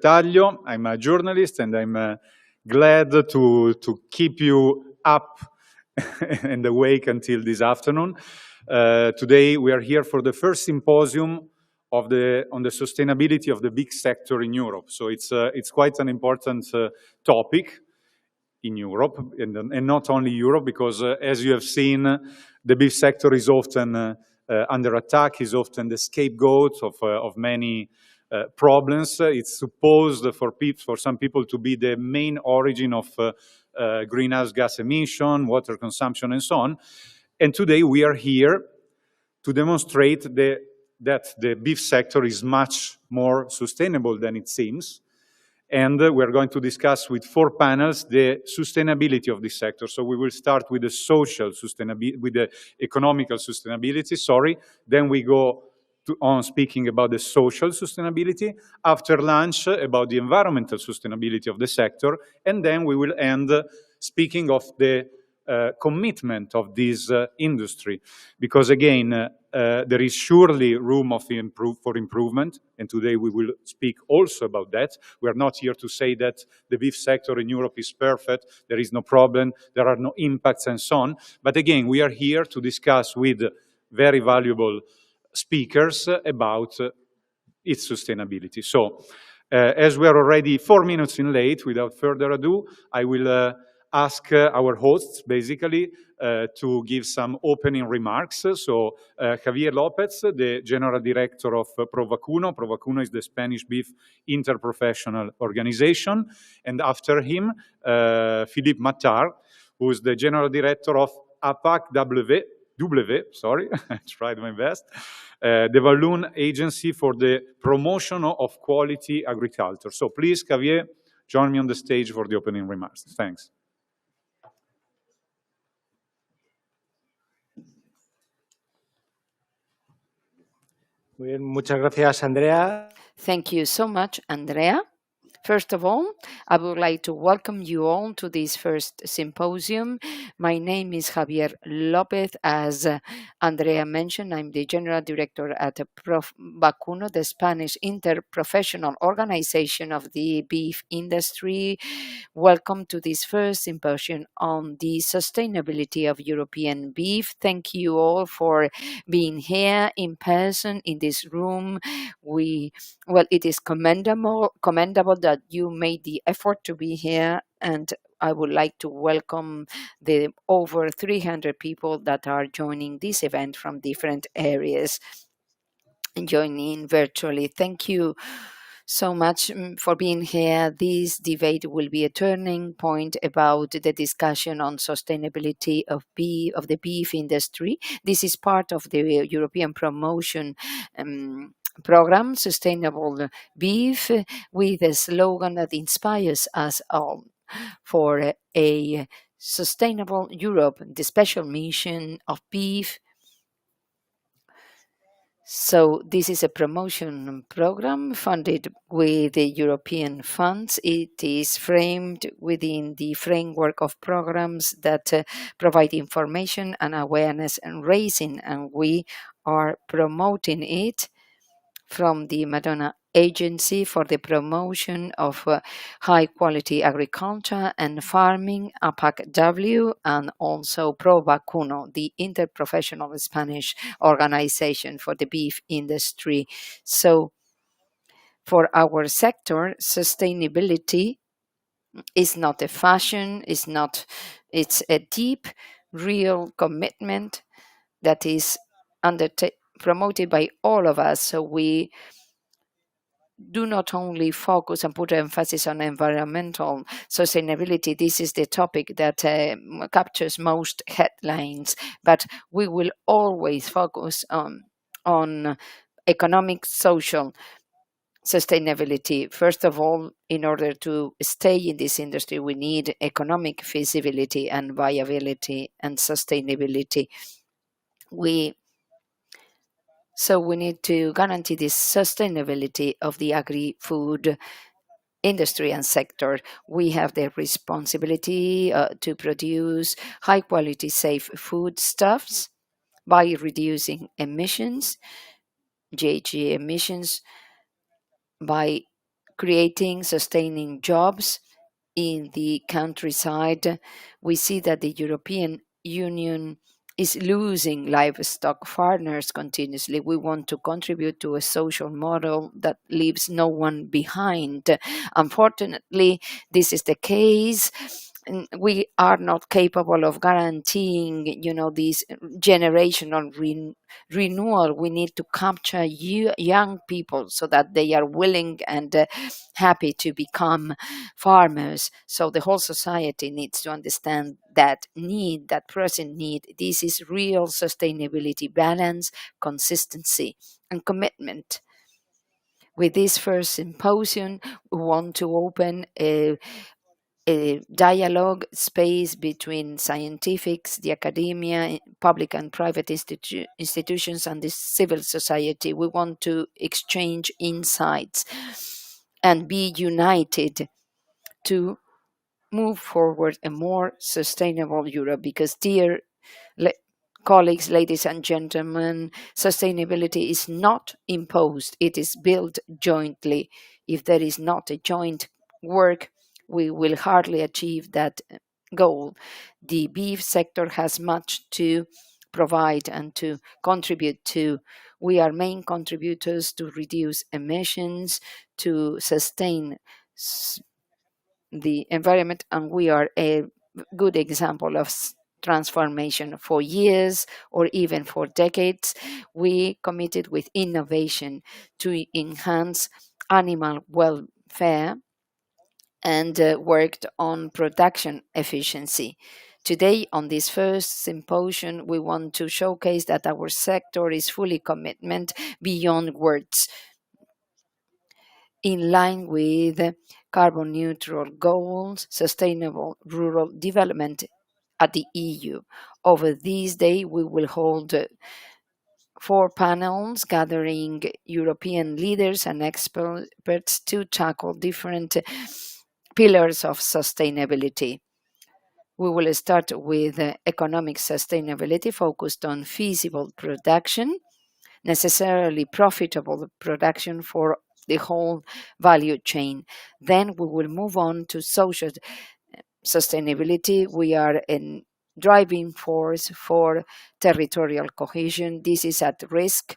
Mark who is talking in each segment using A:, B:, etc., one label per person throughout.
A: Taglio. I'm a journalist, and I'm glad to keep you up and awake until this afternoon. Today we are here for the first symposium on the sustainability of the beef sector in Europe. So it's quite an important topic in Europe, and not only Europe, because as you have seen, the beef sector is often under attack, is often the scapegoat of many problems. It's supposed for some people to be the main origin of greenhouse gas emission, water consumption, and so on. And today we are here to demonstrate that the beef sector is much more sustainable than it seems. And we're going to discuss with 4 panels the sustainability of this sector. So we will start with the social sustainability, with the economical sustainability, Then we go on speaking about the social sustainability. After lunch, about the environmental sustainability of the sector. And then we will end speaking of the commitment of this industry. Because again, there is surely room for improvement, and today we will speak also about that. We are not here to say that the beef sector in Europe is perfect, there is no problem, there are no impacts, and so on. But again, we are here to discuss with very valuable speakers about its sustainability. So, as we are already 4 minutes in late, without further ado, I will ask our hosts, basically, to give some opening remarks. So, Javier Lopez, the General Director of Provacuno. Provacuno is the Spanish beef interprofessional organization. And after him, Philippe Mattard, who is the General Director of Apaq-W, I tried my best, the Walloon Agency for the Promotion of Quality Agriculture. So please, Javier, join me on the stage for the opening remarks. Thanks.
B: Muy bien, muchas gracias, Andrea.
C: Thank you so much, Andrea. First of all, I would like to welcome you all to this first symposium. My name is Javier Lopez. As Andrea mentioned, I'm the General Director at Provacuno, the Spanish Interprofessional Organization of the beef industry. Welcome to this first symposium on the sustainability of European beef. Thank you all for being here in person in this room. It is commendable that you made the effort to be here, and I would like to welcome the over 300 people that are joining this event from different areas and joining virtually. Thank you so much for being here. This debate will be a turning point about the discussion on sustainability of the beef industry. This is part of the European promotion program, Sustainable Beef, with a slogan that inspires us all for a sustainable Europe, the special mission of beef. So this is a promotion program funded with the European funds. It is framed within the framework of programs that provide information and awareness and raising, and we are promoting it from the Madonna Agency for the Promotion of High-Quality Agriculture and Farming, Apaq-W, and also Provacuno, the Interprofessional Spanish Organization for the Beef Industry. So, for our sector, sustainability is not a fashion, it's a deep, real commitment that is promoted by all of us. So we do not only focus and put emphasis on environmental sustainability. This is the topic that captures most headlines, but we will always focus on economic, social sustainability. First of all, in order to stay in this industry, we need economic feasibility and viability and sustainability. So we need to guarantee the sustainability of the agri-food industry and sector. We have the responsibility to produce high-quality, safe foodstuffs by reducing emissions, GHG emissions, by creating, sustaining jobs in the countryside. We see that the European Union is losing livestock farmers continuously. We want to contribute to a social model that leaves no one behind. Unfortunately, this is the case. We are not capable of guaranteeing, this generational renewal. We need to capture young people so that they are willing and happy to become farmers. So the whole society needs to understand that need, that present need. This is real sustainability, balance, consistency, and commitment. With this first symposium, we want to open a dialogue space between scientifics, the academia, public and private institutions, and the civil society. We want to exchange insights and be united to move forward a more sustainable Europe. Because, dear colleagues, ladies and gentlemen, sustainability is not imposed, it is built jointly. If there is not a joint work, we will hardly achieve that goal. The beef sector has much to provide and to contribute to. We are main contributors to reduce emissions, to sustain the environment, and we are a good example of transformation. For years or even for decades, we committed with innovation to enhance animal welfare and worked on production efficiency. Today, on this first symposium, we want to showcase that our sector is fully commitment beyond words, in line with carbon neutral goals, sustainable rural development at the EU. Over this day, we will hold 4 panels gathering European leaders and experts to tackle different pillars of sustainability. We will start with economic sustainability focused on feasible production, necessarily profitable production for the whole value chain. Then we will move on to social sustainability. We are a driving force for territorial cohesion. This is at risk,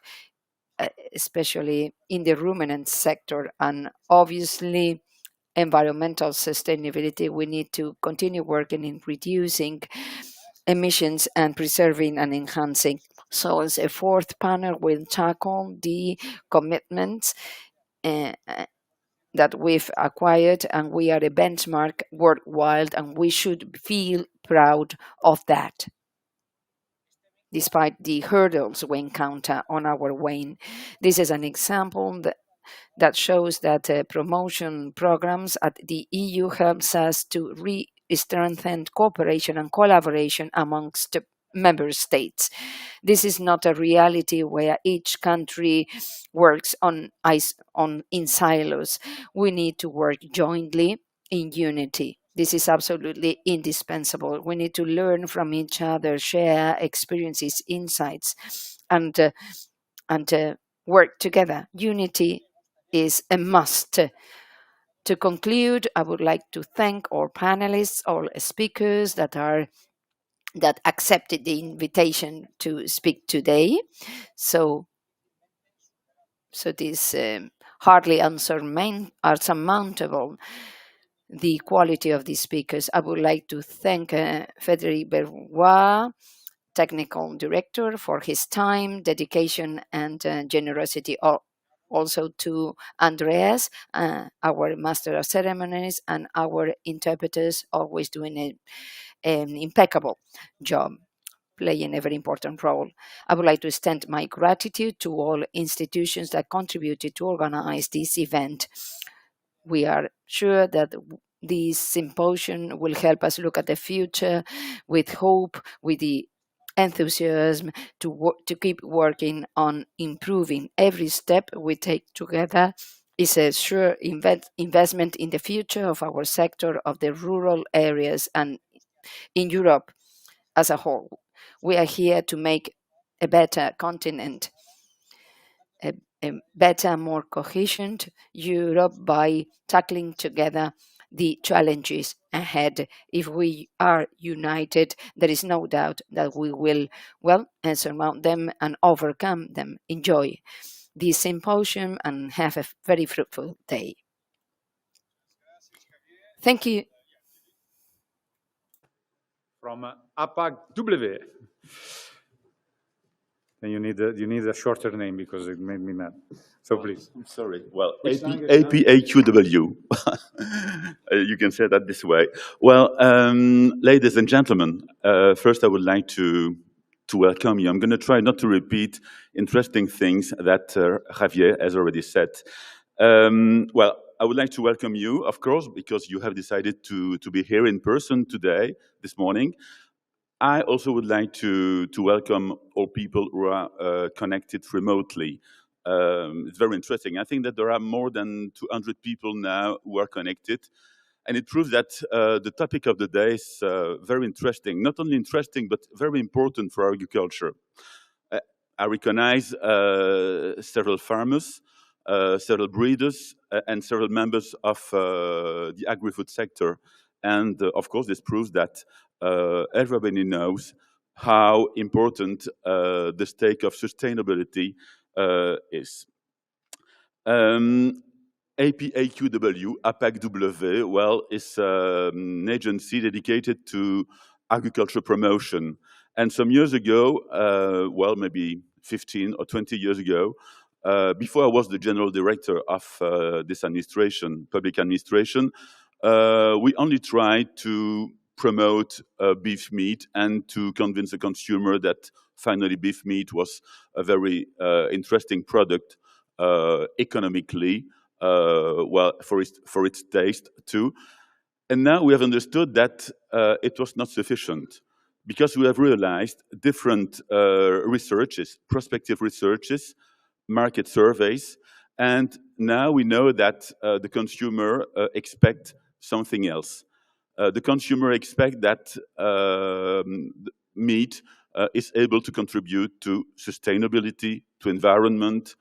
C: especially in the ruminant sector, and obviously environmental sustainability. We need to continue working in reducing emissions and preserving and enhancing. So as a 4th panel will tackle the commitments that we've acquired, and we are a benchmark worldwide, and we should feel proud of that, despite the hurdles we encounter on our way. This is an example that shows that promotion programs at the EU helps us to strengthen cooperation and collaboration amongst member states. This is not a reality where each country works in silos. We need to work jointly in unity. This is absolutely indispensable. We need to learn from each other, share experiences, insights, and work together. Unity is a must. To conclude, I would like to thank all panelists, all speakers that accepted the invitation to speak today. So this hardly unsurmountable, the quality of the speakers. I would like to thank Frédéric Berrois, Technical Director, for his time, dedication, and generosity. Also to Andreas, our Master of Ceremonies, and our interpreters, always doing an impeccable job, playing a very important role. I would like to extend my gratitude to all institutions that contributed to organize this event. We are sure that this symposium will help us look at the future with hope, with the enthusiasm to keep working on improving. Every step we take together is a sure investment in the future of our sector, of the rural areas, and in Europe as a whole. We are here to make a better continent, a better, more cohesioned Europe by tackling together the challenges ahead. If we are united, there is no doubt that we will, well, surmount them and overcome them. Enjoy this symposium and have a very fruitful day. Thank you.
A: From Apaq-W. And you need a shorter name because it made me mad. So please.
D: I'm sorry. Well,
A: Which language now?
D: Apaq-W. You can say that this way. Well, ladies and gentlemen, first I would like to welcome you. I'm going to try not to repeat interesting things that Javier has already said. Well, I would like to welcome you, of course, because you have decided to be here in person today, this morning. I also would like to welcome all people who are connected remotely. It's very interesting. I think that there are more than 200 people now who are connected. And it proves that the topic of the day is very interesting. Not only interesting, but very important for agriculture. I recognize several farmers, several breeders, and several members of the agri-food sector. And of course, this proves that everybody knows how important the stake of sustainability is. Apaq-W, well, is an agency dedicated to agriculture promotion. And some years ago, well, maybe 15 or 20 years ago, before I was the general director of this administration, public administration, we only tried to promote beef meat and to convince the consumer that finally beef meat was a very interesting product economically, well, for its taste too. And now we have understood that it was not sufficient, because we have realized different researches, prospective researches, market surveys, and now we know that the consumer expects something else. The consumer expects that meat is able to contribute to sustainability, to environment,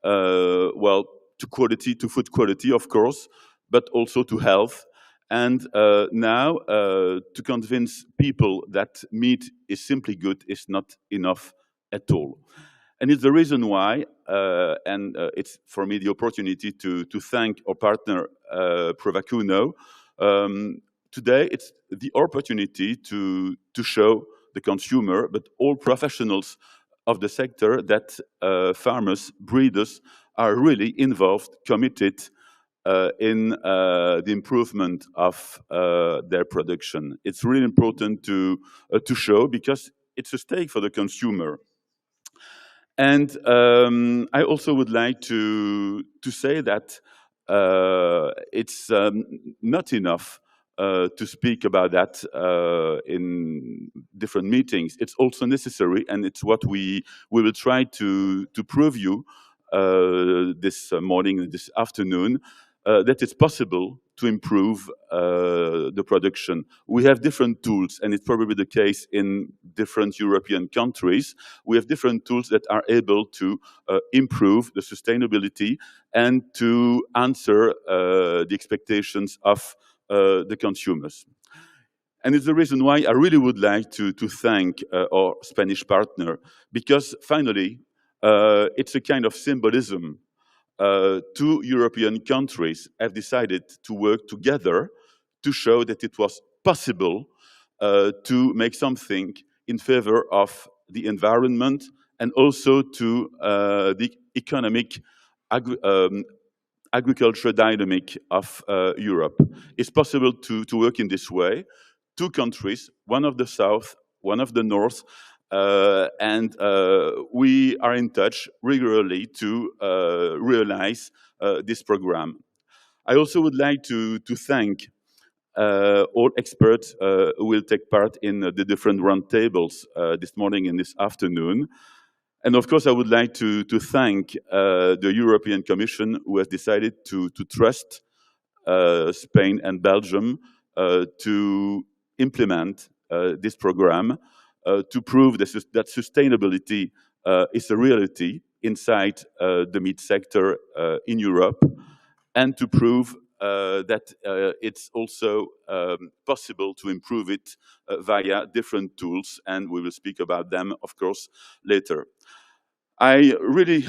D: well, to quality, to food quality, of course, but also to health. And now to convince people that meat is simply good is not enough at all. And it's the reason why, and it's for me the opportunity to thank our partner Provacuno. Today it's the opportunity to show the consumer, but all professionals of the sector, that farmers, breeders are really involved, committed in the improvement of their production. It's really important to show, because it's a stake for the consumer. And I also would like to say that it's not enough to speak about that in different meetings. It's also necessary, and it's what we will try to prove you this morning, this afternoon, that it's possible to improve the production. We have different tools, and it's probably the case in different European countries. We have different tools that are able to improve the sustainability and to answer the expectations of the consumers. And it's the reason why I really would like to thank our Spanish partner, because finally, it's a kind of symbolism. Two European countries have decided to work together to show that it was possible to make something in favor of the environment and also to the economic agriculture dynamic of Europe. It's possible to work in this way. Two countries, one of the south, one of the north, and we are in touch regularly to realize this program. I also would like to thank all experts who will take part in the different roundtables this morning and this afternoon. And of course, I would like to thank the European Commission, who has decided to trust Spain and Belgium to implement this program, to prove that sustainability is a reality inside the meat sector in Europe, and to prove that it's also possible to improve it via different tools, and we will speak about them, of course, later. I really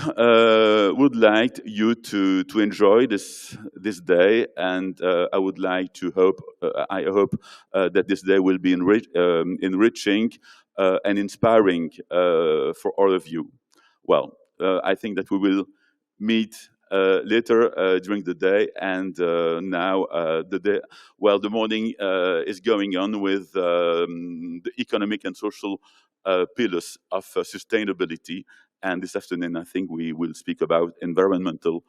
D: would like you to enjoy this day, and I would like to hope I hope that this day will be enriching and inspiring for all of you. Well, I think that we will meet later during the day, and now the morning is going on with the economic and social pillars of sustainability. And this afternoon, I think we will speak about environmental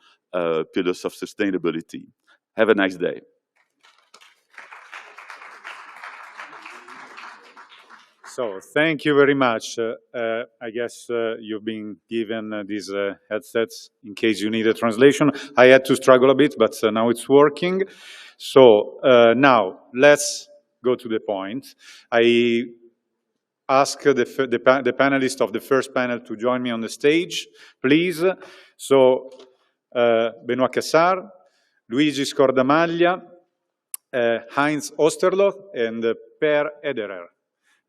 D: pillars of sustainability. Have a nice day.
A: So thank you very much. I guess you've been given these headsets in case you need a translation. I had to struggle a bit, but now it's working. So now let's go to the point. I ask the panelists of the first panel to join me on the stage, please. So, Benoît Cassard, Luigi Scordamaglia, Heinz Osterloh, and Per Ederer.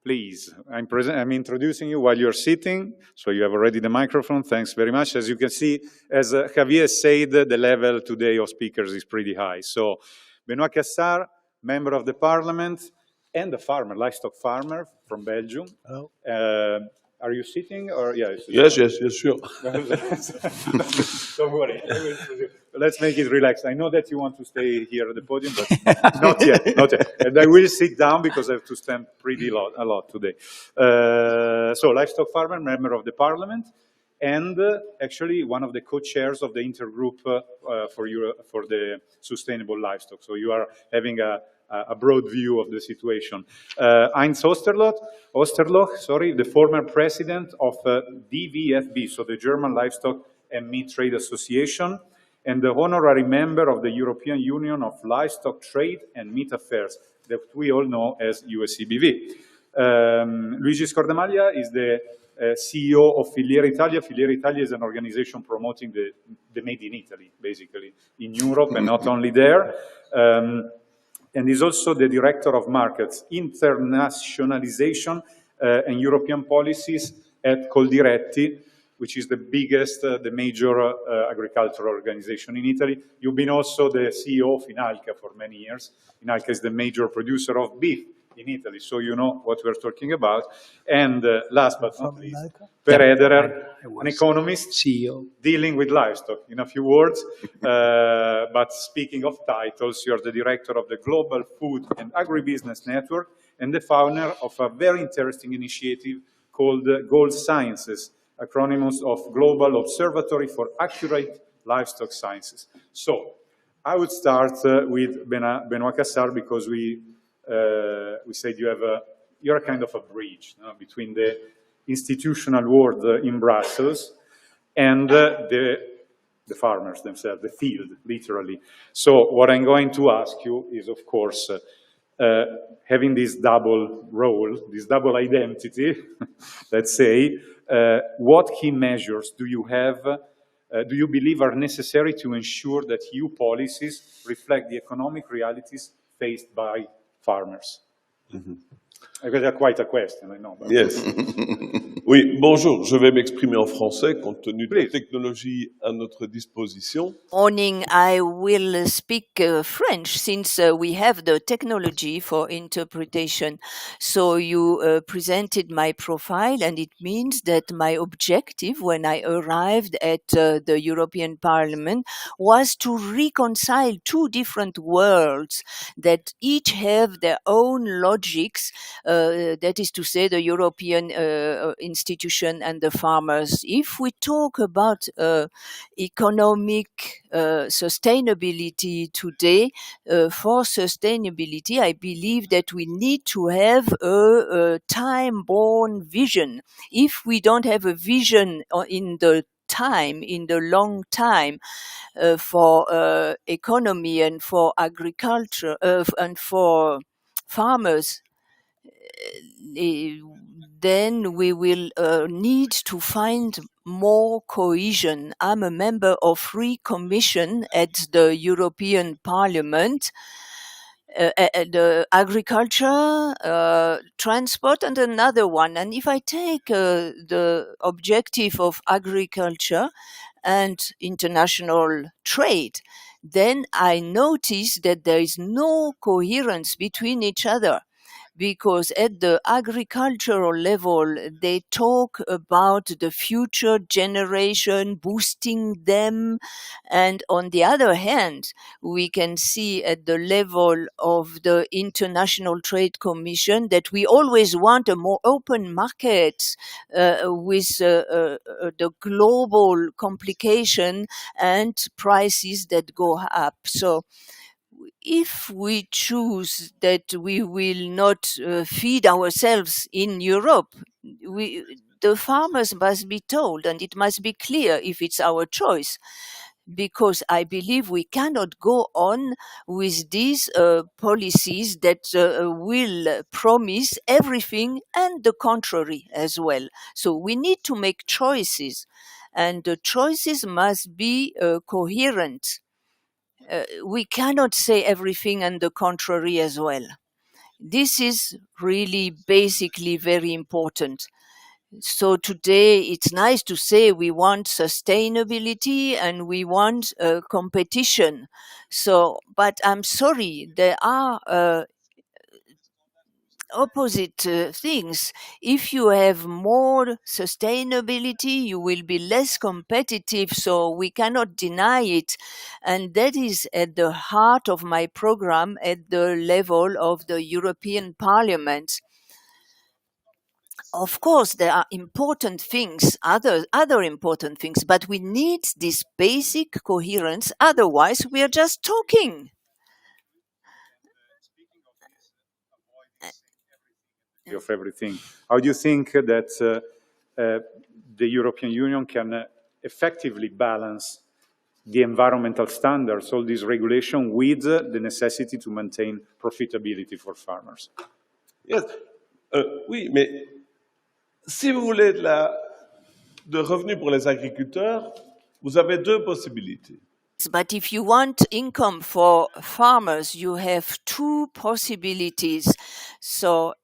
A: Please, I'm introducing you while you're sitting, so you have already the microphone. Thanks very much. As you can see, as Javier said, the level today of speakers is pretty high. So, Benoît Cassard, member of the parliament, and a farmer, livestock farmer from Belgium.
E: Oh.
A: Are you sitting or
E: Yes, sure.
A: Don't worry. Let's make it relaxed. I know that you want to stay here at the podium, but not yet. And I will sit down because I have to stand a lot today. So, livestock farmer, member of the parliament, and actually one of the co-chairs of the intergroup for the sustainable livestock. So you are having a broad view of the situation. Heinz Osterloh, the former president of DVFB, so the German Livestock and Meat Trade Association, and the honorary member of the European Union of Livestock Trade and Meat Affairs, that we all know as USCBV. Luigi Scordamaglia is the CEO of Filiera Italia. Filiera Italia is an organization promoting the made in Italy, basically, in Europe, and not only there. And is also the director of markets, internationalization and European policies at Coldiretti, which is the biggest, the major agricultural organization in Italy. You've been also the CEO of Inalca for many years. Inalca is the major producer of beef in Italy, so you know what we're talking about. And last but not least, Per Ederer, an economist, CEO, dealing with livestock, in a few words. But speaking of titles, you're the director of the Global Food and Agribusiness Network and the founder of a very interesting initiative called Gold Sciences, acronyms of Global Observatory for Accurate Livestock Sciences. So I would start with Benoît Cassard, because we said you're kind of a bridge between the institutional world in Brussels and the farmers themselves, the field, literally. So what I'm going to ask you is, of course, having this double role, this double identity, let's say, what key measures do you have, do you believe are necessary to ensure that EU policies reflect the economic realities faced by farmers?
E: Mm-hmm.
A: That's quite a question, I know. But
E: yes. Oui, bonjour. Je vais m'exprimer en français compte tenu de la technologie à notre disposition.
C: Morning, I will speak French since we have the technology for interpretation. So you presented my profile, and it means that my objective when I arrived at the European Parliament was to reconcile two different worlds that each have their own logics, that is to say the European institution and the farmers. If we talk about economic sustainability today, for sustainability, I believe that we need to have a time-born vision. If we don't have a vision in the long time, for economy and for agriculture and for farmers,
F: then we will need to find more cohesion. I'm a member of 3 commissions at the European Parliament, the agriculture, transport, and another one. And if I take the objective of agriculture and international trade, then I notice that there is no coherence between each other, because at the agricultural level, they talk about the future generation, boosting them. And on the other hand, we can see at the level of the International Trade Commission that we always want a more open market with the global complication and prices that go up. So if we choose that we will not feed ourselves in Europe, the farmers must be told, and it must be clear if it's our choice, because I believe we cannot go on with these policies that will promise everything and the contrary as well. So we need to make choices, and the choices must be coherent. We cannot say everything and the contrary as well. This is really basically very important. So today it's nice to say we want sustainability and we want competition. So, but I'm sorry, there are opposite things. If you have more sustainability, you will be less competitive. So we cannot deny it. And that is at the heart of my program at the level of the European Parliament. Of course, there are important things, other important things, but we need this basic coherence. Otherwise, we are just talking.
A: Of everything. How do you think that the European Union can effectively balance the environmental standards, all these regulations, with the necessity to maintain profitability for farmers?
E: Yes. Oui, mais si vous voulez de revenus pour les agriculteurs, vous avez 2 possibilités.
F: But if you want income for farmers, you have 2 possibilities. So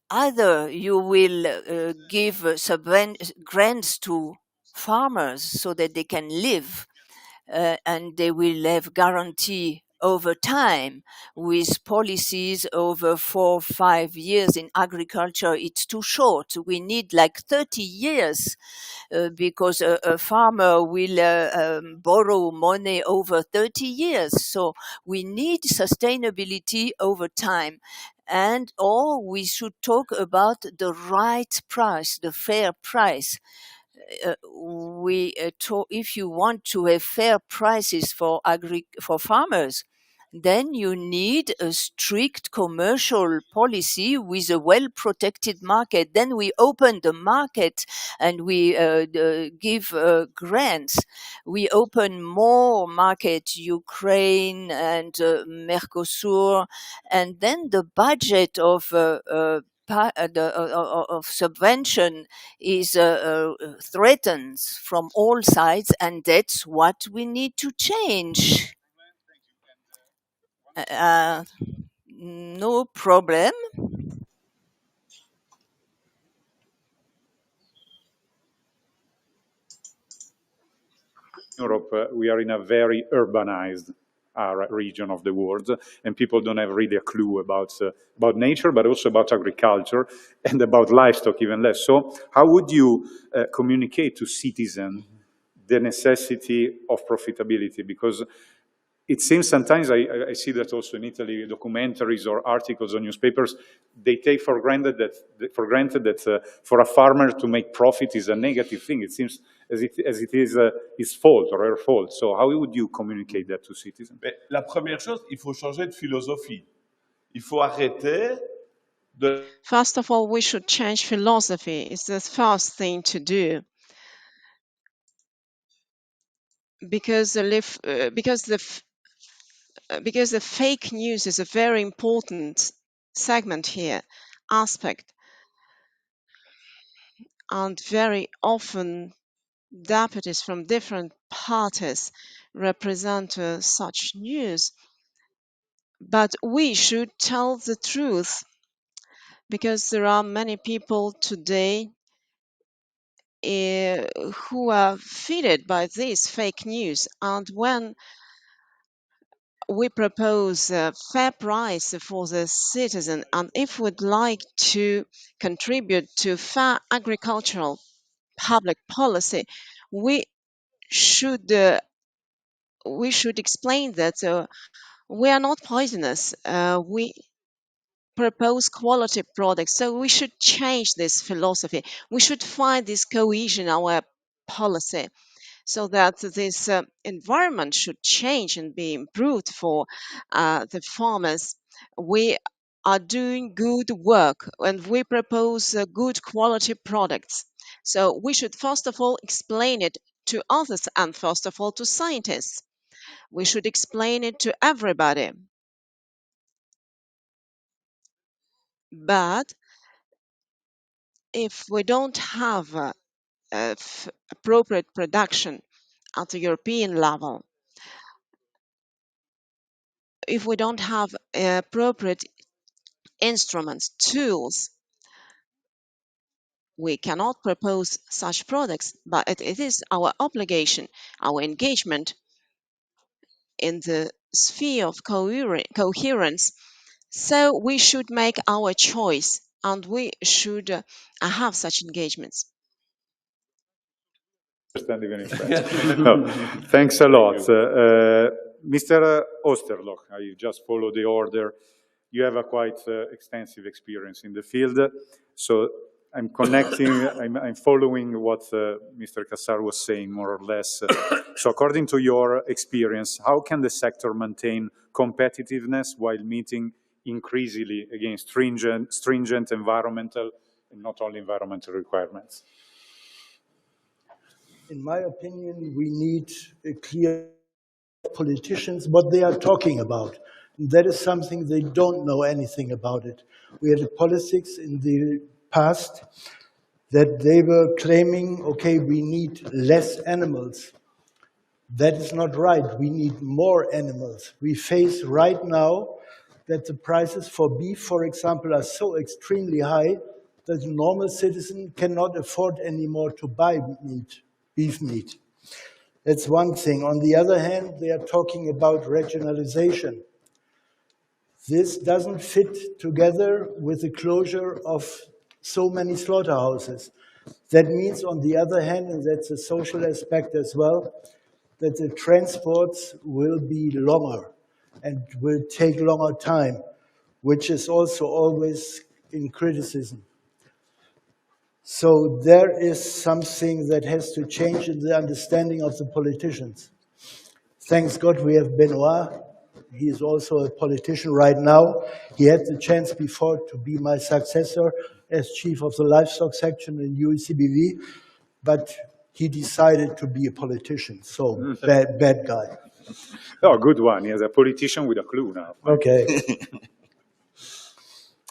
F: either you will give grants to farmers so that they can live, and they will have guarantee over time. With policies over 4 or 5 years in agriculture, it's too short. We need like 30 years because a farmer will borrow money over 30 years. So we need sustainability over time. And or we should talk about the right price, the fair price. If you want to have fair prices for farmers, then you need a strict commercial policy with a well-protected market. Then we open the market and we give grants. We open more market, Ukraine and Mercosur, and then the budget of subvention is threatens from all sides, and that's what we need to change. No problem.
A: Europe, we are in a very urbanized region of the world, and people don't have really a clue about nature, but also about agriculture and about livestock even less. So how would you communicate to citizens the necessity of profitability? Because it seems sometimes, I see that also in Italy, documentaries or articles on newspapers, they take for granted that for a farmer to make profit is a negative thing. It seems as it is his fault or her fault. So how would you communicate that to citizens?
E: Mais la première chose, il faut changer de philosophie. Il faut arrêter de...
G: First of all, we should change philosophy. It's the first thing to do. Because the fake news is very important segment here, aspect. And very often deputies from different parties represent such news. But we should tell the truth, because there are many people today who are fed by this fake news. And when we propose a fair price for the citizen, and if we'd like to contribute to fair agricultural public policy, we should explain that we are not poisonous. We propose quality products. So we should change this philosophy. We should find this cohesion in our policy, so that this environment should change and be improved for the farmers. We are doing good work and we propose good quality products. So we should first of all explain it to others, and first of all to scientists. We should explain it to everybody. But if we don't have appropriate production at the European level, if we don't have appropriate instruments, tools, we cannot propose such products. But it is our obligation, our engagement in the sphere of coherence. So we should make our choice, and we should have such engagements.
A: Understand even in French. No, thanks a lot. Mr. Osterloch, I just follow the order. You have a quite extensive experience in the field, so I'm connecting, I'm following what Mr. Cassar was saying, more or less. So according to your experience, how can the sector maintain competitiveness while meeting increasingly, again, stringent environmental, and not only environmental requirements?
H: In my opinion, we need a clear politicians what they are talking about. And that is something they don't know anything about it. We had a politics in the past that they were claiming, okay, we need less animals. That is not right. We need more animals. We face right now that the prices for beef, for example, are so extremely high that a normal citizen cannot afford anymore to buy meat, beef meat. That's one thing. On the other hand, they are talking about regionalization. This doesn't fit together with the closure of so many slaughterhouses. That means, on the other hand, and that's a social aspect as well, that the transports will be longer and will take longer time, which is also always in criticism. So there is something that has to change in the understanding of the politicians. Thanks God we have Benoit. He is also a politician right now. He had the chance before to be my successor as chief of the livestock section in UECBV, but he decided to be a politician, so bad guy.
A: Oh, good one. He is a politician with a clue now.
H: Okay.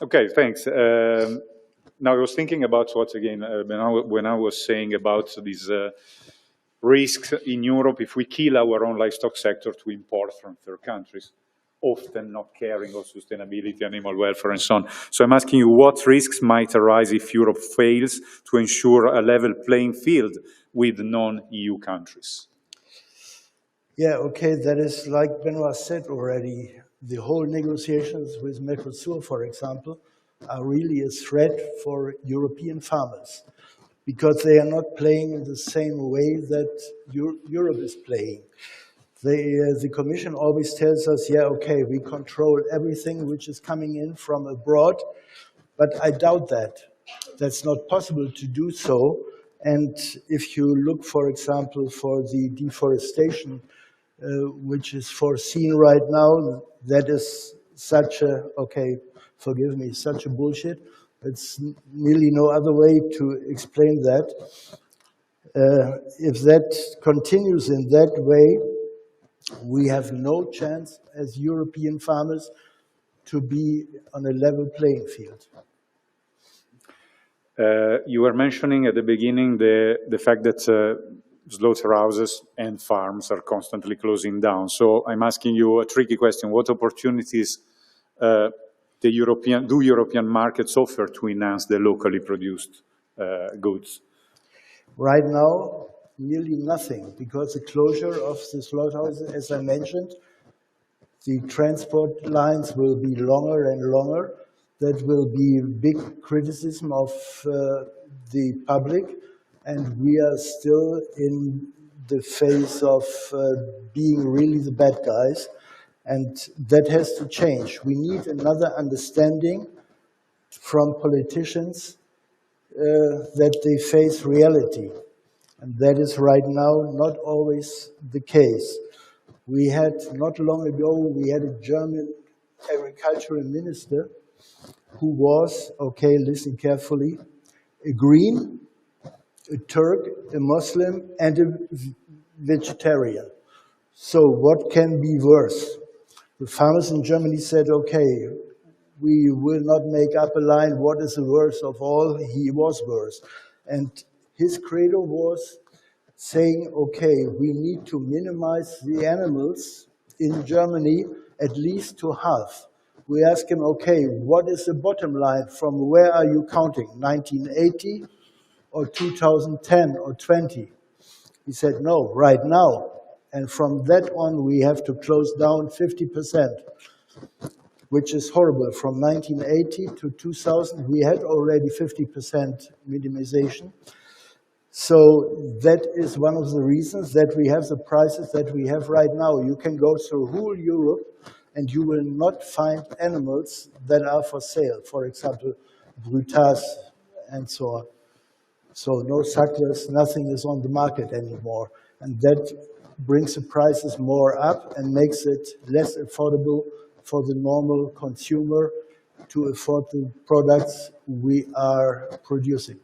A: Okay, thanks. Now, I was thinking about what, again, when I was saying about these risks in Europe if we kill our own livestock sector to import from third countries, often not caring of sustainability, animal welfare, and so on. So I'm asking you, what risks might arise if Europe fails to ensure a level playing field with non-EU countries?
H: Yeah, okay, that is like Benoit said already. The whole negotiations with Mercosur, for example, are really a threat for European farmers because they are not playing in the same way that Europe is playing. The Commission always tells us, yeah, okay, we control everything which is coming in from abroad, but I doubt that. That's not possible to do so. And if you look, for example, for the deforestation, which is foreseen right now, that is such a, okay, forgive me, such a bullshit. It's really no other way to explain that. If that continues in that way, we have no chance as European farmers to be on a level playing field.
A: You were mentioning at the beginning the fact that slaughterhouses and farms are constantly closing down. So I'm asking you a tricky question. What opportunities do European markets offer to enhance the locally produced goods?
H: Right now, nearly nothing, because the closure of the slaughterhouses, as I mentioned, the transport lines will be longer and longer. That will be big criticism of the public, and we are still in the phase of being really the bad guys, and that has to change. We need another understanding from politicians that they face reality, and that is right now not always the case. We had, not long ago, we had a German agricultural minister who was, okay, listen carefully, a Green, a Turk, a Muslim, and a vegetarian. So what can be worse? The farmers in Germany said, okay, we will not make up a line, what is the worst of all? He was worse. And his credo was saying, okay, we need to minimize the animals in Germany at least to half. We asked him, okay, what is the bottom line? From where are you counting? 1980 or 2010 or 20? He said, no, right now. And from that on, we have to close down 50%, which is horrible. From 1980 to 2000, we had already 50% minimization. So that is one of the reasons that we have the prices that we have right now. You can go through whole Europe and you will not find animals that are for sale. For example, brutas and so on. So no sucklers, nothing is on the market anymore. And that brings the prices more up and makes it less affordable for the normal consumer to afford the products we are producing.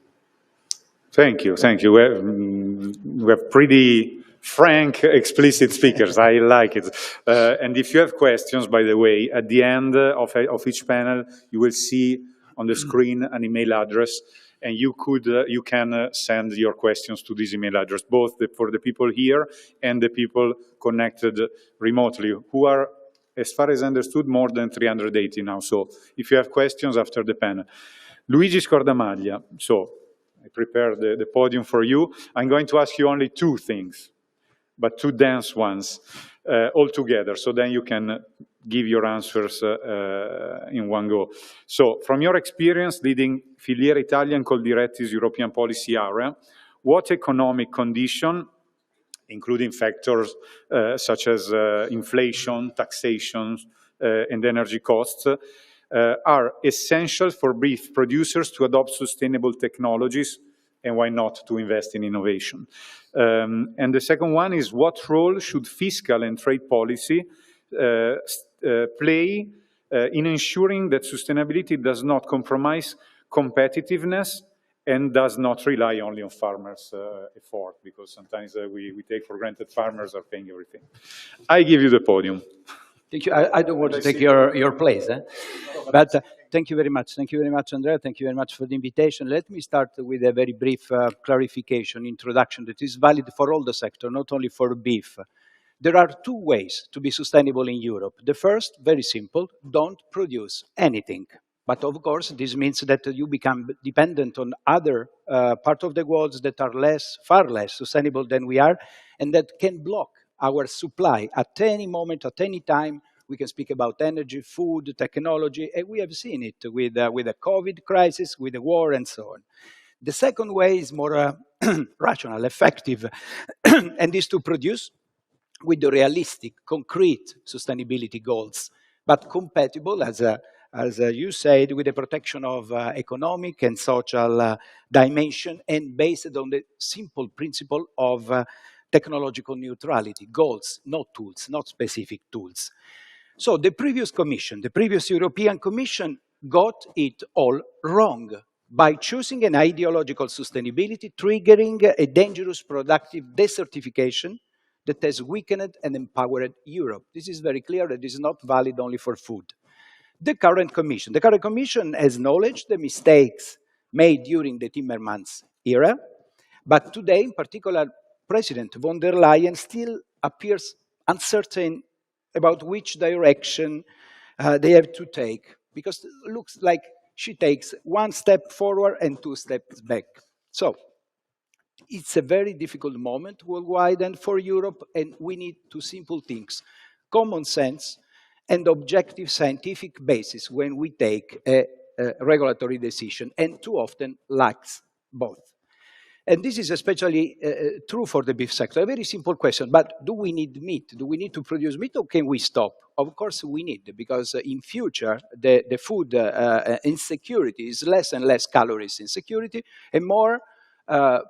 A: Thank you, thank you. We have pretty frank, explicit speakers. I like it. And if you have questions, by the way, at the end of each panel, you will see on the screen an email address, and you can send your questions to this email address, both for the people here and the people connected remotely, who are, as far as I understood, more than 380 now. So if you have questions after the panel. Luigi Scordamaglia, so I prepared the podium for you. I'm going to ask you only two things, but two dense ones all together, so then you can give your answers in one go. So from your experience leading Filiera Italia and Coldiretti's European policy area, what economic condition, including factors such as inflation, taxation, and energy costs, are essential for beef producers to adopt sustainable technologies, and why not to invest in innovation? And the second one is, what role should fiscal and trade policy play in ensuring that sustainability does not compromise competitiveness and does not rely only on farmers' effort, because sometimes we take for granted farmers are paying everything. I give you the podium.
I: Thank you. I don't want to take your place, but thank you very much. Thank you very much, Andrea. Thank you very much for the invitation. Let me start with a very brief clarification, introduction that is valid for all the sector, not only for beef. There are two ways to be sustainable in Europe. The first, very simple, don't produce anything. But of course, this means that you become dependent on other parts of the world that are far less sustainable than we are, and that can block our supply at any moment, at any time. We can speak about energy, food, technology, and we have seen it with the COVID crisis, with the war, and so on. The second way is more rational, effective, and is to produce with the realistic, concrete sustainability goals, but compatible, as you said, with the protection of economic and social dimension, and based on the simple principle of technological neutrality, goals, not tools, not specific tools. So the previous Commission, the previous European Commission got it all wrong by choosing an ideological sustainability, triggering a dangerous productive desertification that has weakened and empowered Europe. This is very clear that this is not valid only for food. The current Commission. The current Commission has acknowledged the mistakes made during the Timmermans era, but today, in particular, President von der Leyen still appears uncertain about which direction they have to take, because it looks like she takes one step forward and two steps back. So it's a very difficult moment worldwide and for Europe, and we need two simple things: common sense and objective scientific basis when we take a regulatory decision, and too often lacks both. And this is especially true for the beef sector. A very simple question, but do we need meat? Do we need to produce meat, or can we stop? Of course we need, because in future, the food insecurity is less and less calories insecurity, and more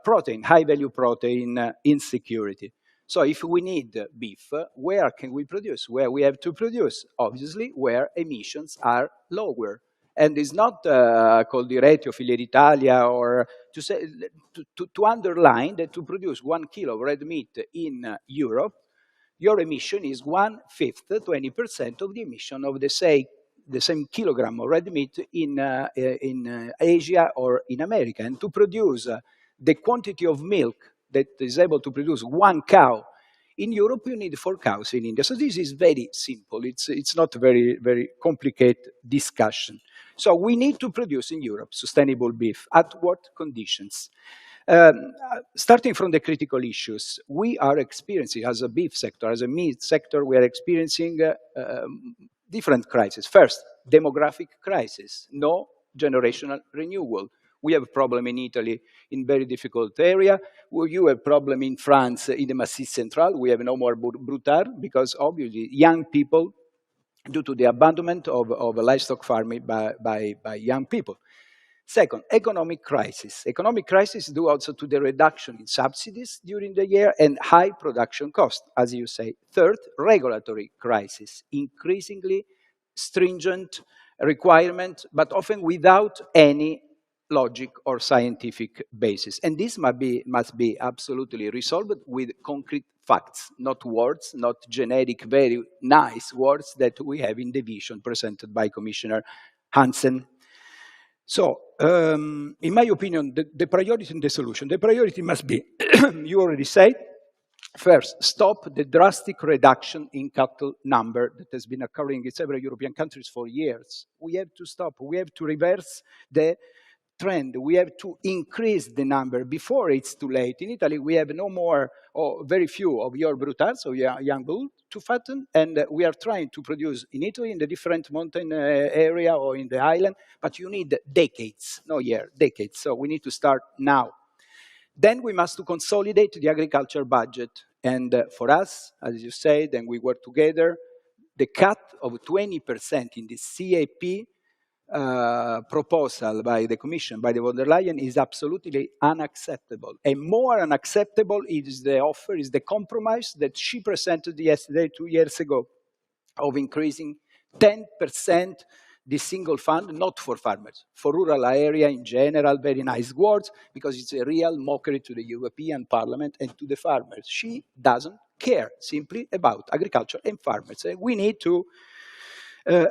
I: protein, high-value protein insecurity. So if we need beef, where can we produce? Where we have to produce? Obviously, where emissions are lower. And it's not called the ratio Filiere Italia, or to say, to underline that to produce 1 kilo of red meat in Europe, your emission is 1/5, 20% of the emission of the same kilogram of red meat in Asia or in America. And to produce the quantity of milk that is able to produce 1 cow in Europe, you need 4 cows in India. So this is very simple. It's not a very, very complicated discussion. So we need to produce in Europe sustainable beef. At what conditions? Starting from the critical issues, we are experiencing, as a beef sector, as a meat sector, we are experiencing different crises. First, demographic crisis, no generational renewal. We have a problem in Italy in very difficult area. You have a problem in France, in the Massif Central. We have no more Brutard, because obviously young people, due to the abandonment of livestock farming by young people. Second, economic crisis. Economic crisis due also to the reduction in subsidies during the year and high production cost, as you say. Third, regulatory crisis, increasingly stringent requirement, but often without any logic or scientific basis. And this must be absolutely resolved with concrete facts, not words, not generic, very nice words that we have in the vision presented by Commissioner Hansen. So, in my opinion, the priority and the solution, the priority must be, you already said, first, stop the drastic reduction in cattle number that has been occurring in several European countries for years. We have to stop. We have to reverse the trend. We have to increase the number before it's too late. In Italy, we have no more, or very few of your brutards, so young bull, to fatten, and we are trying to produce in Italy, in the different mountain area or in the island, but you need decades, no year, decades. So we need to start now. Then we must consolidate the agriculture budget. And for us, as you said, and we work together, the cut of 20% in the CAP proposal by the Commission, by the von der Leyen, is absolutely unacceptable. And more unacceptable is the offer, is the compromise that she presented yesterday, 2 years ago, of increasing 10% the single fund, not for farmers, for rural area in general. Very nice words, because it's a real mockery to the European Parliament and to the farmers. She doesn't care simply about agriculture and farmers. And we need to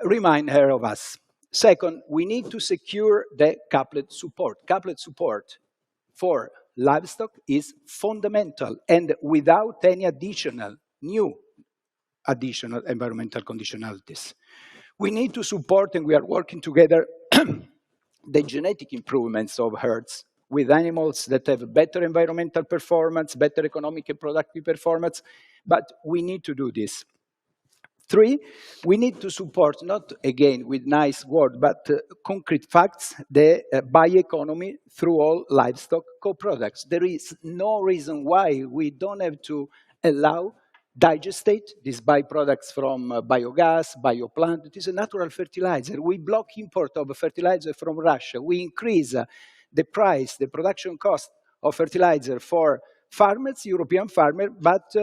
I: remind her of us. Second, we need to secure the couplet support. Couplet support for livestock is fundamental, and without any new additional environmental conditionalities. We need to support, and we are working together, the genetic improvements of herds with animals that have better environmental performance, better economic and productive performance, but we need to do this. 3, we need to support, not again with nice words, but concrete facts, the bioeconomy through all livestock co-products. There is no reason why we don't have to allow digestate these byproducts from biogas, bioplant. It is a natural fertilizer. We block import of fertilizer from Russia. We increase the price, the production cost of fertilizer for farmers, European farmers, but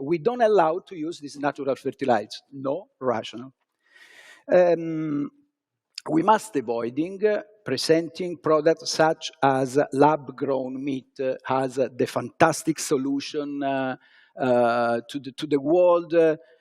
I: we don't allow to use this natural fertilizer. No rational. We must avoiding presenting products such as lab-grown meat as the fantastic solution to the world,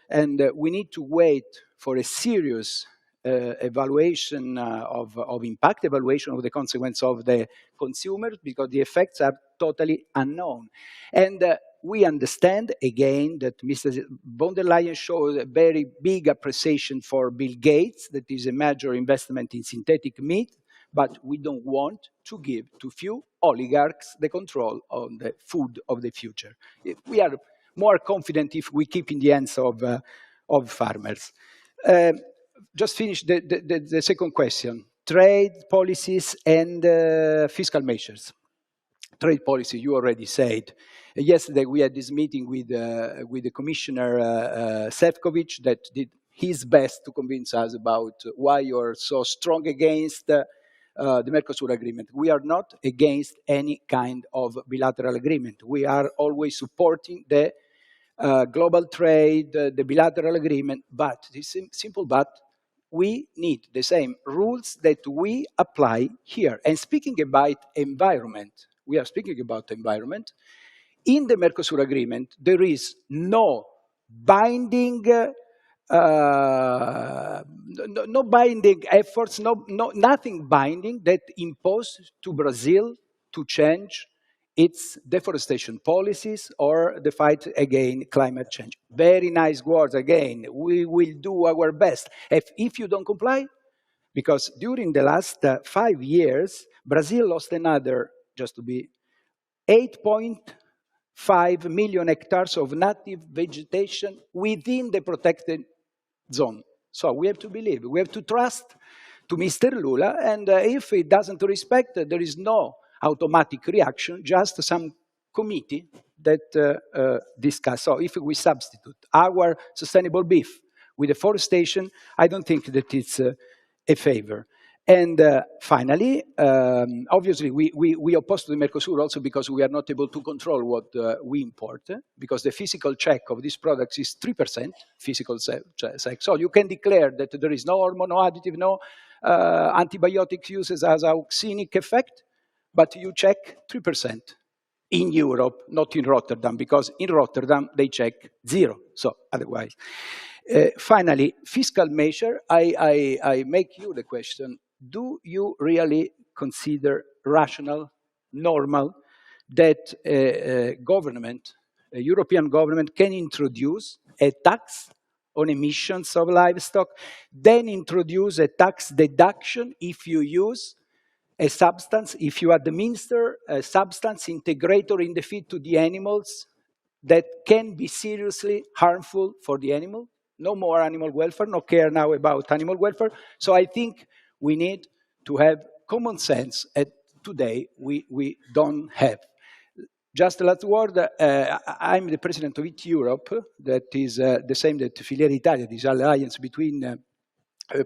I: and we need to wait for a serious evaluation of impact, evaluation of the consequence of the consumers, because the effects are totally unknown. And we understand, again, that Mr. von der Leyen showed a very big appreciation for Bill Gates, that is a major investment in synthetic meat, but we don't want to give to few oligarchs the control on the food of the future. We are more confident if we keep in the hands of farmers. Just finish the second question. Trade policies and fiscal measures. Trade policy, you already said. Yesterday we had this meeting with the Commissioner Šefčovič that did his best to convince us about why you're so strong against the Mercosur agreement. We are not against any kind of bilateral agreement. We are always supporting the global trade, the bilateral agreement, but this simple but, we need the same rules that we apply here. And speaking about environment, we are speaking about environment. In the Mercosur agreement, there is no binding, no binding efforts, nothing binding that imposes to Brazil to change its deforestation policies or the fight against climate change. Very nice words again. We will do our best. If you don't comply, because during the last 5 years, Brazil lost another, just to be, 8.5 million hectares of native vegetation within the protected zone. So we have to believe, we have to trust to Mr. Lula, and if he doesn't respect, there is no automatic reaction, just some committee that discuss. So if we substitute our sustainable beef with deforestation, I don't think that it's a favor. And finally, obviously, we oppose to the Mercosur also because we are not able to control what we import, because the physical check of these products is 3% physical check. So you can declare that there is no hormone, no additive, no antibiotic uses as auxinic effect, but you check 3% in Europe, not in Rotterdam, because in Rotterdam they check 0. So otherwise, finally, fiscal measure. I make you the question: do you really consider rational, normal, that a government, a European government, can introduce a tax on emissions of livestock, then introduce a tax deduction if you use a substance, if you administer a substance integrator in the feed to the animals that can be seriously harmful for the animal? No more animal welfare, no care now about animal welfare. So I think we need to have common sense, and today we don't have. Just a last word, I'm the president of Eat Europe, that is the same that Filiera Italia, this alliance between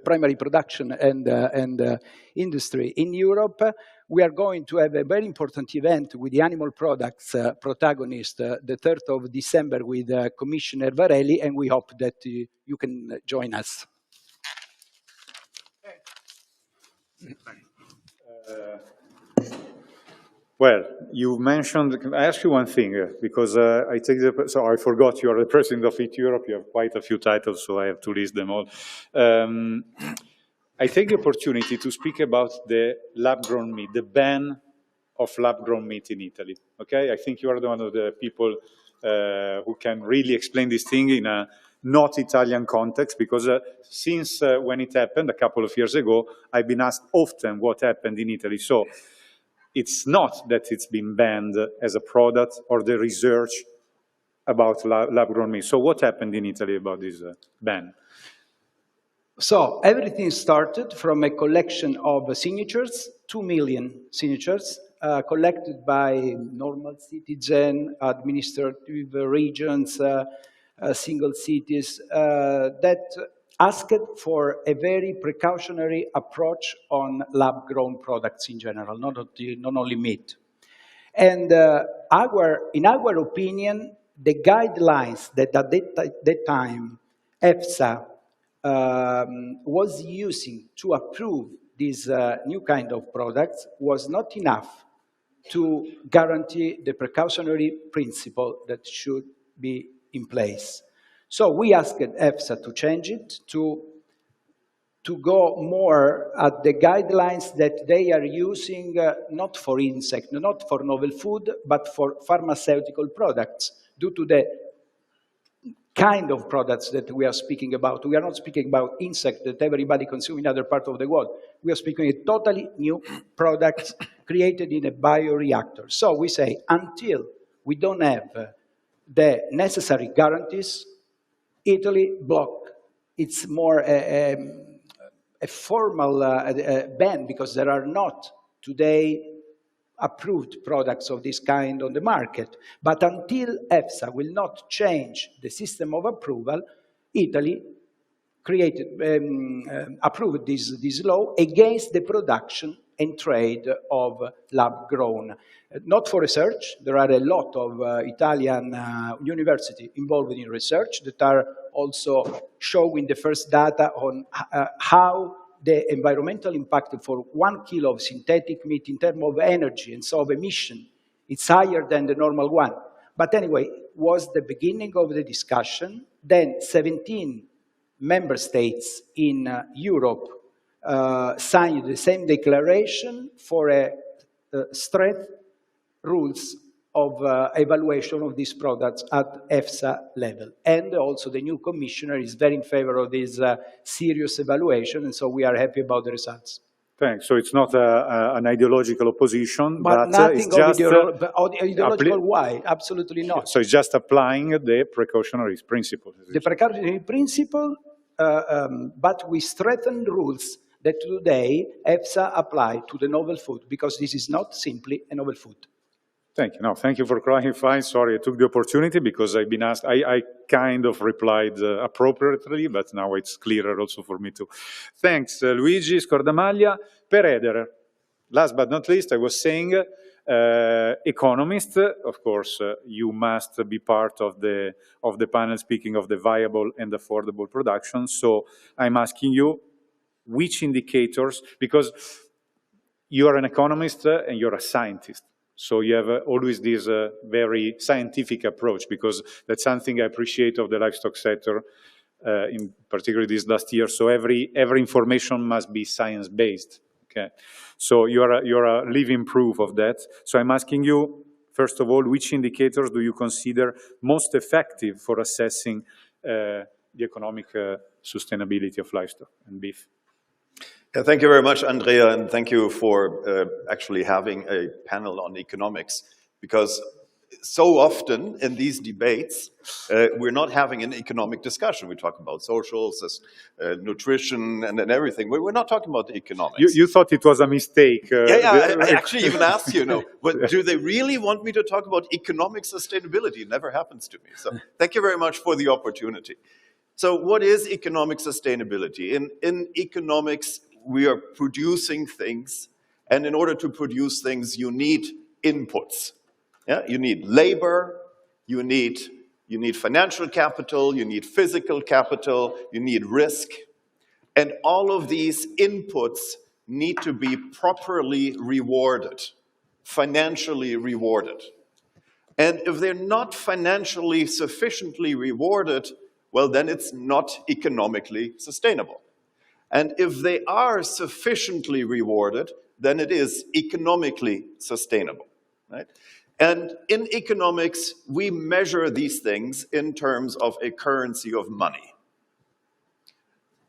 I: primary production and industry in Europe. We are going to have a very important event with the animal products protagonist the 3rd of December with Commissioner Varelli, and we hope that you can join us.
A: Well, you mentioned, I ask you one thing, because I forgot you are the president of Eat Europe. You have quite a few titles, so I have to list them all. I take the opportunity to speak about the lab-grown meat, the ban of lab-grown meat in Italy, okay? I think you are one of the people who can really explain this thing in a not Italian context, because since when it happened a couple of years ago, I've been asked often what happened in Italy. So it's not that it's been banned as a product or the research about lab-grown meat. So what happened in Italy about this ban?
I: So everything started from a collection of signatures, 2 million signatures, collected by normal citizens, administrative regions, single cities, that asked for a very precautionary approach on lab-grown products in general, not only meat. And in our opinion, the guidelines that at that time EFSA was using to approve this new kind of products was not enough to guarantee the precautionary principle that should be in place. So we asked EFSA to change it, to to go more at the guidelines that they are using, not for insect, not for novel food, but for pharmaceutical products, due to the kind of products that we are speaking about. We are not speaking about insects that everybody consumes in other parts of the world. We are speaking of totally new products created in a bioreactor. So we say, until we don't have the necessary guarantees, Italy block. It's more a formal ban, because there are not today approved products of this kind on the market. But until EFSA will not change the system of approval, Italy approved this law against the production and trade of lab-grown. Not for research. There are a lot of Italian universities involved in research that are also showing the first data on how the environmental impact for 1 kilo of synthetic meat in terms of energy and so of emission, it's higher than the normal one. But anyway, was the beginning of the discussion. Then 17 member states in Europe signed the same declaration for strict rules of evaluation of these products at EFSA level. And also the new commissioner is very in favor of this serious evaluation, and so we are happy about the results.
A: Thanks. So it's not an ideological opposition,
I: but
A: nothing
I: it's just ideological. Why? Absolutely not.
A: So it's just applying the precautionary principle.
I: The precautionary principle, but we strengthen rules that today EFSA apply to the novel food, because this is not simply a novel food.
A: Thank you. No, thank you for clarifying. Sorry, I took the opportunity because I've been asked. I kind of replied appropriately, but now it's clearer also for me too. Thanks, Luigi Scordamaglia. Per Ederer, last but not least, I was saying, economist, of course, you must be part of the panel speaking of the viable and affordable production. So I'm asking you, which indicators, because you are an economist and you're a scientist. So you have always this very scientific approach, because that's something I appreciate of the livestock sector, in particular this last year. So every information must be science-based. Okay, so you're a living proof of that. So I'm asking you, first of all, which indicators do you consider most effective for assessing the economic sustainability of livestock and beef?
J: Yeah, thank you very much, Andrea, and thank you for actually having a panel on economics, because so often in these debates, we're not having an economic discussion. We talk about socials, nutrition, and everything. We're not talking about the economics.
A: You thought it was a mistake.
J: I actually even asked you, but do they really want me to talk about economic sustainability? It never happens to me. So thank you very much for the opportunity. So what is economic sustainability? In economics, we are producing things, and in order to produce things, you need inputs. Yeah? You need labor, you need financial capital, you need physical capital, you need risk. And all of these inputs need to be properly rewarded, financially rewarded. And if they're not financially sufficiently rewarded, well, then it's not economically sustainable. And if they are sufficiently rewarded, then it is economically sustainable, right? And in economics, we measure these things in terms of a currency of money.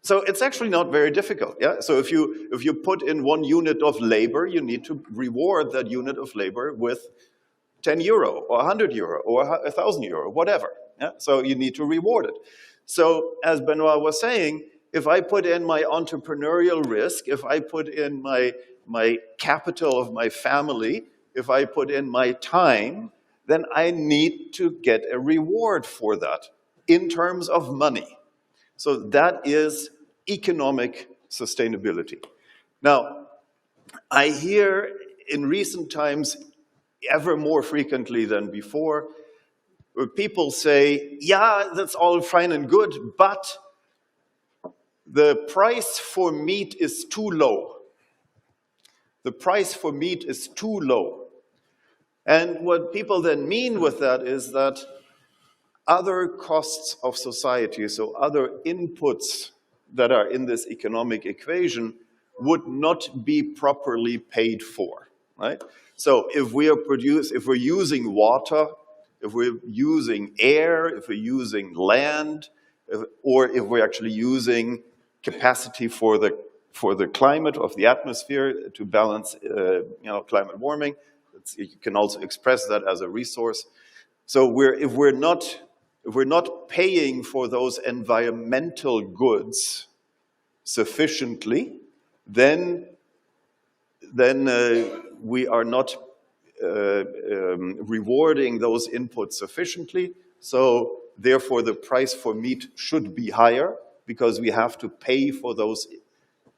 J: So it's actually not very difficult, yeah? So if you put in 1 unit of labor, you need to reward that unit of labor with 10 euro or 100 euro or 1,000 euro, whatever, yeah? So you need to reward it. So as Benoit was saying, if I put in my entrepreneurial risk, if I put in my capital of my family, if I put in my time, then I need to get a reward for that in terms of money. So that is economic sustainability. Now, I hear in recent times, ever more frequently than before, where people say, yeah, that's all fine and good, but the price for meat is too low. The price for meat is too low. And what people then mean with that is that other costs of society, so other inputs that are in this economic equation would not be properly paid for, right? So if we're using water, if we're using air, if we're using land, or if we're actually using capacity for the climate of the atmosphere to balance climate warming, you can also express that as a resource. So if we're not paying for those environmental goods sufficiently, then we are not rewarding those inputs sufficiently. So therefore, the price for meat should be higher because we have to pay for those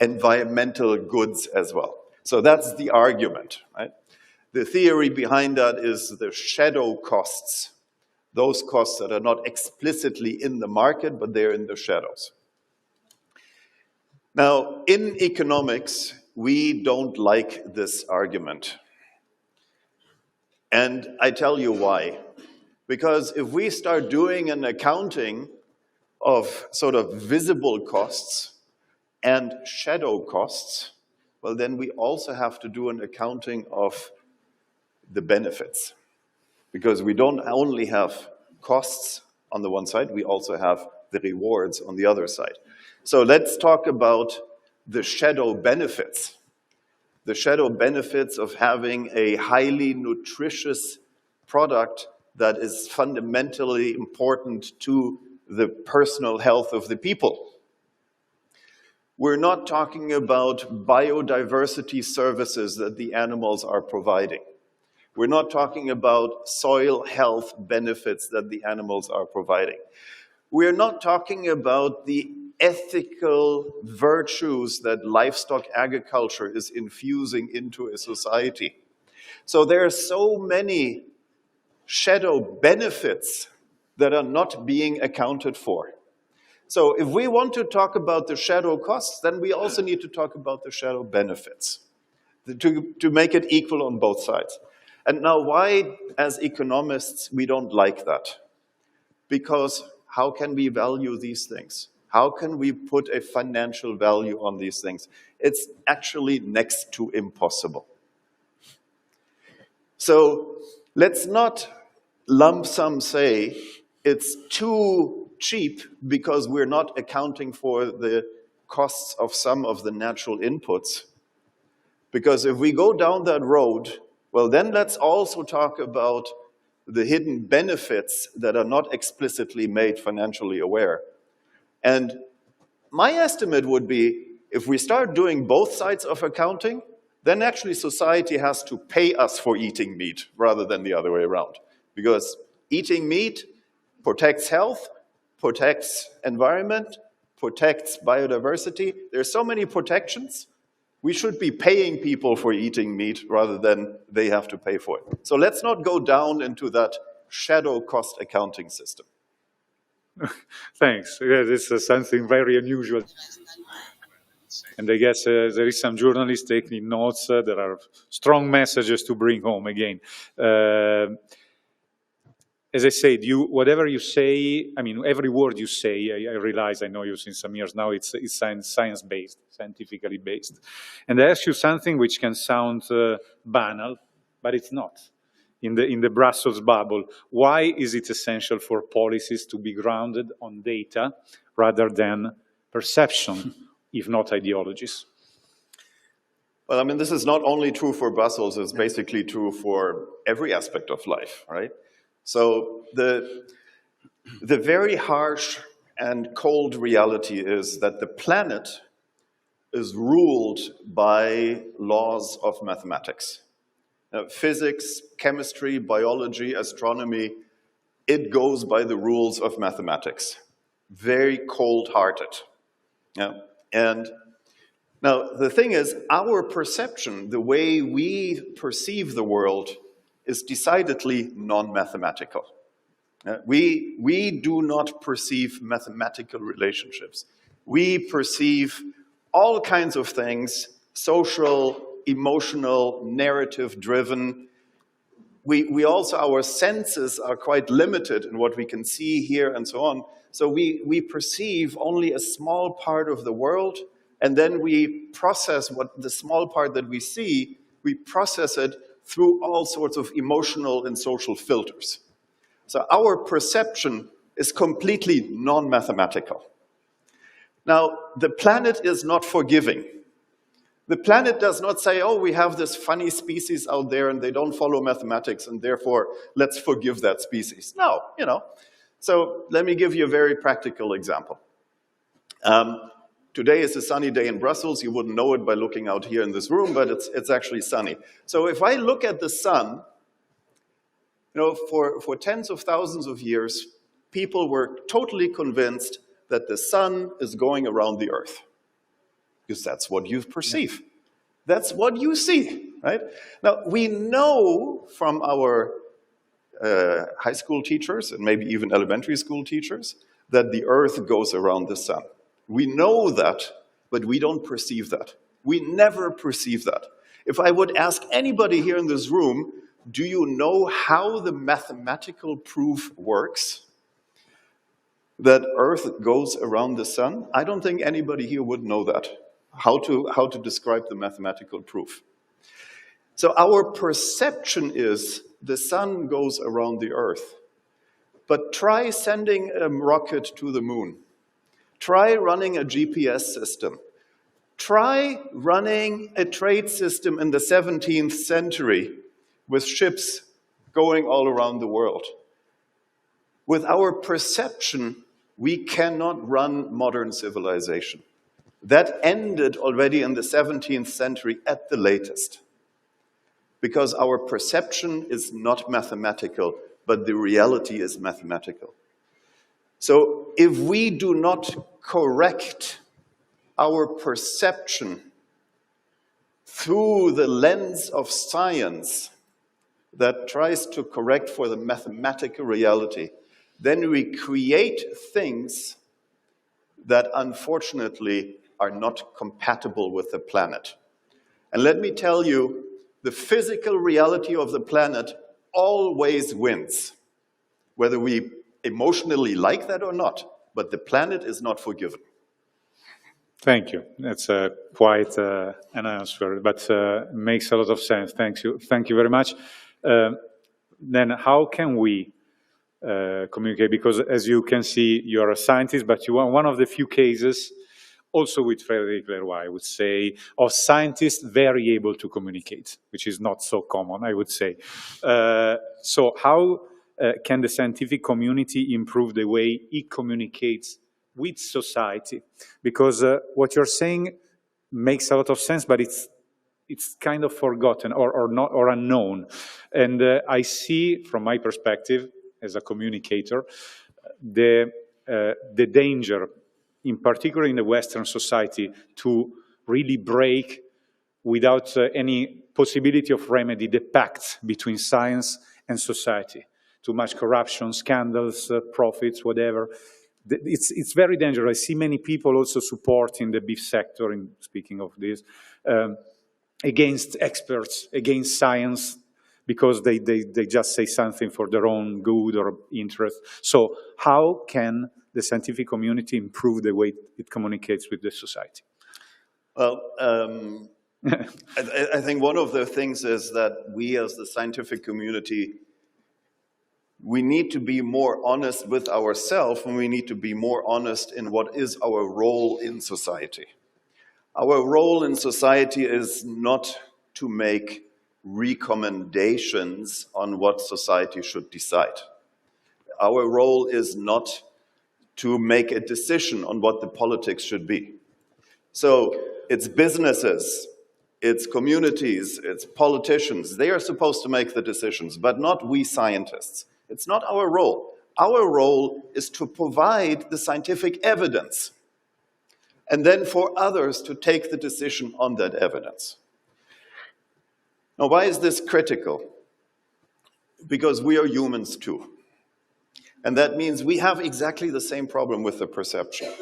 J: environmental goods as well. So that's the argument, right? The theory behind that is the shadow costs, those costs that are not explicitly in the market, but they're in the shadows. Now, in economics, we don't like this argument. And I tell you why. Because if we start doing an accounting of sort of visible costs and shadow costs, well, then we also have to do an accounting of the benefits. Because we don't only have costs on the one side, we also have the rewards on the other side. So let's talk about the shadow benefits. The shadow benefits of having a highly nutritious product that is fundamentally important to the personal health of the people. We're not talking about biodiversity services that the animals are providing. We're not talking about soil health benefits that the animals are providing. We're not talking about the ethical virtues that livestock agriculture is infusing into a society. So there are so many shadow benefits that are not being accounted for. So if we want to talk about the shadow costs, then we also need to talk about the shadow benefits to make it equal on both sides. And now why, as economists, we don't like that? Because how can we value these things? How can we put a financial value on these things? It's actually next to impossible. So let's not lump sum say it's too cheap because we're not accounting for the costs of some of the natural inputs. Because if we go down that road, well, then let's also talk about the hidden benefits that are not explicitly made financially aware. And my estimate would be, if we start doing both sides of accounting, then actually society has to pay us for eating meat rather than the other way around. Because eating meat protects health, protects environment, protects biodiversity. There's so many protections. We should be paying people for eating meat rather than they have to pay for it. So let's not go down into that shadow cost accounting system.
A: Thanks. Yeah, this is something very unusual. And I guess there is some journalists taking notes. There are strong messages to bring home again. As I said, whatever you say, I mean, every word you say, I realize, I know you since some years now, it's science-based, scientifically based. And I ask you something which can sound banal, but it's not. In the Brussels bubble, why is it essential for policies to be grounded on data rather than perception, if not ideologies?
J: Well, I mean, this is not only true for Brussels, it's basically true for every aspect of life, right? So the very harsh and cold reality is that the planet is ruled by laws of mathematics. Physics, chemistry, biology, astronomy, it goes by the rules of mathematics. Very cold-hearted. Yeah. And now the thing is, our perception, the way we perceive the world, is decidedly non-mathematical. We do not perceive mathematical relationships. We perceive all kinds of things, social, emotional, narrative-driven. We also, our senses are quite limited in what we can see, hear, and so on. So we perceive only a small part of the world, and then we process what the small part that we see, we process it through all sorts of emotional and social filters. So our perception is completely non-mathematical. Now, the planet is not forgiving. The planet does not say, oh, we have this funny species out there and they don't follow mathematics and therefore let's forgive that species. No, you know. So let me give you a very practical example. Today is a sunny day in Brussels. You wouldn't know it by looking out here in this room, but it's actually sunny. So if I look at the sun, you know, for tens of thousands of years, people were totally convinced that the sun is going around the earth. Because that's what you perceive. That's what you see, right? Now, we know from our high school teachers and maybe even elementary school teachers that the earth goes around the sun. We know that, but we don't perceive that. We never perceive that. If I would ask anybody here in this room, do you know how the mathematical proof works that Earth goes around the sun? I don't think anybody here would know that, how to describe the mathematical proof. So our perception is the sun goes around the Earth. But try sending a rocket to the moon. Try running a GPS system. Try running a trade system in the 17th century with ships going all around the world. With our perception, we cannot run modern civilization. That ended already in the 17th century at the latest. Because our perception is not mathematical, but the reality is mathematical. So if we do not correct our perception through the lens of science that tries to correct for the mathematical reality, then we create things that unfortunately are not compatible with the planet. And let me tell you, the physical reality of the planet always wins, whether we emotionally like that or not, but the planet is not forgiven.
A: Thank you. That's quite an answer, but makes a lot of sense. Thank you very much. Then how can we communicate? Because as you can see, you're a scientist, but you are one of the few cases, also with Frederic Leroy, I would say, of scientists very able to communicate, which is not so common, I would say. So how can the scientific community improve the way it communicates with society? Because what you're saying makes a lot of sense, but it's kind of forgotten or not or unknown. And I see, from my perspective as a communicator, the danger, in particular in the Western society, to really break without any possibility of remedy the pact between science and society. Too much corruption, scandals, profits, whatever. It's very dangerous. I see many people also supporting the beef sector, in speaking of this, against experts, against science, because they just say something for their own good or interest. So how can the scientific community improve the way it communicates with the society?
J: Well, I think one of the things is that we as the scientific community, we need to be more honest with ourselves, and we need to be more honest in what is our role in society. Our role in society is not to make recommendations on what society should decide. Our role is not to make a decision on what the politics should be. So it's businesses, it's communities, it's politicians. They are supposed to make the decisions, but not we scientists. It's not our role. Our role is to provide the scientific evidence, and then for others to take the decision on that evidence. Now, why is this critical? Because we are humans too. And that means we have exactly the same problem with the perception.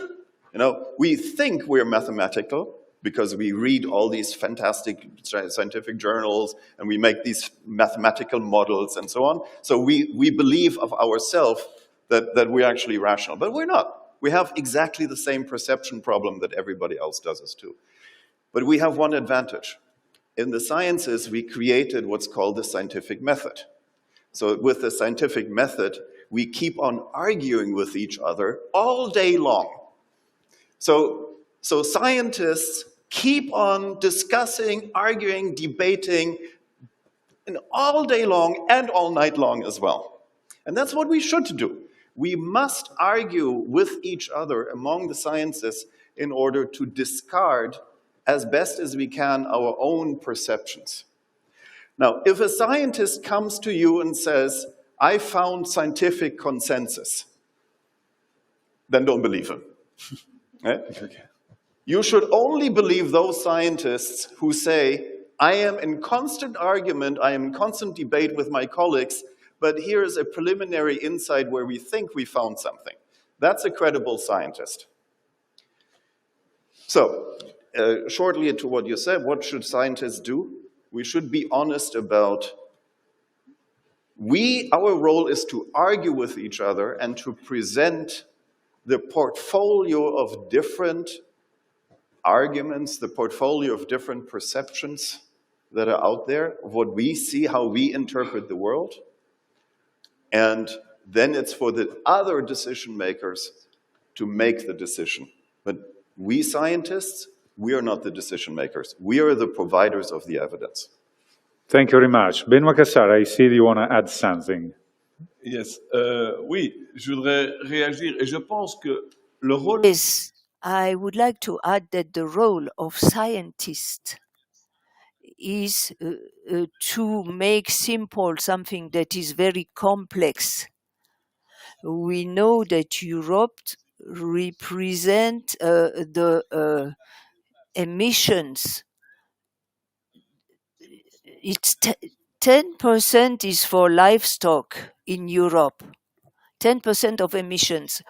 J: You know, we think we're mathematical because we read all these fantastic scientific journals and we make these mathematical models and so on. So we believe of ourselves that we're actually rational. But we're not. We have exactly the same perception problem that everybody else does us too. But we have one advantage. In the sciences, we created what's called the scientific method. So with the scientific method, we keep on arguing with each other all day long. So scientists keep on discussing, arguing, debating all day long and all night long as well. And that's what we should do. We must argue with each other among the sciences in order to discard as best as we can our own perceptions. Now, if a scientist comes to you and says, I found scientific consensus, then don't believe him. You should only believe those scientists who say, I am in constant argument, I am in constant debate with my colleagues, but here is a preliminary insight where we think we found something. That's a credible scientist. So, shortly to what you said, what should scientists do? We should be honest about, our role is to argue with each other and to present the portfolio of different arguments, the portfolio of different perceptions that are out there, of what we see, how we interpret the world. And then it's for the other decision makers to make the decision. But we scientists, we are not the decision makers. We are the providers of the evidence.
A: Thank you very much. Benoît Cassard, I see you want to add something.
E: Yes. Oui, je voudrais réagir. Et je pense que le rôle...
F: Yes, I would like to add that the role of scientists is to make simple something that is very complex. We know that Europe represents the emissions. It's 10% is for livestock in Europe, 10% of emissions.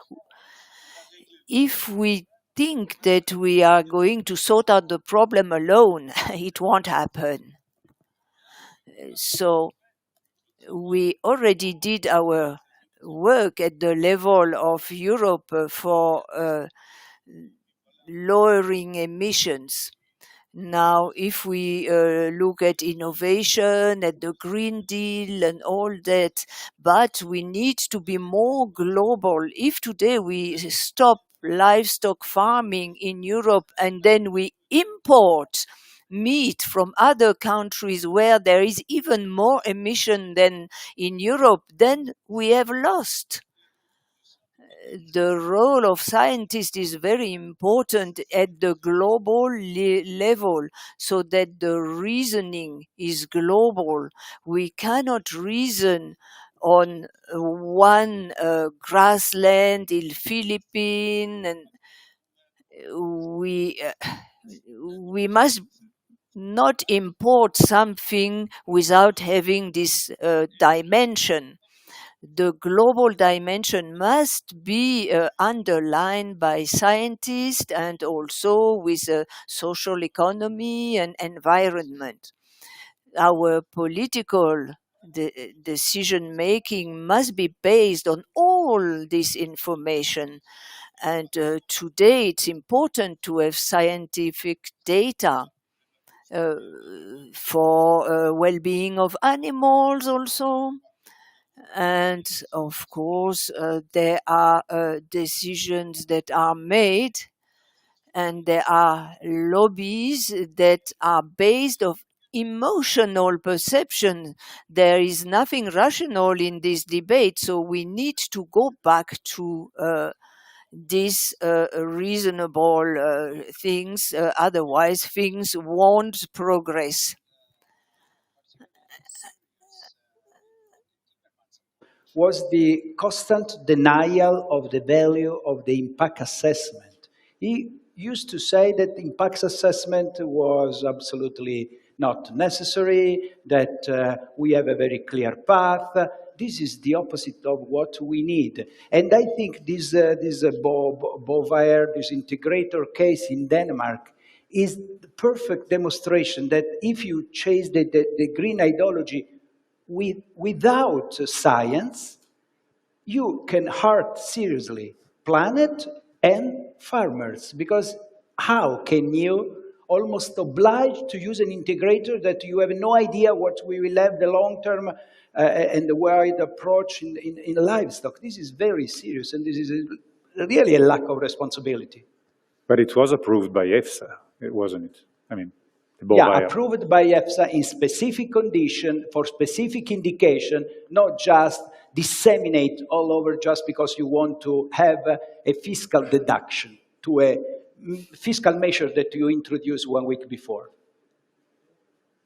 F: If we think that we are going to sort out the problem alone, it won't happen. So we already did our work at the level of Europe for lowering emissions. Now, if we look at innovation, at the Green Deal and all that, but we need to be more global. If today we stop livestock farming in Europe and then we import meat from other countries where there is even more emission than in Europe, then we have lost. The role of scientists is very important at the global level so that the reasoning is global. We cannot reason on one grassland in Philippines, and we must not import something without having this dimension. The global dimension must be underlined by scientists and also with social economy and environment. Our political decision making must be based on all this information. And today it's important to have scientific data for well-being of animals also. And of course, there are decisions that are made, and there are lobbies that are based on emotional perception. There is nothing rational in this debate, so we need to go back to these reasonable things, otherwise things won't progress.
I: Was the constant denial of the value of the impact assessment. He used to say that impact assessment was absolutely not necessary, that we have a very clear path. This is the opposite of what we need. And I think this Bovaer, this integrator case in Denmark, is the perfect demonstration that if you chase the green ideology without science, you can hurt seriously planet and farmers, because how can you almost oblige to use an integrator that you have no idea what we will have the long-term and the wide approach in livestock? This is very serious, and this is really a lack of responsibility.
A: But it was approved by EFSA, wasn't it? I mean,
I: yeah, approved by EFSA in specific condition for specific indication, not just disseminate all over just because you want to have a fiscal deduction to a fiscal measure that you introduced 1 week before.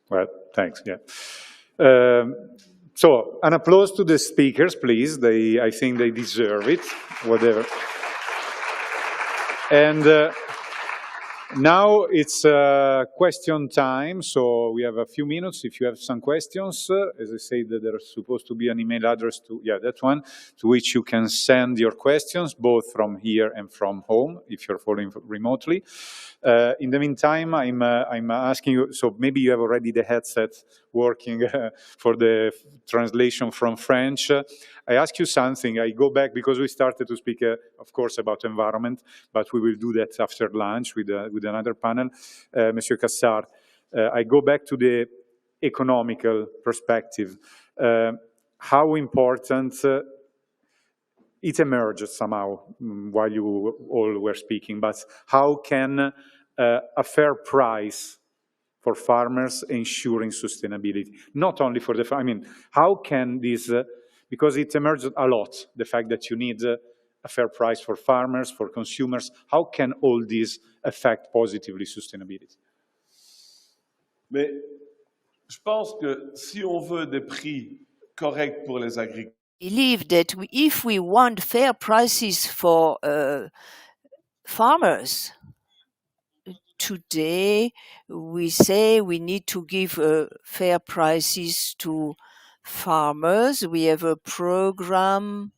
A: Well, thanks, yeah. So, an applause to the speakers, please. I think they deserve it, whatever. And now it's question time, so we have a few minutes. If you have some questions, as I said, there's supposed to be an email address to, yeah, that one, to which you can send your questions, both from here and from home, if you're following remotely. In the meantime, I'm asking you, so maybe you have already the headset working for the translation from French. I ask you something, I go back, because we started to speak, of course, about environment, but we will do that after lunch with another panel. Monsieur Cassard, I go back to the economical perspective. How important it emerged somehow while you all were speaking, but how can a fair price for farmers ensuring sustainability? Not only for the, I mean, how can this, because it emerged a lot, the fact that you need a fair price for farmers, for consumers, how can all this affect positively sustainability?
E: Mais je pense que si on veut des prix corrects pour les agriculteurs,
F: believe that if we want fair prices for farmers, today we say we need to give fair prices to farmers. We have a program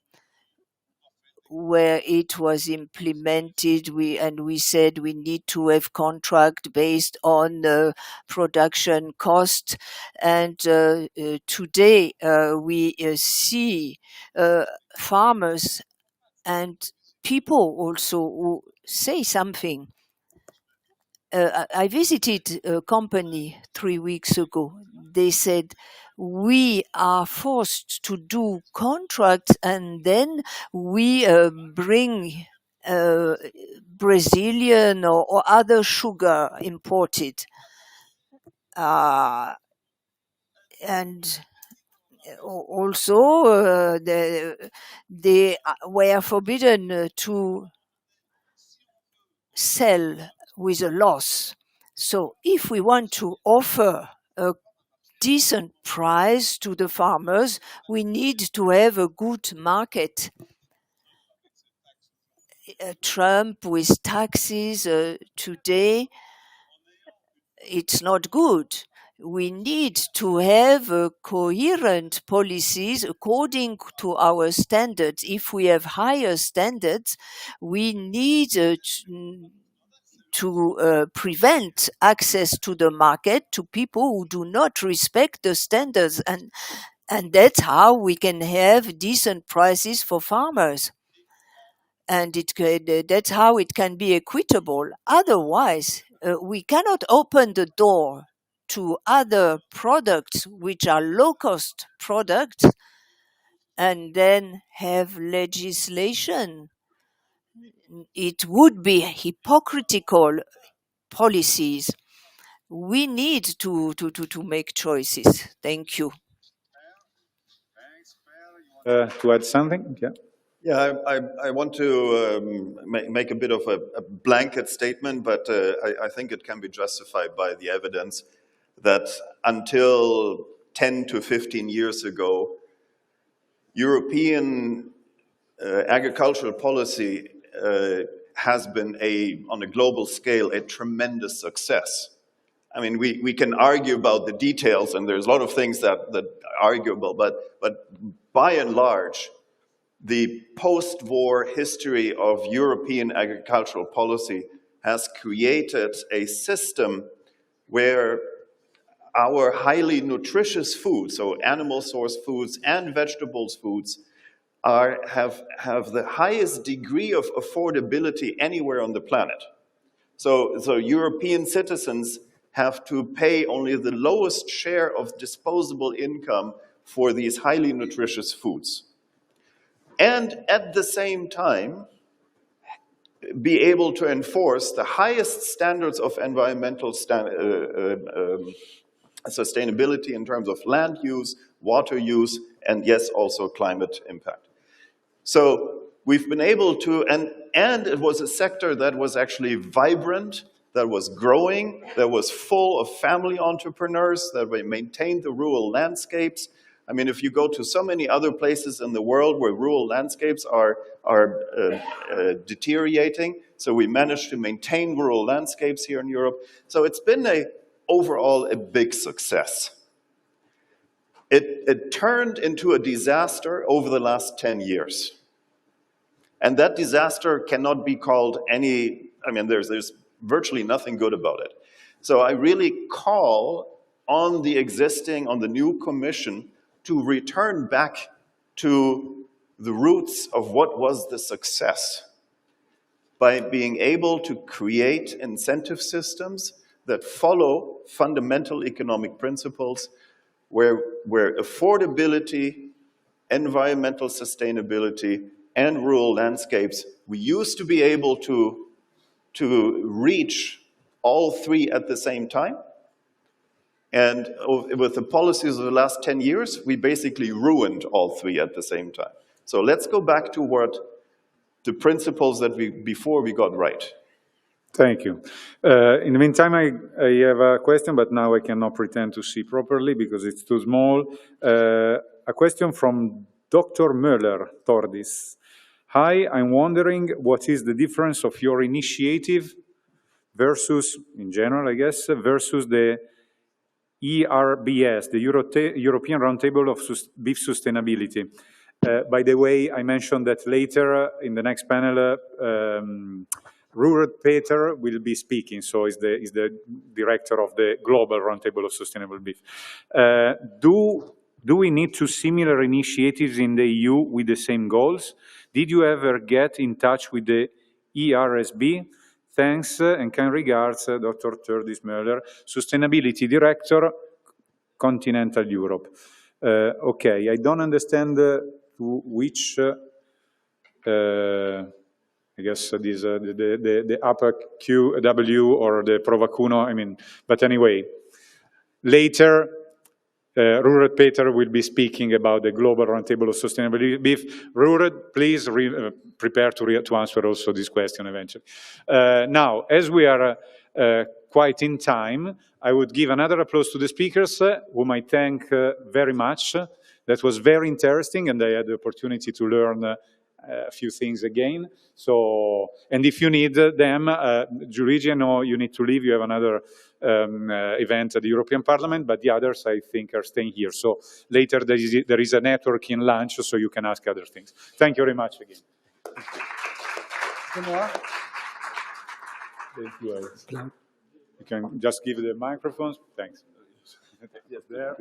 F: where it was implemented, we said we need to have contract based on production cost. And today we see farmers and people also who say something. I visited a company 3 weeks ago. They said, we are forced to do contracts and then we bring Brazilian or other sugar imported. And also they were forbidden to sell with a loss. So if we want to offer a decent price to the farmers, we need to have a good market. Trump with taxes today, it's not good. We need to have coherent policies according to our standards. If we have higher standards, we need to prevent access to the market to people who do not respect the standards. And that's how we can have decent prices for farmers. And that's how it can be equitable. Otherwise, we cannot open the door to other products which are low-cost products and then have legislation. It would be hypocritical policies. We need to make choices. Thank you.
A: To add something? Yeah.
J: Yeah, I want to make a bit of a blanket statement, but I think it can be justified by the evidence that until 10 to 15 years ago, European agricultural policy has been on a global scale, a tremendous success. I mean, we can argue about the details, and there's a lot of things that are arguable, but by and large, the post-war history of European agricultural policy has created a system where our highly nutritious foods, so animal source foods and vegetables foods, have the highest degree of affordability anywhere on the planet. So European citizens have to pay only the lowest share of disposable income for these highly nutritious foods. And at the same time, be able to enforce the highest standards of environmental sustainability in terms of land use, water use, and yes, also climate impact. So we've been able to, and it was a sector that was actually vibrant, that was growing, that was full of family entrepreneurs, that maintained the rural landscapes. I mean, if you go to so many other places in the world where rural landscapes are deteriorating, so we managed to maintain rural landscapes here in Europe. So it's been overall a big success. It turned into a disaster over the last 10 years. And that disaster cannot be called there's virtually nothing good about it. So I really call on the new Commission to return back to the roots of what was the success by being able to create incentive systems that follow fundamental economic principles where affordability, environmental sustainability, and rural landscapes, we used to be able to reach all three at the same time. And with the policies of the last 10 years, we basically ruined all three at the same time. So let's go back to what the principles that before we got right.
A: Thank you. In the meantime, I have a question, but now I cannot pretend to see properly because it's too small. A question from Dr. Möller, Tordis. Hi, I'm wondering what is the difference of your initiative versus, in general, I guess, versus the ERBS, the European Roundtable of Beef Sustainability. By the way, I mentioned that later in the next panel, Ruud Peter will be speaking, so he's the director of the Global Roundtable of Sustainable Beef. Do we need two similar initiatives in the EU with the same goals? Did you ever get in touch with the ERSB? Thanks and kind regards, Dr. Tordis Möller, Sustainability Director, Continental Europe. Okay, I don't understand to which, I guess this, the Apaq-W or the Provacuno, but anyway, later, Ruud Peter will be speaking about the Global Roundtable of Sustainable Beef. Ruud, please prepare to answer also this question eventually. Now, as we are quite in time, I would give another applause to the speakers, whom I thank very much. That was very interesting, and I had the opportunity to learn a few things again. So, and if you need them, Giuligi, I know you need to leave. You have another event at the European Parliament, but the others, I think, are staying here. So later there is a networking lunch, so you can ask other things. Thank you very much again. Thank you. You can just give the microphones. Thanks. Yes, there.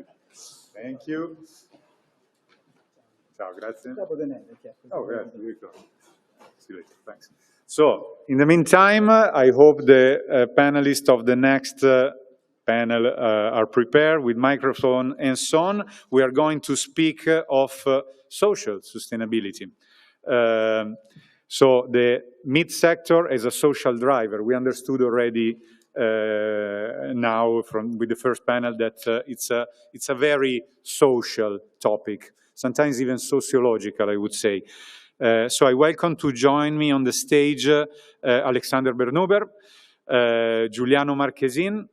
A: Thank you. Ciao, grazie. Oh, grazie. See you later. Thanks. So, in the meantime, I hope the panelists of the next panel are prepared with microphone and so on. We are going to speak of social sustainability. So, the meat sector as a social driver. We understood already now with the first panel that it's a very social topic, sometimes even sociological, I would say. So I welcome to join me on the stage Alexander Bernuber, Giuliano Marchesin,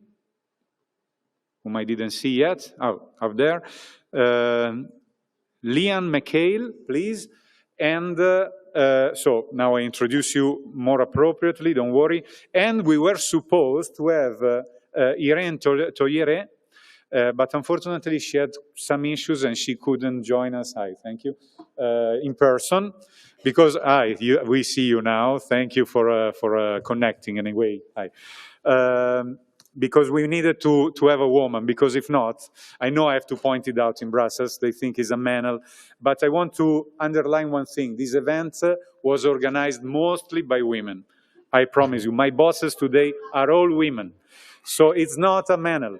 A: whom I didn't see yet, out there, Lian McHale, please, and so now I introduce you more appropriately, don't worry. And we were supposed to have Irene Toyere, but unfortunately she had some issues and she couldn't join us. Hi, thank you, in person, because we see you now. Thank you for connecting anyway. Hi. because we needed to have a woman, because if not, I know I have to point it out in Brussels, they think it's a male, but I want to underline one thing. This event was organized mostly by women. I promise you, my bosses today are all women. So it's not a male.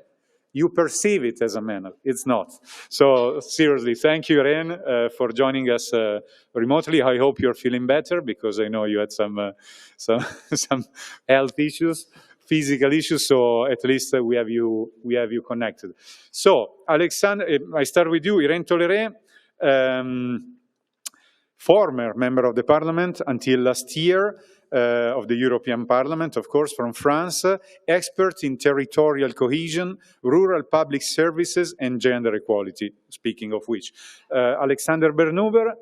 A: You perceive it as a male. It's not. So seriously, thank you, Irene, for joining us remotely. I hope you're feeling better, because I know you had some health issues, physical issues. So at least we have you connected. So Alexander, I start with you, Irene Toléré, former member of the Parliament until last year. Of the European Parliament, of course, from France, expert in territorial cohesion, rural public services, and gender equality, speaking of which. Alexander Bernhuber,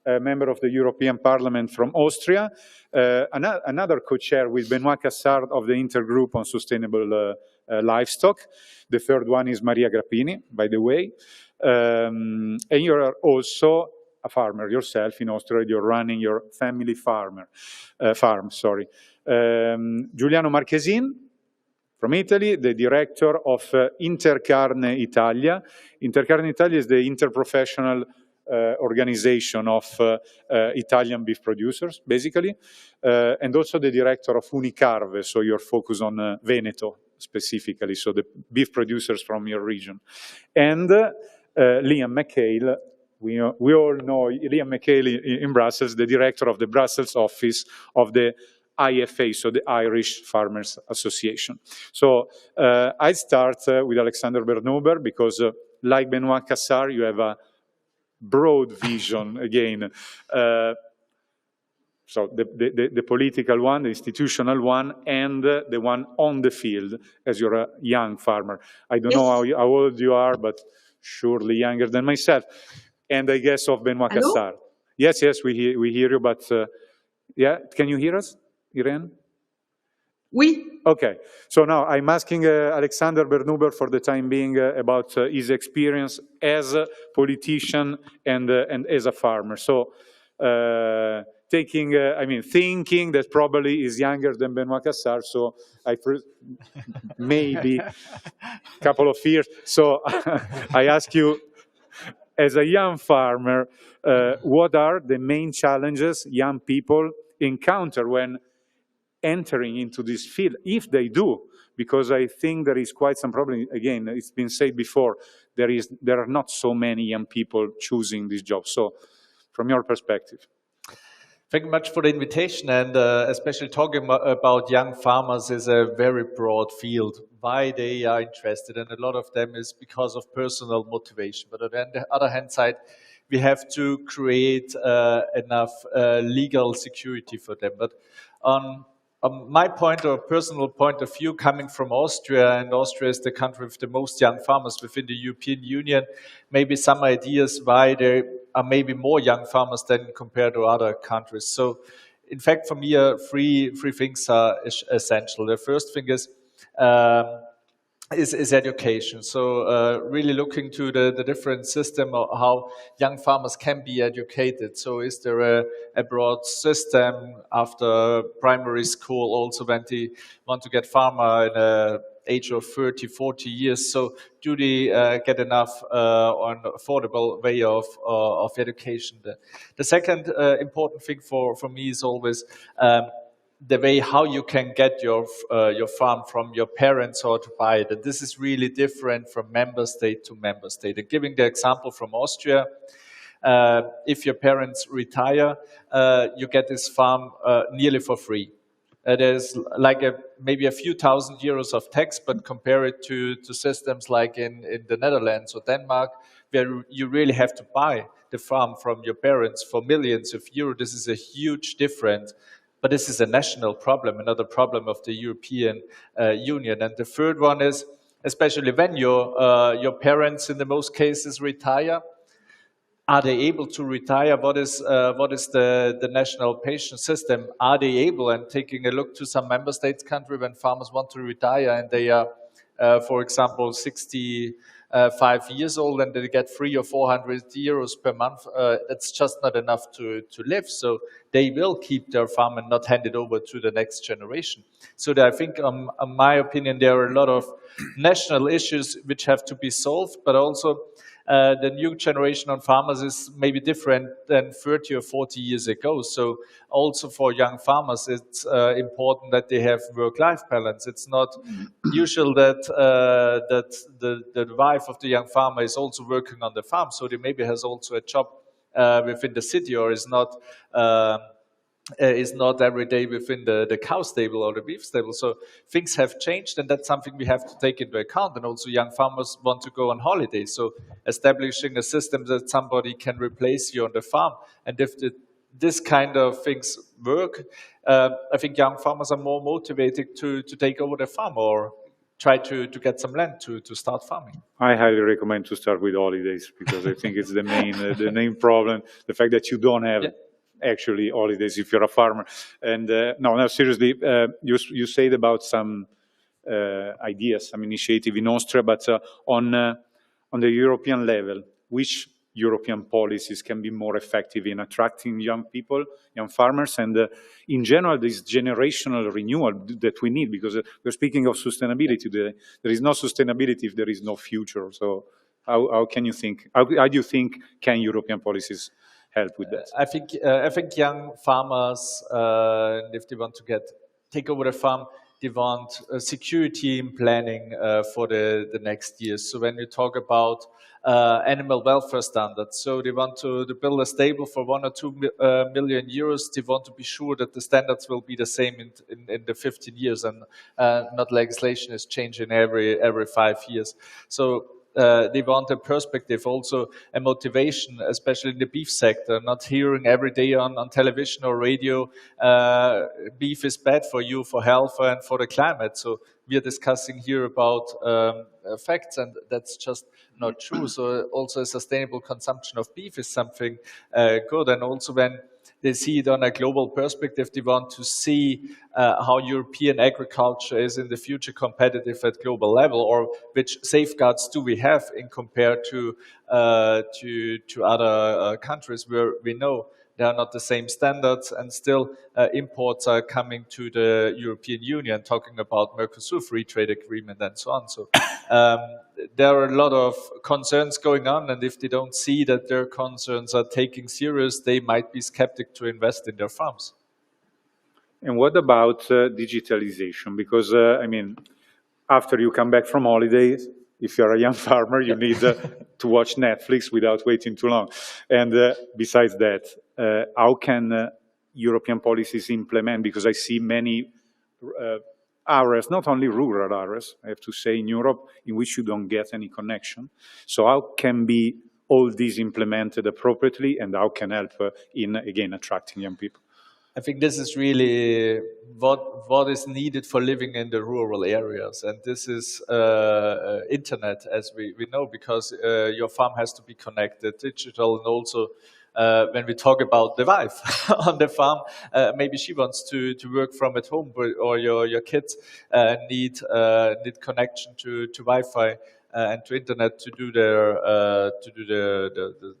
A: a member of the European Parliament from Austria, another co-chair with Benoît Cassard of the Intergroup on Sustainable Livestock. The third one is Maria Grappini, by the way. And you are also a farmer yourself in Austria. You're running your family farm. Giuliano Marchesin from Italy, the director of Intercarne Italia. Intercarne Italia is the interprofessional organization of Italian beef producers, basically, and also the director of Unicarve, so you're focused on Veneto specifically, so the beef producers from your region. And Liam McHale. We all know Liam McHale in Brussels, the director of the Brussels office of the IFA, so the Irish Farmers Association. So I start with Alexander Bernhuber, because like Benoît Cassard, you have a broad vision again. So the political one, the institutional one, and the one on the field, as you're a young farmer. I don't know how old you are, but surely younger than myself. And I guess of Benoît Cassard. Yes, we hear you, but yeah, can you hear us, Irene?
K: Oui.
A: Okay, so now I'm asking Alexander Bernhuber for the time being about his experience as a politician and as a farmer. So thinking that probably is younger than Benoît Cassard, so maybe a couple of years. So I ask you, as a young farmer, what are the main challenges young people encounter when entering into this field, if they do? Because I think there is quite some problem. Again, it's been said before, there are not so many young people choosing this job. So from your perspective.
L: Thank you much for the invitation, and especially talking about young farmers is a very broad field. Why they are interested, and a lot of them is because of personal motivation. But on the other hand side, we have to create enough legal security for them. But on my personal point of view, coming from Austria, and Austria is the country with the most young farmers within the European Union, maybe some ideas why there are maybe more young farmers than compared to other countries. So, in fact, for me, three things are essential. The first thing is education. So really looking to the different system of how young farmers can be educated. So is there a broad system after primary school also when they want to get farmer in a age of 30, 40 years? So do they get enough on affordable way of education? The second important thing for me is always the way how you can get your farm from your parents or to buy it. And this is really different from member state to member state. And giving the example from Austria, if your parents retire, you get this farm nearly for free. There's like maybe a few €1,000 of tax, but compare it to systems like in the Netherlands or Denmark, where you really have to buy the farm from your parents for millions of euros. This is a huge difference. But this is a national problem, another problem of the European Union. And the third one is, especially when your parents, in the most cases, retire, are they able to retire? What is the national pension system? Are they able? And taking a look to some member states country when farmers want to retire and they are, for example, 60 5 years old and they get 300 or 400 euros per month, that's just not enough to live. So they will keep their farm and not hand it over to the next generation. So I think, in my opinion, there are a lot of national issues which have to be solved, but also the new generation of farmers is maybe different than 30 or 40 years ago. So also for young farmers, it's important that they have work-life balance. It's not usual that the wife of the young farmer is also working on the farm, so they maybe has also a job within the city, or is not every day within the cow stable or the beef stable. So things have changed, and that's something we have to take into account. And also young farmers want to go on holiday. So establishing a system that somebody can replace you on the farm. And if this kind of things work, I think young farmers are more motivated to take over the farm or try to get some land to start farming.
A: I highly recommend to start with holidays, because I think it's the main problem, the fact that you don't have actually holidays if you're a farmer. And no, seriously, you said about some ideas, some initiative in Austria, but on the European level, which European policies can be more effective in attracting young people, young farmers, and in general, this generational renewal that we need, because we're speaking of sustainability. There is no sustainability if there is no future. So how can you think, how do you think can European policies help with that?
L: I think young farmers, if they want to take over the farm, they want security in planning for the next years. So when you talk about animal welfare standards, so they want to build a stable for 1 or 2 million euros. They want to be sure that the standards will be the same in the 15 years, and not legislation is changing every 5 years. So they want a perspective, also a motivation, especially in the beef sector, not hearing every day on television or radio, beef is bad for you, for health and for the climate. So we are discussing here about facts, and that's just not true. So also a sustainable consumption of beef is something good. And also when they see it on a global perspective, they want to see how European agriculture is in the future competitive at global level, or which safeguards do we have in compared to other countries where we know they are not the same standards, and still imports are coming to the European Union, talking about Mercosur free trade agreement and so on. So there are a lot of concerns going on, and if they don't see that their concerns are taken serious, they might be skeptic to invest in their farms.
A: And what about digitalization? Because, I mean, after you come back from holidays, if you're a young farmer, you need to watch Netflix without waiting too long. And besides that, how can European policies implement? Because I see many areas, not only rural areas, I have to say, in Europe, in which you don't get any connection. So how can be all these implemented appropriately, and how can help in, again, attracting young people?
L: I think this is really what is needed for living in the rural areas, and this is internet, as we know, because your farm has to be connected, digital, and also when we talk about the wife on the farm, maybe she wants to work from at home, or your kids need connection to Wi-Fi and to internet to do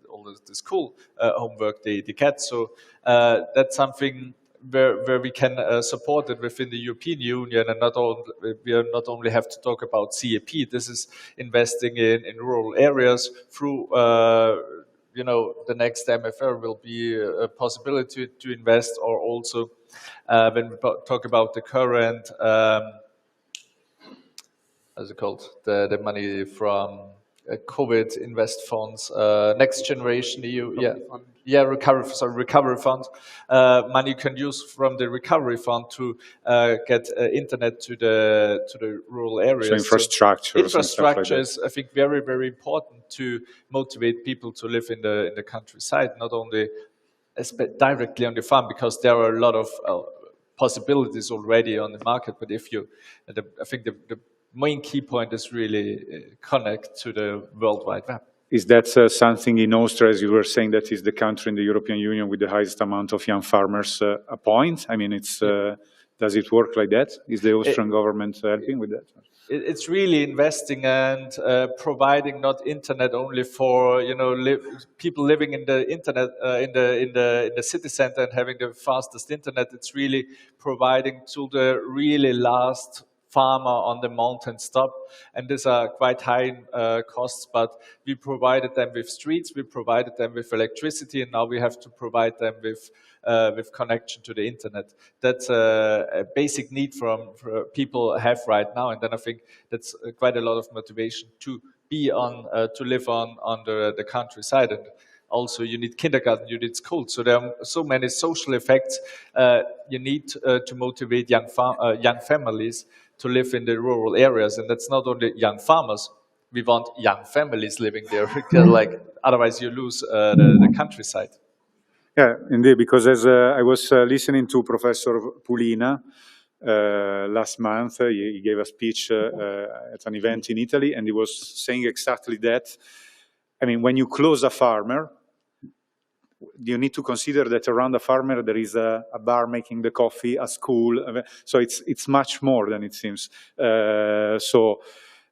L: all the school homework they get. So that's something where we can support it within the European Union, and we not only have to talk about CAP. This is investing in rural areas through. The next MFR will be a possibility to invest, or also when we talk about the current, how's it called, the money from COVID invest funds, Next Generation EU, recovery fund. Money you can use from the recovery fund to get internet to the rural areas.
A: So infrastructure.
L: Infrastructure is, I think, very, very important to motivate people to live in the countryside, not only directly on the farm, because there are a lot of possibilities already on the market. But I think the main key point is really connect to the World Wide Web.
A: Is that something in Austria, as you were saying, that is the country in the European Union with the highest amount of young farmers appoint? I mean, does it work like that? Is the Austrian government helping with that?
L: it's really investing and providing not internet only for people living in the internet in the city center and having the fastest internet. It's really providing to the really last farmer on the mountain top, and these are quite high costs, but we provided them with streets, we provided them with electricity, and now we have to provide them with connection to the internet. That's a basic need for people have right now, and then I think that's quite a lot of motivation to be on to live on the countryside. And also you need kindergarten, you need school, so there are so many social effects. You need to motivate young families to live in the rural areas, and that's not only young farmers. We want young families living there, because otherwise you lose the countryside.
A: Yeah, indeed, because as I was listening to Professor Pulina last month, he gave a speech at an event in Italy, and he was saying exactly that. I mean, when you close a farmer, you need to consider that around the farmer there is a bar making the coffee, a school. So it's much more than it seems. So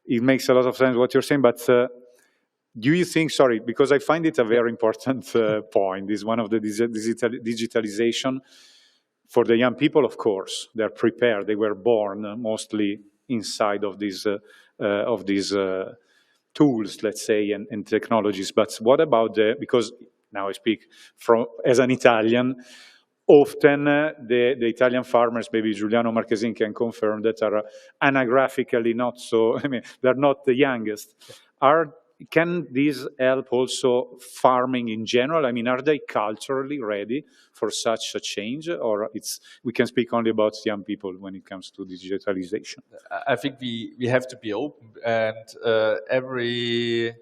A: it makes a lot of sense what you're saying. But do you think? Sorry, because I find it a very important point. Is one of the digitalization for the young people. Of course, they're prepared. They were born mostly inside of these tools, let's say, and technologies. But what about because now I speak as an Italian. Often the Italian farmers, maybe Giuliano Marchesin can confirm, that are anagraphically not so, I mean, they're not the youngest. Can these help also farming in general? I mean, are they culturally ready for such a change, or we can speak only about young people when it comes to digitalization?
L: I think we have to be open, and every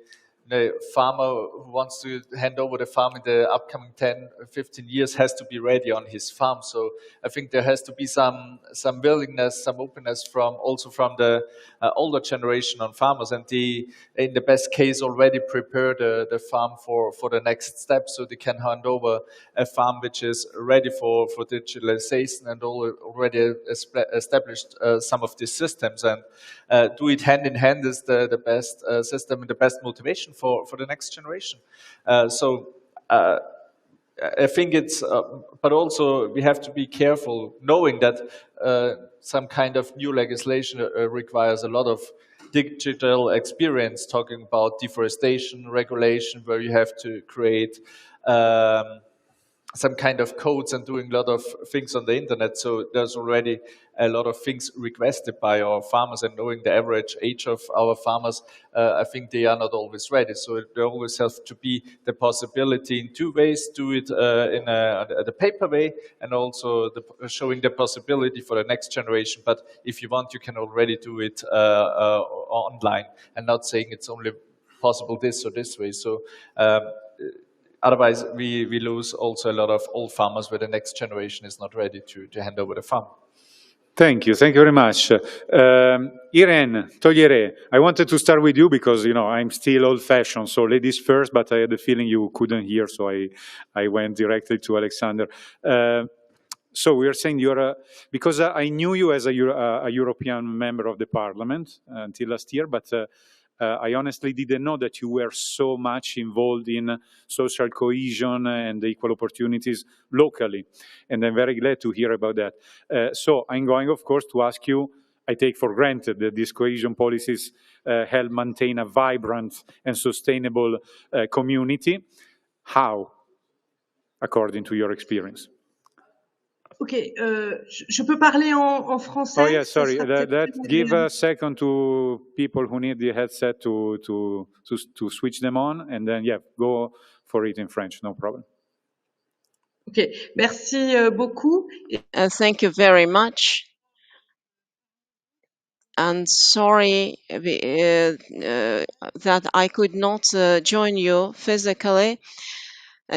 L: farmer who wants to hand over the farm in the upcoming 10 or 15 years has to be ready on his farm. So I think there has to be some willingness, some openness also from the older generation on farmers, and they, in the best case, already prepare the farm for the next step, so they can hand over a farm which is ready for digitalization and already established some of these systems, and do it hand in hand is the best system and the best motivation for the next generation. So I think it's, but also we have to be careful, knowing that some kind of new legislation requires a lot of digital experience, talking about deforestation regulation, where you have to create some kind of codes and doing a lot of things on the internet. So there's already a lot of things requested by our farmers, and knowing the average age of our farmers, I think they are not always ready. So there always has to be the possibility in two ways: do it in the paper way, and also showing the possibility for the next generation. But if you want, you can already do it online, and not saying it's only possible this or this way. So otherwise, we lose also a lot of old farmers where the next generation is not ready to hand over the farm.
A: Thank you very much. Irene Togliere, I wanted to start with you because, I'm still old-fashioned, so ladies first, but I had the feeling you couldn't hear, so I went directly to Alexander. So we are saying because I knew you as a European member of the parliament until last year, but I honestly didn't know that you were so much involved in social cohesion and equal opportunities locally. And I'm very glad to hear about that. So I'm going, of course, to ask you, I take for granted that these cohesion policies help maintain a vibrant and sustainable community. How, according to your experience?
K: Ok, je peux parler en français?
A: Oh, yeah, sorry. Give a second to people who need the headset to switch them on, and then, yeah, go for it in French, no problem.
K: Ok, merci beaucoup.
G: Thank you very much. And sorry that I could not join you physically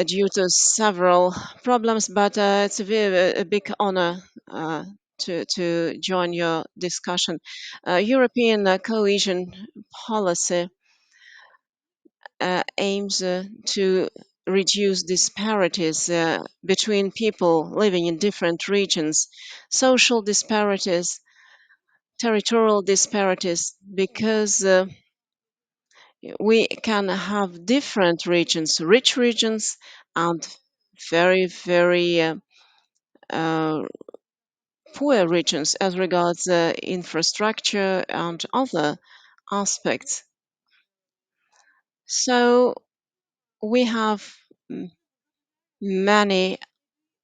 G: due to several problems, but it's a big honor to join your discussion. European cohesion policy aims to reduce disparities between people living in different regions, social disparities, territorial disparities because we can have different regions, rich regions and very, very poor regions as regards infrastructure and other aspects. So we have many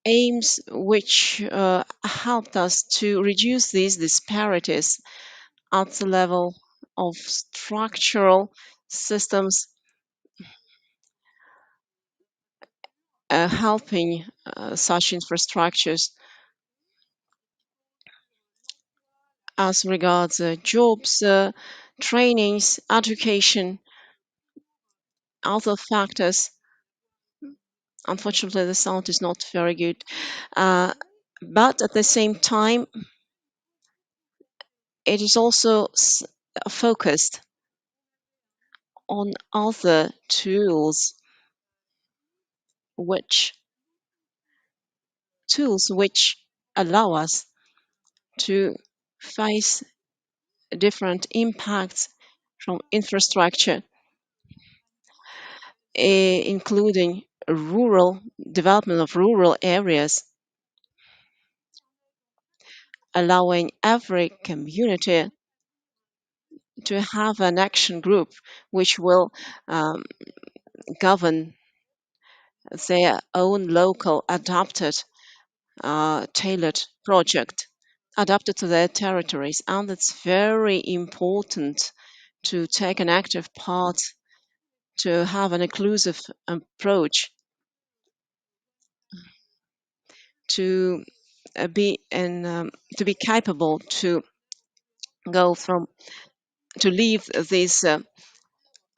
G: aims which helped us to reduce these disparities at the level of structural systems, helping such infrastructures as regards jobs, trainings, education, other factors. Unfortunately, the sound is not very good. But at the same time, it is also focused on other tools which allow us to face different impacts from infrastructure, including rural development of rural areas, allowing every community to have an action group which will govern their own local adapted, tailored project adapted to their territories. And it's very important to take an active part, to have an inclusive approach, to be capable to go from to leave these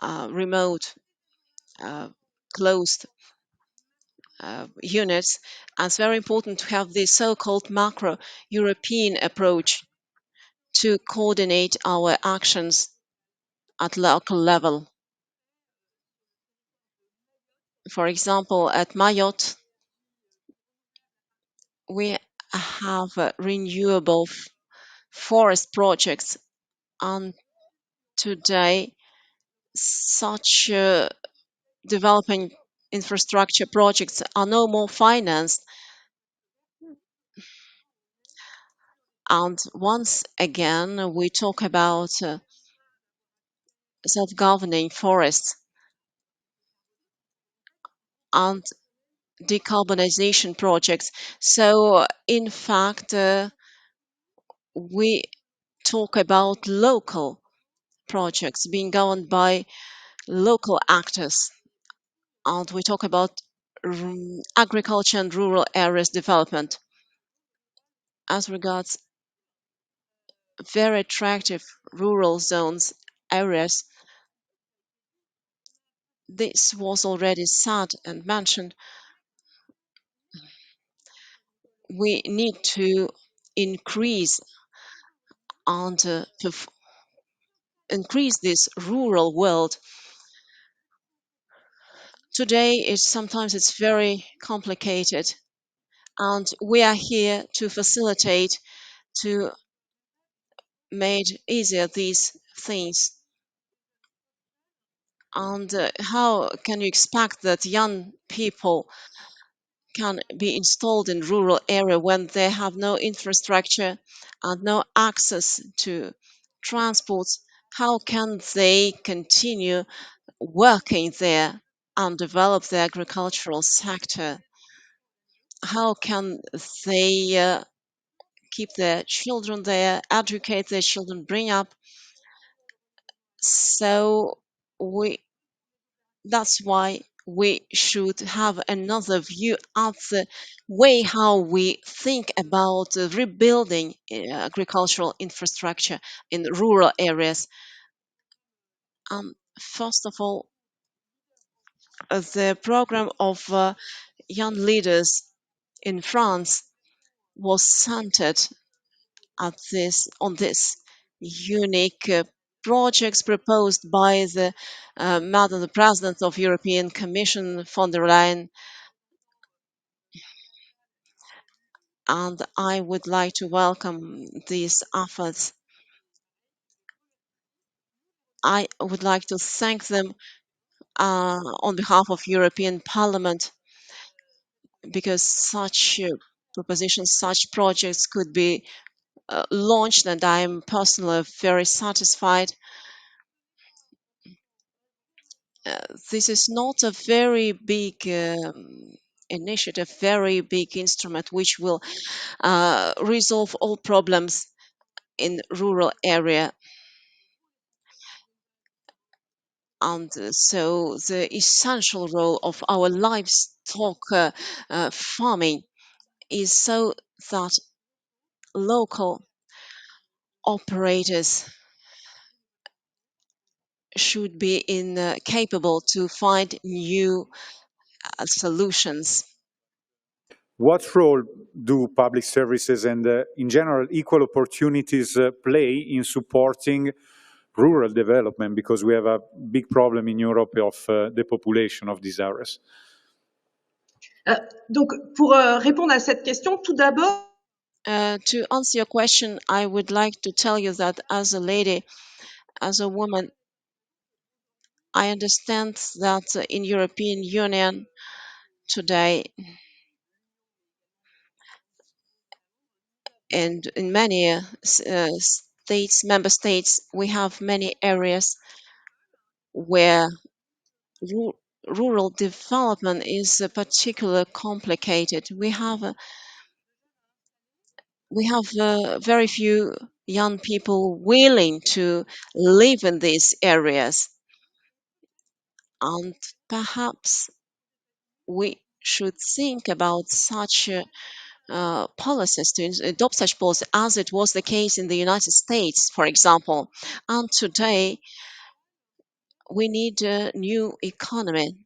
G: remote closed units. And it's very important to have this so-called macro European approach to coordinate our actions at local level. For example, at Mayotte, we have renewable forest projects, and today such developing infrastructure projects are no more financed. And once again, we talk about self-governing forests and decarbonization projects. So, in fact, we talk about local projects being governed by local actors, and we talk about agriculture and rural areas development. As regards very attractive rural zones, areas, this was already said and mentioned. We need to increase and increase this rural world. Today, sometimes it's very complicated, and we are here to facilitate, to make easier these things. And how can you expect that young people can be installed in rural area when they have no infrastructure and no access to transports? How can they continue working there and develop the agricultural sector? How can they keep their children there, educate their children, bring up? So that's why we should have another view of the way how we think about rebuilding agricultural infrastructure in rural areas. First of all, the program of young leaders in France was centered on this unique projects proposed by the Madam the President of European Commission, von der Leyen, and I would like to welcome these efforts I would like to thank them on behalf of European Parliament, because such propositions, such projects could be launched, and I'm personally very satisfied. This is not a very big initiative, very big instrument which will resolve all problems in rural area. And so the essential role of our livestock farming is so that local operators should be capable to find new solutions.
A: What role do public services and, in general, equal opportunities play in supporting rural development? Because we have a big problem in Europe of the population of these areas.
K: Donc, pour répondre à cette question, tout d'abord,
G: to answer your question, I would like to tell you that as a lady, as a woman, I understand that in European Union today, and in many states, member states, we have many areas where rural development is particularly complicated. We have very few young people willing to live in these areas, and perhaps we should think about such policies, to adopt such policies, as it was the case in the United States, for example. And today, we need a new economy.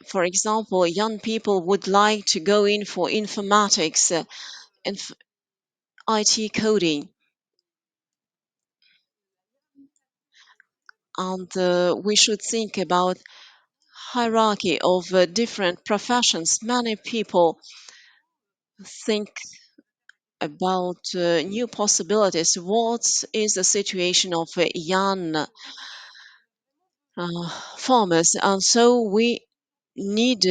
G: For example, young people would like to go in for informatics and IT coding. And we should think about hierarchy of different professions. Many people think about new possibilities. What is the situation of young farmers? And so we need,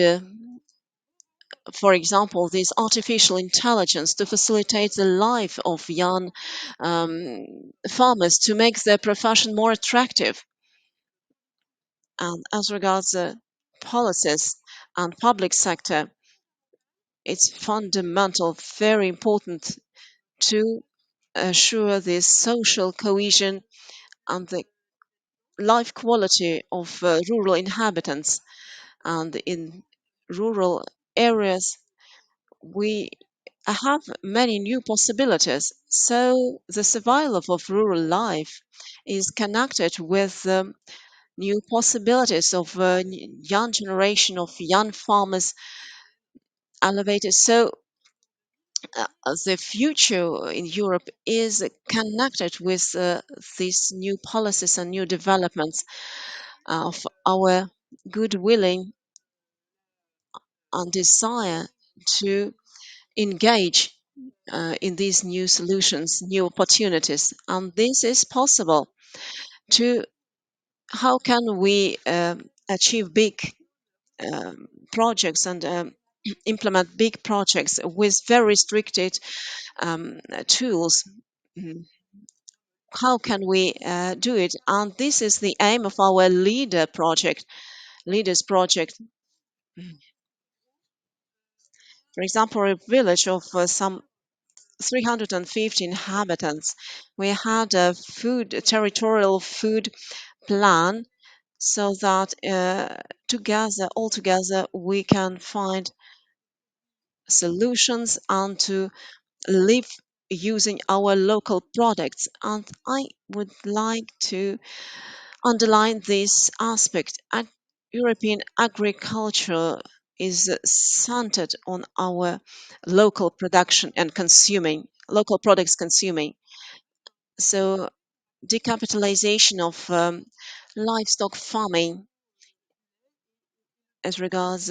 G: for example, this artificial intelligence to facilitate the life of young farmers, to make their profession more attractive. And as regards policies and public sector, it's fundamental, very important to assure the social cohesion and the life quality of rural inhabitants. And in rural areas, we have many new possibilities. So the survival of rural life is connected with new possibilities of young generation of young farmers elevated. So the future in Europe is connected with these new policies and new developments of our good willing and desire to engage in these new solutions, new opportunities. And this is possible. How can we achieve big projects and implement big projects with very restricted tools? How can we do it? And this is the aim of our Leaders project. For example, a village of some 350 inhabitants, we had a territorial food plan, so that all together, we can find solutions and to live using our local products. And I would like to underline this aspect. European agriculture is centered on our local production and local products consuming. So decapitalization of livestock farming as regards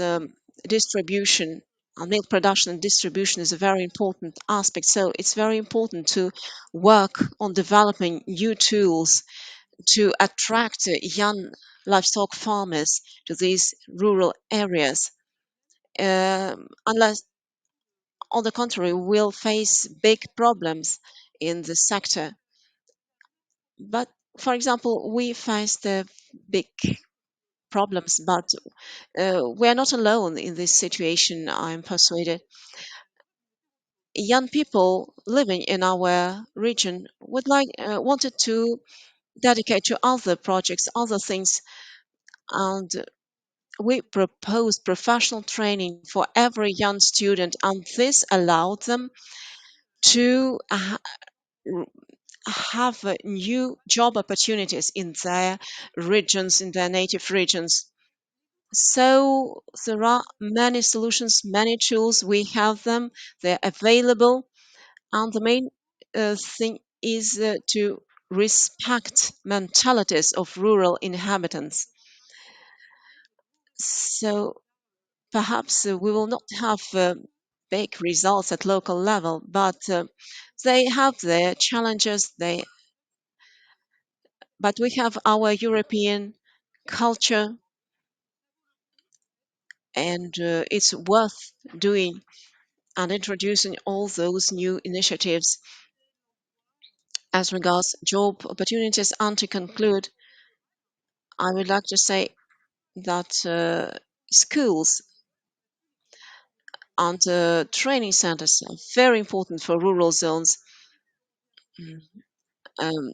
G: distribution milk production and distribution is a very important aspect. So it's very important to work on developing new tools to attract young livestock farmers to these rural areas. Unless, on the contrary, we'll face big problems in the sector. But, for example, we face the big problems, but we are not alone in this situation, I'm persuaded. Young people living in our region wanted to dedicate to other projects, other things, and we proposed professional training for every young student, and this allowed them to have new job opportunities in their regions, in their native regions. So there are many solutions, many tools. We have them, they're available. And the main thing is to respect mentalities of rural inhabitants. So perhaps we will not have big results at local level, but they have their challenges. But we have our European culture, and it's worth doing and introducing all those new initiatives. As regards job opportunities, and to conclude, I would like to say that schools and training centers are very important for rural zones.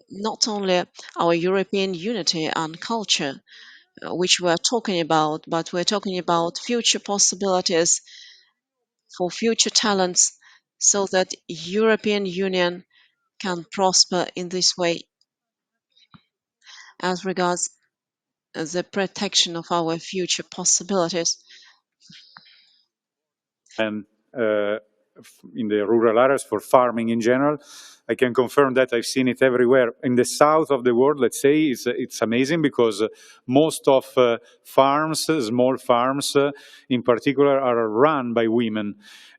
G: Not only our European unity and culture, which we're talking about, but we're talking about future possibilities for future talents so that European Union can prosper in this way as regards the protection of our future possibilities.
A: And in the rural areas for farming in general, I can confirm that I've seen it everywhere. In the south of the world, let's say, it's amazing because most of farms, small farms in particular, are run by women.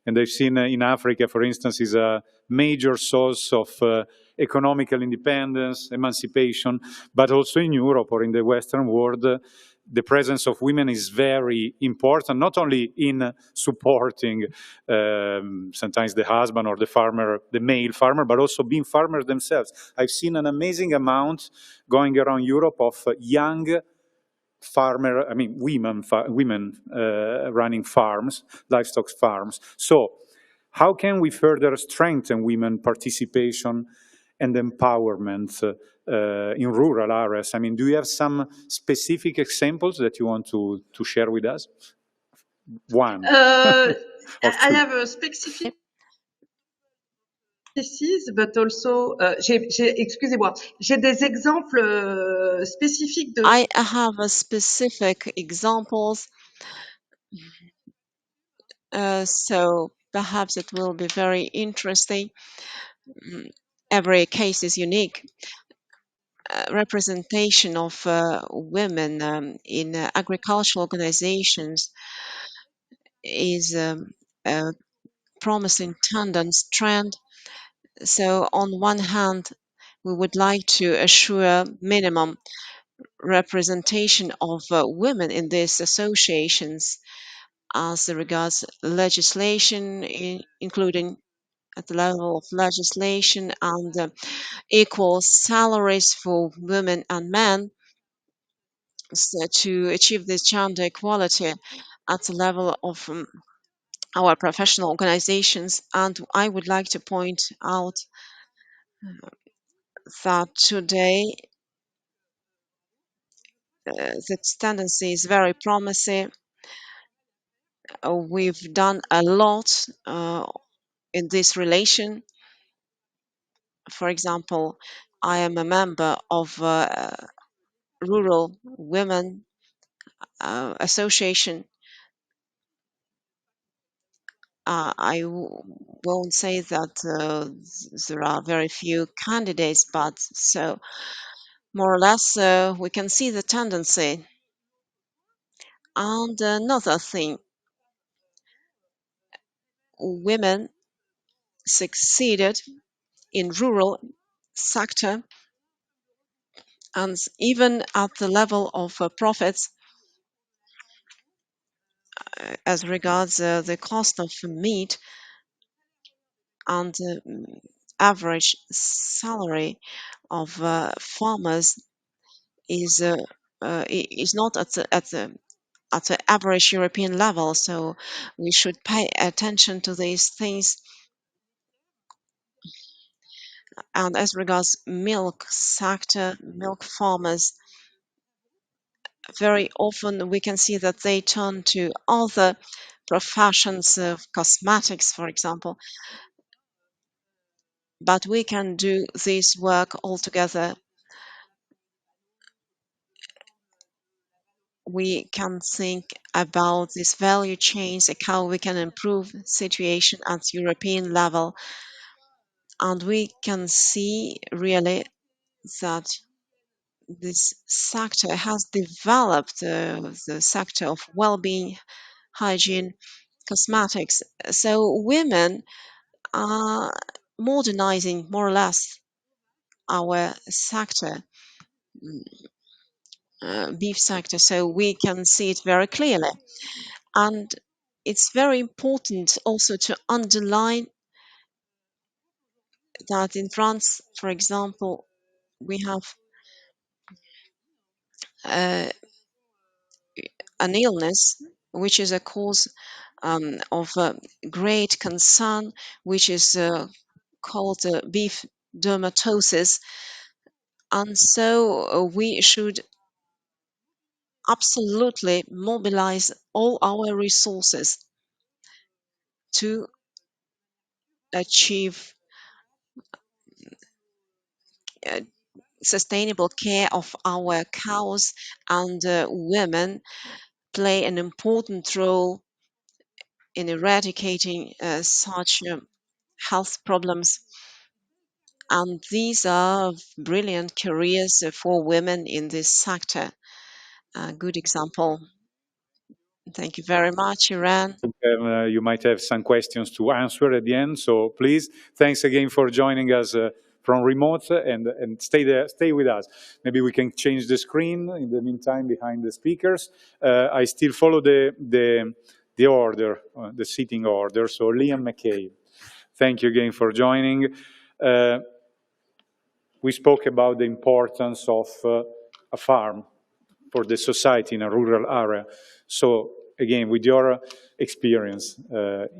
A: And I've seen in Africa, for instance, is a major source of economical independence, emancipation, but also in Europe or in the Western world, the presence of women is very important, not only in supporting sometimes the husband or the farmer, the male farmer, but also being farmers themselves. I've seen an amazing amount going around Europe of young farmer, I mean, women running farms, livestock farms. So how can we further strengthen women participation and empowerment in rural areas? I mean, do you have some specific examples that you want to share with us? One.
K: I have a specific but also, excusez-moi, j'ai des exemples spécifiques de.
G: I have a specific examples, so perhaps it will be very interesting. Every case is unique. Representation of women in agricultural organizations is a promising tendency trend. So on one hand, we would like to assure minimum representation of women in these associations as regards legislation, including at the level of legislation, and equal salaries for women and men. So to achieve this gender equality at the level of our professional organizations. And I would like to point out that today this tendency is very promising. We've done a lot in this relation. For example, I am a member of Rural Women Association. Won't say that there are very few candidates, but so more or less we can see the tendency. And another thing, women succeeded in rural sector, and even at the level of profits as regards the cost of meat and average salary of farmers is not at the average European level. So we should pay attention to these things. And as regards milk sector, milk farmers, very often we can see that they turn to other professions of cosmetics, for example. But we can do this work all together. We can think about these value chains, like how we can improve situation at European level. And we can see really that this sector has developed the sector of well-being, hygiene, cosmetics. So women are modernizing more or less our sector, beef sector, so we can see it very clearly. And it's very important also to underline that in France, for example, we have an illness which is a cause of great concern, which is called beef dermatosis. And so we should absolutely mobilize all our resources to achieve sustainable care of our cows, and women play an important role in eradicating such health problems. And these are brilliant careers for women in this sector. A good example. Thank you very much, Iran.
A: You might have some questions to answer at the end, so please, thanks again for joining us from remote, and stay there, stay with us. Maybe we can change the screen in the meantime behind the speakers. I still follow the order, the seating order. So Liam McCabe, thank you again for joining. We spoke about the importance of a farm for the society in a rural area. So again, with your experience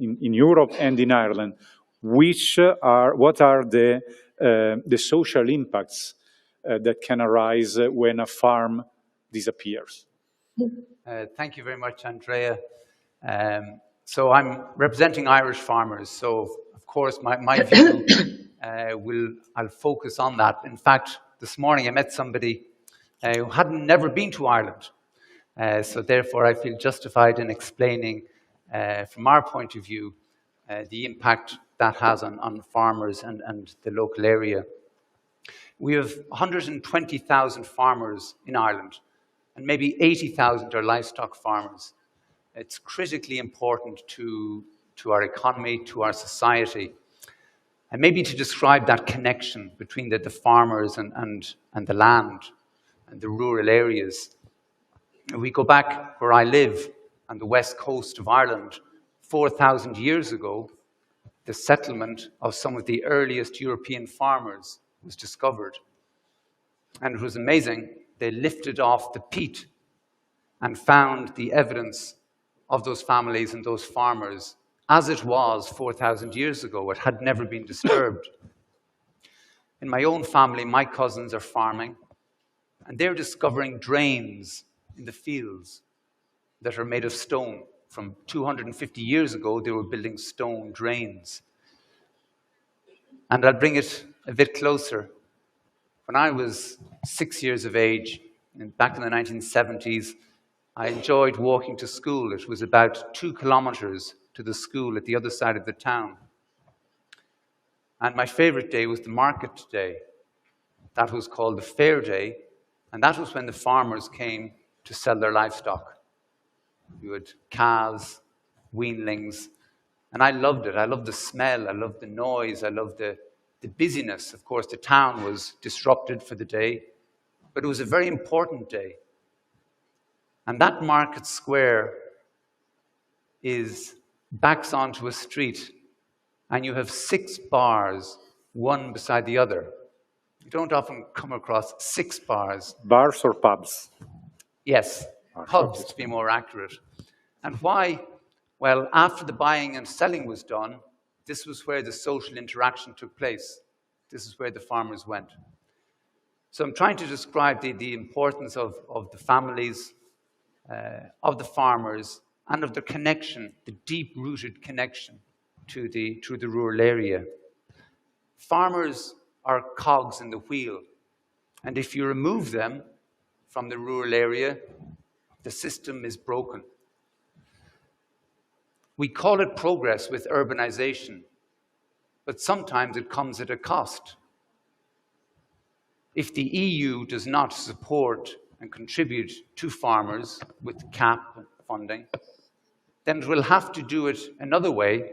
A: in Europe and in Ireland, what are the social impacts that can arise when a farm disappears?
I: Thank you very much, Andrea. So I'm representing Irish farmers. So of course, my view I'll focus on that. In fact, this morning I met somebody who hadn't never been to Ireland. So therefore, I feel justified in explaining, from our point of view, the impact that has on farmers and the local area. We have 120,000 farmers in Ireland, and maybe 80,000 are livestock farmers. It's critically important to our economy, to our society. And maybe to describe that connection between the farmers and the land and the rural areas. We go back where I live on the west coast of Ireland, 4,000 years ago, the settlement of some of the earliest European farmers was discovered. And it was amazing. They lifted off the peat and found the evidence of those families and those farmers as it was 4,000 years ago. It had never been disturbed. In my own family, my cousins are farming, and they're discovering drains in the fields that are made of stone. From 250 years ago, they were building stone drains. And I'll bring it a bit closer. When I was 6 years of age, back in the 1970s, I enjoyed walking to school. It was about 2 kilometers to the school at the other side of the town. And my favorite day was the market day. That was called the fair day, and that was when the farmers came to sell their livestock. You had calves, weanlings, And I loved it. I loved the smell. I loved the noise. I loved the busyness. Of course, the town was disrupted for the day, but it was a very important day. And that market square backs onto a street, and you have 6 bars, one beside the other. You don't often come across 6 bars.
A: Bars or pubs?
I: Yes, pubs to be more accurate. And why? Well, after the buying and selling was done, this was where the social interaction took place. This is where the farmers went. So I'm trying to describe the importance of the families, of the farmers, and of the connection, the deep-rooted connection to the rural area. Farmers are cogs in the wheel, and if you remove them from the rural area, the system is broken. We call it progress with urbanization, but sometimes it comes at a cost. If the EU does not support and contribute to farmers with CAP funding, then it will have to do it another way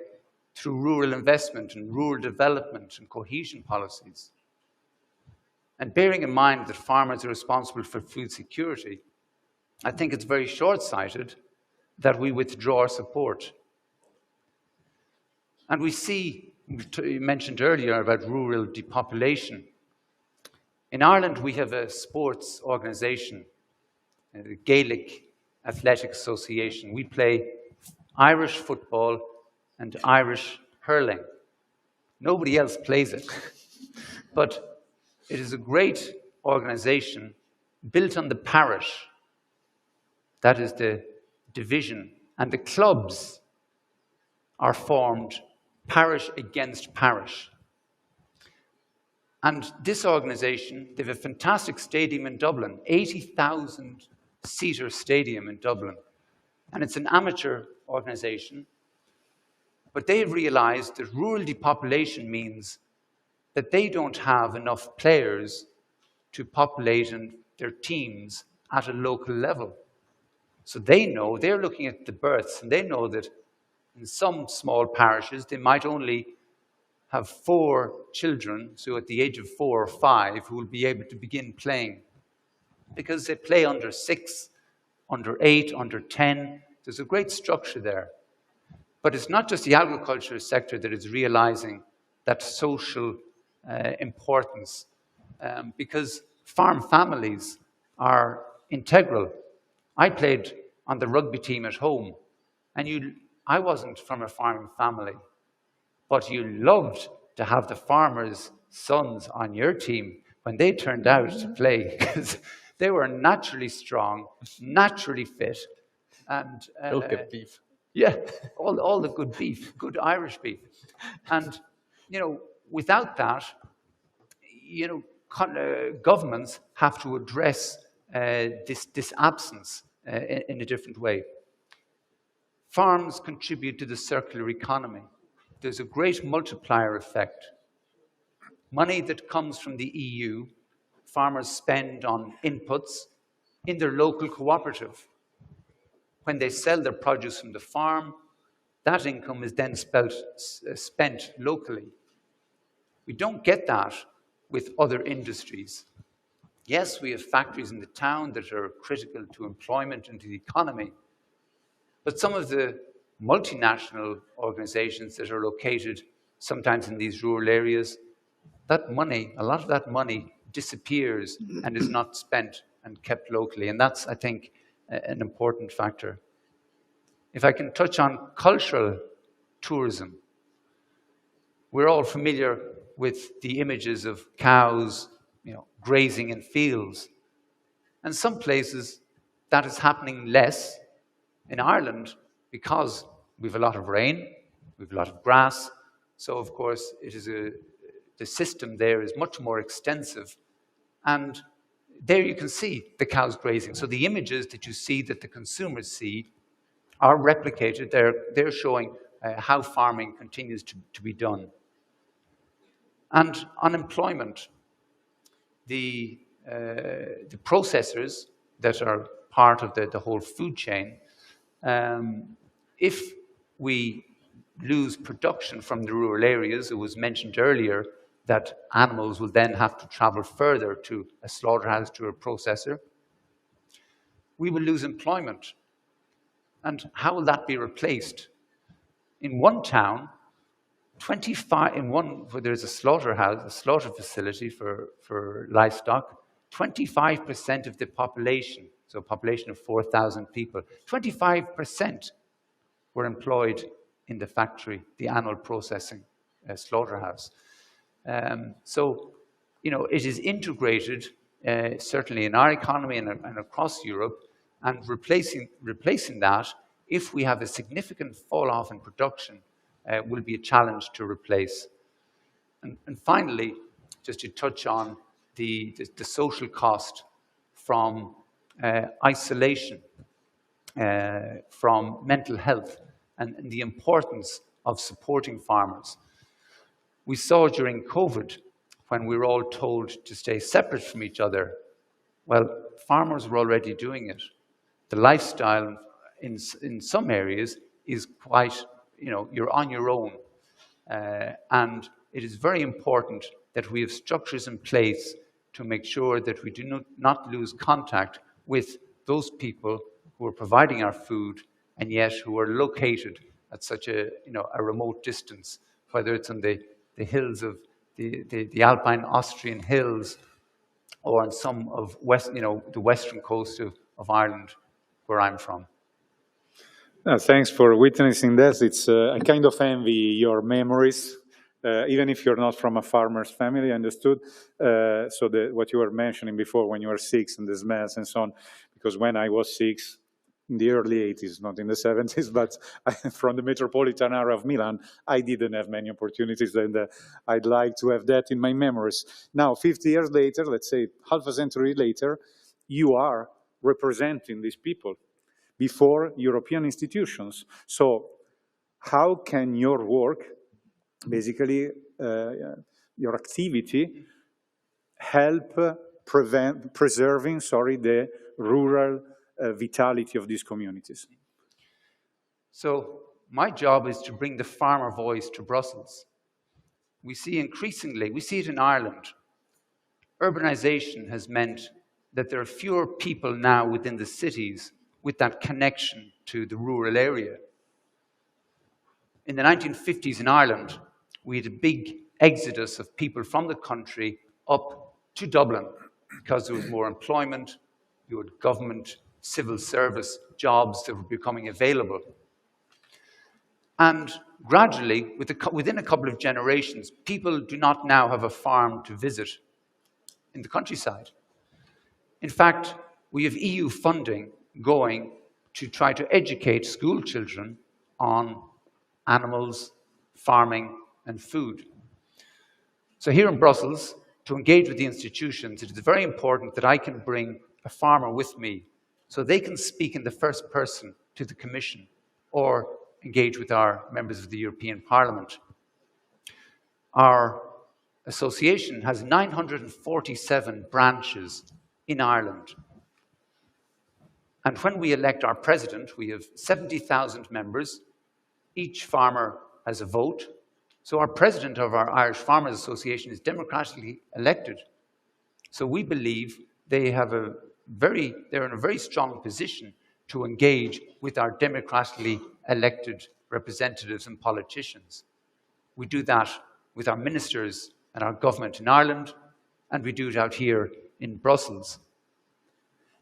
I: through rural investment and rural development and cohesion policies. And bearing in mind that farmers are responsible for food security, I think it's very short-sighted that we withdraw our support. And we see, you mentioned earlier about rural depopulation. In Ireland, we have a sports organisation, the Gaelic Athletic Association. We play Irish football and Irish hurling. Nobody else plays it. But it is a great organisation built on the parish. That is the division. And the clubs are formed parish against parish. And this organisation, they have a fantastic stadium in Dublin, 80,000-seater stadium in Dublin. And it's an amateur organisation, but they've realised that rural depopulation means that they don't have enough players to populate their teams at a local level. So they know, they're looking at the births, and they know that in some small parishes, they might only have 4 children, so at the age of 4 or 5, who will be able to begin playing. Because they play under 6, under 8, under 10. There's a great structure there. But it's not just the agriculture sector that is realizing that social importance, because farm families are integral. I played on the rugby team at home, and I wasn't from a farming family, but you loved to have the farmers' sons on your team when they turned out to play, because they were naturally strong, naturally fit, and
L: They'll get beef.
I: Yeah, all the good beef, good Irish beef. And, without that, governments have to address this absence in a different way. Farms contribute to the circular economy. There's a great multiplier effect. Money that comes from the EU, farmers spend on inputs in their local cooperative. When they sell their produce from the farm, that income is then spent locally. We don't get that with other industries. Yes, we have factories in the town that are critical to employment and to the economy, but some of the multinational organizations that are located sometimes in these rural areas, that money, a lot of that money disappears and is not spent and kept locally. And that's, I think, an important factor. If I can touch on cultural tourism, we're all familiar with the images of cows, grazing in fields. And some places that is happening less. In Ireland, because we have a lot of rain, we have a lot of grass, so of course the system there is much more extensive. And there you can see the cows grazing. So the images that you see, that the consumers see, are replicated. They're showing how farming continues to be done. And unemployment. The processors that are part of the whole food chain, if we lose production from the rural areas. It was mentioned earlier that animals will then have to travel further to a slaughterhouse, to a processor. We will lose employment. And how will that be replaced? In one town, 25, where there's a slaughterhouse, a slaughter facility for livestock, 25% of the population, so a population of 4,000 people, 25% were employed in the factory, the animal processing slaughterhouse. So, it is integrated, certainly in our economy and across Europe, and replacing that, if we have a significant fall off in production, will be a challenge to replace. And finally, just to touch on the social cost from isolation, from mental health, and the importance of supporting farmers. We saw during COVID, when we were all told to stay separate from each other, well, farmers were already doing it. The lifestyle in some areas is quite, you're on your own. And it is very important that we have structures in place to make sure that we do not lose contact with those people who are providing our food and yet who are located at such a remote distance, whether it's on the hills of the Alpine Austrian hills or on some of the western coast of Ireland, where I'm from.
A: Thanks for witnessing this. It's I kind of envy your memories, even if you're not from a farmer's family, understood. So what you were mentioning before, when you were 6 and the smells and so on, because when I was 6, in the early 80s, not in the 70s, but from the metropolitan area of Milan, I didn't have many opportunities, and I'd like to have that in my memories. Now, 50 years later, let's say half a century later, you are representing these people before European institutions. So how can your work, basically your activity, help preserving the rural vitality of these communities?
I: So my job is to bring the farmer voice to Brussels. We see increasingly, we see it in Ireland, urbanization has meant that there are fewer people now within the cities with that connection to the rural area. In the 1950s in Ireland, we had a big exodus of people from the country up to Dublin because there was more employment, you had government, civil service jobs that were becoming available. And gradually, within a couple of generations, people do not now have a farm to visit in the countryside. In fact, we have EU funding going to try to educate school children on animals, farming, and food. So here in Brussels, to engage with the institutions, it is very important that I can bring a farmer with me so they can speak in the first person to the Commission or engage with our members of the European Parliament. Our association has 947 branches in Ireland. And when we elect our president, we have 70,000 members. Each farmer has a vote. So our president of our Irish Farmers Association is democratically elected. So we believe they're in a very strong position to engage with our democratically elected representatives and politicians. We do that with our ministers and our government in Ireland, and we do it out here in Brussels.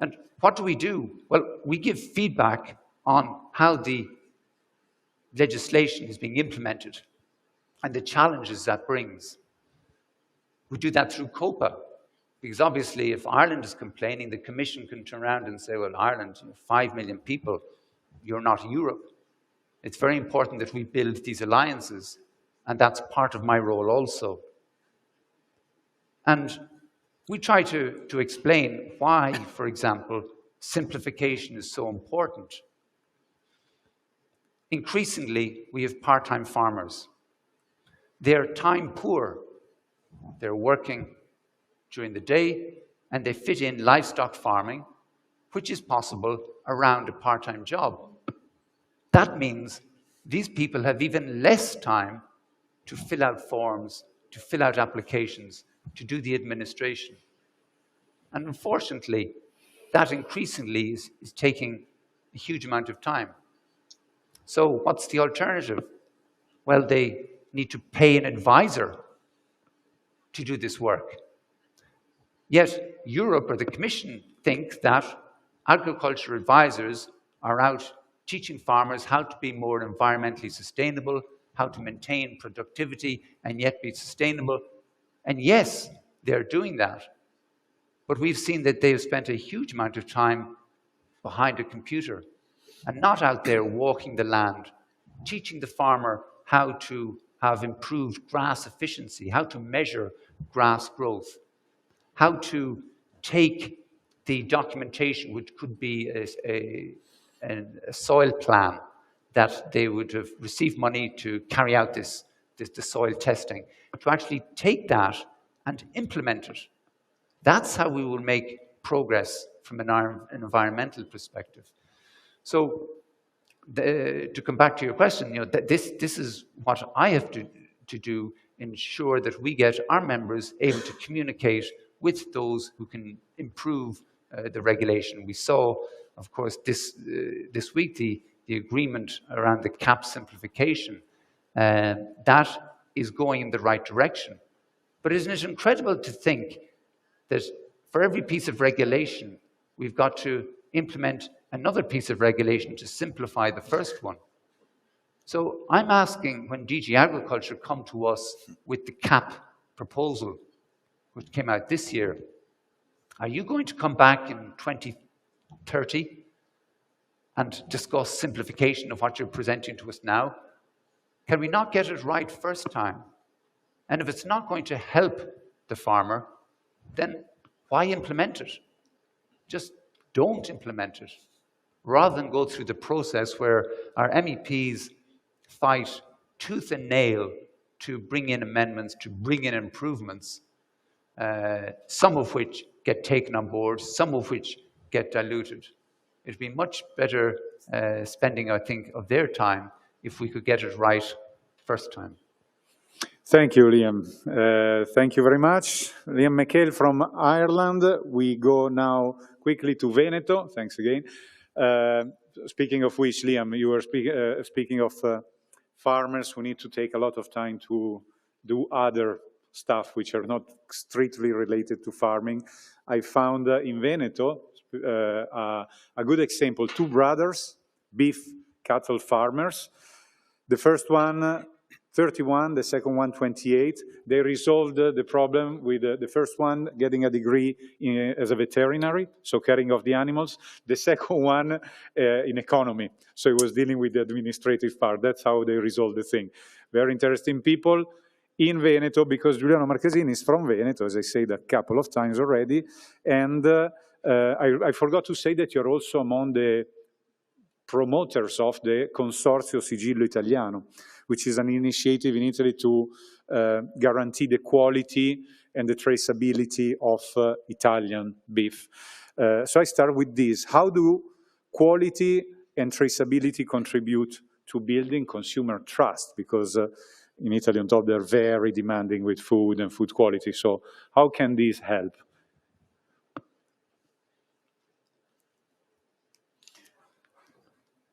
I: And what do we do? Well, we give feedback on how the legislation is being implemented and the challenges that brings. We do that through COPA, because obviously if Ireland is complaining, the Commission can turn around and say, well, Ireland, 5 million people, you're not Europe. It's very important that we build these alliances, and that's part of my role also. And we try to explain why, for example, simplification is so important. Increasingly, we have part-time farmers. They're time poor. They're working during the day, and they fit in livestock farming, which is possible around a part-time job. That means these people have even less time to fill out forms, to fill out applications, to do the administration. And unfortunately, that increasingly is taking a huge amount of time. So what's the alternative? Well, they need to pay an advisor to do this work. Yet Europe or the Commission think that agriculture advisors are out teaching farmers how to be more environmentally sustainable, how to maintain productivity and yet be sustainable. And yes, they're doing that. But we've seen that they've spent a huge amount of time behind a computer and not out there walking the land, teaching the farmer how to have improved grass efficiency, how to measure grass growth, how to take the documentation, which could be a soil plan, that they would have received money to carry out the soil testing, to actually take that and implement it. That's how we will make progress from an environmental perspective. So to come back to your question, this is what I have to do, ensure that we get our members able to communicate with those who can improve the regulation. We saw, of course, this week the agreement around the CAP simplification. That is going in the right direction. But isn't it incredible to think that for every piece of regulation, we've got to implement another piece of regulation to simplify the first one? So I'm asking, when DG Agriculture come to us with the CAP proposal, which came out this year, are you going to come back in 2030 and discuss simplification of what you're presenting to us now? Can we not get it right first time? And if it's not going to help the farmer, then why implement it? Just don't implement it, rather than go through the process where our MEPs fight tooth and nail to bring in amendments, to bring in improvements, some of which get taken on board, some of which get diluted. It'd be much better spending, I think, of their time if we could get it right first time.
A: Thank you, Liam. Thank you very much. Liam McHale from Ireland. We go now quickly to Veneto. Thanks again. Speaking of which, Liam, you were speaking of farmers who need to take a lot of time to do other stuff which are not strictly related to farming. I found in Veneto a good example, two brothers, beef cattle farmers. The first one, 31, the second one, 28. They resolved the problem with the first one getting a degree as a veterinary, so caring of the animals. The second one in economy, so he was dealing with the administrative part. That's how they resolved the thing. Very interesting people in Veneto, because Giuliano Marchesini is from Veneto, as I said a couple of times already. And I forgot to say that you're also among the promoters of the Consorzio Sigillo Italiano, which is an initiative in Italy to guarantee the quality and the traceability of Italian beef. So I start with this. How do quality and traceability contribute to building consumer trust? Because in Italy, on top, they're very demanding with food and food quality. So how can this help?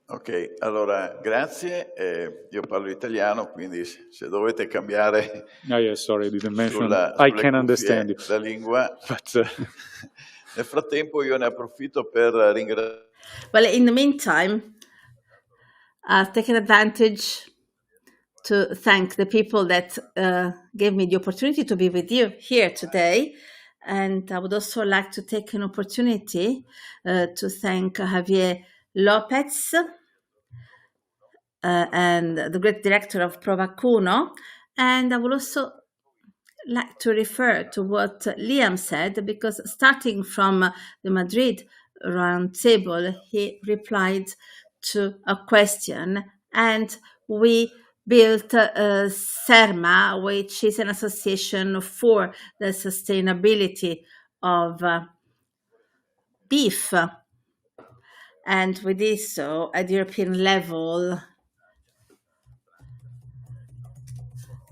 M: Ok, allora grazie. Io parlo italiano, quindi se dovete cambiare
A: Sorry, I didn't mention. I can understand you.
M: La lingua. But, nel frattempo io ne approfitto per ringraziare.
N: Well, in the meantime, I've taken advantage to thank the people that gave me the opportunity to be with you here today. And I would also like to take an opportunity to thank Javier Lopez and the great director of Provacuno. And I would also like to refer to what Liam said, because starting from the Madrid round table, he replied to a question, and we built SERMA, which is an association for the sustainability of beef. And we did so at the European level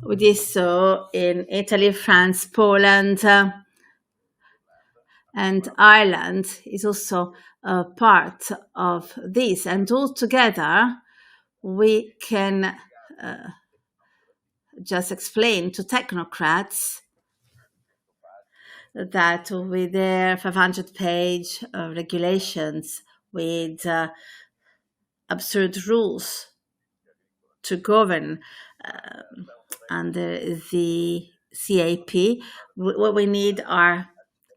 N: We did so in Italy, France, Poland, and Ireland is also a part of this. And all together, we can just explain to technocrats that with their 500-page regulations, with absurd rules to govern under the CAP, what we need are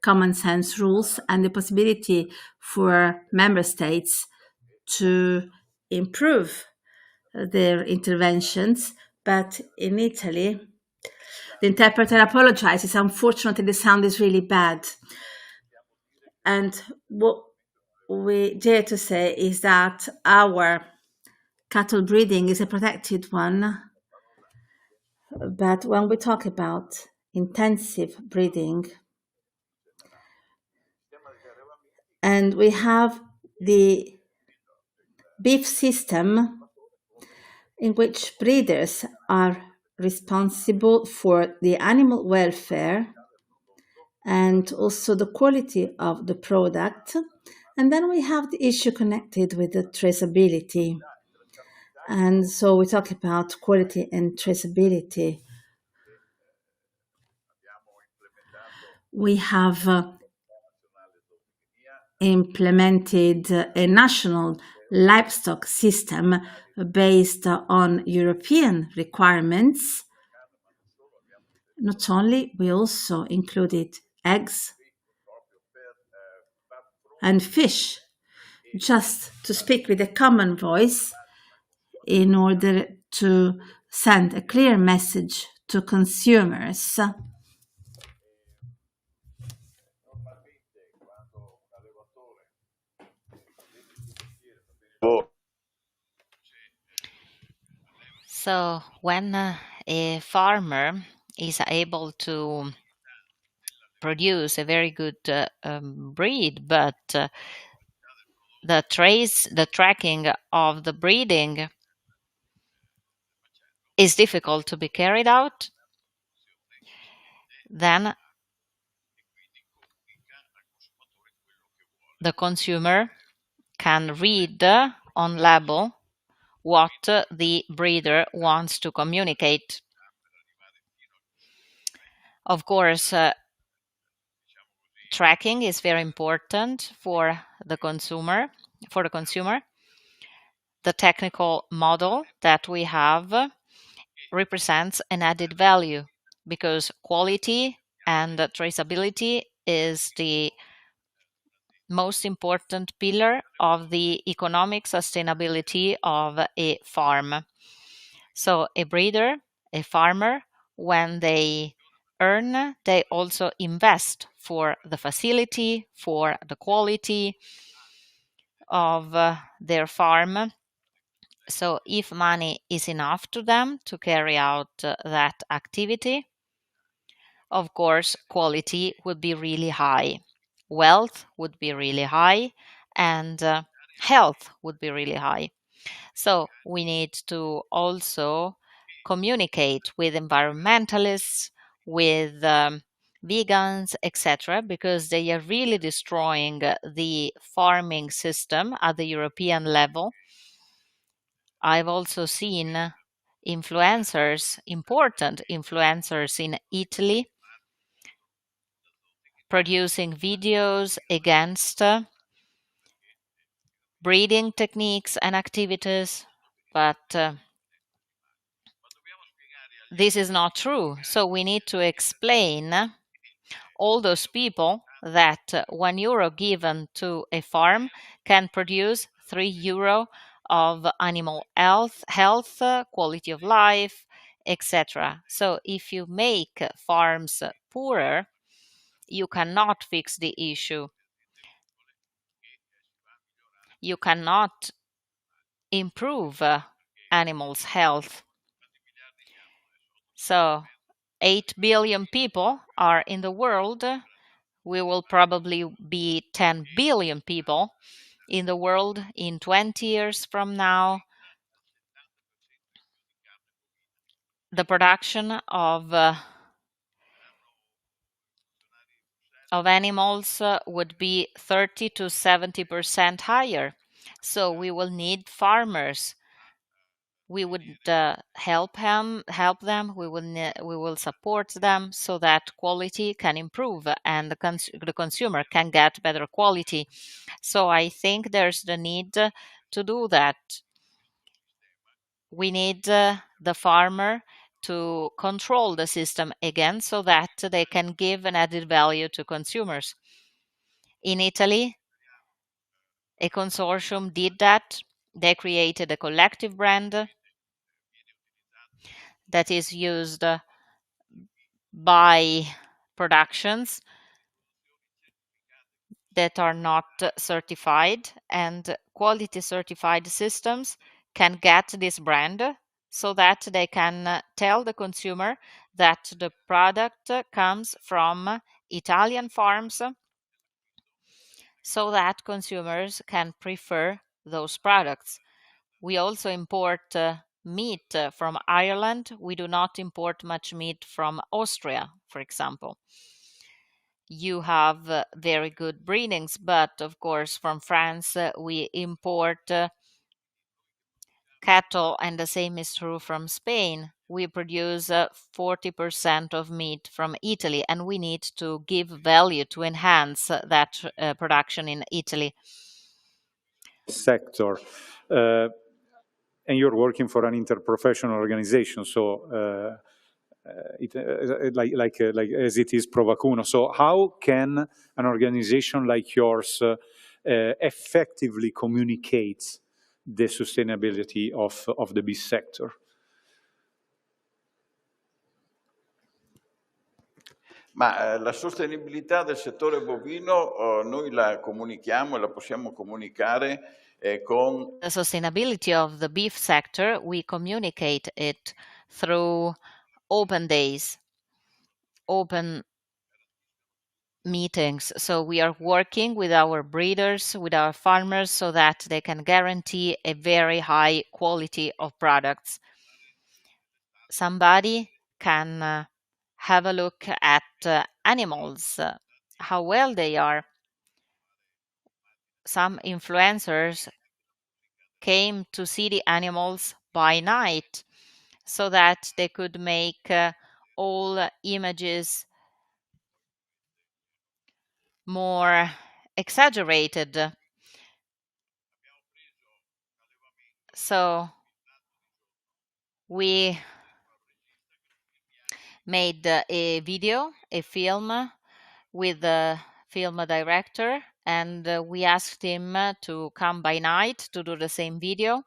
N: common sense rules and the possibility for member states to improve their interventions. But in Italy, the interpreter apologizes. Unfortunately, the sound is really bad. And what we dare to say is that our cattle breeding is a protected one. But when we talk about intensive breeding, and we have the beef system in which breeders are responsible for the animal welfare and also the quality of the product. And then we have the issue connected with the traceability. And so we talk about quality and traceability. We have implemented a national livestock system based on European requirements. Not only, we also included eggs and fish, just to speak with a common voice in order to send a clear message to consumers.
O: So when a farmer is able to produce a very good breed, but the tracking of the breeding is difficult to be carried out, then the consumer can read on label what the breeder wants to communicate. Of course, tracking is very important for the consumer. The technical model that we have represents an added value because quality and traceability is the most important pillar of the economic sustainability of a farm. So a breeder, a farmer, when they earn, they also invest for the facility, for the quality of their farm. So if money is enough to them to carry out that activity, of course, quality would be really high, wealth would be really high, and health would be really high. So we need to also communicate with environmentalists, with vegans, etc., because they are really destroying the farming system at the European level. I've also seen influencers, important influencers in Italy, producing videos against breeding techniques and activities, but this is not true. So we need to explain all those people that 1 euro given to a farm can produce 3 euro of animal health, quality of life, etc. So if you make farms poorer, you cannot fix the issue. You cannot improve animals' health. So 8 billion people are in the world. We will probably be 10 billion people in the world in 20 years from now. the production of animals would be 30 to 70% higher. So we will need farmers. We would help them. We will support them so that quality can improve and the consumer can get better quality. So I think there's the need to do that. We need the farmer to control the system again so that they can give an added value to consumers. In Italy, a consortium did that. They created a collective brand that is used by productions that are not certified, and quality certified systems can get this brand so that they can tell the consumer that the product comes from Italian farms so that consumers can prefer those products. We also import meat from Ireland. We do not import much meat from Austria, for example. You have very good breedings, but of course, from France, we import cattle, and the same is true from Spain. We produce 40% of meat from Italy, and we need to give value to enhance that production in Italy.
A: Sector. And you're working for an interprofessional organization, so like as it is Provacuno. So how can an organization like yours effectively communicate the sustainability of the beef sector?
M: Ma la sostenibilità del settore bovino noi la comunichiamo e la possiamo comunicare con...
O: The sustainability of the beef sector, we communicate it through open days, open meetings. So we are working with our breeders, with our farmers, so that they can guarantee a very high quality of products. Somebody can have a look at animals, how well they are. Some influencers came to see the animals by night so that they could make all images more exaggerated. So we made a video, a film with the film director, and we asked him to come by night to do the same video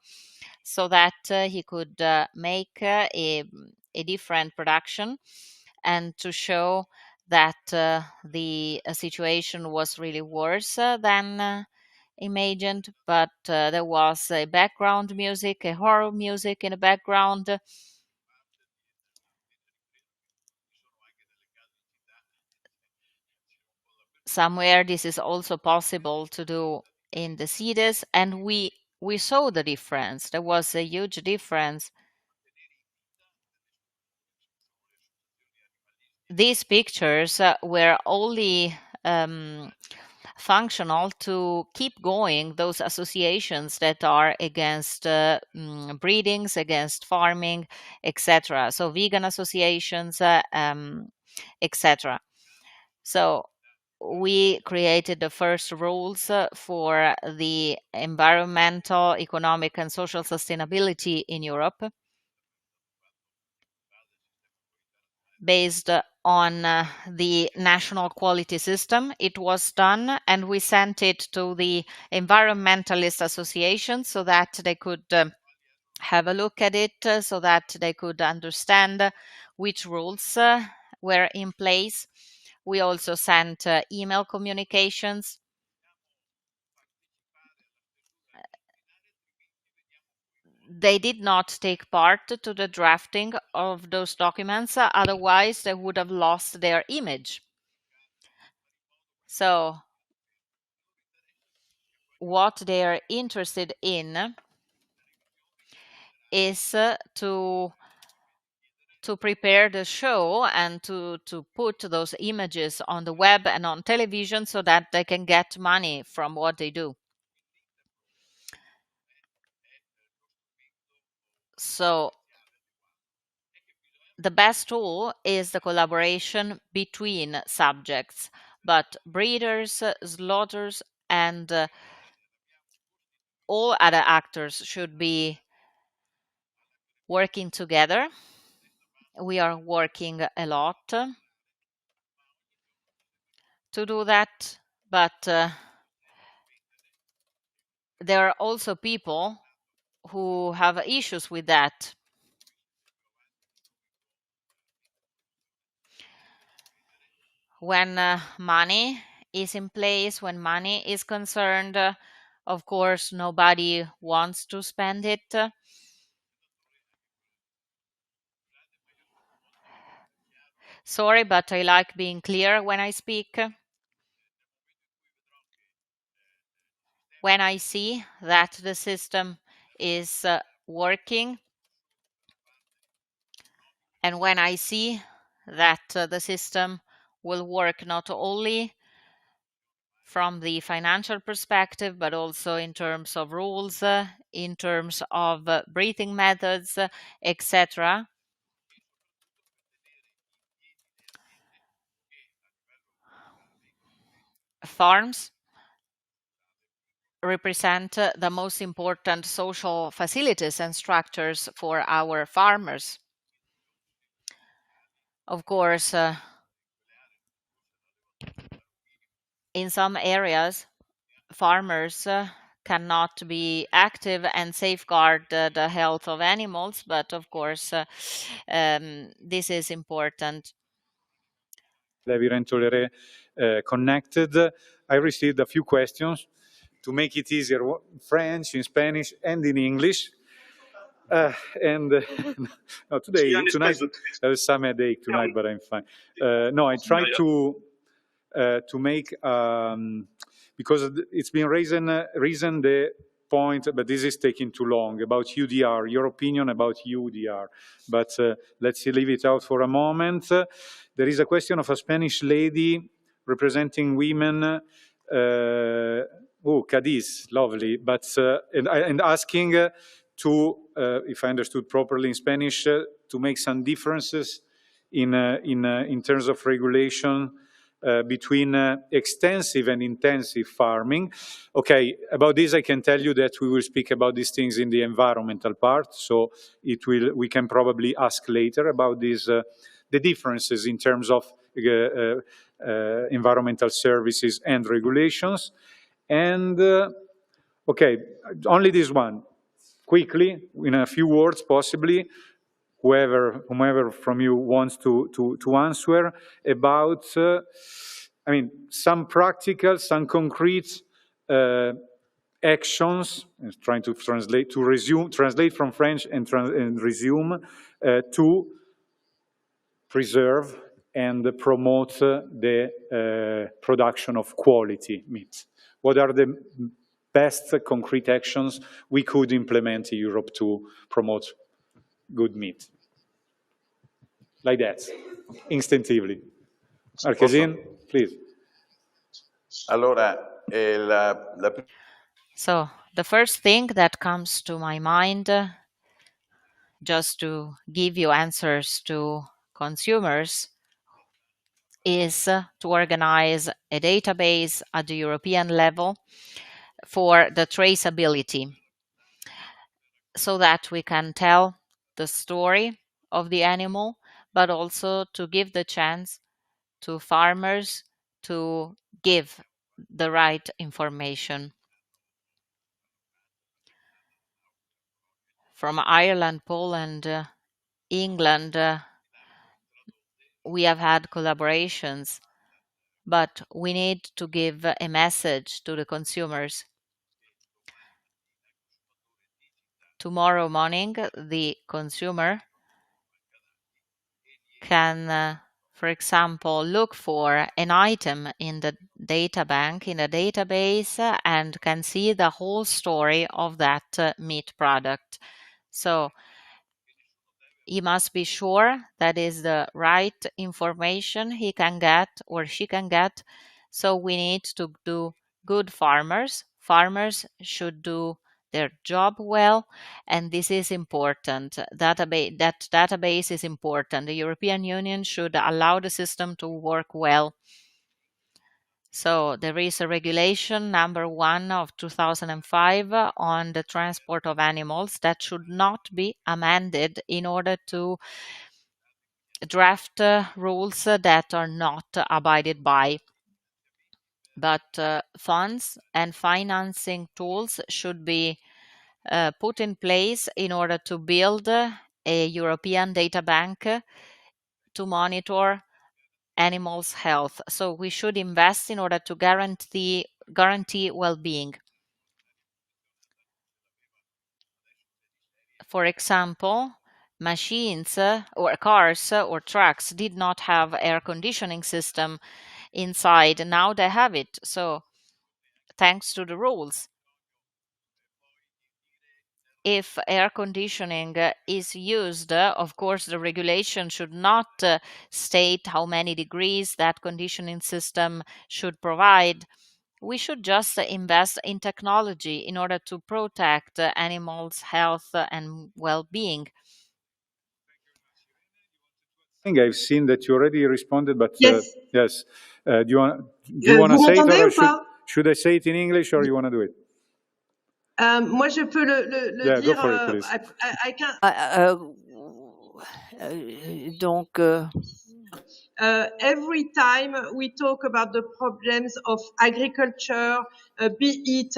O: so that he could make a different production and to show that the situation was really worse than imagined, but there was a background music, a horror music in the background. Somewhere this is also possible to do in the cities, and we saw the difference. There was a huge difference. These pictures were only functional to keep going those associations that are against breedings, against farming, etc. So vegan associations, etc. So we created the first rules for the environmental, economic, and social sustainability in Europe based on the national quality system. It was done, and we sent it to the environmentalist association so that they could have a look at it, so that they could understand which rules were in place. We also sent email communications. They did not take part to the drafting of those documents, otherwise they would have lost their image. So what they are interested in is to to prepare the show and to put those images on the web and on television so that they can get money from what they do. So the best tool is the collaboration between subjects, but breeders, slaughters, and all other actors should be working together. We are working a lot to do that, but there are also people who have issues with that. When money is in place, when money is concerned, of course, nobody wants to spend it. Sorry, but I like being clear when I speak. When I see that the system is working, and when I see that the system will work not only from the financial perspective, but also in terms of rules, in terms of breathing methods, etc. Farms represent the most important social facilities and structures for our farmers. Of course, in some areas, farmers cannot be active and safeguard the health of animals, but of course, this is important.
A: Eventually connected. I received a few questions to make it easier in French, in Spanish, and in English. And no, tonight, I have some headache tonight, but I'm fine. No, I try to make, because it's been raising the point, but this is taking too long, about UDR, your opinion about UDR. But let's leave it out for a moment. There is a question of a Spanish lady representing women, Cadiz, lovely, but and asking to, if I understood properly in Spanish, to make some differences in terms of regulation between extensive and intensive farming. Okay, about this I can tell you that we will speak about these things in the environmental part, so we can probably ask later about these, the differences in terms of environmental services and regulations. And okay, only this one, quickly, in a few words possibly, whomever from you wants to answer about, I mean, some practical, some concrete actions, trying to translate from French and resume, to preserve and promote the production of quality meat. What are the best concrete actions we could implement in Europe to promote good meat? Like that, instinctively. Marchesin, please.
M: Allora,
O: So the first thing that comes to my mind, just to give you answers to consumers, is to organize a database at the European level for the traceability, so that we can tell the story of the animal, but also to give the chance to farmers to give the right information. From Ireland, Poland, England, we have had collaborations, but we need to give a message to the consumers. Tomorrow morning, the consumer can, for example, look for an item in the data bank, in a database, and can see the whole story of that meat product. So he must be sure that is the right information he can get or she can get. So we need to do good farmers. Farmers should do their job well, and this is important. That database is important. The European Union should allow the system to work well. So there is a regulation number 1 of 2005 on the transport of animals that should not be amended in order to draft rules that are not abided by. But funds and financing tools should be put in place in order to build a European data bank to monitor animals' health. So we should invest in order to guarantee well-being. For example, machines or cars or trucks did not have air conditioning system inside. Now they have it. So thanks to the rules. If air conditioning is used, of course, the regulation should not state how many degrees that conditioning system should provide. We should just invest in technology in order to protect animals' health and well-being.
A: I think I've seen that you already responded, but
K: Yes.
A: yes. Do you want to
K: Vous
A: say it,
K: m'entendez
A: or
K: ou pas?
A: should I say it in English, or you want to do it?
K: Moi, je peux le
A: Yeah, go
K: dire.
A: for it, please.
K: I can.
F: Donc,
K: Every time we talk about the problems of agriculture, be it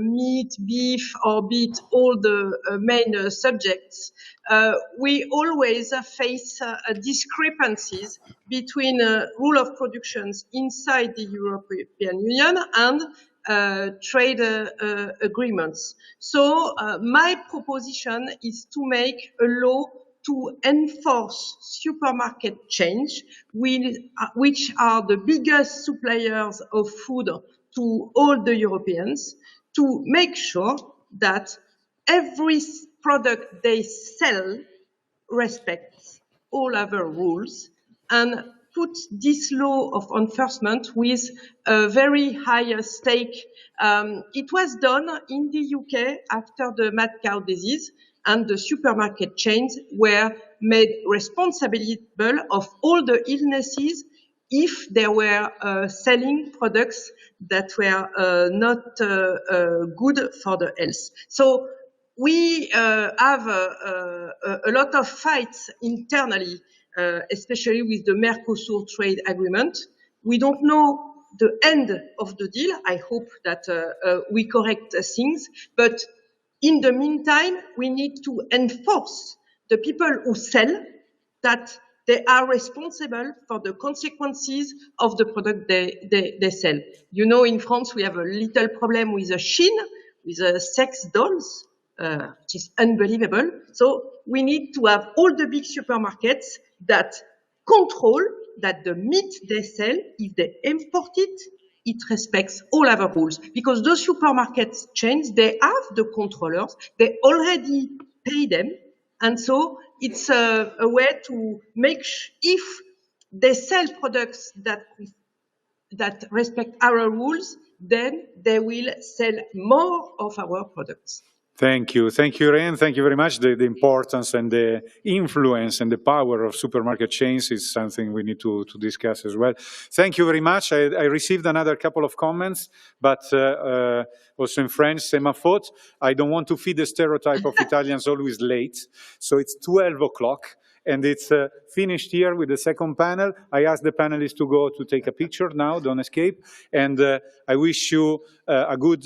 K: meat, beef, or be it all the main subjects, we always face discrepancies between rule of productions inside the European Union and trade agreements. So my proposition is to make a law to enforce supermarket chains, which are the biggest suppliers of food to all the Europeans, to make sure that every product they sell respects all other rules, and put this law of enforcement with a very high stake. It was done in the UK after the mad cow disease, and the supermarket chains were made responsible of all the illnesses if they were selling products that were not good for the health. So we have a lot of fights internally, especially with the Mercosur trade agreement. We don't know the end of the deal. I hope that we correct things, but in the meantime, we need to enforce the people who sell that they are responsible for the consequences of the product they sell. You know, in France, we have a little problem with Shein, with sex dolls, which is unbelievable. So we need to have all the big supermarkets that control that the meat they sell, if they import it, it respects all other rules. Because those supermarket chains, they have the controllers, they already pay them. And so it's a way to make if they sell products that respect our rules, then they will sell more of our products.
A: Thank you, Irene. Thank you very much. The importance and the influence and the power of supermarket chains is something we need to discuss as well. Thank you very much. I received another couple of comments, but also in French, c'est ma faute. I don't want to feed the stereotype of Italians always late. So it's 12 o'clock. And it's finished here with the second panel. I asked the panelists to go to take a picture now, don't escape. And I wish you a good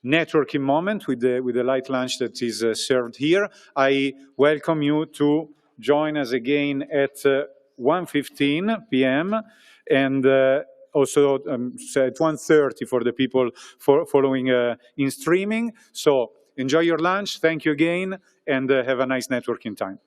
A: networking moment with the light lunch that is served here. I welcome you to join us again at 1:15 p.m. and also at 1:30 for the people following in streaming. So enjoy your lunch. Thank you again, and have a nice networking time.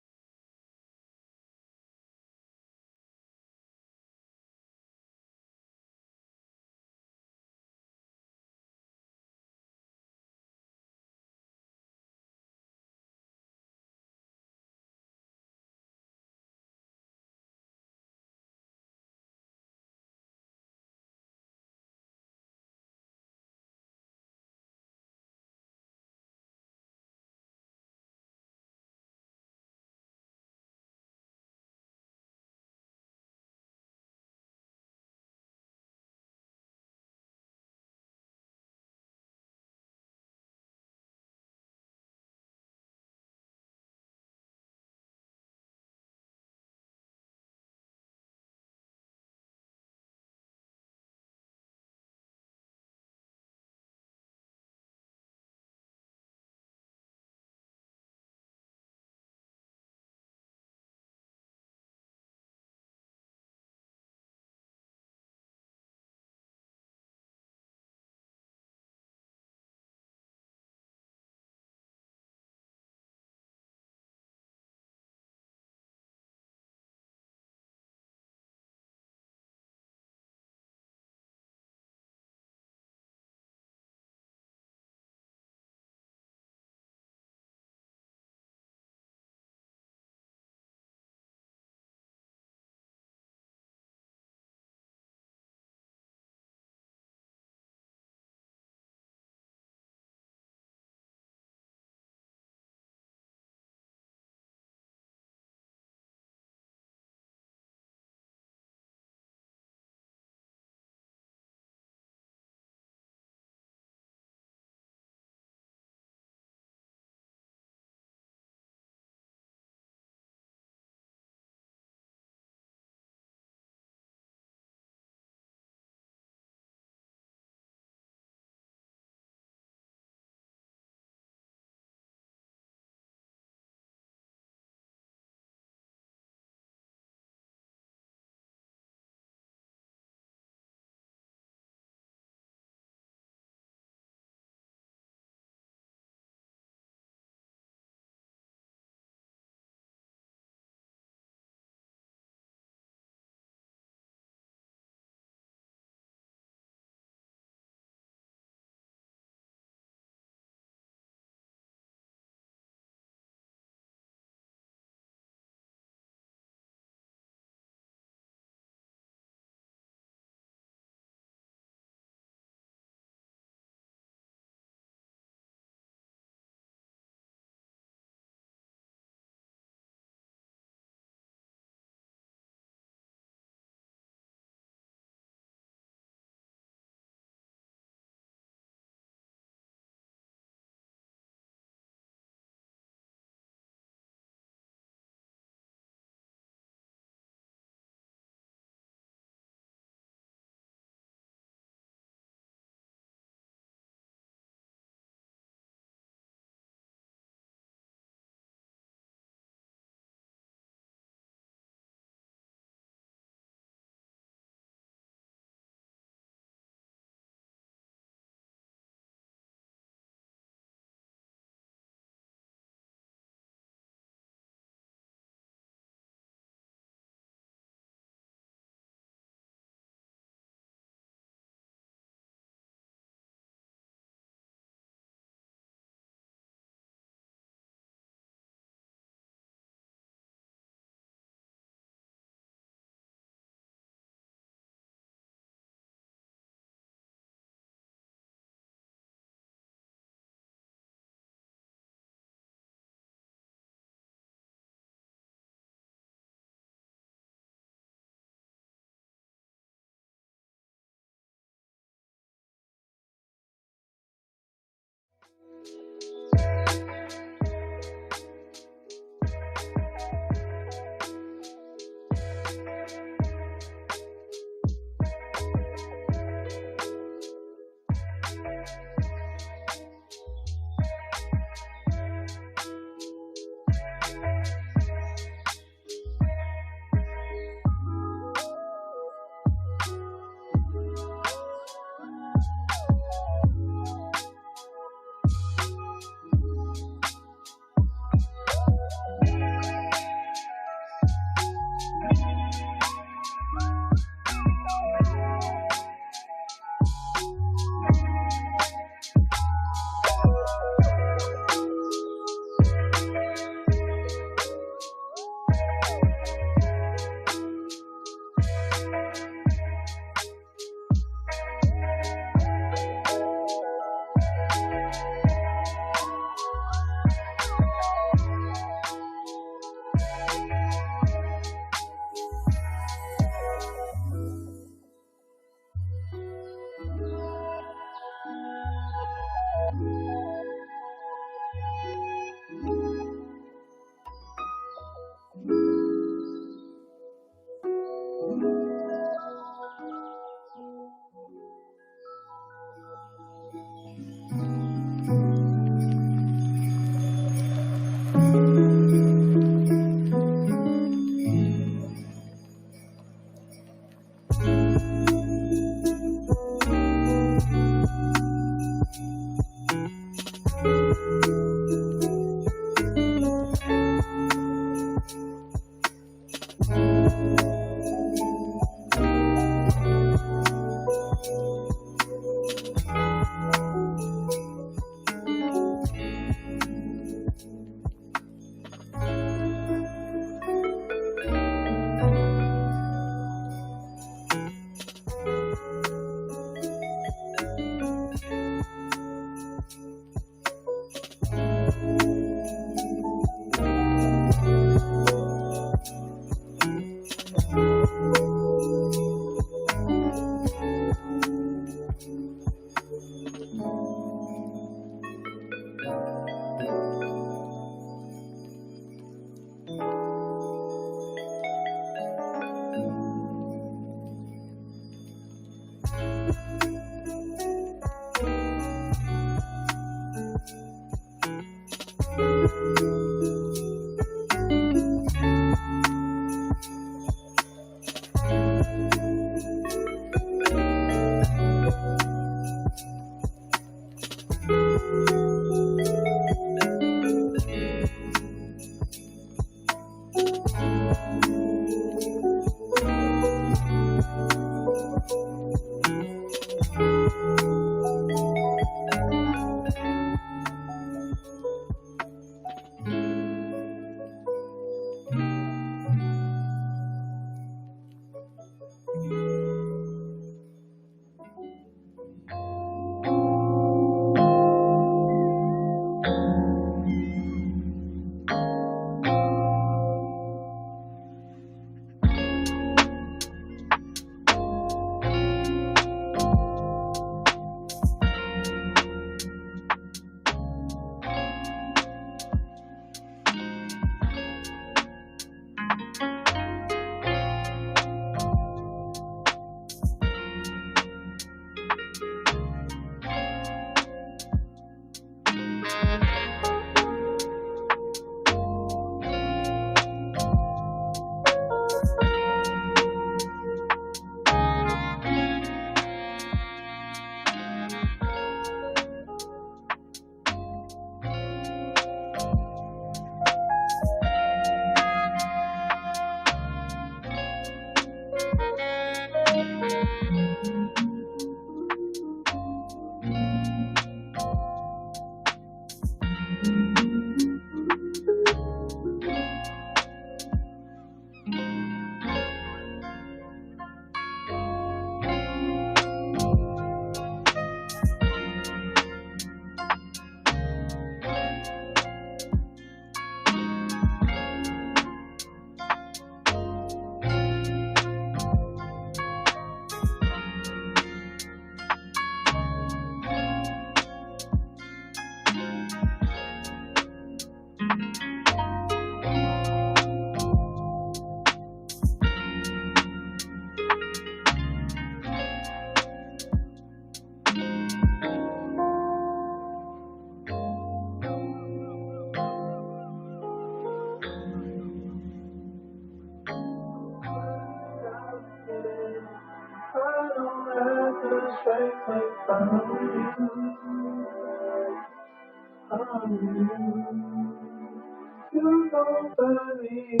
P: You don't believe.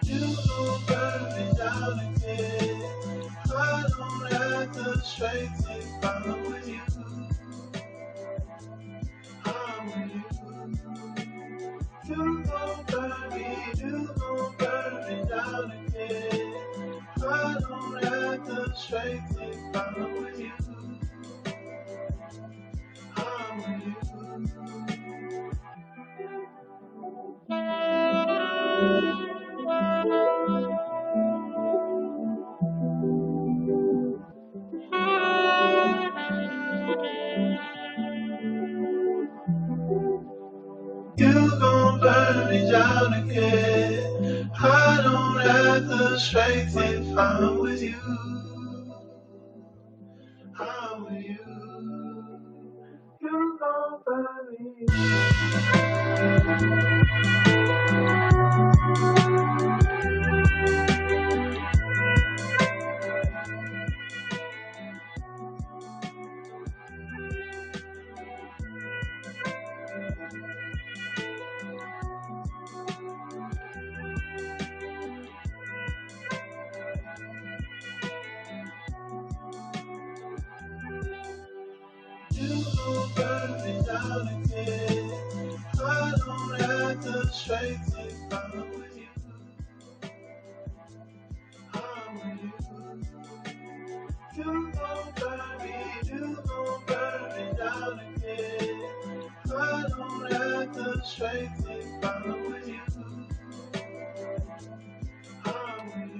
P: You don't burn me down again. I don't have the strength if I'm with you. I'm with you. You don't burn me, you don't burn me down again. I don't have the strength if I'm with you. I'm with you. You gon' burn me down again. I don't have the strength if I'm with you. I'm with you. You gon' burn me. You gon' burn me down again. I don't have the strength if I'm with you. I'm with you. You gon' burn me, you gon' burn me down again. I don't have the strength if I'm with you. I'm with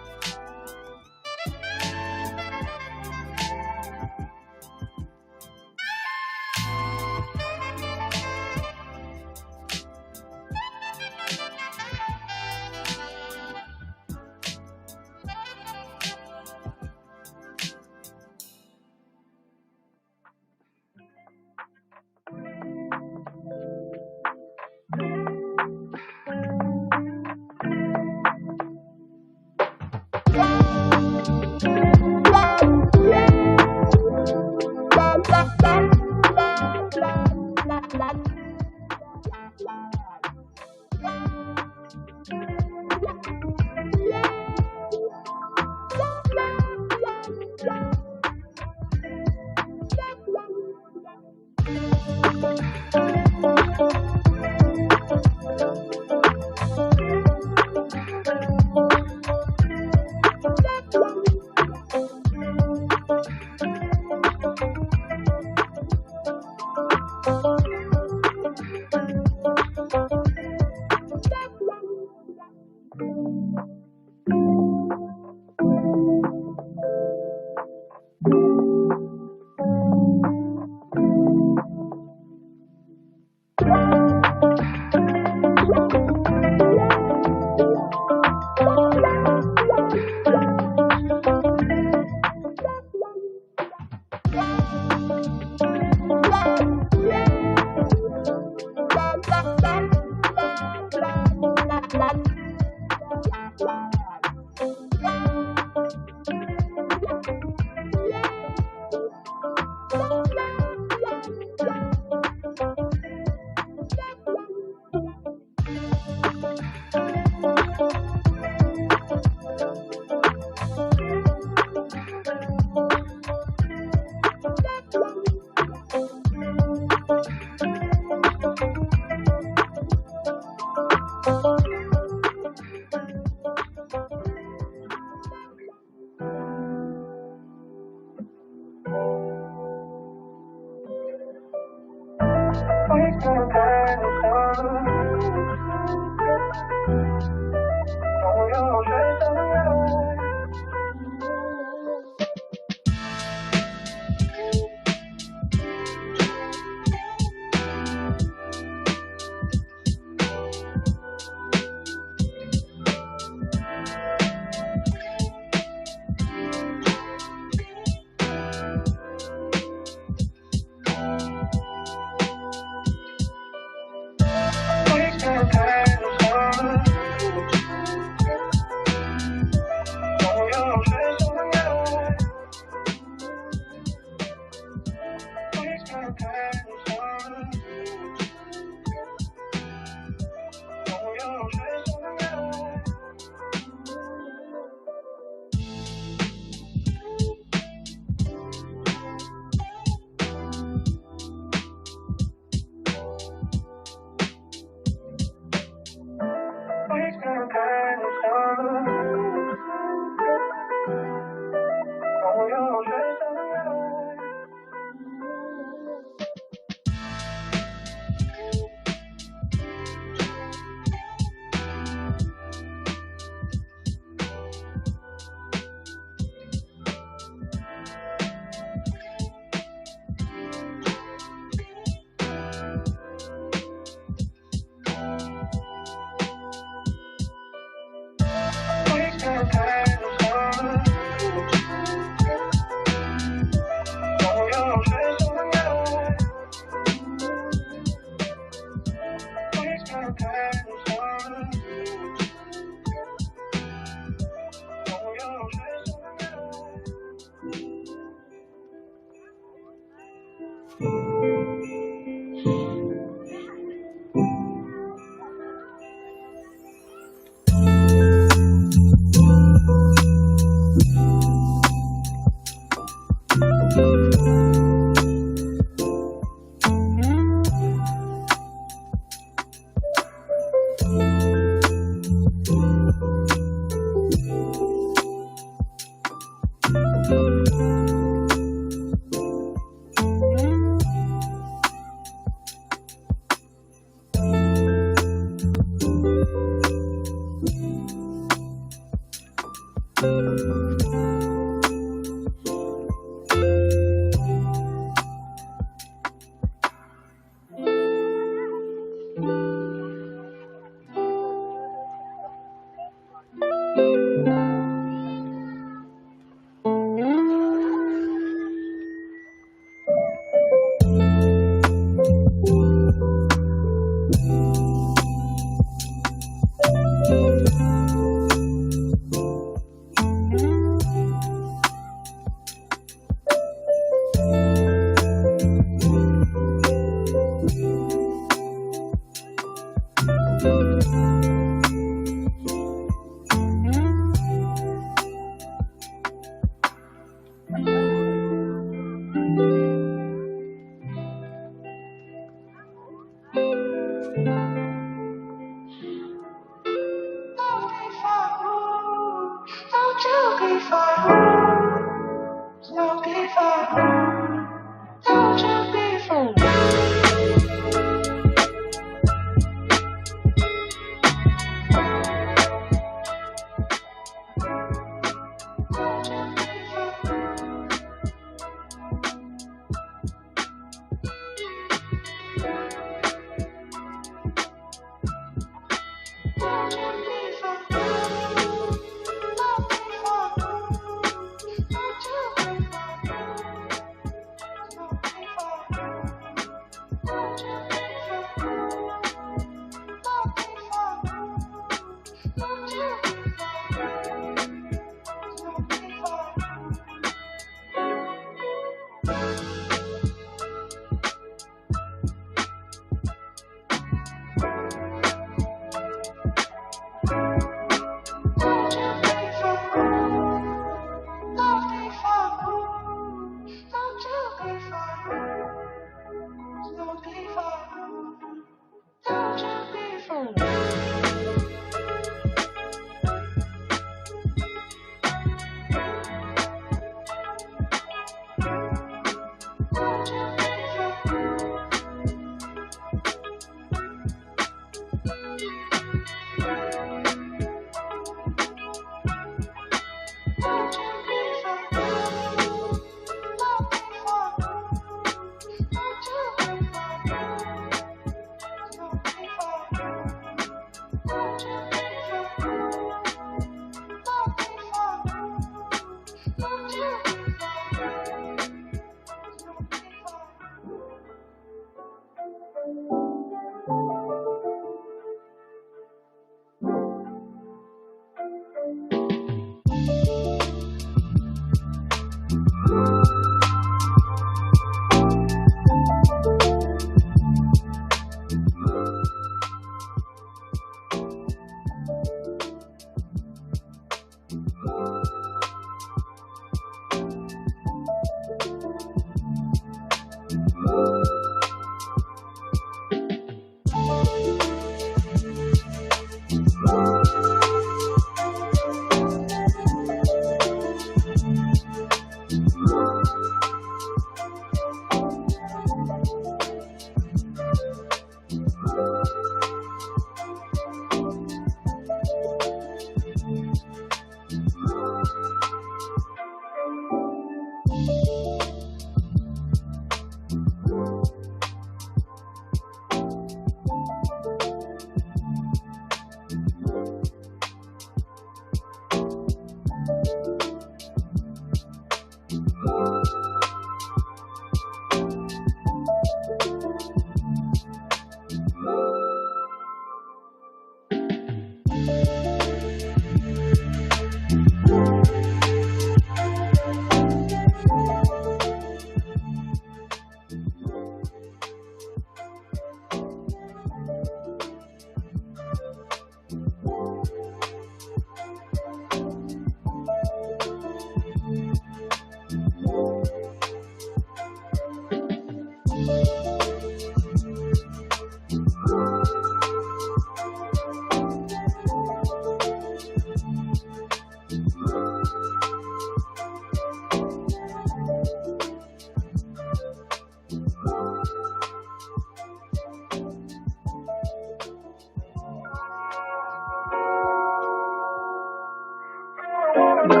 P: Thank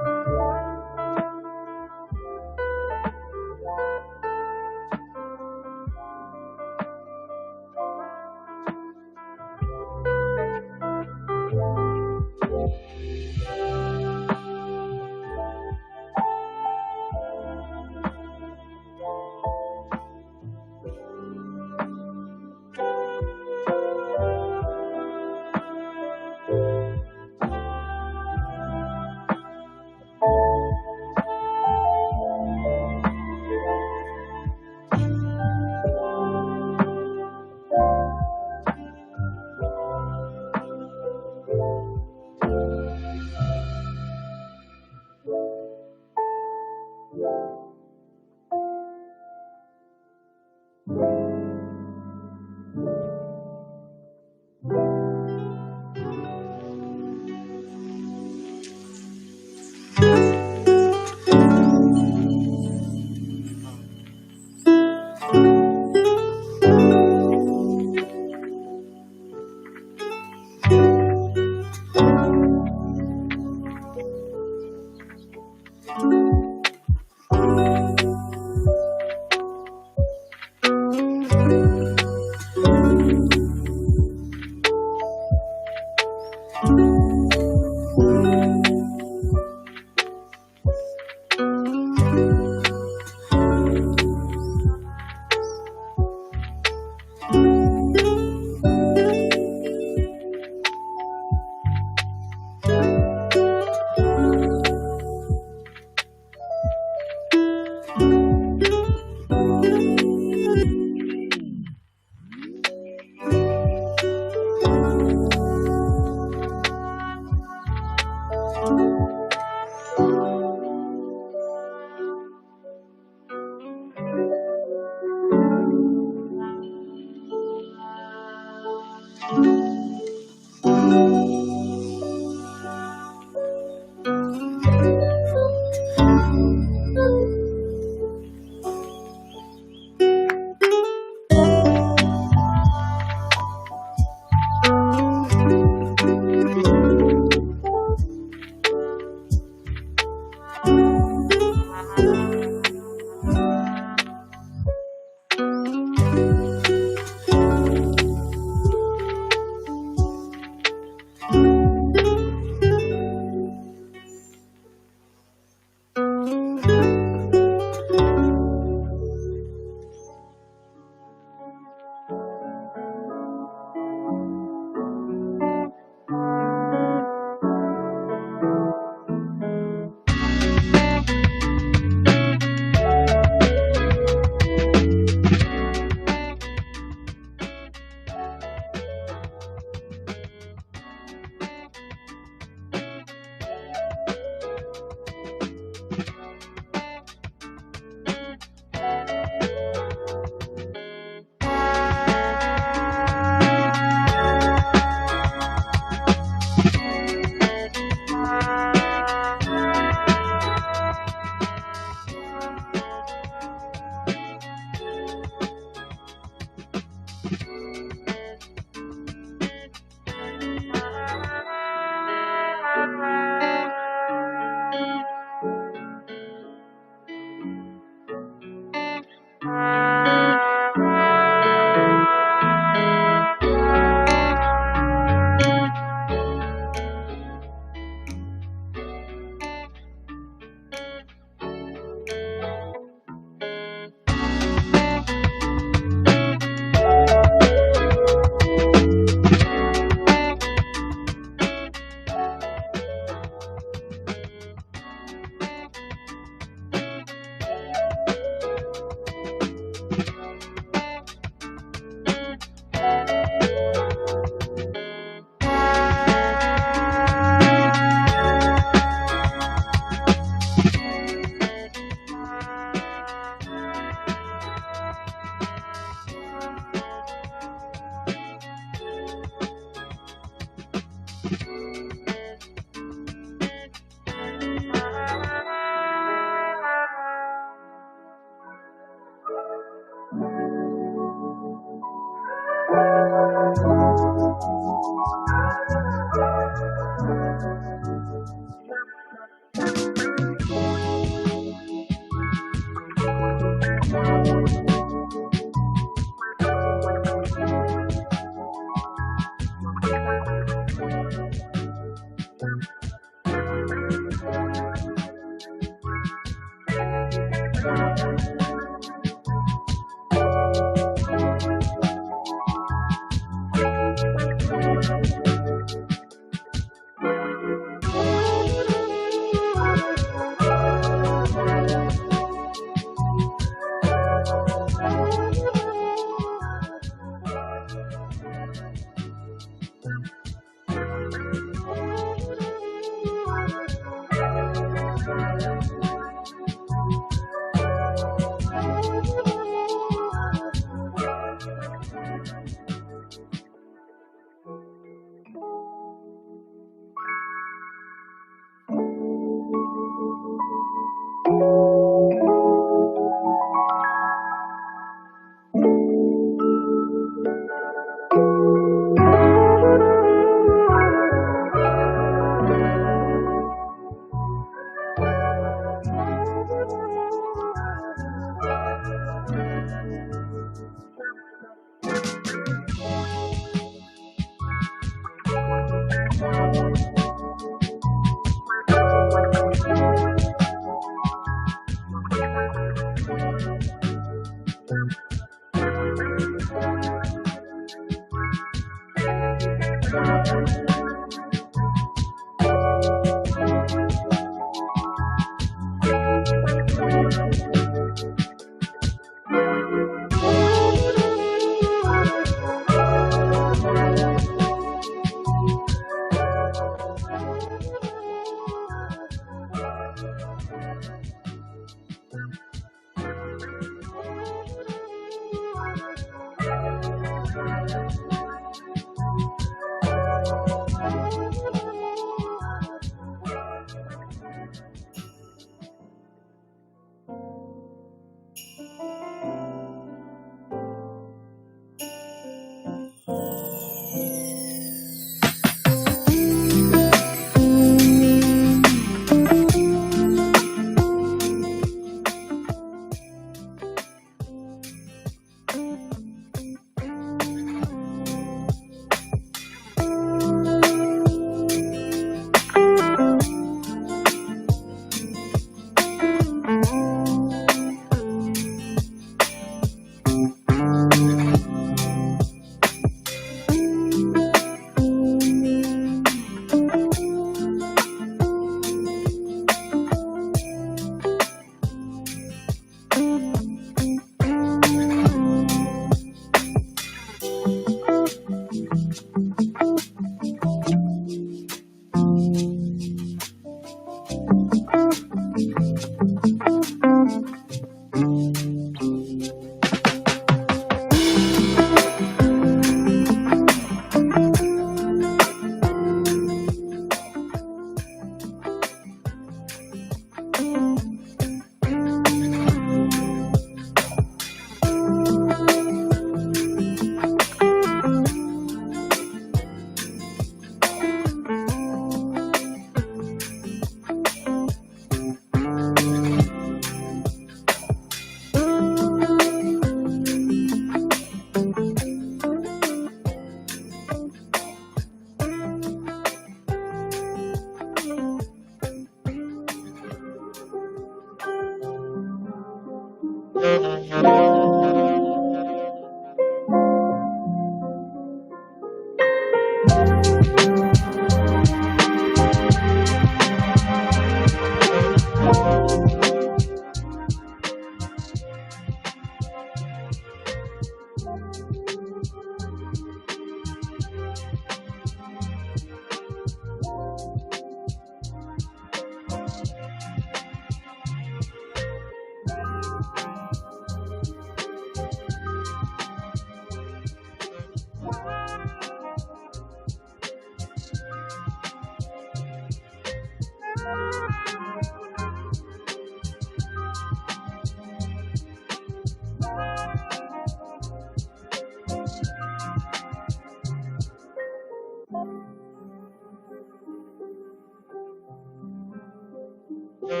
P: Could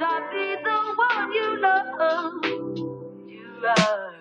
P: I be the one you love? You are.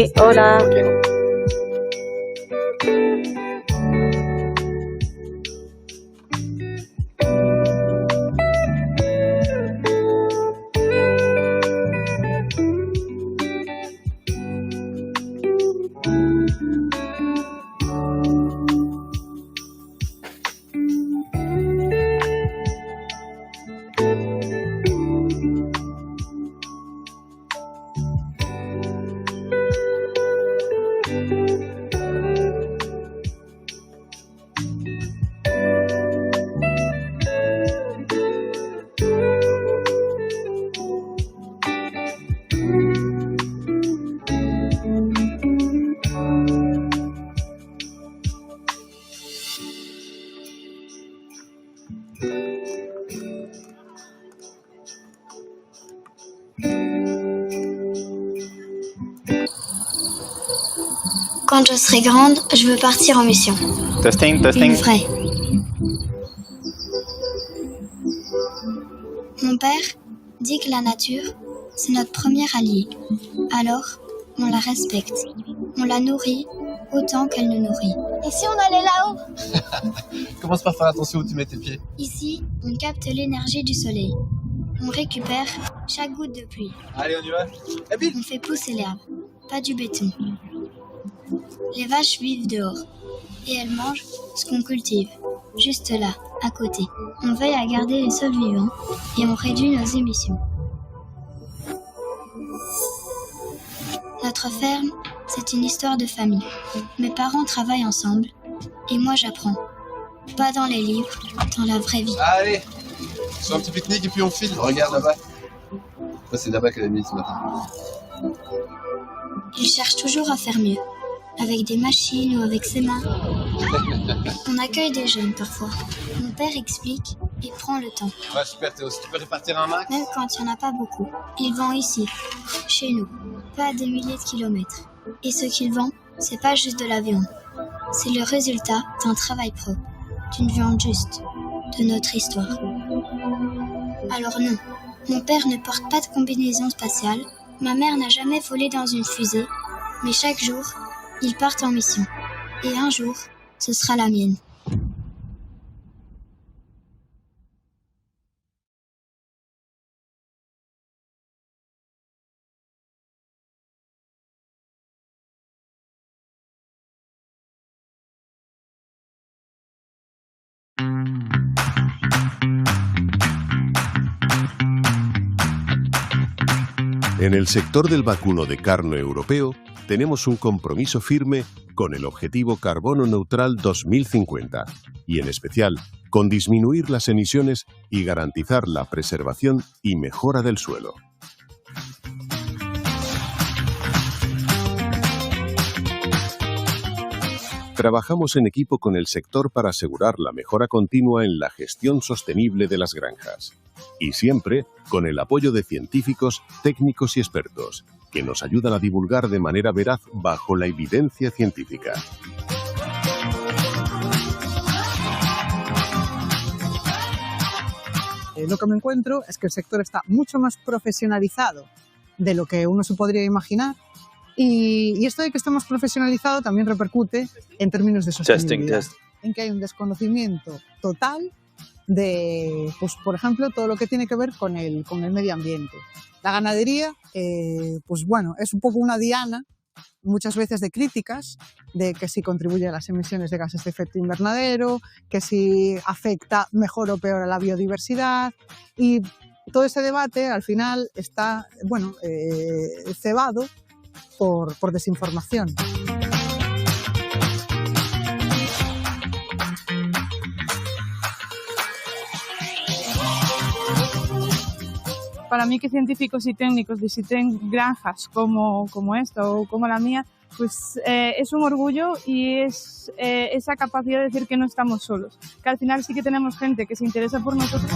Q: Sí, hola.
R: Quand je serai grande, je veux partir en mission.
S: Testing, testing.
R: Une vraie. Mon père dit que la nature, c'est notre premier allié. Alors, on la respecte. On la nourrit autant qu'elle nous nourrit.
T: Et si on allait là-haut?
S: Commence par faire attention où tu mets tes pieds.
R: Ici, on capte l'énergie du soleil. On récupère chaque goutte de pluie.
S: Allez, on y va.
R: On fait pousser l'herbe, pas du béton. Les vaches vivent dehors et elles mangent ce qu'on cultive, juste là, à côté. On veille à garder les sols vivants et on réduit nos émissions. Notre ferme, c'est une histoire de famille. Mes parents travaillent ensemble et moi j'apprends. Pas dans les livres, dans la vraie vie.
S: Allez, sur un petit pique-nique et puis on file. Regarde là-bas. Ça, c'est là-bas qu'elle a mis ce matin.
R: Il cherche toujours à faire mieux, avec des machines ou avec ses mains. On accueille des jeunes parfois. Mon père explique et prend le temps.
S: Ouais, super Théo, si tu peux répartir un max.
R: Même quand il n'y en a pas beaucoup. Ils vendent ici, chez nous, pas à des milliers de kilomètres. Et ce qu'ils vendent, c'est pas juste de la viande. C'est le résultat d'un travail propre, d'une viande juste, de notre histoire. Alors non, mon père ne porte pas de combinaison spatiale. Ma mère n'a jamais volé dans une fusée. Mais chaque jour, ils partent en mission. Et un jour, ce sera la mienne.
U: En el sector del vacuno de carne europeo, tenemos un compromiso firme con el objetivo carbono neutral 2050 y, en especial, con disminuir las emisiones y garantizar la preservación y mejora del suelo. Trabajamos en equipo con el sector para asegurar la mejora continua en la gestión sostenible de las granjas. Y siempre con el apoyo de científicos, técnicos y expertos, que nos ayudan a divulgar de manera veraz bajo la evidencia científica.
V: Lo que me encuentro es que el sector está mucho más profesionalizado de lo que uno se podría imaginar. Y esto de que esté más profesionalizado también repercute en términos de sostenibilidad. En que hay un desconocimiento total de, pues, por ejemplo, todo lo que tiene que ver con el medio ambiente. La ganadería, pues bueno, es un poco una diana, muchas veces de críticas, de que si contribuye a las emisiones de gases de efecto invernadero, que si afecta mejor o peor a la biodiversidad, y todo ese debate al final está, bueno, cebado por desinformación.
W: Para mí que científicos y técnicos visiten granjas como esta o como la mía, pues es un orgullo y es esa capacidad de decir que no estamos solos, que al final sí que tenemos gente que se interesa por nosotros.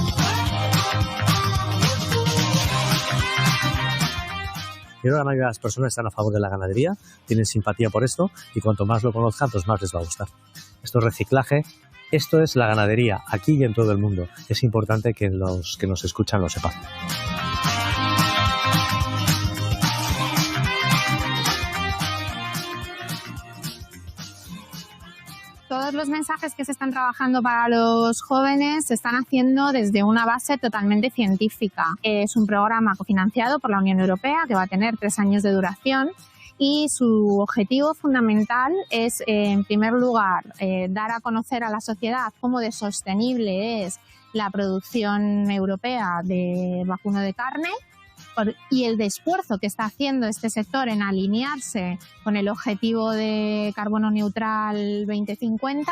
X: Yo creo que la mayoría de las personas están a favor de la ganadería, tienen simpatía por esto y cuanto más lo conozcan, pues más les va a gustar. Esto es reciclaje, esto es la ganadería, aquí y en todo el mundo. Es importante que los que nos escuchan lo sepan.
B: Todos los mensajes que se están trabajando para los jóvenes se están haciendo desde una base totalmente científica. Es un programa cofinanciado por la Unión Europea que va a tener 3 años de duración y su objetivo fundamental es, en primer lugar, dar a conocer a la sociedad cómo de sostenible es la producción europea de vacuno de carne y el esfuerzo que está haciendo este sector en alinearse con el objetivo de carbono neutral 2050.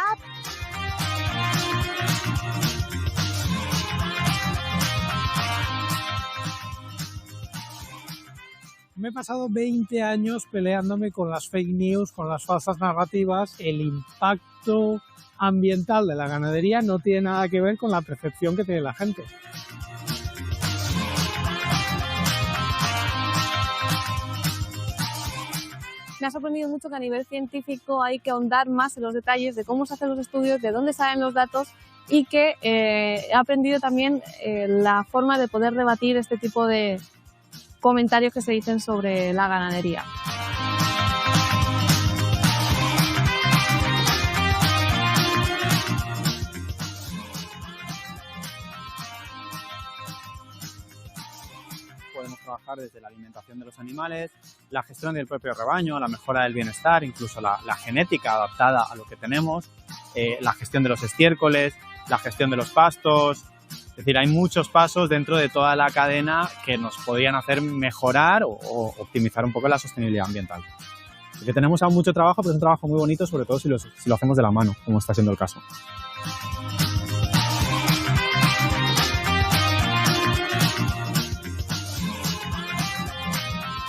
C: Me he pasado 20 años peleándome con las fake news, con las falsas narrativas. El impacto ambiental de la ganadería no tiene nada que ver con la percepción que tiene la gente.
W: Me ha sorprendido mucho que a nivel científico hay que ahondar más en los detalles de cómo se hacen los estudios, de dónde salen los datos y que he aprendido también la forma de poder debatir este tipo de comentarios que se dicen sobre la ganadería.
D: Podemos trabajar desde la alimentación de los animales, la gestión del propio rebaño, la mejora del bienestar, incluso la genética adaptada a lo que tenemos, la gestión de los estiércoles, la gestión de los pastos. Es decir, hay muchos pasos dentro de toda la cadena que nos podrían hacer mejorar o optimizar un poco la sostenibilidad ambiental. Porque tenemos aún mucho trabajo, pero es un trabajo muy bonito, sobre todo si lo hacemos de la mano, como está siendo el caso.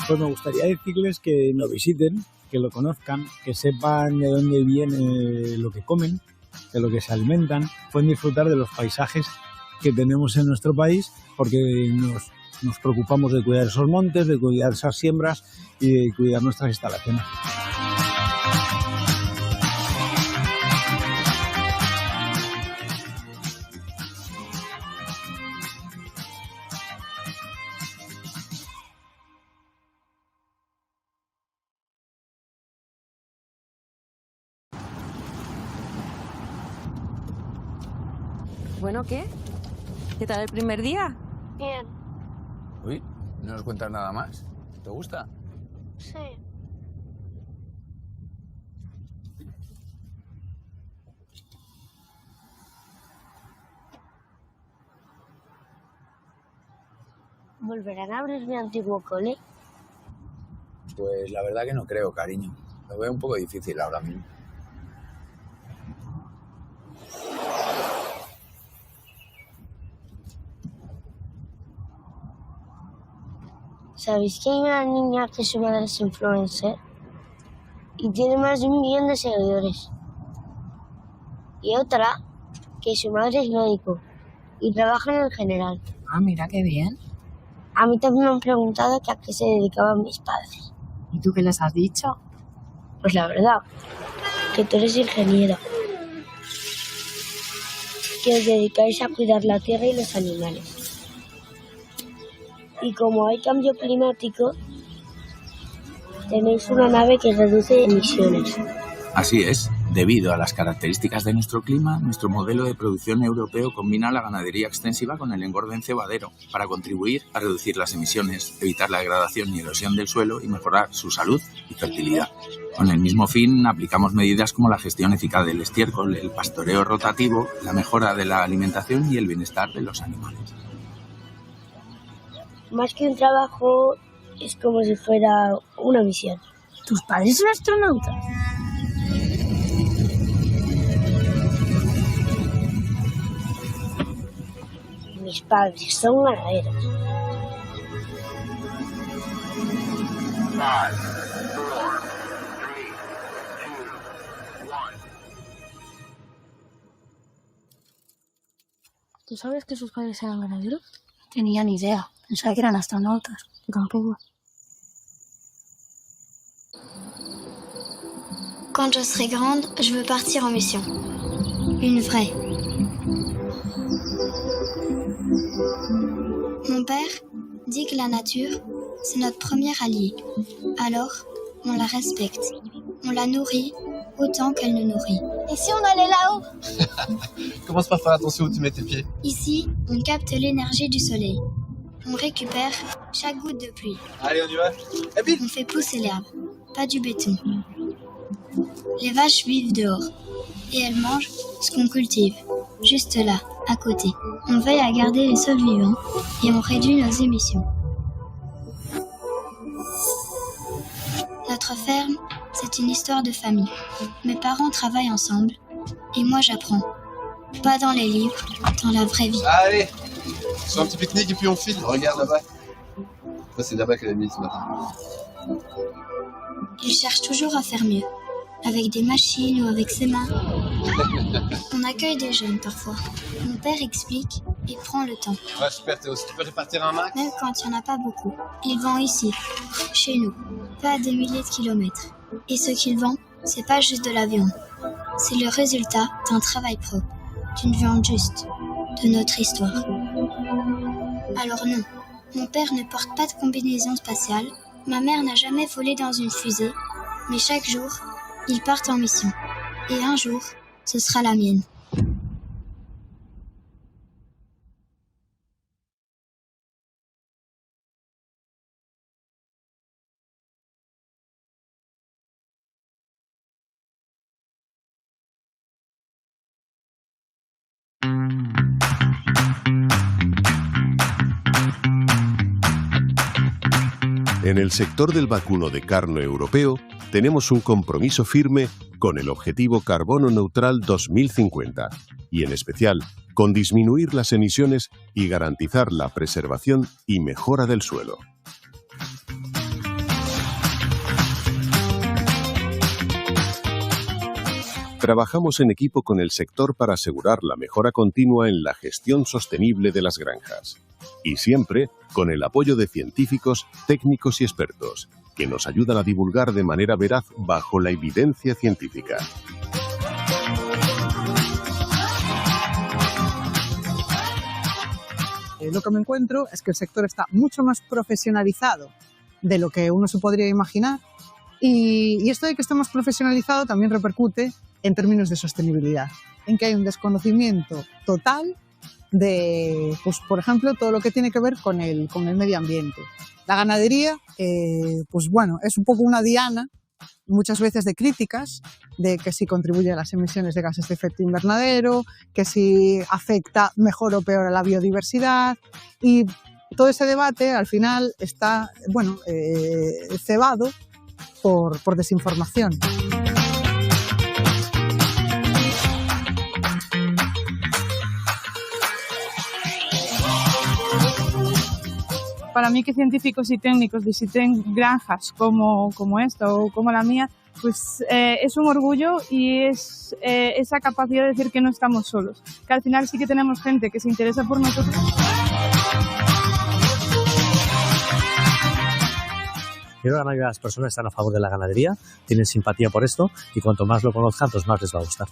C: Pues me gustaría decirles que lo visiten, que lo conozcan, que sepan de dónde viene lo que comen, de lo que se alimentan, pueden disfrutar de los paisajes que tenemos en nuestro país, porque nos preocupamos de cuidar esos montes, de cuidar esas siembras y de cuidar nuestras instalaciones.
W: Bueno, ¿qué? ¿Qué tal el primer día?
T: Bien.
Q: Uy, ¿no nos cuentas nada más? ¿Te gusta?
T: Sí. ¿Volverán a abrir mi antiguo cole?
Q: Pues la verdad que no creo, cariño. Lo veo un poco difícil ahora mismo.
T: ¿Sabéis que hay una niña que su madre es influencer? Y tiene más de 1 millón de seguidores. Y otra, que su madre es médico y trabaja en el general.
Y: Ah, mira qué bien.
T: A mí también me han preguntado que a qué se dedicaban mis padres.
Y: ¿Y tú qué les has dicho?
T: Pues la verdad, que tú eres ingeniero. Que os dedicáis a cuidar la tierra y los animales. Y como hay cambio climático, tenéis una nave que reduce emisiones.
Q: Así es. Debido a las características de nuestro clima, nuestro modelo de producción europeo combina la ganadería extensiva con el engorde en cebadero para contribuir a reducir las emisiones, evitar la degradación y erosión del suelo y mejorar su salud y fertilidad. Con el mismo fin, aplicamos medidas como la gestión eficaz del estiércol, el pastoreo rotativo, la mejora de la alimentación y el bienestar de los animales.
T: Más que un trabajo, es como si fuera una misión.
Y: ¿Tus padres son astronautas?
T: Mis padres son ganaderos.
P: 5, 4, 3, 2, 1.
Y: ¿Tú sabes que sus padres eran ganaderos? No tenía ni idea. Pensaba que eran astronautas. Yo tampoco.
R: Quand je serai grande, je veux partir en mission. Une vraie. Mon père dit que la nature, c'est notre premier allié. Alors, on la respecte. On la nourrit autant qu'elle nous nourrit. Et si on allait là-haut?
S: Commence par faire attention où tu mets tes pieds.
R: Ici, on capte l'énergie du soleil. On récupère chaque goutte de pluie.
S: Allez, on y va.
R: On fait pousser l'herbe, pas du béton. Les vaches vivent dehors et elles mangent ce qu'on cultive, juste là, à côté. On veille à garder les sols vivants et on réduit nos émissions. Notre ferme, c'est une histoire de famille. Mes parents travaillent ensemble et moi j'apprends. Pas dans les livres, dans la vraie vie.
S: Allez, sur un petit pique-nique et puis on file. Regarde là-bas. C'est là-bas qu'elle a mis ce matin.
R: Il cherche toujours à faire mieux, avec des machines ou avec ses mains. On accueille des jeunes parfois. Mon père explique et prend le temps.
S: Ouais, super Théo, si tu peux répartir un max.
R: Même quand il n'y en a pas beaucoup. Il vend ici, chez nous, pas à des milliers de kilomètres. Et ce qu'il vend, c'est pas juste de la viande. C'est le résultat d'un travail propre, d'une viande juste, de notre histoire. Alors non, mon père ne porte pas de combinaison spatiale. Ma mère n'a jamais volé dans une fusée. Mais chaque jour, ils partent en mission. Et un jour, ce sera la mienne.
U: En el sector del vacuno de carne europeo tenemos un compromiso firme con el objetivo carbono neutral 2050 y en especial con disminuir las emisiones y garantizar la preservación y mejora del suelo. Trabajamos en equipo con el sector para asegurar la mejora continua en la gestión sostenible de las granjas. Y siempre con el apoyo de científicos, técnicos y expertos, que nos ayudan a divulgar de manera veraz bajo la evidencia científica.
V: Lo que me encuentro es que el sector está mucho más profesionalizado de lo que uno se podría imaginar y esto de que esté más profesionalizado también repercute en términos de sostenibilidad, en que hay un desconocimiento total de, pues, por ejemplo, todo lo que tiene que ver con el medio ambiente. La ganadería, pues bueno, es un poco una diana, muchas veces de críticas, de que si contribuye a las emisiones de gases de efecto invernadero, que si afecta mejor o peor a la biodiversidad, y todo ese debate al final está, bueno, cebado por desinformación.
W: Para mí que científicos y técnicos visiten granjas como esta o como la mía, pues es un orgullo y es esa capacidad de decir que no estamos solos, que al final sí que tenemos gente que se interesa por nosotros.
X: Quiero que la mayoría de las personas están a favor de la ganadería, tienen simpatía por esto y cuanto más lo conozcan, pues más les va a gustar.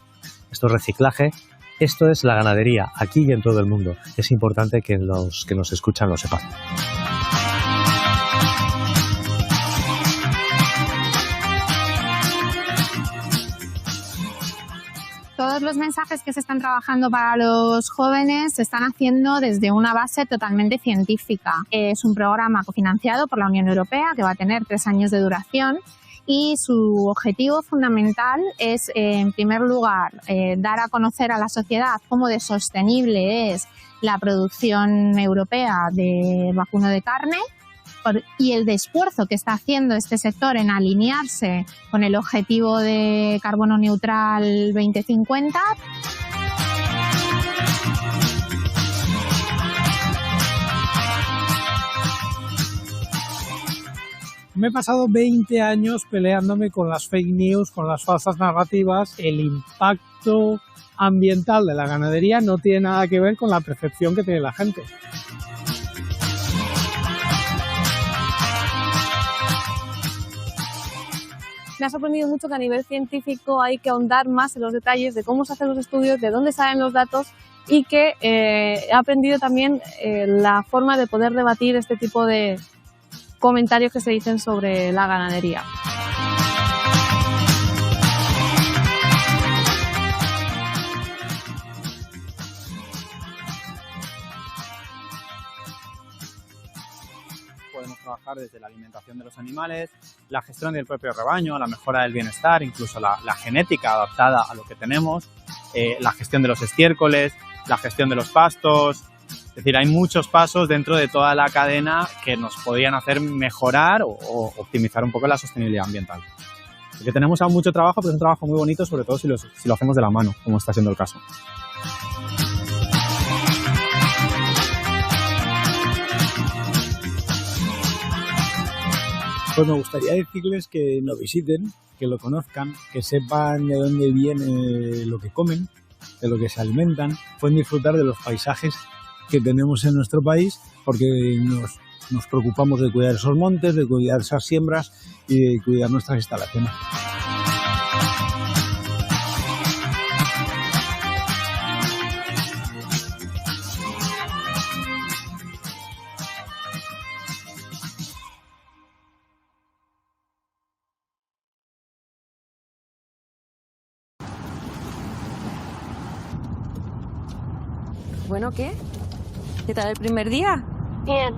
X: Esto es reciclaje, esto es la ganadería aquí y en todo el mundo. Es importante que los que nos escuchan lo sepan.
B: Todos los mensajes que se están trabajando para los jóvenes se están haciendo desde una base totalmente científica. Es un programa cofinanciado por la Unión Europea que va a tener 3 años de duración y su objetivo fundamental es, en primer lugar, dar a conocer a la sociedad cómo de sostenible es la producción europea de vacuno de carne y el esfuerzo que está haciendo este sector en alinearse con el objetivo de carbono neutral 2050.
C: Me he pasado 20 años peleándome con las fake news, con las falsas narrativas. El impacto ambiental de la ganadería no tiene nada que ver con la percepción que tiene la gente.
W: Me ha sorprendido mucho que a nivel científico hay que ahondar más en los detalles de cómo se hacen los estudios, de dónde salen los datos y que he aprendido también la forma de poder debatir este tipo de comentarios que se dicen sobre la ganadería.
D: trabajar desde la alimentación de los animales, la gestión del propio rebaño, la mejora del bienestar, incluso la genética adaptada a lo que tenemos, la gestión de los estiércoles, la gestión de los pastos. Es decir, hay muchos pasos dentro de toda la cadena que nos podrían hacer mejorar o optimizar un poco la sostenibilidad ambiental. Porque tenemos aún mucho trabajo, pero es un trabajo muy bonito, sobre todo si lo hacemos de la mano, como está siendo el caso.
C: Pues me gustaría decirles que lo visiten, que lo conozcan, que sepan de dónde viene lo que comen, de lo que se alimentan, pueden disfrutar de los paisajes que tenemos en nuestro país, porque nos preocupamos de cuidar esos montes, de cuidar esas siembras y de cuidar nuestras instalaciones.
E: Bueno, ¿qué? ¿Qué tal el primer día?
T: Bien.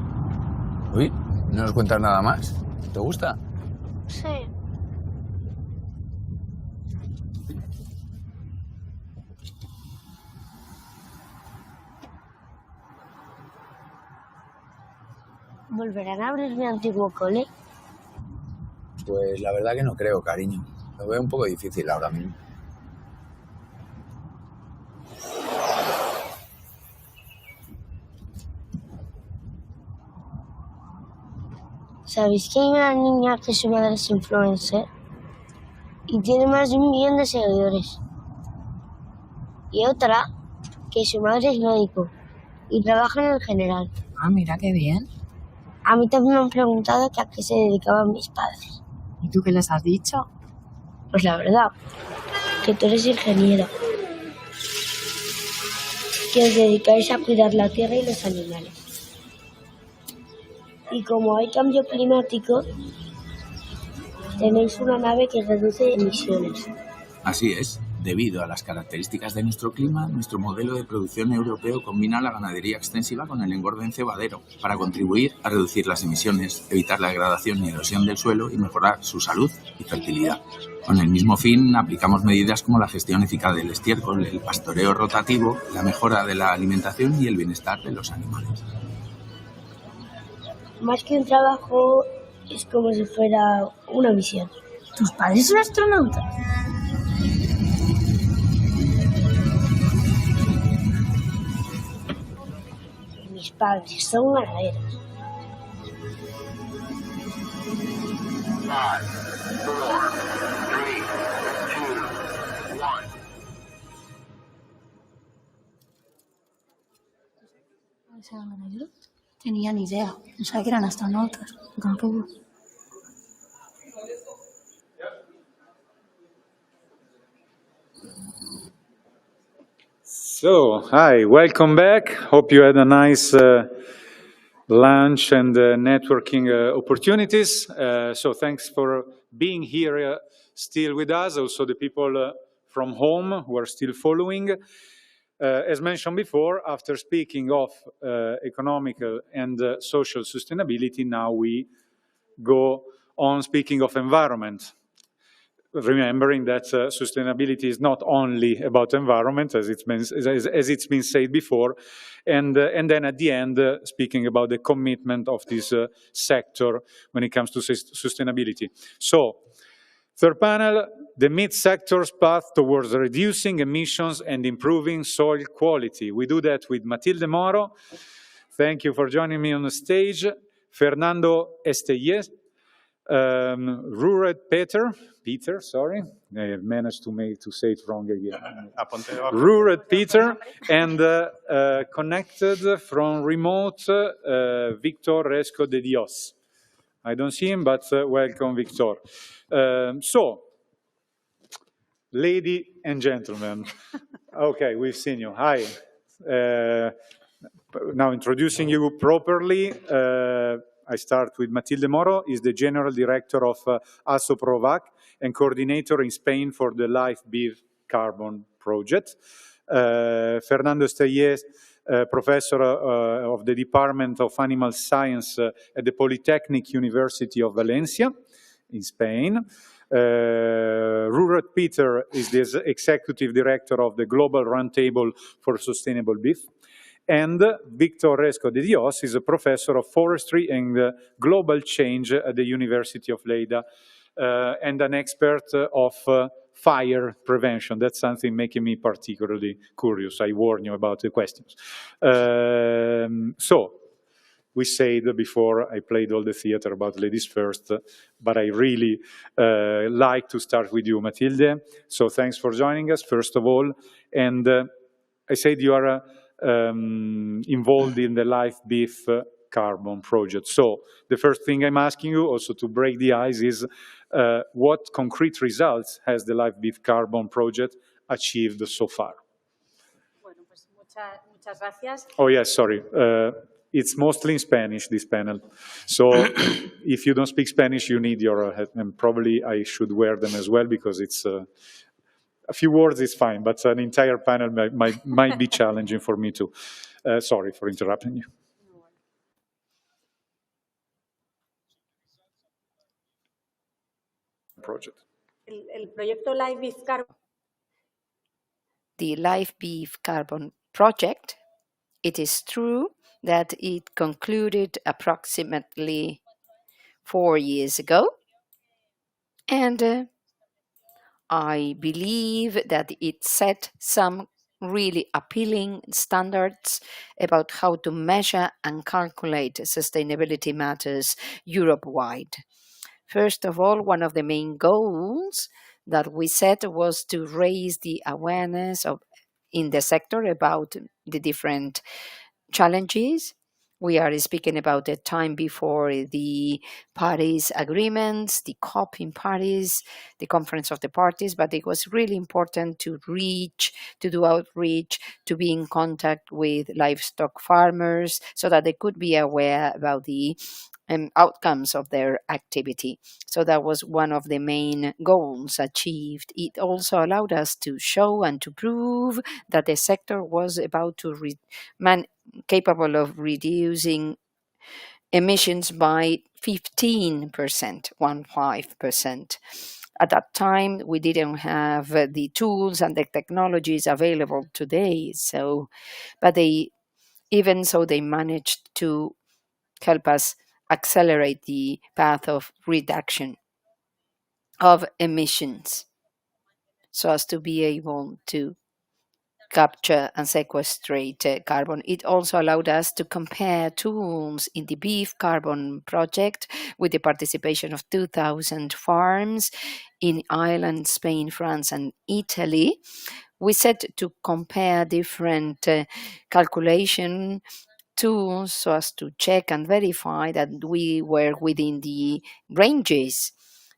G: Uy, ¿no nos cuentas nada más? ¿Te gusta?
T: Sí. ¿Volverán a abrir mi antiguo cole?
G: Pues la verdad que no creo, cariño. Lo veo un poco difícil ahora mismo.
T: ¿Sabéis que hay una niña que su madre es influencer? Y tiene más de 1 millón de seguidores. Y otra que su madre es médico y trabaja en el general.
E: Ah, mira qué bien.
T: A mí también me han preguntado que a qué se dedicaban mis padres.
E: ¿Y tú qué les has dicho?
T: Pues la verdad, que tú eres ingeniero. Que os dedicáis a cuidar la tierra y los animales. Y como hay cambio climático, tenéis una nave que reduce emisiones.
Q: Así es. Debido a las características de nuestro clima, nuestro modelo de producción europeo combina la ganadería extensiva con el engorde en cebadero para contribuir a reducir las emisiones, evitar la degradación y erosión del suelo y mejorar su salud y fertilidad. Con el mismo fin, aplicamos medidas como la gestión eficaz del estiércol, el pastoreo rotativo, la mejora de la alimentación y el bienestar de los animales.
T: Más que un trabajo, es como si fuera una misión.
E: ¿Tus padres son astronautas?
T: Mis padres son ganaderos.
P: 5, 4, 3, 2, 1.
Y: ¿Eran ganaderos? Tenía ni idea. Pensaba que eran astronautas. Yo tampoco.
A: So, hi, welcome back. Hope you had a nice lunch and networking opportunities. So thanks for being here still with us. Also the people from home who are still following. As mentioned before, after speaking of economical and social sustainability, now we go on speaking of environment. Remembering that sustainability is not only about environment, as it's been said before, and then at the end, speaking about the commitment of this sector when it comes to sustainability. So, third panel, the meat sector's path towards reducing emissions and improving soil quality. We do that with Matilde Moro. Thank you for joining me on the stage. Fernando Estellés, Rured Peter, sorry, I managed to say it wrong again. Rured Peter, and connected from remote, Victor Resco de Dios. I don't see him, but welcome, Victor. So, lady and gentlemen, okay, we've seen you. Hi. Now introducing you properly, I start with Matilde Moro, is the General Director of Provac and Coordinator in Spain for the Live Beef Carbon Project. Fernando Estellés, professor of the Department of Animal Science at the Polytechnic University of Valencia in Spain. Rurat Peter is the executive director of the Global Roundtable for Sustainable Beef. And Victor Resco de Dios is a professor of forestry and global change at the University of Lleida and an expert of fire prevention. That's something making me particularly curious. I warn you about the questions. So, we said before I played all the theater about ladies first, but I really like to start with you, Matilde. So thanks for joining us, first of all. And I said you are involved in the live beef carbon project. So the first thing I'm asking you, also to break the ice, is what concrete results has the live beef carbon project achieved so far?
H: Bueno, pues muchas gracias.
A: Oh, yes, sorry. It's mostly in Spanish, this panel. So if you don't speak Spanish, you need your, and probably I should wear them as well because it's, a few words is fine, but an entire panel might be challenging for me too. Sorry for interrupting you. Project.
H: El proyecto Live Beef Carbon.
I: The Live Beef Carbon project, it is true that it concluded approximately 4 years ago, and I believe that it set some really appealing standards about how to measure and calculate sustainability matters Europe-wide. First of all, one of the main goals that we set was to raise the awareness in the sector about the different challenges. We are speaking about the time before the Paris agreements, the COP in Paris, the Conference of the Parties, but it was really important to do outreach, to be in contact with livestock farmers so that they could be aware about the outcomes of their activity. So that was one of the main goals achieved. It also allowed us to show and to prove that the sector was about to capable of reducing emissions by 15%, 15%. At that time, we didn't have the tools and the technologies available today. But even so, they managed to help us accelerate the path of reduction of emissions so as to be able to capture and sequestrate carbon. It also allowed us to compare tools in the beef carbon project with the participation of 2,000 farms in Ireland, Spain, France, and Italy. We set to compare different calculation tools so as to check and verify that we were within the ranges.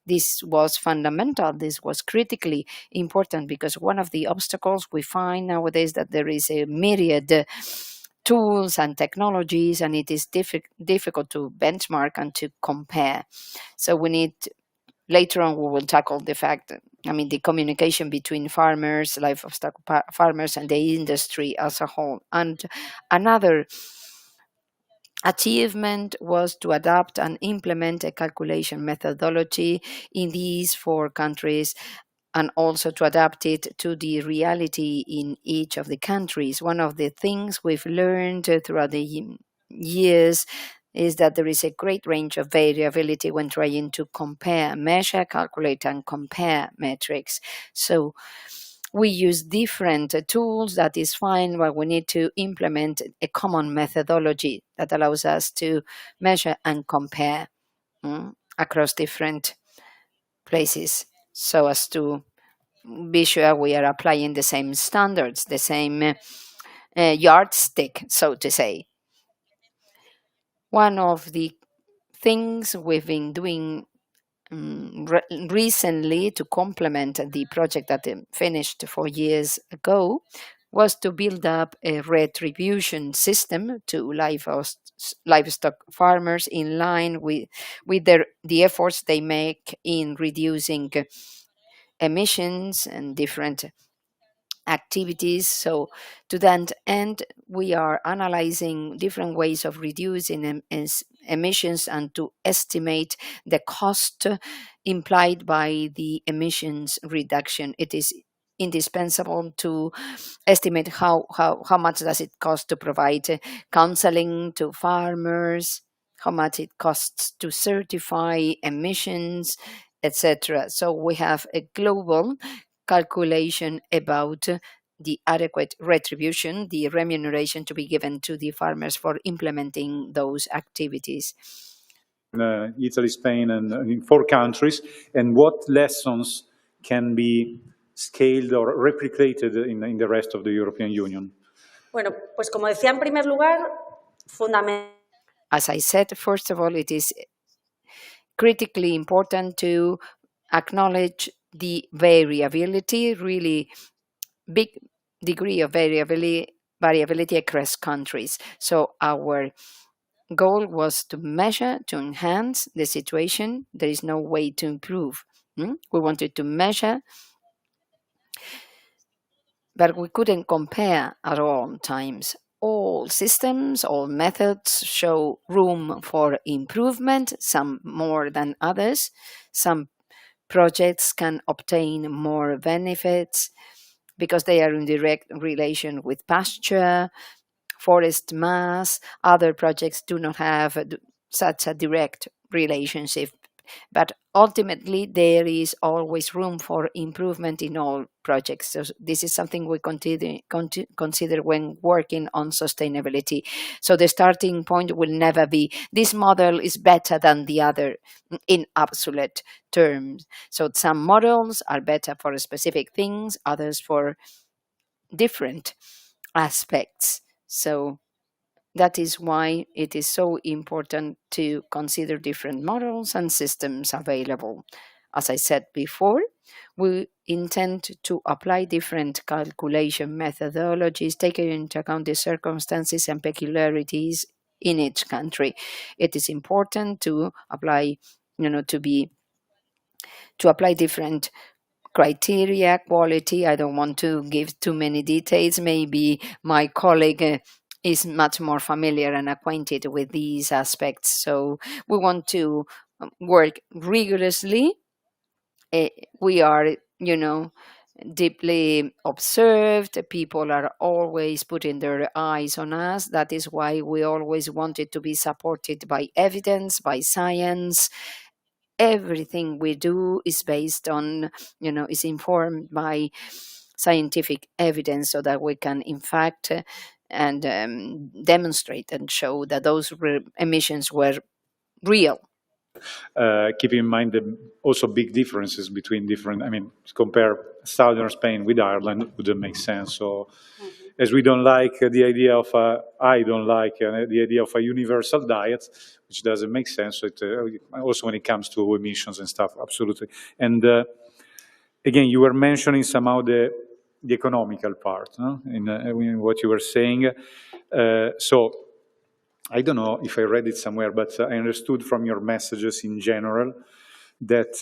I: This was fundamental. This was critically important because one of the obstacles we find nowadays that there is a myriad tools and technologies, and it is difficult to benchmark and to compare. So we need, later on, we will tackle the fact, the communication between farmers, livestock farmers, and the industry as a whole. And another achievement was to adopt and implement a calculation methodology in these 4 countries and also to adapt it to the reality in each of the countries. One of the things we've learned throughout the years is that there is a great range of variability when trying to compare, measure, calculate, and compare metrics. So we use different tools, that is fine, but we need to implement a common methodology that allows us to measure and compare across different places so as to be sure we are applying the same standards, the same yardstick, so to say. One of the things we've been doing recently to complement the project that finished 4 years ago was to build up a retribution system to livestock farmers in line with the efforts they make in reducing emissions and different activities. So to that end, we are analyzing different ways of reducing emissions and to estimate the cost implied by the emissions reduction. It is indispensable to estimate how much does it cost to provide counseling to farmers, how much it costs to certify emissions, etc. So we have a global calculation about the adequate retribution, the remuneration to be given to the farmers for implementing those activities.
A: Italy, Spain, and in 4 countries, and what lessons can be scaled or replicated in the rest of the European Union?
H: Bueno, pues como decía, en primer lugar, fundamental.
I: As I said, first of all, it is critically important to acknowledge the variability, really big degree of variability across countries. So our goal was to measure, to enhance the situation. There is no way to improve. We wanted to measure, but we couldn't compare at all times. All systems, all methods show room for improvement, some more than others. Some projects can obtain more benefits because they are in direct relation with pasture, forest mass. Other projects do not have such a direct relationship. But ultimately, there is always room for improvement in all projects. So this is something we consider when working on sustainability. So the starting point will never be, this model is better than the other in absolute terms. So some models are better for specific things, others for different aspects. So that is why it is so important to consider different models and systems available. As I said before, we intend to apply different calculation methodologies, taking into account the circumstances and peculiarities in each country. It is important to apply, to apply different criteria, quality. I don't want to give too many details. Maybe my colleague is much more familiar and acquainted with these aspects. So we want to work rigorously. We are, deeply observed. People are always putting their eyes on us. That is why we always wanted to be supported by evidence, by science. Everything we do is based on, is informed by scientific evidence so that we can, in fact, and demonstrate and show that those emissions were real.
A: Keep in mind the also big differences between different, compare southern Spain with Ireland wouldn't make sense. So as we don't like the idea of, I don't like the idea of a universal diet, which doesn't make sense. So also when it comes to emissions and stuff, absolutely. And again, you were mentioning somehow the economical part, no? In what you were saying. So I don't know if I read it somewhere, but I understood from your messages in general that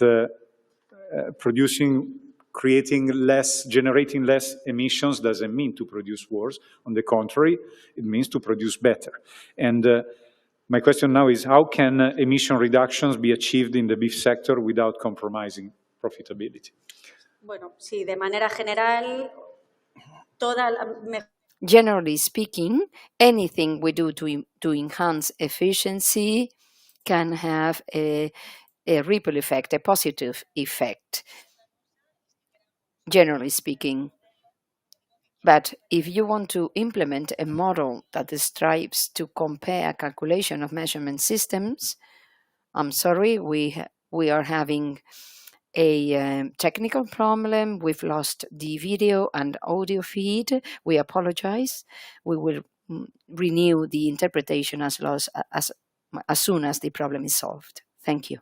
A: generating less emissions doesn't mean to produce worse. On the contrary, it means to produce better. And my question now is, how can emission reductions be achieved in the beef sector without compromising profitability?
H: Bueno, sí, de manera general,
I: generally speaking, anything we do to enhance efficiency can have a ripple effect, a positive effect, generally speaking. But if you want to implement a model that strives to compare calculation of measurement systems, I'm sorry, we are having a technical problem. We've lost the video and audio feed. We apologize. We will renew the interpretation as soon as the problem is solved. Thank you.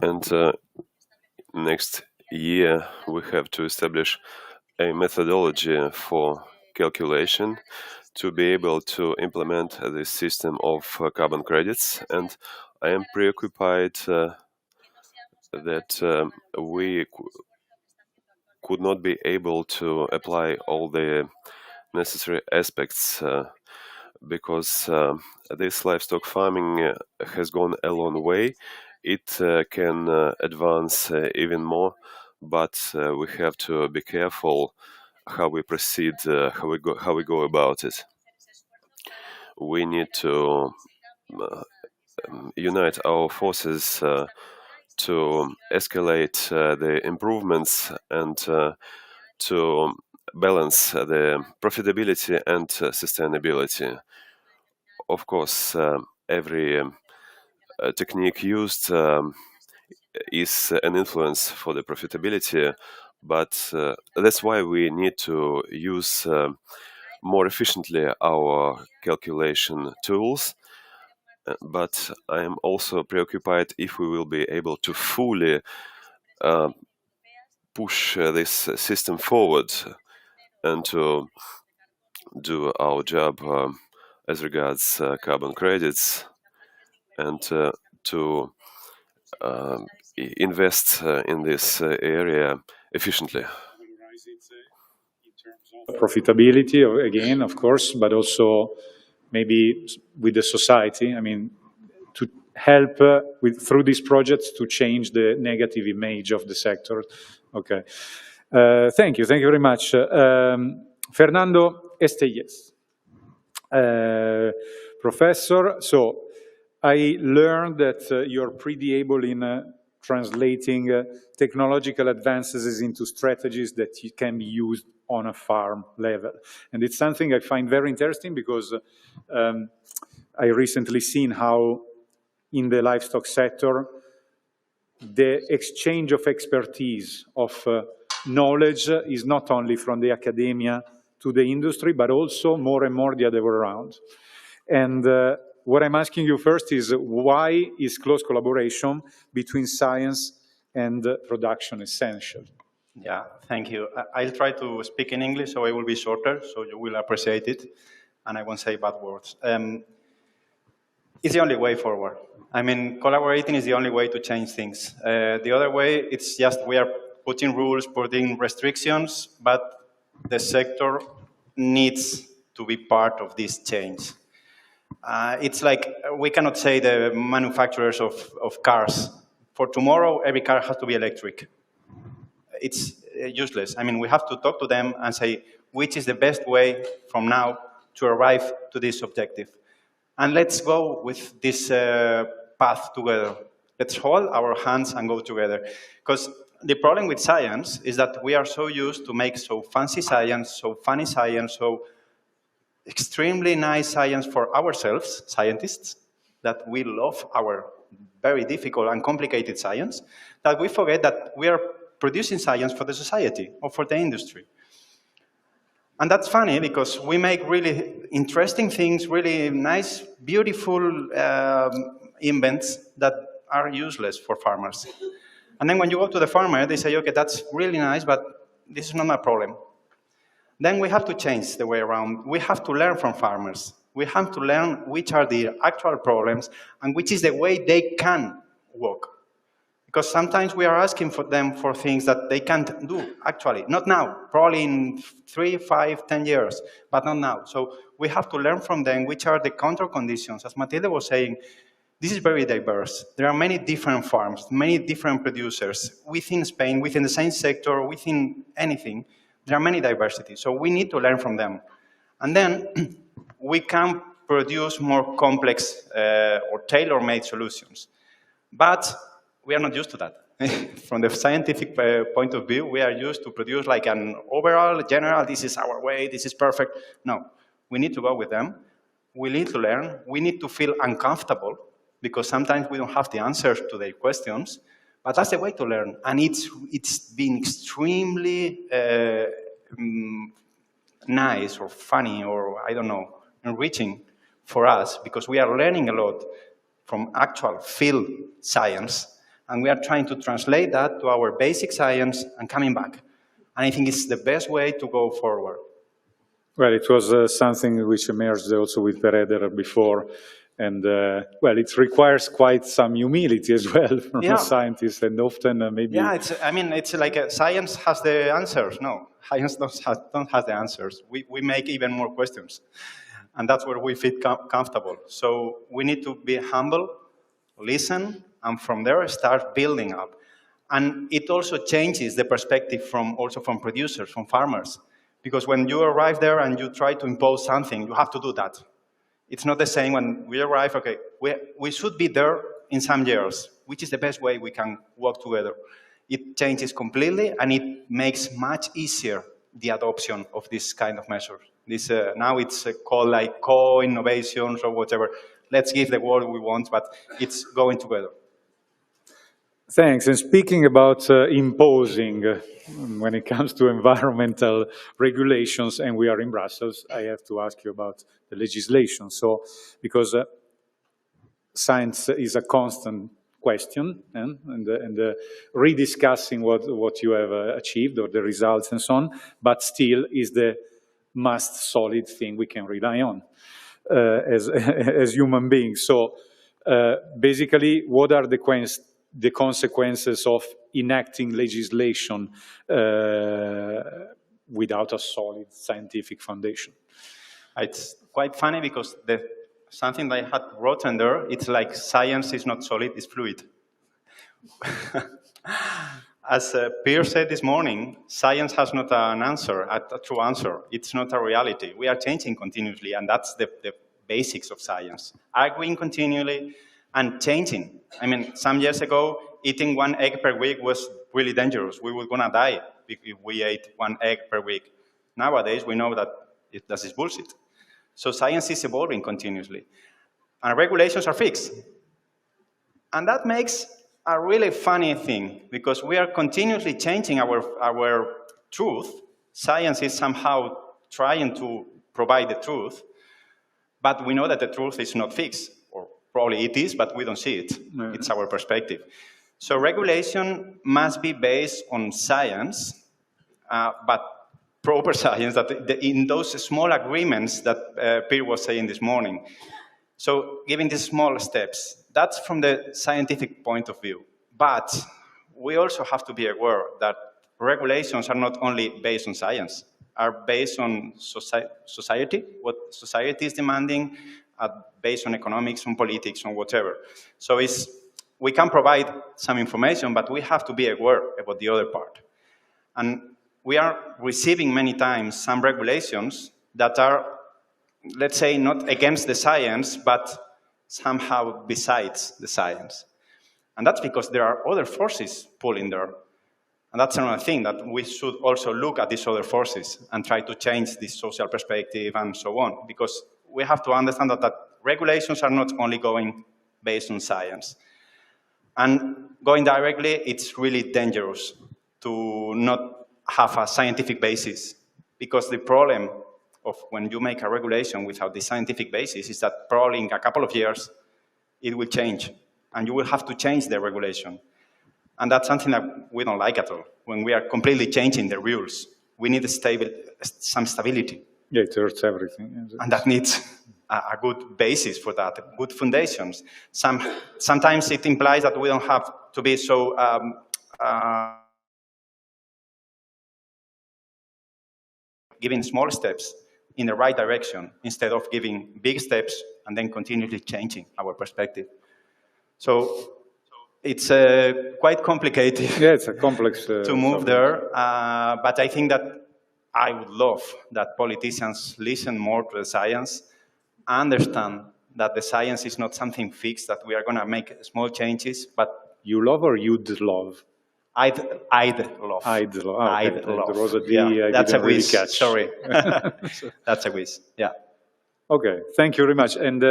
J: And next year we have to establish a methodology for calculation to be able to implement this system of carbon credits, and I am preoccupied that we could not be able to apply all the necessary aspects because this livestock farming has gone a long way. It can advance even more, but we have to be careful how we proceed, how we go about it. We need to unite our forces to escalate the improvements and to balance the profitability and sustainability. Of course, every technique used is an influence for the profitability, but that's why we need to use more efficiently our calculation tools. But I am also preoccupied if we will be able to fully push this system forward and to do our job as regards carbon credits and to invest in this area efficiently.
A: Profitability, again, of course, but also maybe with the society. I mean, to help through these projects to change the negative image of the sector. Okay. Thank you very much. Fernando Estelles, professor. So I learned that you're pretty able in translating technological advances into strategies that can be used on a farm level. And it's something I find very interesting because I recently seen how in the livestock sector, the exchange of expertise, of knowledge is not only from the academia to the industry, but also more and more the other way around. And what I'm asking you first is, why is close collaboration between science and production essential?
L: Yeah, thank you. I'll try to speak in English, so it will be shorter, so you will appreciate it, and I won't say bad words. It's the only way forward. I mean, collaborating is the only way to change things. The other way, it's just we are putting rules, putting restrictions, but the sector needs to be part of this change. It's like we cannot say the manufacturers of cars, for tomorrow, every car has to be electric. It's useless. I mean, we have to talk to them and say, which is the best way from now to arrive to this objective? And let's go with this path together. Let's hold our hands and go together. Because the problem with science is that we are so used to make so fancy science, so funny science, so extremely nice science for ourselves, scientists, that we love our very difficult and complicated science, that we forget that we are producing science for the society or for the industry. And that's funny because we make really interesting things, really nice, beautiful invents that are useless for farmers. And then when you go to the farmer, they say, okay, that's really nice, but this is not my problem. Then we have to change the way around. We have to learn from farmers. We have to learn which are the actual problems and which is the way they can work. Because sometimes we are asking for them for things that they can't do, actually. Not now, probably in 3, 5, 10 years, but not now. So we have to learn from them which are the control conditions. As Matilde was saying, this is very diverse. There are many different farms, many different producers within Spain, within the same sector, within anything. There are many diversities, so we need to learn from them. And then we can produce more complex or tailor-made solutions. But we are not used to that. From the scientific point of view, we are used to produce like an overall, general, this is our way, this is perfect. No, we need to go with them. We need to learn. We need to feel uncomfortable because sometimes we don't have the answers to their questions. But that's the way to learn. And it's been extremely nice or funny or, I don't know, enriching for us because we are learning a lot from actual field science. And we are trying to translate that to our basic science and coming back. And I think it's the best way to go forward.
A: Well, it was something which emerged also with Pereder before. And, well, it requires quite some humility as well from a scientist, and often maybe...
L: Yeah, I mean, it's like science has the answers. No, science don't have the answers. We make even more questions. And that's where we feel comfortable. So we need to be humble, listen, and from there start building up. And it also changes the perspective from producers, from farmers. Because when you arrive there and you try to impose something, you have to do that. It's not the same when we arrive, okay, we should be there in some years, which is the best way we can work together. It changes completely, and it makes much easier the adoption of this kind of measures. This, now it's called like co-innovations or whatever. Let's give the word we want, but it's going together.
A: Thanks. And speaking about imposing, when it comes to environmental regulations, and we are in Brussels, I have to ask you about the legislation. So, because science is a constant question, and rediscussing what you have achieved or the results and so on, but still is the most solid thing we can rely on as human beings. So, basically, what are the consequences of enacting legislation without a solid scientific foundation?
L: It's quite funny because something that I had written there, it's like science is not solid, it's fluid. As Pierre said this morning, science has not an answer, a true answer. It's not a reality. We are changing continuously, and that's the basics of science. Arguing continually and changing. I mean, some years ago, eating 1 egg per week was really dangerous. We were going to die if we ate 1 egg per week. Nowadays, we know that that is bullshit. So science is evolving continuously. And regulations are fixed. And that makes a really funny thing, because we are continuously changing our truth. Science is somehow trying to provide the truth, but we know that the truth is not fixed. Probably it is, but we don't see it. It's our perspective. So regulation must be based on science, but proper science, that in those small agreements that Pierre was saying this morning. So giving these small steps, that's from the scientific point of view. But we also have to be aware that regulations are not only based on science, are based on society, what society is demanding, based on economics, on politics, on whatever. So we can provide some information, but we have to be aware about the other part. And we are receiving many times some regulations that are, let's say, not against the science, but somehow besides the science. And that's because there are other forces pulling there. And that's another thing, that we should also look at these other forces and try to change this social perspective and so on, because we have to understand that regulations are not only going based on science. And going directly, it's really dangerous to not have a scientific basis, because the problem of when you make a regulation without the scientific basis is that probably in a couple of years, it will change, and you will have to change the regulation. And that's something that we don't like at all. When we are completely changing the rules, we need some stability.
A: Yeah, it hurts everything.
L: And that needs a good basis for that, good foundations. Sometimes it implies that we don't have to be so giving small steps in the right direction instead of giving big steps and then continually changing our perspective. So it's quite complicated.
A: Yeah, it's a complex
L: to move there, but I think that I would love that politicians listen more to the science, understand that the science is not something fixed, that we are going to make small changes, but...
A: You love or you'd love?
L: I'd love.
A: I'd love. Oh, okay.
L: I'd love.
A: There was a D I
L: that's
A: didn't
L: a
A: really
L: whiz.
A: catch.
L: Sorry. That's a whiz. Yeah.
A: Okay, thank you very much. And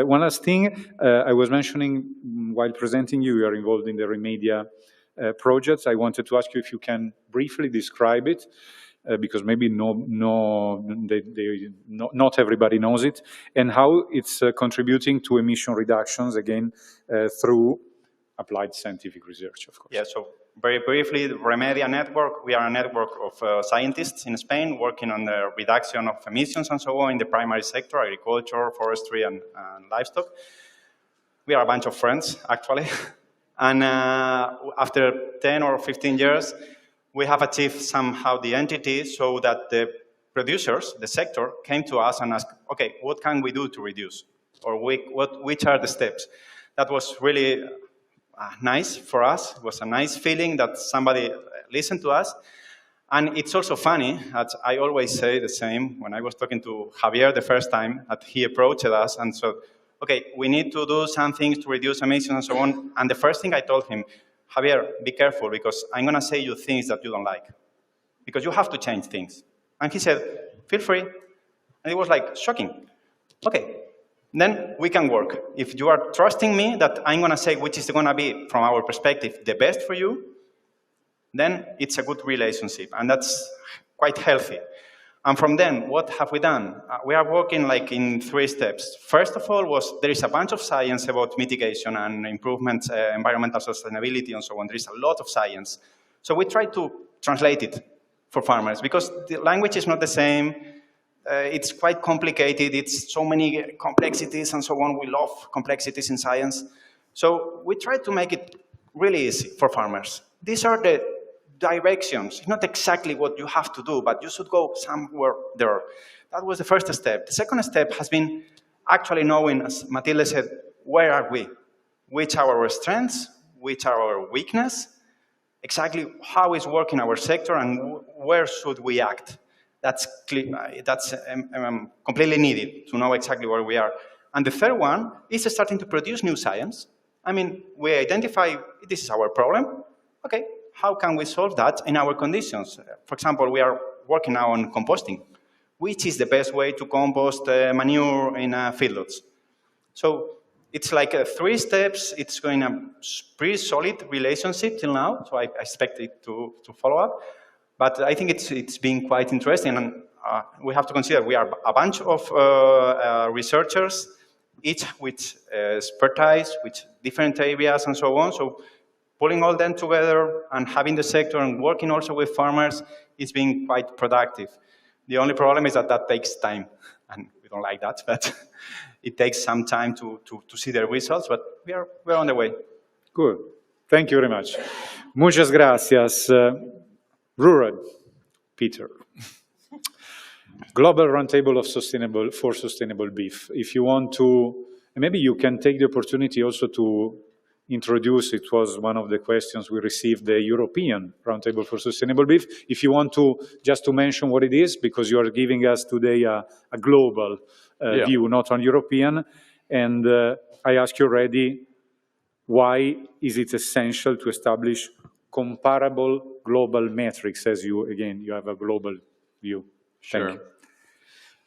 A: one last thing, I was mentioning while presenting you, you are involved in the Remedia project. I wanted to ask you if you can briefly describe it, because maybe not everybody knows it, and how it's contributing to emission reductions, again, through applied scientific research, of course.
L: Yeah, so Very briefly, Remedia Network, we are a network of scientists in Spain working on the reduction of emissions and so on in the primary sector, agriculture, forestry, and livestock. We are a bunch of friends, actually. And after 10 or 15 years, we have achieved somehow the entity so that the producers, the sector, came to us and asked, okay, what can we do to reduce? Or which are the steps? That was really nice for us. It was a nice feeling that somebody listened to us. And it's also funny, as I always say the same, when I was talking to Javier the first time, that he approached us and said, okay, we need to do some things to reduce emissions and so on. And the first thing I told him, Javier, be careful, because I'm going to say you things that you don't like, because you have to change things. And he said, feel free. And it was like shocking. Okay, then we can work. If you are trusting me that I'm going to say which is going to be, from our perspective, the best for you, then it's a good relationship. And that's quite healthy. And from then, what have we done? We are working like in 3 steps. First of all, there is a bunch of science about mitigation and improvement, environmental sustainability and so on. There is a lot of science. So we try to translate it for farmers because the language is not the same. It's quite complicated. It's so many complexities and so on. We love complexities in science. So we try to make it really easy for farmers. These are the directions. It's not exactly what you have to do, but you should go somewhere there. That was the first step. The second step has been actually knowing, as Matilde said, where are we? Which are our strengths? Which are our weaknesses? Exactly how is working our sector and where should we act? That's completely needed to know exactly where we are. And the third one is starting to produce new science. I mean, we identify this is our problem. Okay, how can we solve that in our conditions? For example, we are working now on composting. Which is the best way to compost manure in feedlots? So it's like 3 steps. It's going a pretty solid relationship till now. So I expect it to follow up. But I think it's been quite interesting. And we have to consider we are a bunch of researchers, each with expertise, with different areas and so on. So pulling all them together and having the sector and working also with farmers is being quite productive. The only problem is that takes time. And we don't like that, but it takes some time to see the results. But we're on the way.
A: Good. Thank you very much. Muchas gracias. Rural, Peter. Global Roundtable for Sustainable Beef. If you want to, maybe you can take the opportunity also to introduce, it was one of the questions we received, the European Roundtable for Sustainable Beef. If you want to, just to mention what it is, because you are giving us today a global view, not on European. And I ask you already, why is it essential to establish comparable global metrics as you have a global view?
F: Sure.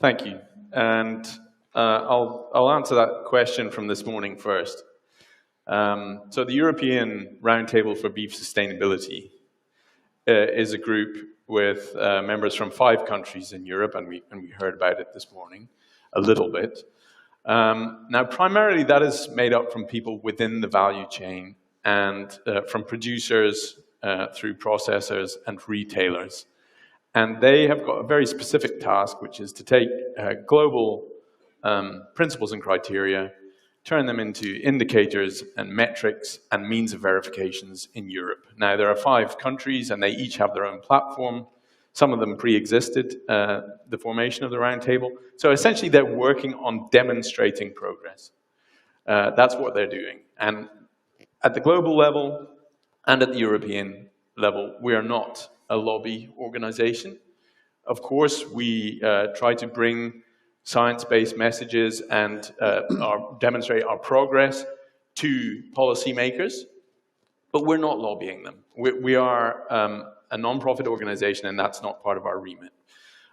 F: Thank you. And I'll answer that question from this morning first. So the European Roundtable for Beef Sustainability is a group with members from 5 countries in Europe, and we heard about it this morning a little bit. Now, primarily that is made up from people within the value chain and from producers through processors and retailers. And they have got a very specific task, which is to take global principles and criteria, turn them into indicators and metrics and means of verifications in Europe. Now, there are 5 countries, and they each have their own platform. Some of them pre-existed the formation of the roundtable. So essentially, they're working on demonstrating progress. That's what they're doing. And at the global level and at the European level, we are not a lobby organization. Of course, we try to bring science-based messages and demonstrate our progress to policymakers, but we're not lobbying them. We are a non-profit organization, and that's not part of our remit.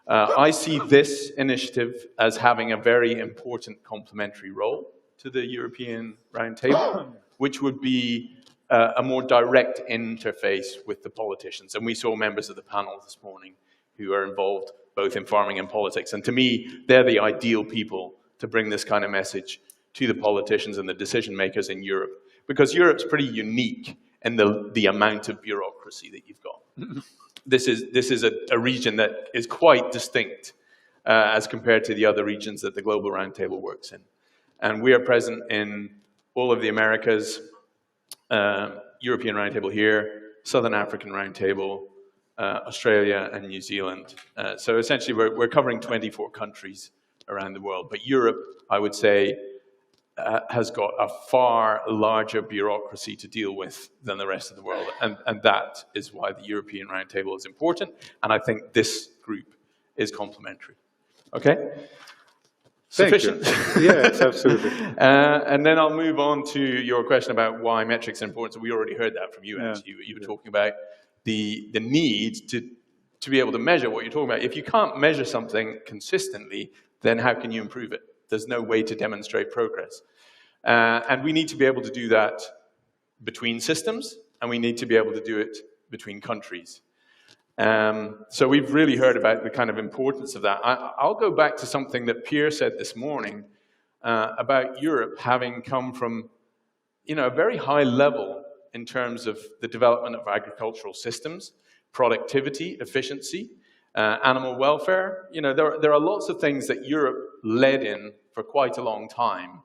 F: I see this initiative as having a very important complementary role to the European Roundtable, which would be a more direct interface with the politicians. And we saw members of the panel this morning who are involved both in farming and politics. And to me, they're the ideal people to bring this kind of message to the politicians and the decision makers in Europe. Because Europe's pretty unique in the amount of bureaucracy that you've got. This is a region that is quite distinct as compared to the other regions that the Global Roundtable works in. And we are present in all of the Americas, European Roundtable here, Southern African Roundtable, Australia and New Zealand. So essentially we're covering 24 countries around the world. But Europe, I would say, has got a far larger bureaucracy to deal with than the rest of the world. And that is why the European Roundtable is important. And I think this group is complementary. Okay? Sufficient?
A: Thank you. Yes, absolutely.
F: And then I'll move on to your question about why metrics are important. So we already heard that from you, actually. You were talking about the need to be able to measure what you're talking about. If you can't measure something consistently, then how can you improve it? There's no way to demonstrate progress. And we need to be able to do that between systems, and we need to be able to do it between countries. So we've really heard about the kind of importance of that. I'll go back to something that Pierre said this morning about Europe having come from, a very high level in terms of the development of agricultural systems, productivity, efficiency, animal welfare. There are lots of things that Europe led in for quite a long time,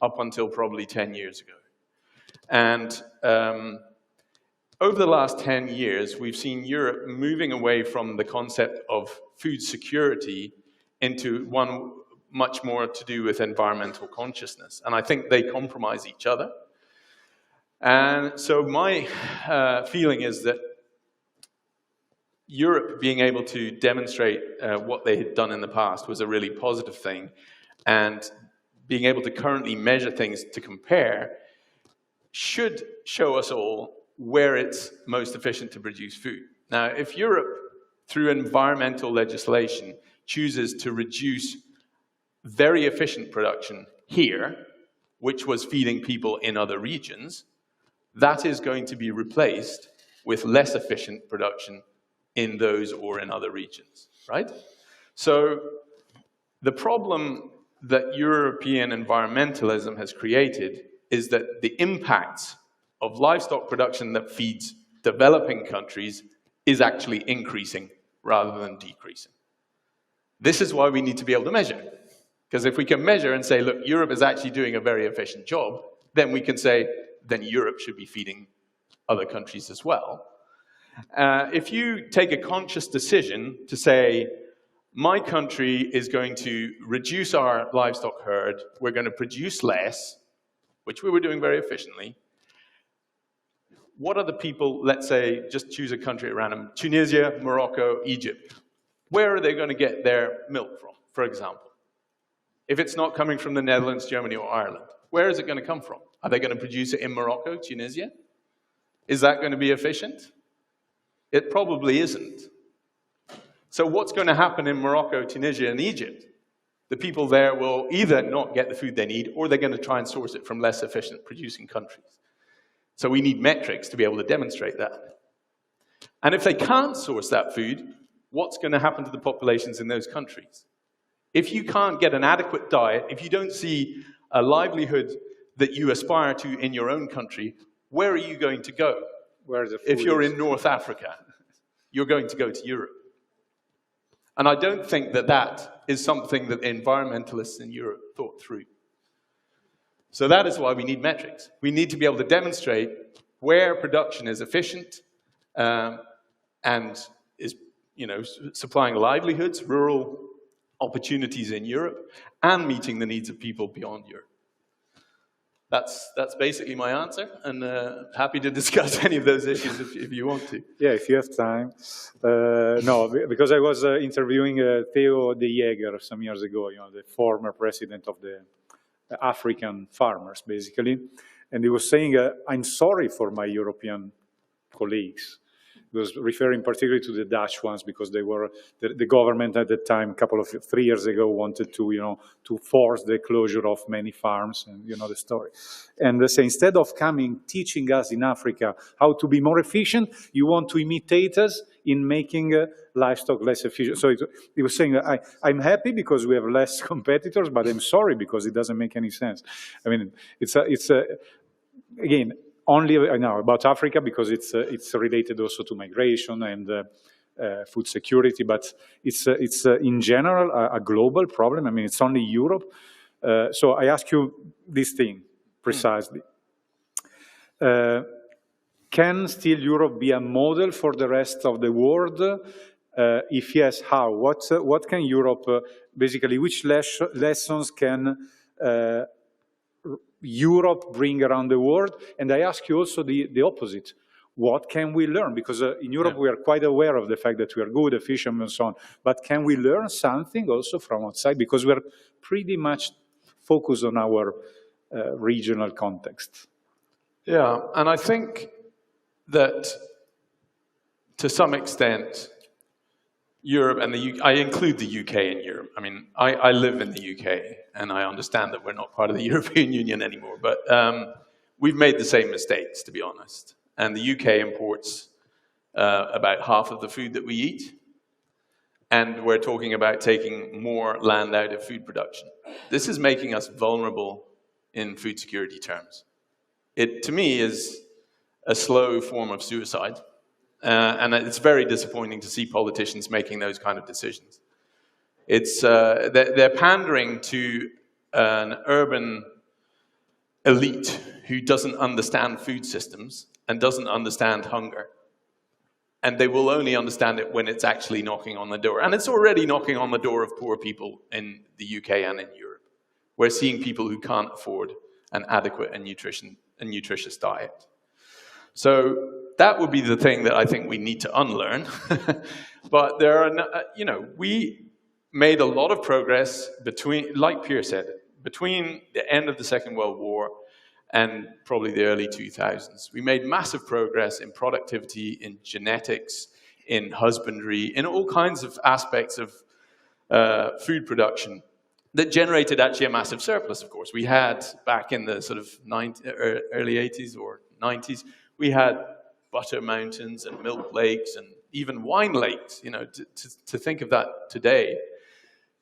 F: up until probably 10 years ago. And over the last 10 years, we've seen Europe moving away from the concept of food security into one much more to do with environmental consciousness. And I think they compromise each other. And so my feeling is that Europe being able to demonstrate what they had done in the past was a really positive thing. And being able to currently measure things to compare should show us all where it's most efficient to produce food. Now, if Europe, through environmental legislation, chooses to reduce very efficient production here, which was feeding people in other regions, that is going to be replaced with less efficient production in those or in other regions, right? So the problem that European environmentalism has created is that the impacts of livestock production that feeds developing countries is actually increasing rather than decreasing. This is why we need to be able to measure. Because if we can measure and say, look, Europe is actually doing a very efficient job, then we can say, then Europe should be feeding other countries as well. If you take a conscious decision to say, my country is going to reduce our livestock herd, we're going to produce less, which we were doing very efficiently, what are the people, let's say, just choose a country at random, Tunisia, Morocco, Egypt, where are they going to get their milk from, for example? If it's not coming from the Netherlands, Germany, or Ireland, where is it going to come from? Are they going to produce it in Morocco, Tunisia? Is that going to be efficient? It probably isn't. So what's going to happen in Morocco, Tunisia, and Egypt? The people there will either not get the food they need, or they're going to try and source it from less efficient producing countries. So we need metrics to be able to demonstrate that. And if they can't source that food, what's going to happen to the populations in those countries? If you can't get an adequate diet, if you don't see a livelihood that you aspire to in your own country, where are you going to go? If you're in North Africa, you're going to go to Europe. And I don't think that that is something that environmentalists in Europe thought through. So that is why we need metrics. We need to be able to demonstrate where production is efficient and is, supplying livelihoods, rural opportunities in Europe, and meeting the needs of people beyond Europe. That's basically my answer, and happy to discuss any of those issues if you want to.
A: Yeah, if you have time. No, because I was interviewing Theo de Jager some years ago, the former president of the African farmers, basically. And he was saying, I'm sorry for my European colleagues. He was referring particularly to the Dutch ones because they were, the government at the time, 3 years ago, wanted to, to force the closure of many farms, and you know the story. And they say, instead of teaching us in Africa how to be more efficient, you want to imitate us in making livestock less efficient. So he was saying, I'm happy because we have less competitors, but I'm sorry because it doesn't make any sense. I mean, again, only about Africa because it's related also to migration and food security, but it's in general a global problem. I mean, it's only Europe. So I ask you this thing precisely. Can still Europe be a model for the rest of the world? If yes, how? What can Europe, basically, which lessons can Europe bring around the world? And I ask you also the opposite. What can we learn? Because in Europe, we are quite aware of the fact that we are good, efficient, and so on. But can we learn something also from outside? Because we are pretty much focused on our regional context.
F: Yeah, and I think that to some extent, Europe and I include the UK in Europe. I mean, I live in the UK, and I understand that we're not part of the European Union anymore, but we've made the same mistakes, to be honest. And the UK imports about half of the food that we eat, and we're talking about taking more land out of food production. This is making us vulnerable in food security terms. It, to me, is a slow form of suicide. And it's very disappointing to see politicians making those kind of decisions. It's, they're pandering to an urban elite who doesn't understand food systems and doesn't understand hunger. And they will only understand it when it's actually knocking on the door. And it's already knocking on the door of poor people in the UK and in Europe. We're seeing people who can't afford an adequate and nutritious diet. So that would be the thing that I think we need to unlearn. But there are, you know, we made a lot of progress between, like Pierre said, between the end of the Second World War and probably the early 2000s. We made massive progress in productivity, in genetics, in husbandry, in all kinds of aspects of food production that generated actually a massive surplus, of course. We had, back in the sort of early 80s or 90s, we had butter mountains and milk lakes and even wine lakes. You know, to think of that today,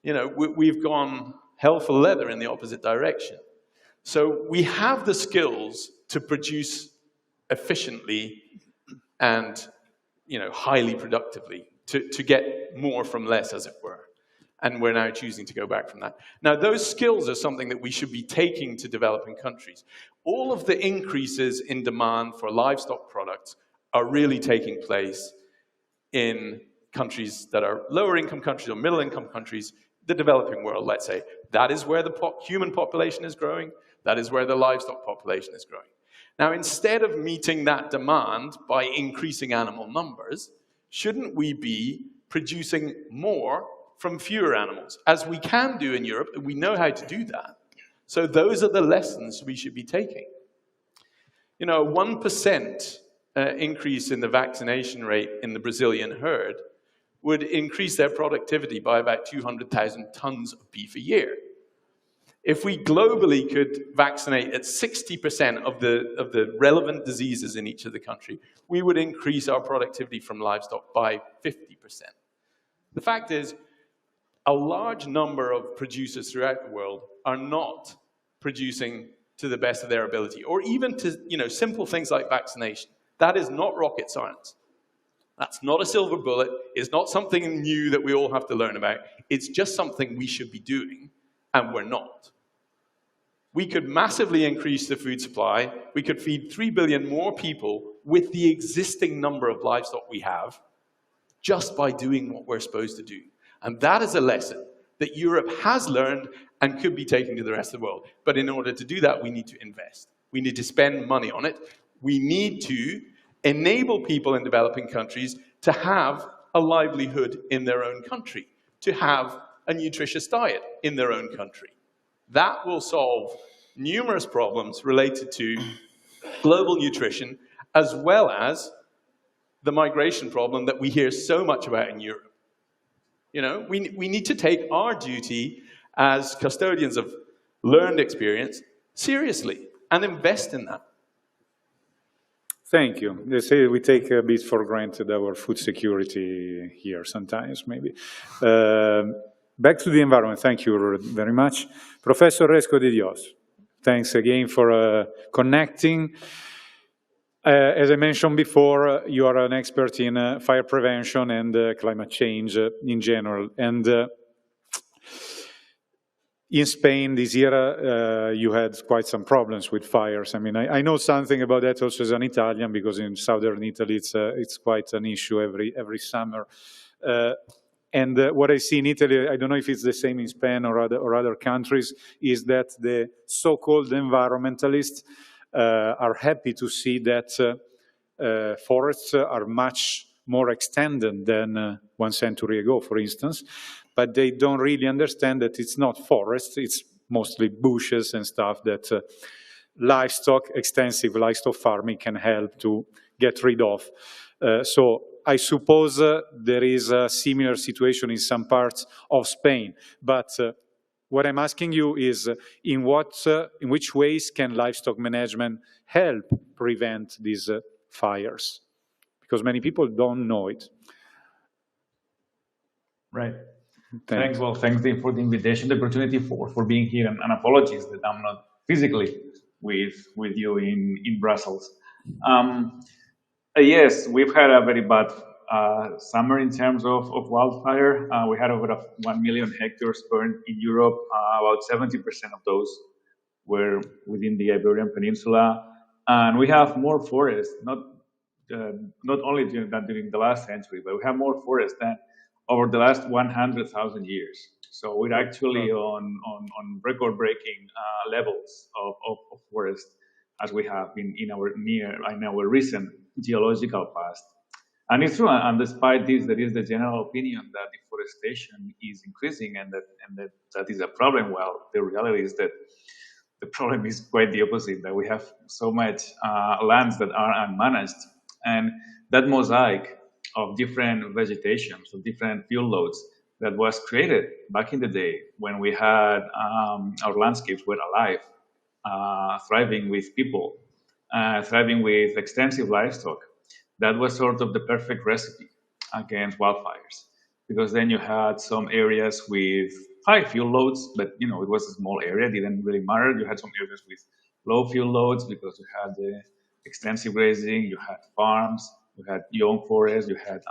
F: you know, we've gone hell for leather in the opposite direction. So we have the skills to produce efficiently and, you know, highly productively, to get more from less, as it were. And we're now choosing to go back from that. Now, those skills are something that we should be taking to developing countries. All of the increases in demand for livestock products are really taking place in countries that are lower income countries or middle income countries, the developing world, let's say. That is where the human population is growing. That is where the livestock population is growing. Now, instead of meeting that demand by increasing animal numbers, shouldn't we be producing more from fewer animals, as we can do in Europe, and we know how to do that? So those are the lessons we should be taking. You know, 1% increase in the vaccination rate in the Brazilian herd would increase their productivity by about 200,000 tons of beef a year. If we globally could vaccinate at 60% of the relevant diseases in each of the country, we would increase our productivity from livestock by 50%. The fact is, a large number of producers throughout the world are not producing to the best of their ability, or even to, you know, simple things like vaccination. That is not rocket science. That's not a silver bullet. It's not something new that we all have to learn about. It's just something we should be doing, and we're not. We could massively increase the food supply. We could feed 3 billion more people with the existing number of livestock we have, just by doing what we're supposed to do. And that is a lesson that Europe has learned and could be taken to the rest of the world. But in order to do that, we need to invest. We need to spend money on it. We need to enable people in developing countries to have a livelihood in their own country, to have a nutritious diet in their own country. That will solve numerous problems related to global nutrition, as well as the migration problem that we hear so much about in Europe. You know, we need to take our duty as custodians of learned experience seriously and invest in that.
A: Thank you. They say we take a bit for granted our food security here sometimes, maybe. Back to the environment. Thank you very much. Professor Resco de Dios, thanks again for connecting. As I mentioned before, you are an expert in fire prevention and climate change in general. And in Spain this year, you had quite some problems with fires. I mean, I know something about that also as an Italian, because in southern Italy it's quite an issue every summer. And what I see in Italy, I don't know if it's the same in Spain or other countries, is that the so-called environmentalists are happy to see that forests are much more extended than 1 century ago, for instance, but they don't really understand that it's not forests, it's mostly bushes and stuff that extensive livestock farming can help to get rid of. So I suppose there is a similar situation in some parts of Spain, but what I'm asking you is in which ways can livestock management help prevent these fires? Because many people don't know it.
K: Right. Thanks. Well, thanks for the invitation, the opportunity for being here, and apologies that I'm not physically with you in Brussels. Yes, we've had a very bad summer in terms of wildfire. We had over 1 million hectares burned in Europe. About 70% of those were within the Iberian Peninsula, and we have more forests, not only during the last century, but we have more forests than over the last 100,000 years. So we're actually on record-breaking levels of forest as we have in our recent geological past. And it's true, and despite this, there is the general opinion that deforestation is increasing and that is a problem. Well, the reality is that the problem is quite the opposite, that we have so much lands that are unmanaged, and that mosaic of different vegetations, of different fuel loads that was created back in the day when we had our landscapes were alive, thriving with people, thriving with extensive livestock. That was sort of the perfect recipe against wildfires, because then you had some areas with high fuel loads, but it was a small area, didn't really matter. You had some areas with low fuel loads because you had the extensive grazing, you had farms, you had young forests, you had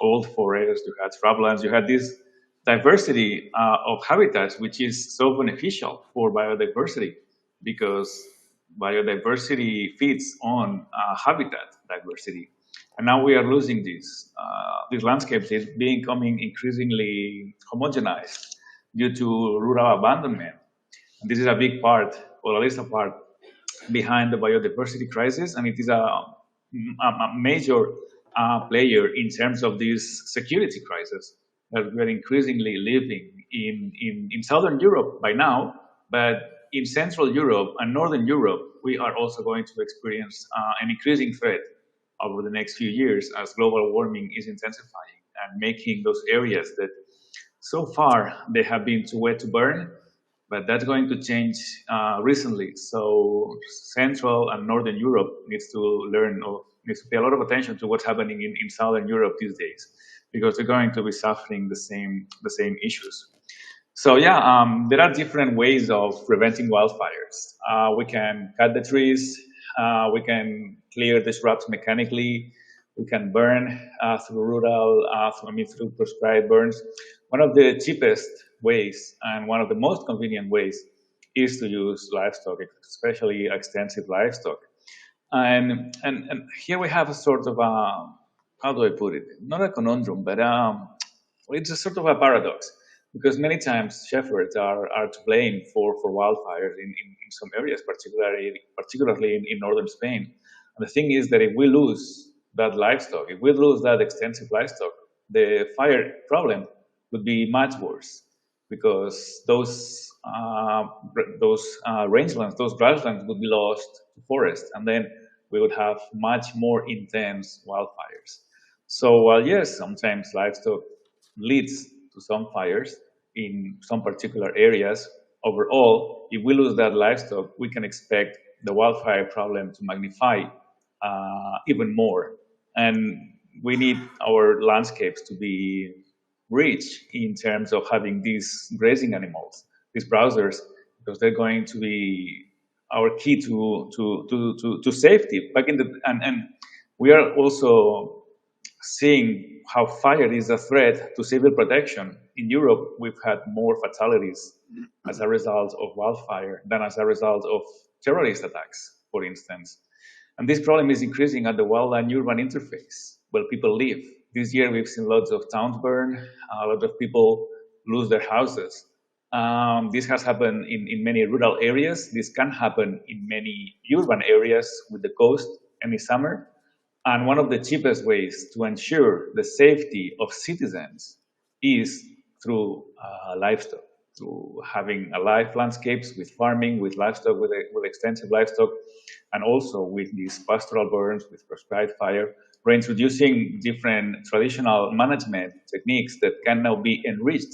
K: old forests, you had shrublands, you had this diversity of habitats, which is so beneficial for biodiversity, because biodiversity feeds on habitat diversity. And now we are losing these landscapes. It's becoming increasingly homogenized due to rural abandonment. And this is a big part, or at least a part, behind the biodiversity crisis, and it is a major player in terms of this security crisis that we're increasingly living in Southern Europe by now, but in Central Europe and Northern Europe, we are also going to experience an increasing threat over the next few years as global warming is intensifying and making those areas that so far they have been too wet to burn, but that's going to change recently. So Central and Northern Europe needs to pay a lot of attention to what's happening in Southern Europe these days, because they're going to be suffering the same issues. So yeah, there are different ways of preventing wildfires. We can cut the trees, we can clear the shrubs mechanically, we can burn through prescribed burns. One of the cheapest ways and one of the most convenient ways is to use livestock, especially extensive livestock. And here we have a sort of how do I put it? Not a conundrum, but it's a sort of a paradox, because many times shepherds are to blame for wildfires in some areas, particularly in northern Spain. And the thing is that if we lose that livestock, if we lose that extensive livestock, the fire problem would be much worse, because those rangelands, those grasslands would be lost to forest, and then we would have much more intense wildfires. So while yes, sometimes livestock leads to some fires in some particular areas, overall, if we lose that livestock, we can expect the wildfire problem to magnify even more. And we need our landscapes to be rich in terms of having these grazing animals, these browsers, because they're going to be key to safety. And we are also seeing how fire is a threat to civil protection. In Europe, we've had more fatalities as a result of wildfire than as a result of terrorist attacks, for instance. And this problem is increasing at the wild and urban interface where people live. This year, we've seen lots of towns burn, a lot of people lose their houses. This has happened in many rural areas. This can happen in many urban areas with the coast any summer. And one of the cheapest ways to ensure the safety of citizens is through livestock, through having alive landscapes with farming, with livestock, with extensive livestock, and also with these pastoral burns, with prescribed fire. We're introducing different traditional management techniques that can now be enriched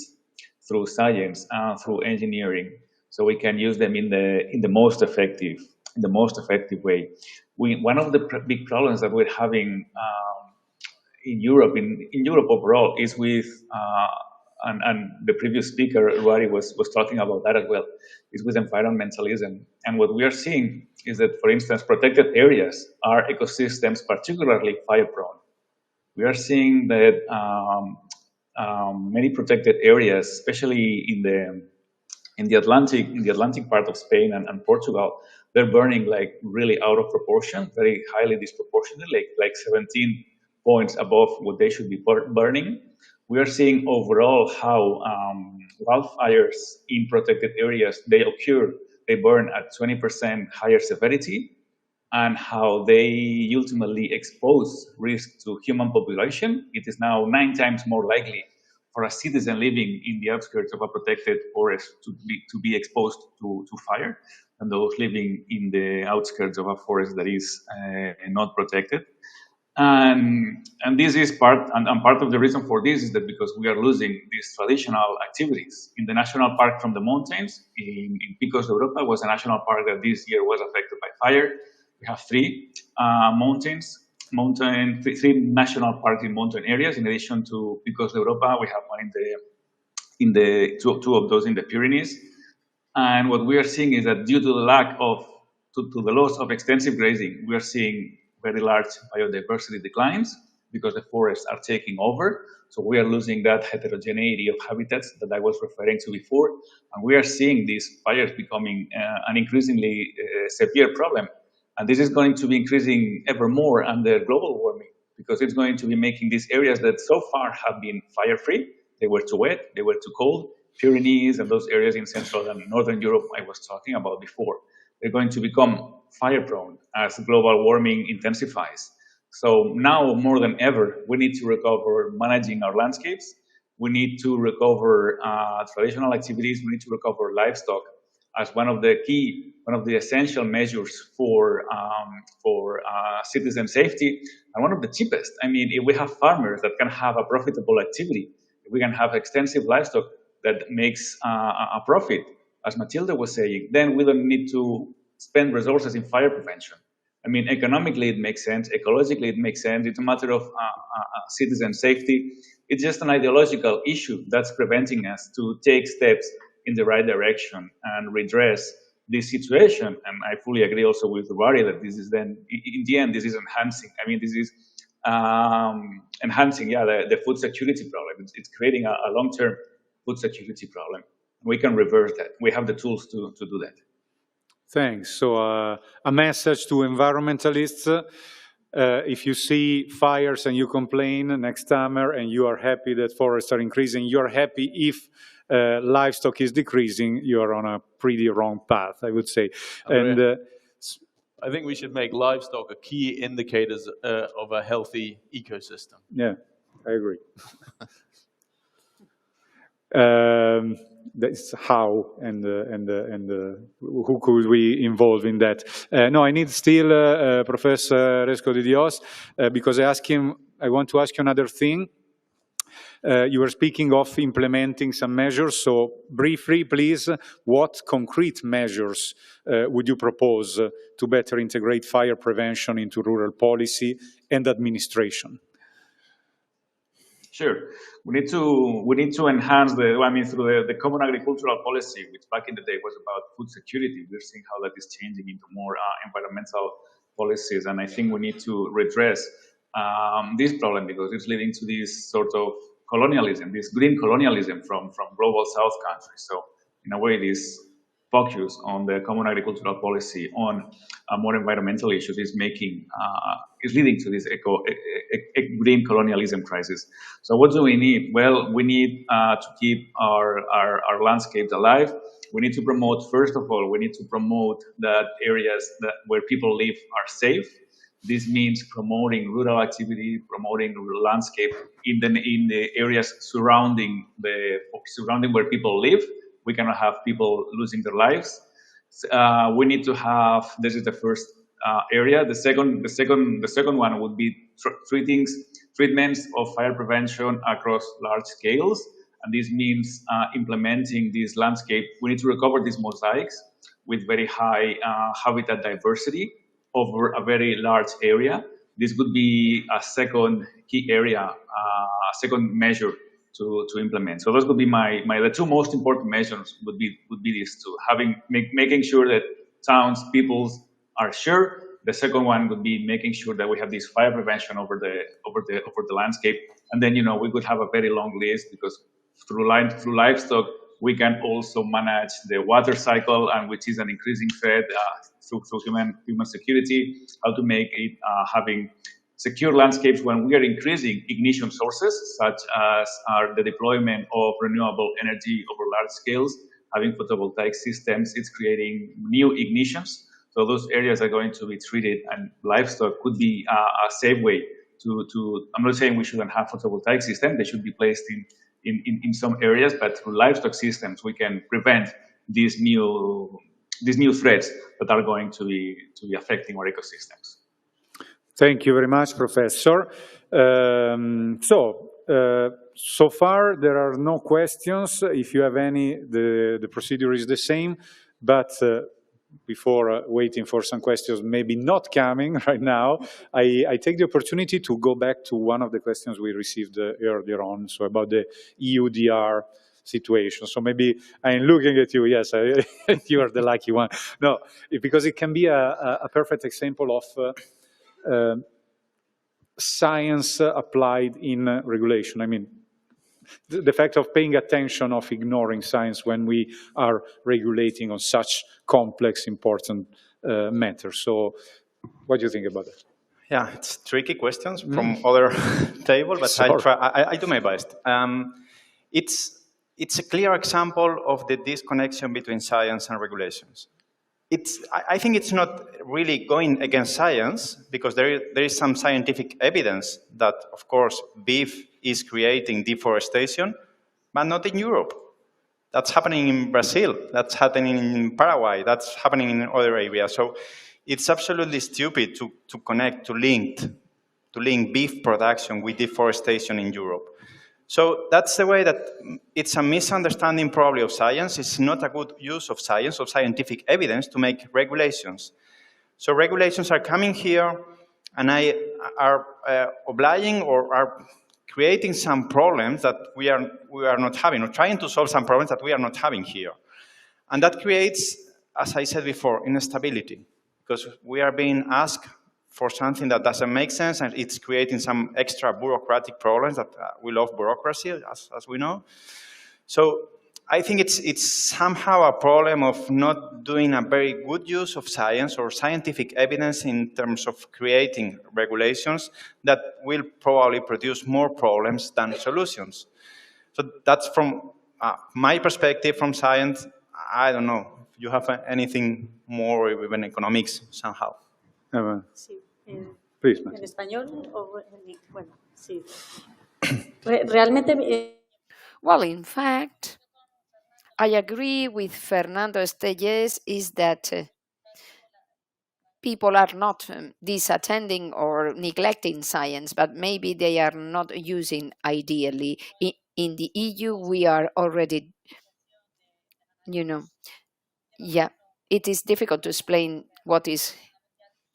K: through science and through engineering, so we can use them in the most effective way. One of the big problems that we're having in Europe overall is with and the previous speaker Ruari was talking about that as well, is with environmentalism. And what we are seeing is that, for instance, protected areas are ecosystems particularly fire prone. We are seeing that many protected areas, especially in the Atlantic part of Spain and Portugal, they're burning like really out of proportion, very highly disproportionate, like 17 points above what they should be burning. We are seeing overall how wildfires in protected areas, they burn at 20% higher severity, and how they ultimately expose risk to human population. It is now 9 times more likely for a citizen living in the outskirts of a protected forest to be exposed to fire than those living in the outskirts of a forest that is not protected. And this is part of the reason for this is that because we are losing these traditional activities. In the national park from the mountains, in Picos de Europa was a national park that this year was affected by fire. We have 3 three national parks in mountain areas. In addition to Picos de Europa, we have one in the two of those in the Pyrenees. And what we are seeing is that due to the the loss of extensive grazing, we are seeing very large biodiversity declines because the forests are taking over. So we are losing that heterogeneity of habitats that I was referring to before. And we are seeing these fires becoming an increasingly severe problem. And this is going to be increasing ever more under global warming, because it's going to be making these areas that so far have been fire-free. They were too wet, they were too cold. Pyrenees and those areas in Central and Northern Europe I was talking about before, they're going to become fire-prone as global warming intensifies. So now more than ever, we need to recover managing our landscapes. We need to recover traditional activities. We need to recover livestock as one of the essential measures for citizen safety, and one of the cheapest. I mean, if we have farmers that can have a profitable activity, if we can have extensive livestock that makes a profit, as Matilda was saying, then we don't need to spend resources in fire prevention. I mean, economically it makes sense, ecologically it makes sense. It's a matter of citizen safety. It's just an ideological issue that's preventing us to take steps in the right direction and redress this situation. And I fully agree also with Ruari that this is then, in the end, this is enhancing. I mean, this is enhancing, the food security problem. It's creating a long-term food security problem. We can reverse that. We have the tools to do that.
A: Thanks. So a message to environmentalists. If you see fires and you complain next summer and you are happy that forests are increasing, you are happy if livestock is decreasing, you are on a pretty wrong path, I would say. And
F: I think we should make livestock a key indicator of a healthy ecosystem.
A: Yeah, I agree. That's how and who could we involve in that? No, I need still Professor Resco de Dios because I want to ask you another thing. You were speaking of implementing some measures, so briefly, please, what concrete measures would you propose to better integrate fire prevention into rural policy and administration?
K: Sure. We need to enhance through the common agricultural policy, which back in the day was about food security. We're seeing how that is changing into more environmental policies, and I think we need to redress this problem because it's leading to this sort of colonialism, this green colonialism from global South countries. So in a way, this focus on the common agricultural policy on more environmental issues is leading to this green colonialism crisis. So what do we need? Well, we need to keep our landscapes alive. We need to promote, first of all, we need to promote that areas where people live are safe. This means promoting rural activity, promoting rural landscape in the areas surrounding where people live. We cannot have people losing their lives. We need to have. This is the first area. The second one would be treatments of fire prevention across large scales, and this means implementing this landscape. We need to recover these mosaics with very high habitat diversity over a very large area. This would be a second key area, a second measure to implement. So those would be the two most important measures would be these two, making sure that towns, peoples are sure. The second one would be making sure that we have this fire prevention over the landscape. And then, we could have a very long list because through livestock, we can also manage the water cycle, and which is an increasing threat through human security, how to make it having secure landscapes when we are increasing ignition sources, such as the deployment of renewable energy over large scales, having photovoltaic systems, it's creating new ignitions. So those areas are going to be treated, and livestock could be a safe way to. I'm not saying we shouldn't have photovoltaic systems; they should be placed in some areas, but through livestock systems, we can prevent these new threats that are going to be affecting our ecosystems.
A: Thank you very much, Professor. So far there are no questions. If you have any, the procedure is the same, but before waiting for some questions maybe not coming right now, I take the opportunity to go back to one of the questions we received earlier on, so about the EUDR situation. So maybe I'm looking at you. Yes, you are the lucky one. No, because it can be a perfect example of science applied in regulation. I mean, the fact of paying attention, of ignoring science when we are regulating on such complex, important matters. So what do you think about that?
L: Yeah, it's tricky questions from other table, but I do my best. It's a clear example of the disconnection between science and regulations. I think it's not really going against science, because there is some scientific evidence that, of course, beef is creating deforestation, but not in Europe. That's happening in Brazil, that's happening in Paraguay, that's happening in other areas. So it's absolutely stupid to link beef production with deforestation in Europe. So that's the way that it's a misunderstanding probably of science. It's not a good use of science, of scientific evidence, to make regulations. So regulations are coming here and are obliging or are creating some problems that we are not having, or trying to solve some problems that we are not having here. And that creates, as I said before, instability, because we are being asked for something that doesn't make sense, and it's creating some extra bureaucratic problems that we love bureaucracy, as we know. So I think it's somehow a problem of not doing a very good use of science or scientific evidence in terms of creating regulations that will probably produce more problems than solutions. So that's from my perspective from science. I don't know if you have anything more even economics somehow.
H: Sí.
A: Please,
H: ¿En español? Bueno, sí. Realmente...
I: Well, in fact, I agree with Fernando Estelles is that people are not disattending or neglecting science, but maybe they are not using ideally. In the EU, we are already, it is difficult to explain what is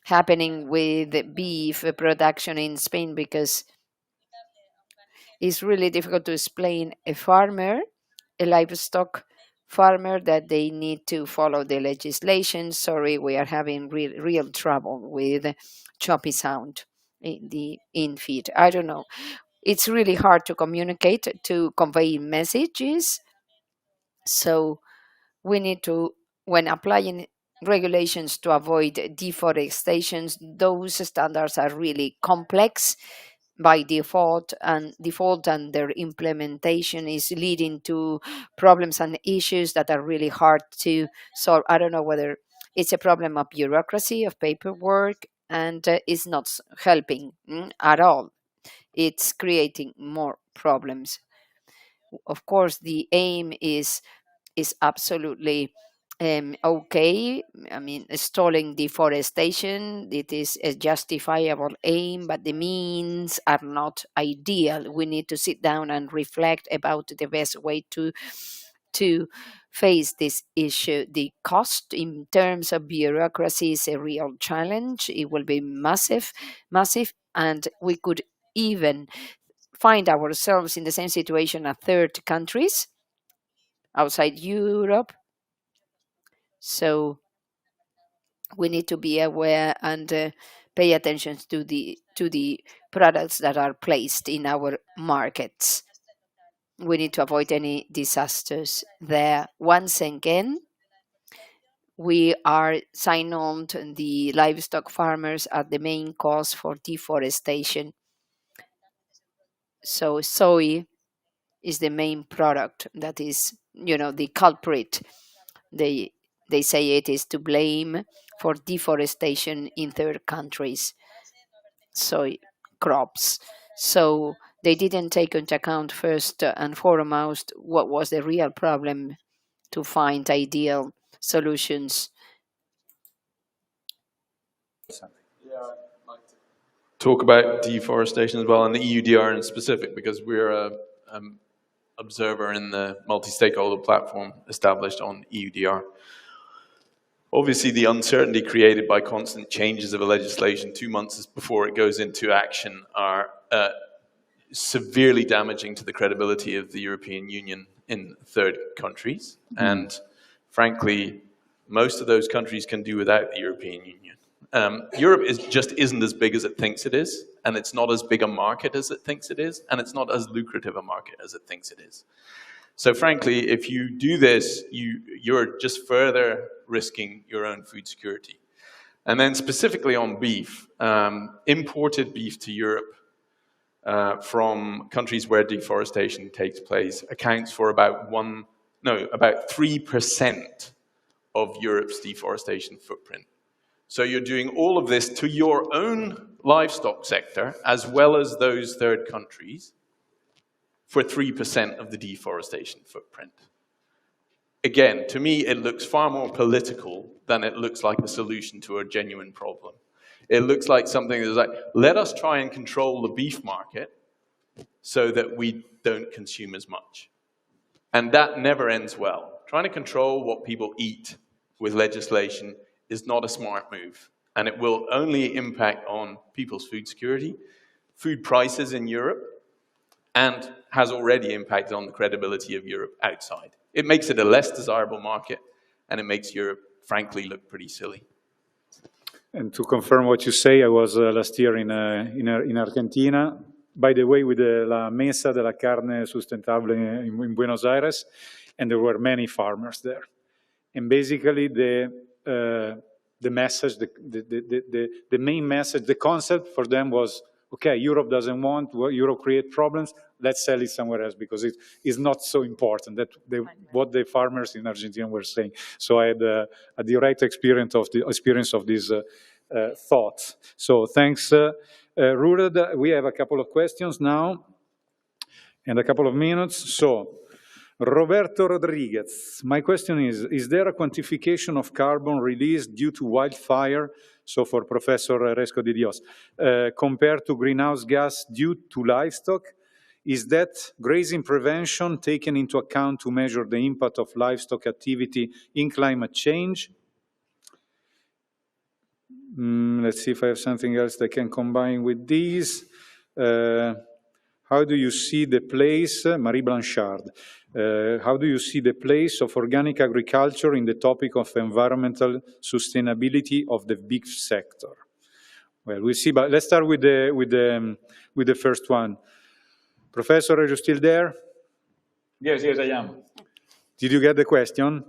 I: happening with beef production in Spain, because It's really difficult to explain a farmer, a livestock farmer, that they need to follow the legislation. Sorry, we are having real trouble with choppy sound in the in-feed. I don't know. It's really hard to communicate, to convey messages. So we need to, when applying regulations to avoid deforestation, those standards are really complex by default, and their implementation is leading to problems and issues that are really hard to solve. I don't know whether it's a problem of bureaucracy, of paperwork, and it's not helping at all. It's creating more problems. Of course, the aim is absolutely okay. I mean, stalling deforestation, it is a justifiable aim, but the means are not ideal. We need to sit down and reflect about the best way to face this issue. The cost in terms of bureaucracy is a real challenge. It will be massive, and we could even find ourselves in the same situation as third countries outside Europe. So we need to be aware and pay attention to the products that are placed in our markets. We need to avoid any disasters there. Once again, we are signing on to the livestock farmers are the main cause for deforestation. So soy is the main product that is, the culprit. They say it is to blame for deforestation in third countries, soy crops. So they didn't take into account first and foremost what was the real problem to find ideal solutions.
F: Talk about deforestation as well, and the EUDR in specific, because we're an observer in the multi-stakeholder platform established on EUDR. Obviously, the uncertainty created by constant changes of a legislation 2 months before it goes into action are severely damaging to the credibility of the European Union in third countries. And frankly, most of those countries can do without the European Union. Europe just isn't as big as it thinks it is, and it's not as big a market as it thinks it is, and it's not as lucrative a market as it thinks it is. So frankly, if you do this, you're just further risking your own food security. And then specifically on beef, imported beef to Europe from countries where deforestation takes place accounts for about 3% of Europe's deforestation footprint. So you're doing all of this to your own livestock sector, as well as those third countries, for 3% of the deforestation footprint. Again, to me, it looks far more political than it looks like a solution to a genuine problem. It looks like something that's like, let us try and control the beef market so that we don't consume as much. And that never ends well. Trying to control what people eat with legislation is not a smart move. And it will only impact on people's food security, food prices in Europe, and has already impacted on the credibility of Europe outside. It makes it a less desirable market, and it makes Europe, frankly, look pretty silly.
A: And to confirm what you say, I was last year in Argentina, by the way, with la Mesa de la Carne Sustentable in Buenos Aires, and there were many farmers there. And basically, the message, the main message, the concept for them was, okay, Europe doesn't want, Europe create problems, let's sell it somewhere else because it is not so important. That what the farmers in Argentina were saying. So I had a direct experience of these thoughts. So thanks, Rured. We have a couple of questions now and a couple of minutes. So Roberto Rodriguez, my question is there a quantification of carbon released due to wildfire, so for Professor Resco de Dios, compared to greenhouse gas due to livestock? Is that grazing prevention taken into account to measure the impact of livestock activity in climate change? Let's see if I have something else that can combine with these. how do you see the place, Marie Blanchard, how do you see the place of organic agriculture in the topic of environmental sustainability of the beef sector? Well, we'll see, but let's start with the first one. Professor, are you still there?
K: Yes, I am.
A: Did you get the question?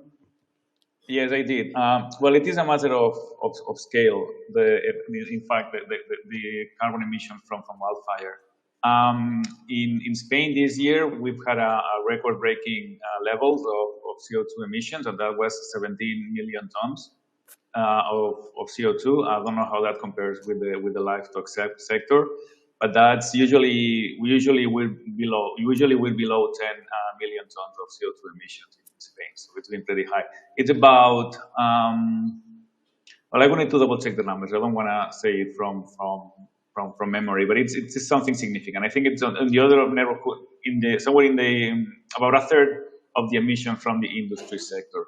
K: Yes, I did. Well, it is a matter of scale. In fact, the carbon emissions from wildfire. In Spain this year, we've had a record-breaking levels of CO2 emissions, and that was 17 million tons of CO2. I don't know how that compares with the livestock sector, but that's usually we're below 10 million tons of CO2 emissions in Spain. So it's been pretty high. It's about well, I will need to double check the numbers. I don't want to say it from memory, but it's something significant. I think it's on the order of somewhere in the about a third of the emission from the industry sector.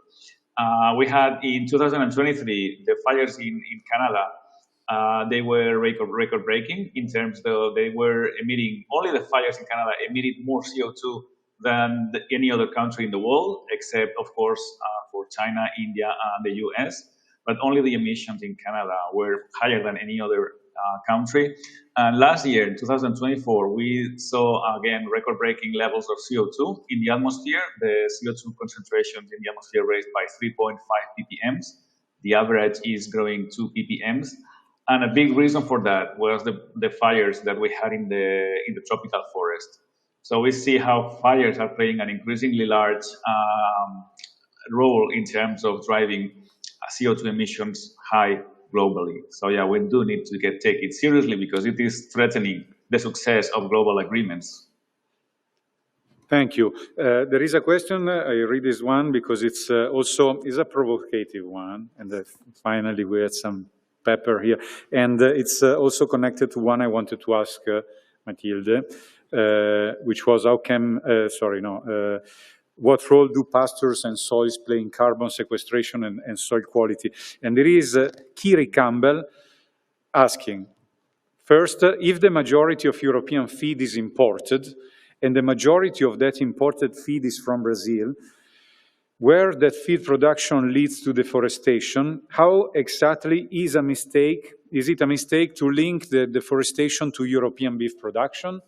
K: We had in 2023 the fires in Canada. They were record breaking in terms of they were emitting, only the fires in Canada emitted more CO2 than any other country in the world, except of course for China, India, and the US. But only the emissions in Canada were higher than any other country. And last year, in 2024, we saw again record-breaking levels of CO2 in the atmosphere. The CO2 concentrations in the atmosphere raised by 3.5 ppms. The average is growing 2 ppms. And a big reason for that was the fires that we had in the tropical forest. So we see how fires are playing an increasingly large role in terms of driving CO2 emissions high globally. So yeah, we do need to take it seriously because it is threatening the success of global agreements.
A: Thank you. There is a question. I read this one because it's also is a provocative one, and finally we had some pepper here, and it's also connected to one I wanted to ask Mathilde, which was how can what role do pastures and soils play in carbon sequestration and soil quality? And there is Kiri Campbell asking, first, if the majority of European feed is imported, and the majority of that imported feed is from Brazil, where that feed production leads to deforestation, how exactly is it a mistake to link the deforestation to European beef production?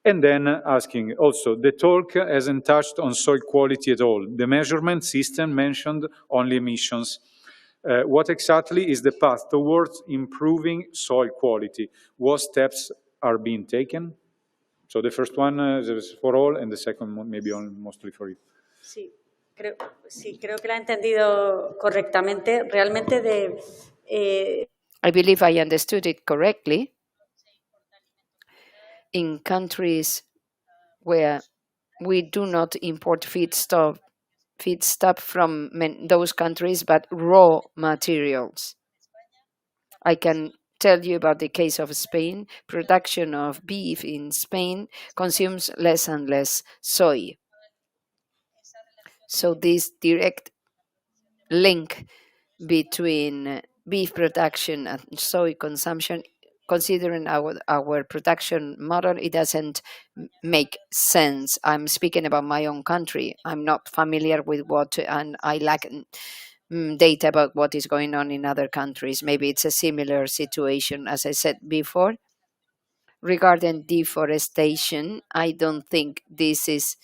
A: And then asking also, the talk hasn't touched on soil quality at all. The measurement system mentioned only emissions. What exactly is the path towards improving soil quality? What steps are being taken? So the first one is for all, and the second one maybe mostly for you.
H: Sí, creo que la he entendido correctamente. Realmente
I: I believe I understood it correctly. In countries where we do not import feedstuff from those countries, but raw materials. I can tell you about the case of Spain. Production of beef in Spain consumes less and less soy. So this direct link between beef production and soy consumption, considering our production model, it doesn't make sense. I'm speaking about my own country. I'm not familiar with and I lack data about what is going on in other countries. Maybe it's a similar situation, as I said before. Regarding deforestation, I don't think this is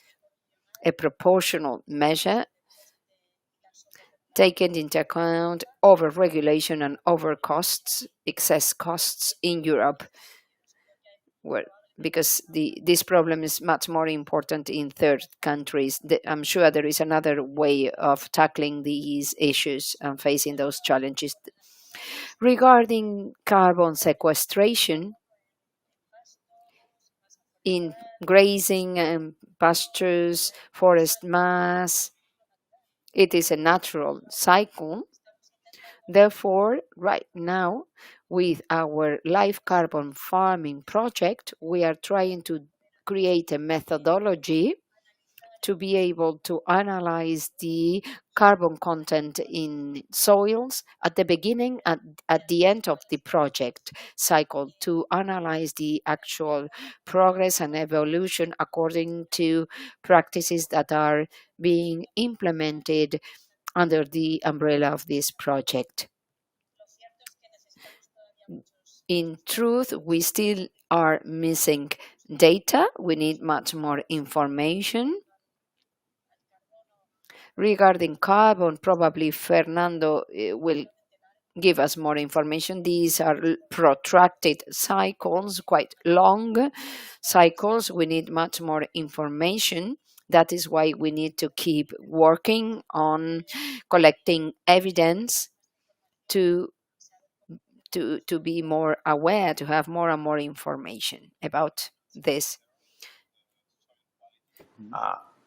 I: a proportional measure, taking into account over-regulation and over-costs, excess costs in Europe, because this problem is much more important in third countries. I'm sure there is another way of tackling these issues and facing those challenges. Regarding carbon sequestration, in grazing, pastures, forest mass, it is a natural cycle. Therefore, right now, with our live carbon farming project, we are trying to create a methodology to be able to analyze the carbon content in soils at the beginning and at the end of the project cycle, to analyze the actual progress and evolution according to practices that are being implemented under the umbrella of this project. In truth, we still are missing data. We need much more information. Regarding carbon, probably Fernando will give us more information. These are protracted cycles, quite long cycles. We need much more information. That is why we need to keep working on collecting evidence to be more aware, to have more and more information about this.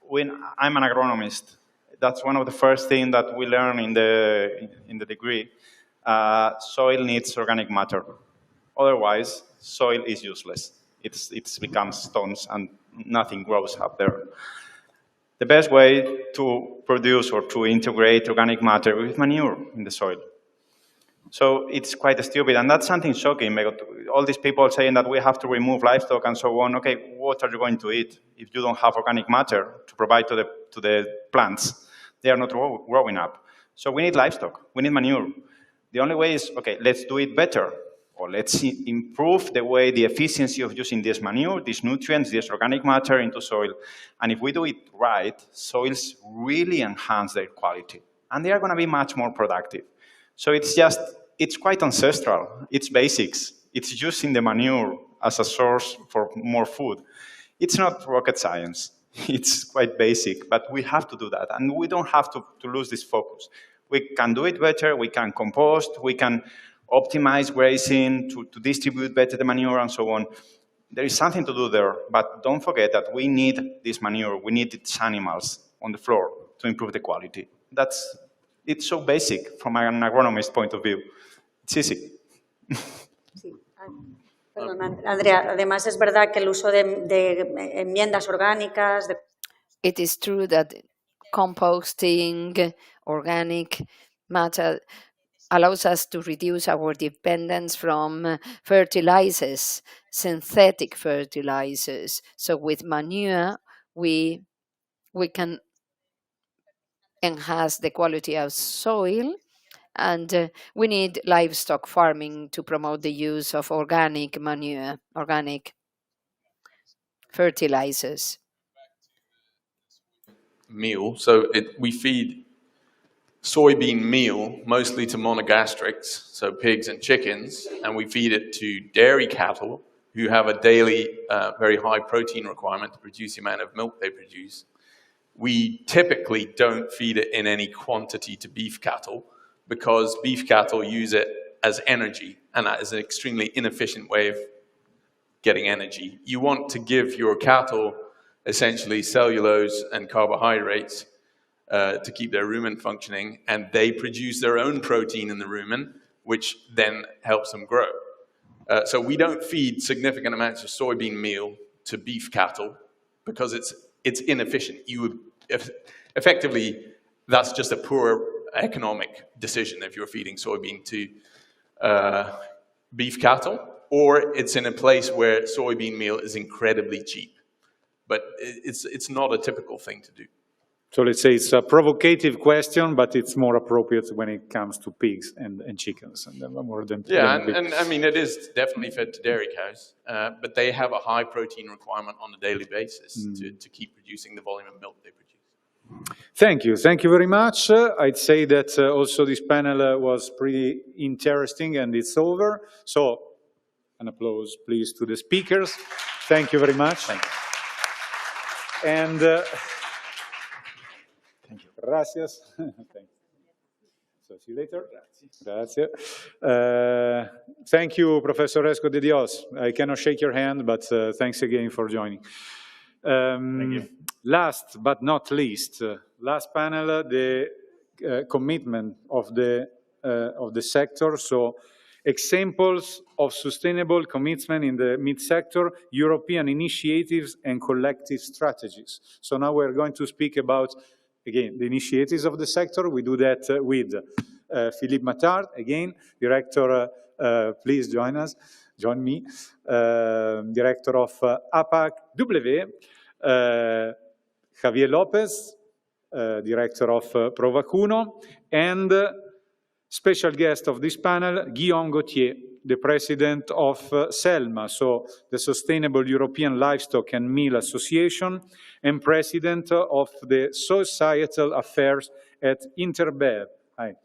L: When I'm an agronomist, that's one of the first things that we learn in the degree. Soil needs organic matter. Otherwise, soil is useless. It becomes stones and nothing grows up there. The best way to produce or to integrate organic matter is manure in the soil. So it's quite stupid, and that's something shocking. All these people saying that we have to remove livestock and so on. Okay, what are you going to eat if you don't have organic matter to provide to the plants? They are not growing up. So we need livestock. We need manure. The only way is, okay, let's do it better, or let's improve the efficiency of using this manure, these nutrients, this organic matter into soil. And if we do it right, soils really enhance their quality, and they are going to be much more productive. So it's quite ancestral. It's basics. It's using the manure as a source for more food. It's not rocket science. It's quite basic, but we have to do that. And we don't have to lose this focus. We can do it better. We can compost. We can optimize grazing to distribute better the manure and so on. There is something to do there, but don't forget that we need this manure. We need these animals on the floor to improve the quality. It's so basic from an agronomist point of view. It's easy.
H: Perdón, Andrea, además es verdad que el uso de enmiendas orgánicas...
I: It is true that composting organic matter allows us to reduce our dependence from fertilizers, synthetic fertilizers. So with manure, we can enhance the quality of soil, and we need livestock farming to promote the use of organic manure, organic fertilizers.
F: Meal. So we feed soybean meal mostly to monogastrics, so pigs and chickens, and we feed it to dairy cattle who have a daily very high protein requirement to produce the amount of milk they produce. We typically don't feed it in any quantity to beef cattle because beef cattle use it as energy, and that is an extremely inefficient way of getting energy. You want to give your cattle essentially cellulose and carbohydrates to keep their rumen functioning, and they produce their own protein in the rumen, which then helps them grow. So we don't feed significant amounts of soybean meal to beef cattle because it's inefficient. Effectively, that's just a poor economic decision if you're feeding soybean to beef cattle, or it's in a place where soybean meal is incredibly cheap. But it's not a typical thing to do.
A: So let's say it's a provocative question, but it's more appropriate when it comes to pigs and chickens. And more than
F: and I mean, it is definitely fed to dairy cows, but they have a high protein requirement on a daily basis to keep producing the volume of milk they produce.
A: Thank you. Thank you very much. I'd say that also this panel was pretty interesting, and it's over. So an applause, please, to the speakers. Thank you very much.
L: Thank you.
A: And thank you. Gracias. So see you later. Grazie. Thank you, Professor Resco de Dios. I cannot shake your hand, but thanks again for joining.
L: Thank you.
A: Last but not least, last panel, the commitment of the sector. So examples of sustainable commitment in the meat sector, European initiatives and collective strategies. So now we're going to speak about, again, the initiatives of the sector. We do that with Philippe Matard, again, director, please join me, director of Apaq-W, Javier Lopez, director of Provacuno, and special guest of this panel, Guillaume Gauthier, the president of SELMA, so the Sustainable European Livestock and Meal Association, and president of the Societal Affairs at Interbev. Hi.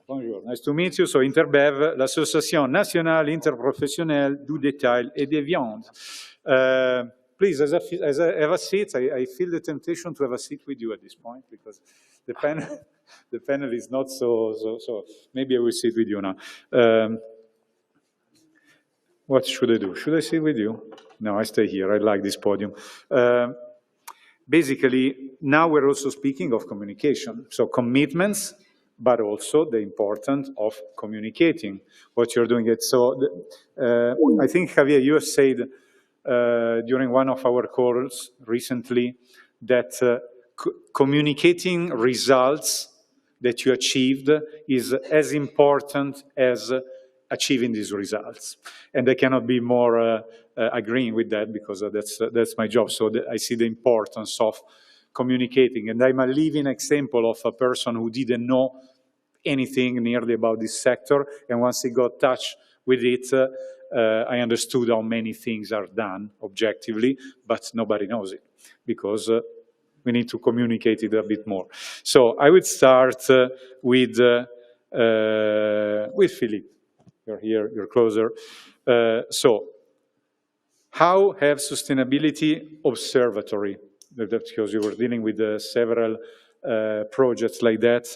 A: Bonjour, nice to meet you. So Interbev, l'Association Nationale Interprofessional du Détail et des Viandes. Please, as I have a seat, I feel the temptation to have a seat with you at this point, because the panel is not so maybe I will sit with you now. What should I do? Should I sit with you? No, I stay here. I like this podium. Basically, now we're also speaking of communication. So commitments, but also the importance of communicating what you're doing. So I think, Javier, you have said during one of our calls recently that communicating results that you achieved is as important as achieving these results. And I cannot be more agreeing with that, because that's my job. So I see the importance of communicating. And I'm a living example of a person who didn't know anything nearly about this sector. And once he got in touch with it, I understood how many things are done objectively, but nobody knows it, because we need to communicate it a bit more. So I would start with Philippe. You're here, you're closer. So how have sustainability observatory, because you were dealing with several projects like that,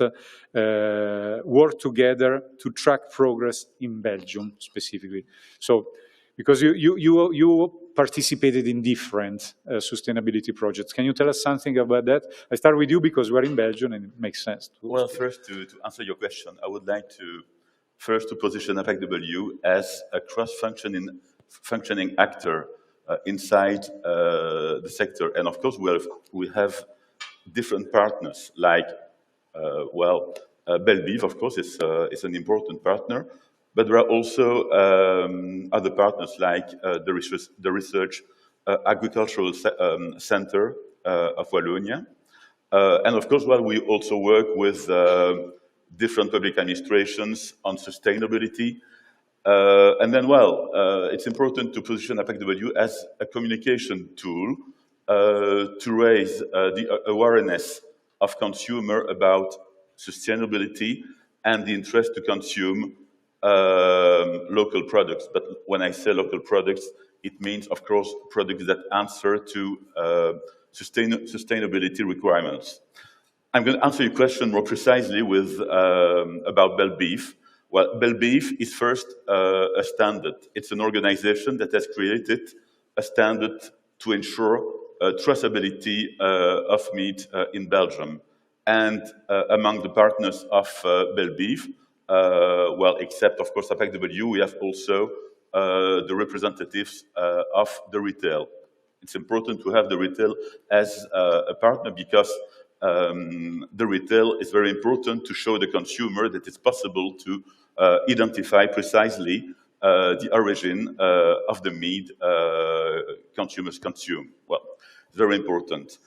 A: work together to track progress in Belgium specifically? So, because you participated in different sustainability projects. Can you tell us something about that? I start with you because we're in Belgium and it makes sense.
M: Well, first, to answer your question, I would like to position Apaq-W as a cross-functioning actor inside the sector. And of course, we have different partners, like, Belviv, of course, is an important partner, but there are also other partners like the Research Agricultural Center of Walloon. And of course, we also work with different public administrations on sustainability. And then, it's important to position Apaq-W as a communication tool to raise the awareness of consumer about sustainability and the interest to consume local products. But when I say local products, it means, of course, products that answer to sustainability requirements. I'm going to answer your question more precisely with about Belviv. Well, Belviv is first a standard. It's an organization that has created a standard to ensure traceability of meat in Belgium. And among the partners of Belviv, except, of course, Apaq-W, we have also the representatives of the retail. It's important to have the retail as a partner, because the retail is very important to show the consumer that it's possible to identify precisely the origin of the meat consumers consume. Well, it's very important.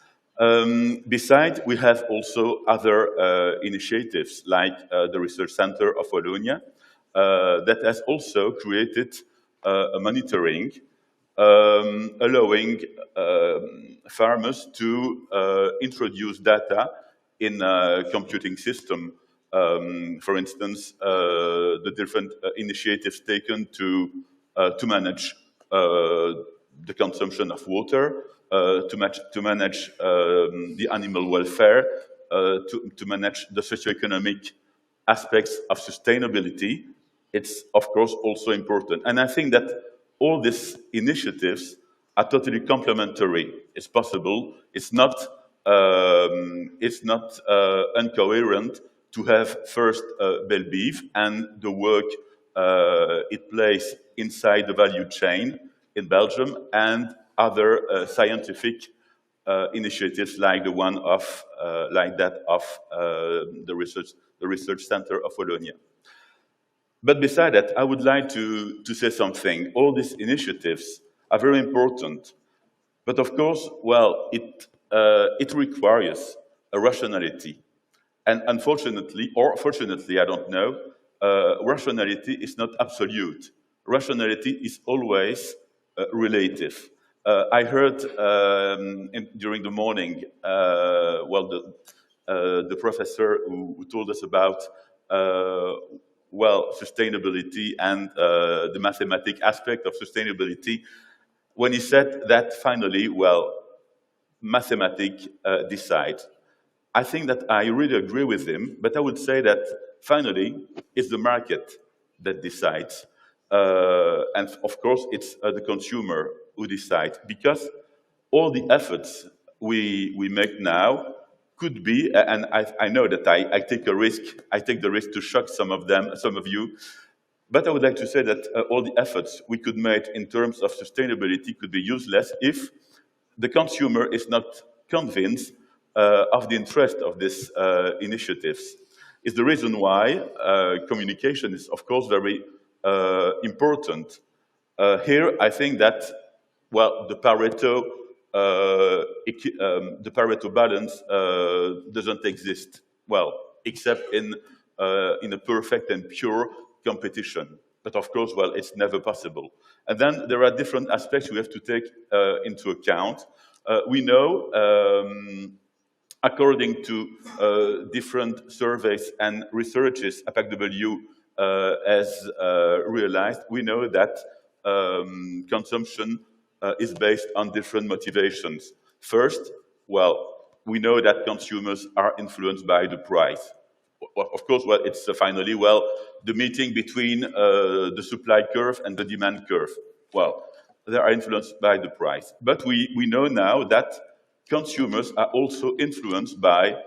M: Besides, we have also other initiatives, like the Research Center of Walloon, that has also created a monitoring allowing farmers to introduce data in a computing system. For instance, the different initiatives taken to manage the consumption of water, to manage the animal welfare, to manage the socioeconomic aspects of sustainability. It's, of course, also important. And I think that all these initiatives are totally complementary. It's possible. It's not incoherent to have first Belviv and the work it plays inside the value chain in Belgium, and other scientific initiatives like the one of the research center of Walloon. But beside that, I would like to say something. All these initiatives are very important, but of course, well, it requires a rationality. And unfortunately, or fortunately, I don't know, rationality is not absolute. Rationality is always relative. I heard during the morning, the professor who told us about sustainability and the mathematic aspect of sustainability, when he said that finally, mathematics decide. I think that I really agree with him, but I would say that finally, it's the market that decides. And of course, it's the consumer who decides, because all the efforts we make now could be, and I know that I take a risk, I take the risk to shock some of you, but I would like to say that all the efforts we could make in terms of sustainability could be useless if the consumer is not convinced of the interest of these initiatives. It's the reason why communication is, of course, very important. Here, I think that, the Pareto balance doesn't exist, except in a perfect and pure competition. But of course, it's never possible. And then there are different aspects we have to take into account. We know, according to different surveys and researches Apaq-W has realized, we know that consumption is based on different motivations. First, we know that consumers are influenced by the price. Of course, it's finally, the meeting between the supply curve and the demand curve. They are influenced by the price. But we know now that consumers are also influenced by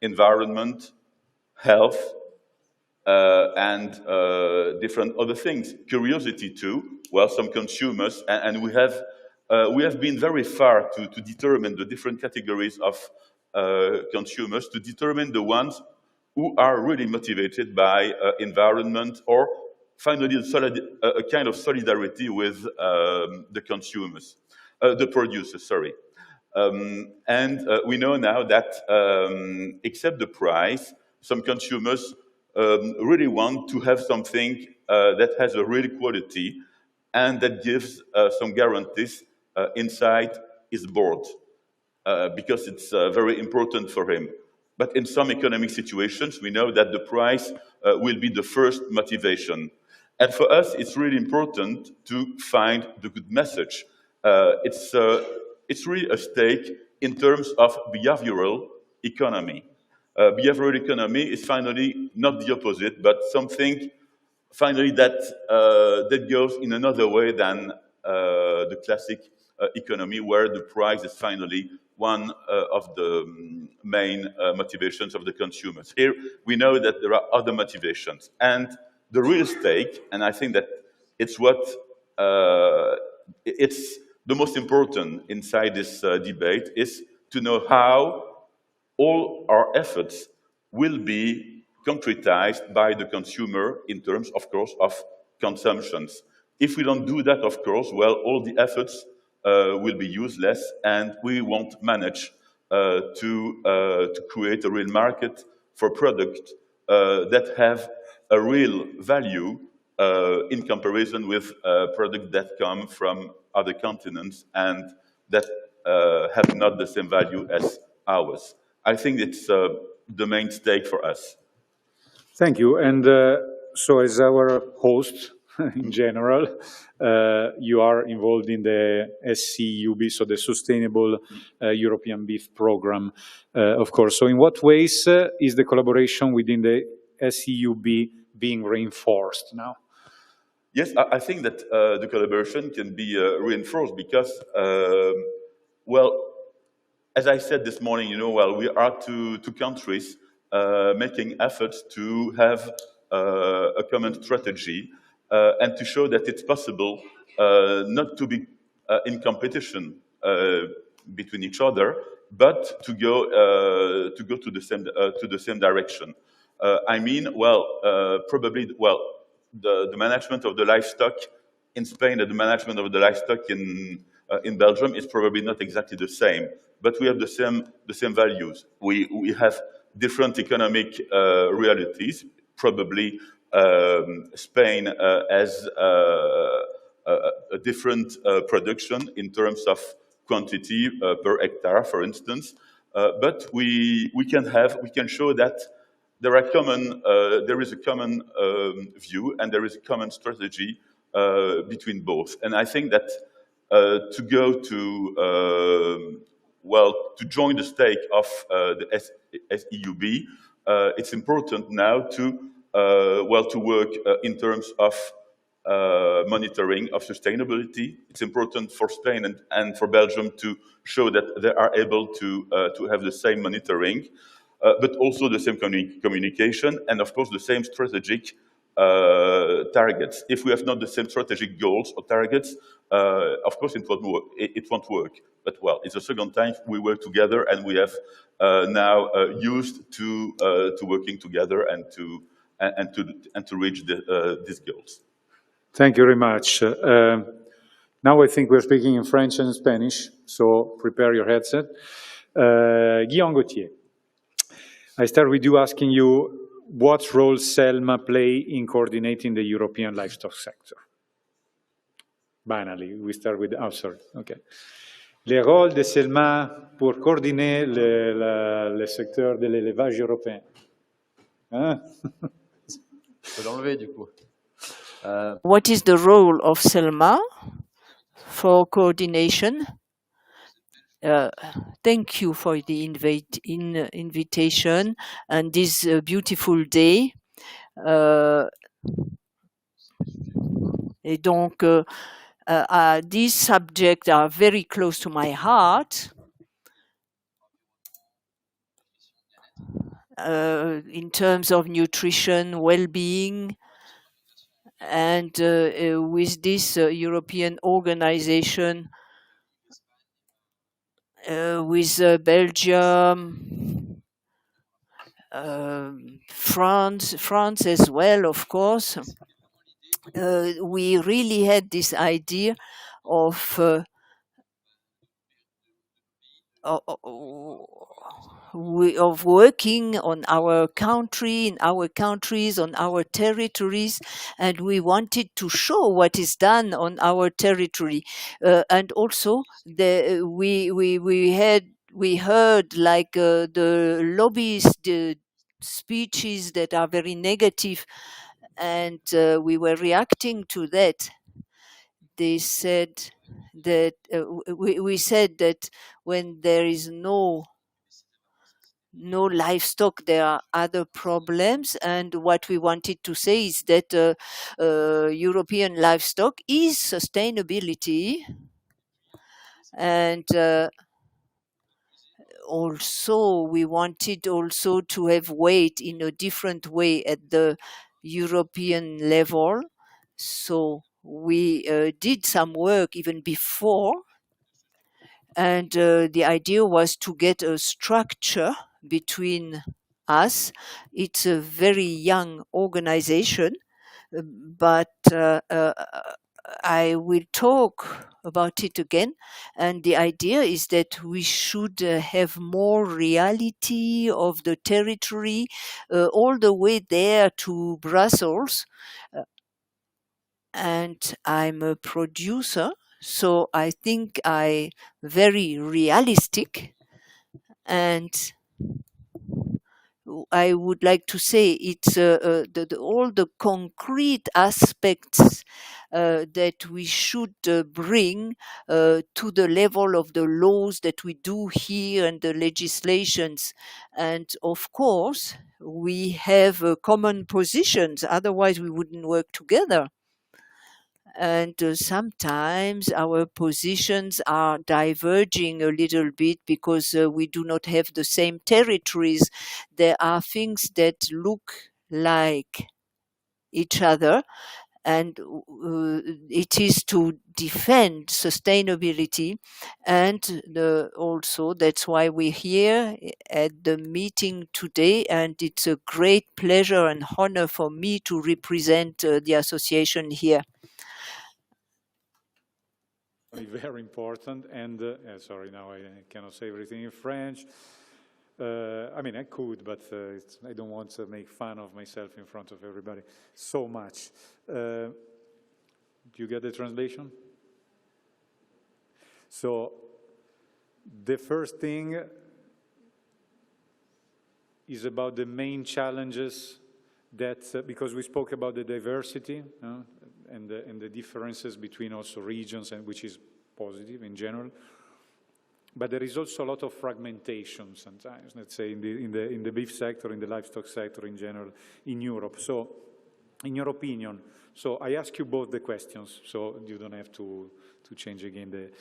M: environment, health, and different other things. Curiosity too. Some consumers, and we have been very far to determine the different categories of consumers, to determine the ones who are really motivated by environment, or finally a kind of solidarity with the consumers, the producers, sorry. And we know now that except the price, some consumers really want to have something that has a real quality and that gives some guarantees inside his board, because it's very important for him. But in some economic situations, we know that the price will be the first motivation. And for us, it's really important to find the good message. It's really a stake in terms of behavioral economy. Behavioral economy is finally not the opposite, but something finally that goes in another way than the classic economy, where the price is finally one of the main motivations of the consumers. Here, we know that there are other motivations. And the real stake, and I think that it's it's the most important inside this debate, is to know how all our efforts will be concretized by the consumer in terms, of course, of consumptions. If we don't do that, of course, all the efforts will be useless, and we won't manage to create a real market for products that have a real value in comparison with products that come from other continents and that have not the same value as ours. I think it's the main stake for us.
A: Thank you. And so as our host, in general, you are involved in the SCUB, so the Sustainable European Beef Program, of course. So in what ways is the collaboration within the SCUB being reinforced now?
M: Yes, I think that the collaboration can be reinforced because, as I said this morning, we are two countries making efforts to have a common strategy and to show that it's possible not to be in competition between each other, but to go to the same direction. I mean, probably, the management of the livestock in Spain and the management of the livestock in Belgium is probably not exactly the same, but we have the same values. We have different economic realities. Probably Spain has a different production in terms of quantity per hectare, for instance. But we can show that there is a common view and there is a common strategy between both. And I think that to go to join the stake of the SEUB, it's important now to work in terms of monitoring of sustainability. It's important for Spain and for Belgium to show that they are able to have the same monitoring, but also the same communication, and of course the same strategic targets. If we have not the same strategic goals or targets, of course it won't work. But it's the second time we work together, and we have now used to working together and to reach these goals.
A: Thank you very much. Now I think we're speaking in French and Spanish, so prepare your headset. Guillaume Gauthier, I start with you asking you, what role SELMA play in coordinating the European livestock sector? Banally, we start with, okay. Les rôles de SELMA pour coordonner le secteur de l'élevage européen. Hein?
N: Je peux l'enlever du coup.
O: What is the role of SELMA for coordination? Thank you for the invitation and this beautiful day. Et donc, these subjects are very close to my heart. In terms of nutrition, well-being, and with this European organization, with Belgium, France as well, of course, we really had this idea of working on our country, in our countries, on our territories, and we wanted to show what is done on our territory. And also, we heard like the lobbyist speeches that are very negative, and we were reacting to that. They said that we said that when there is no livestock, there are other problems, and what we wanted to say is that European livestock is sustainability, and also we wanted also to have weight in a different way at the European level. So we did some work even before, and the idea was to get a structure between us. It's a very young organization, but I will talk about it again. And the idea is that we should have more reality of the territory all the way there to Brussels. And I'm a producer, so I think I'm very realistic, and I would like to say it's all the concrete aspects that we should bring to the level of the laws that we do here and the legislations. And of course, we have common positions, otherwise we wouldn't work together. And sometimes our positions are diverging a little bit because we do not have the same territories. There are things that look like each other, and it is to defend sustainability, and also that's why we're here at the meeting today, and it's a great pleasure and honor for me to represent the association here.
A: Very important, and sorry, now I cannot say everything in French. I mean, I could, but I don't want to make fun of myself in front of everybody so much. Do you get the translation? So, the first thing is about the main challenges that, because we spoke about the diversity and the differences between also regions, and which is positive in general. But there is also a lot of fragmentation sometimes, let's say, in the beef sector, in the livestock sector in general, in Europe. So, in your opinion, so I ask you both the questions, so you don't have to change again.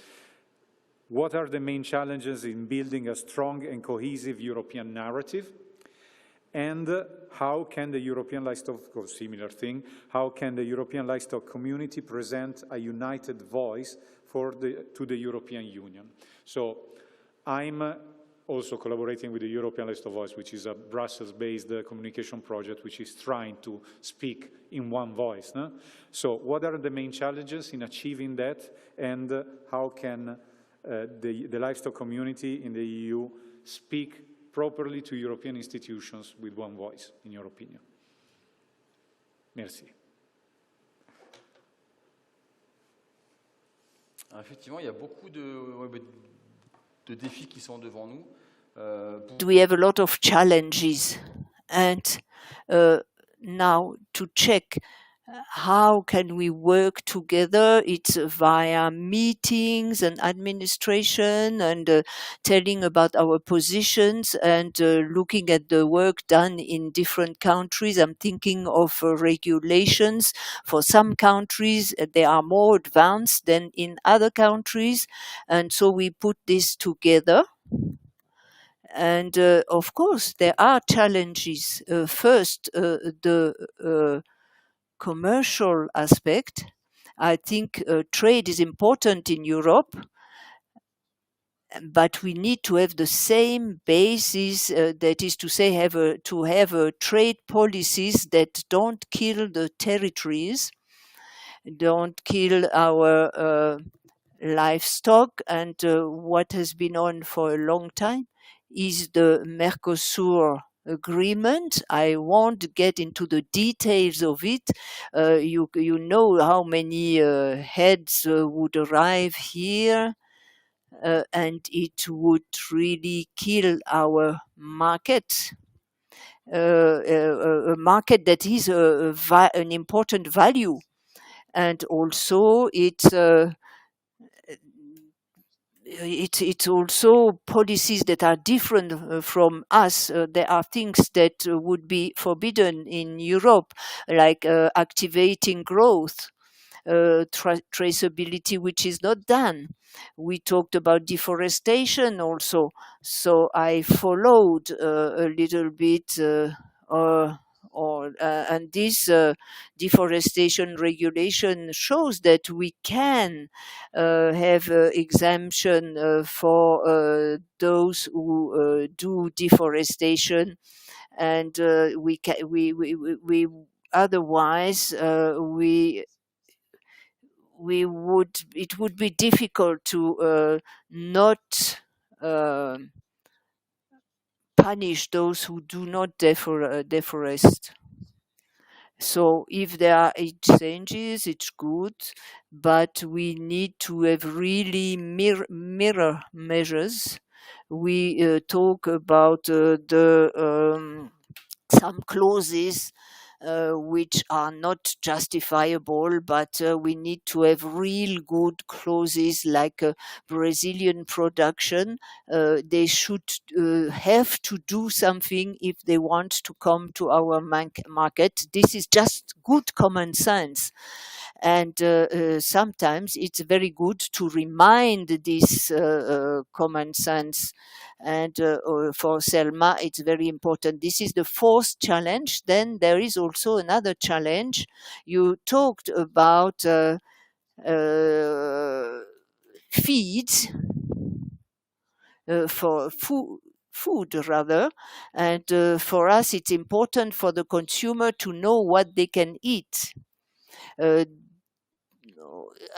A: What are the main challenges in building a strong and cohesive European narrative? And how can the European livestock, or similar thing, how can the European livestock community present a united voice to the European Union? So I'm also collaborating with the European Livestock Voice, which is a Brussels-based communication project which is trying to speak in one voice. No? So what are the main challenges in achieving that, and how can the livestock community in the EU speak properly to European institutions with one voice, in your opinion? Merci.
N: Alors effectivement, il y a beaucoup de défis qui sont devant nous.
O: We have a lot of challenges, and now to check how can we work together. It's via meetings and administration, and telling about our positions, and looking at the work done in different countries. I'm thinking of regulations. For some countries, they are more advanced than in other countries, and so we put this together. And of course, there are challenges. First, the commercial aspect. I think trade is important in Europe, but we need to have the same basis, that is to say, to have trade policies that don't kill the territories, don't kill our livestock. And what has been on for a long time is the Mercosur agreement. I won't get into the details of it. You know how many heads would arrive here, and it would really kill our market. A market that is an important value, and also it's also policies that are different from us. There are things that would be forbidden in Europe, like activating growth, traceability, which is not done. We talked about deforestation also, so I followed a little bit and this deforestation regulation shows that we can have exemption for those who do deforestation, and we otherwise it would be difficult to not punish those who do not deforest. So if there are exchanges, it's good, but we need to have really mirror measures. We talk about some clauses which are not justifiable, but we need to have real good clauses like Brazilian production. They should have to do something if they want to come to our market. This is just good common sense. And sometimes it's very good to remind this common sense. And for Selma, it's very important. This is the fourth challenge. Then there is also another challenge. You talked about feeds for food rather, and for us it's important for the consumer to know what they can eat.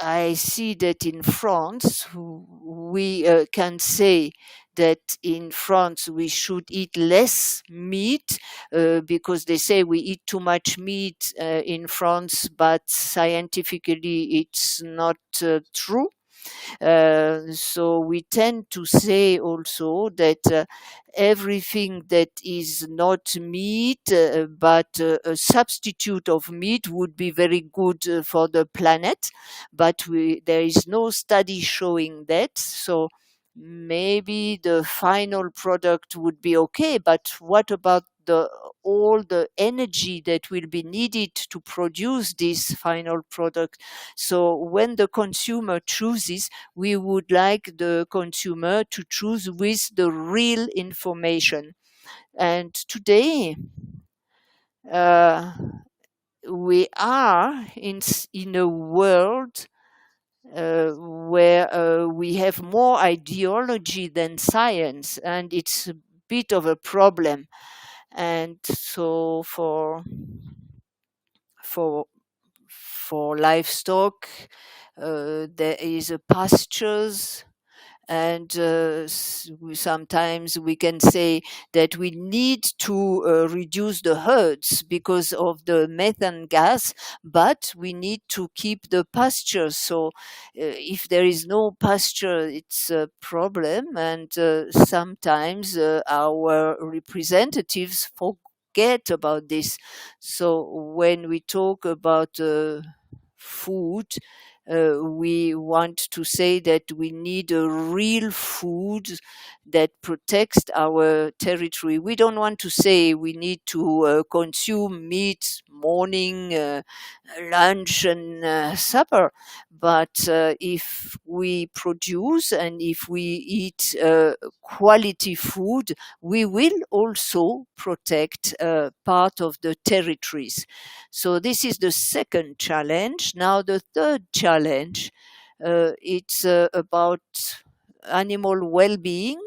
O: I see that in France we can say that in France we should eat less meat because they say we eat too much meat in France, but scientifically it's not true. So we tend to say also that everything that is not meat but a substitute of meat would be very good for the planet, but there is no study showing that. So maybe the final product would be okay, but what about all the energy that will be needed to produce this final product? So when the consumer chooses, we would like the consumer to choose with the real information. And today, we are in a world where we have more ideology than science, and it's a bit of a problem. And so for livestock, there is pastures, and sometimes we can say that we need to reduce the herds because of the methane gas, but we need to keep the pastures. So if there is no pasture, it's a problem, and sometimes our representatives forget about this. So when we talk about food, we want to say that we need a real food that protects our territory. We don't want to say we need to consume meat morning, lunch and supper, but if we produce and if we eat quality food, we will also protect part of the territories. So this is the second challenge. Now the third challenge, it's about animal well-being,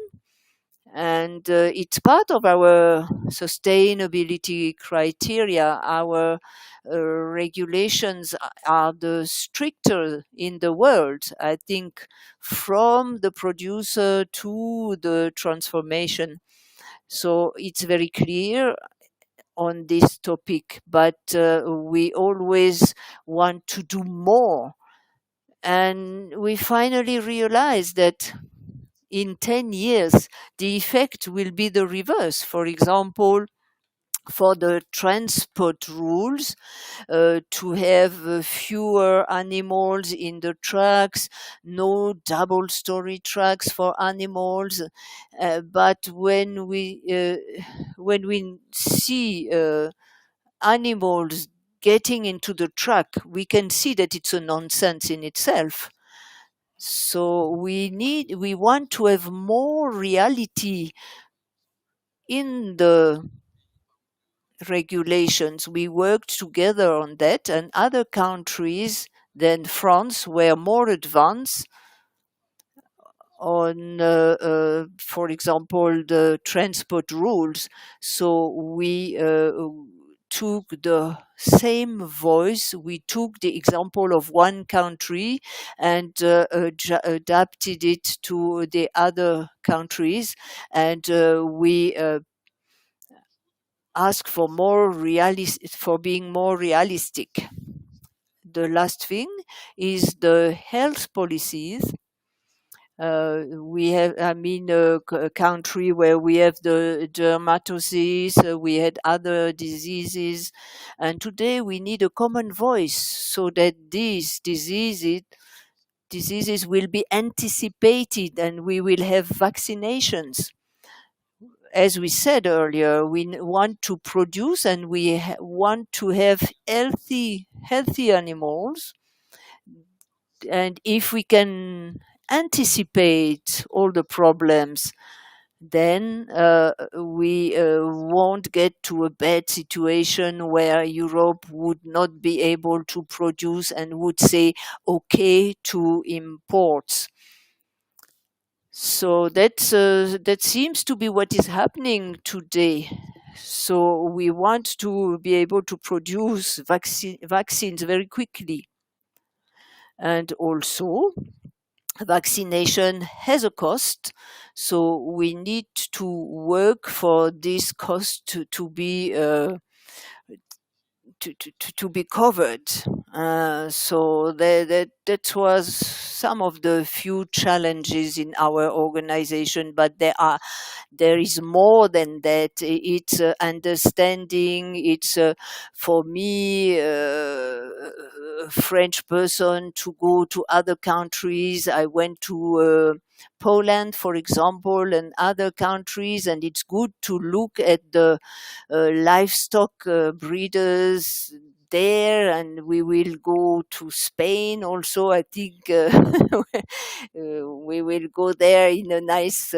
O: and it's part of our sustainability criteria. Our regulations are the stricter in the world, I think, from the producer to the transformation. So it's very clear on this topic, but we always want to do more. And we finally realize that in 10 years, the effect will be the reverse. For example, for the transport rules, to have fewer animals in the trucks, no double-story trucks for animals. But when we see animals getting into the truck, we can see that it's a nonsense in itself. So we want to have more reality in the regulations. We worked together on that, and other countries than France were more advanced on, for example, the transport rules. So we took the same voice, we took the example of one country and adapted it to the other countries, and we ask for for being more realistic. The last thing is the health policies. We have, a country where we have the dermatosis, we had other diseases, and today we need a common voice so that these diseases will be anticipated and we will have vaccinations. As we said earlier, we want to produce and we want to have healthy animals, And if we can anticipate all the problems, then we won't get to a bad situation where Europe would not be able to produce and would say okay to imports. So that seems to be what is happening today. So we want to be able to produce vaccines very quickly. And also, vaccination has a cost, so we need to work for this cost to be to be covered. So that was some of the few challenges in our organization, but there is more than that. It's understanding. It's for me, a French person, to go to other countries. I went to Poland, for example, and other countries, and it's good to look at the livestock breeders there, and we will go to Spain also. I think we will go there in a nice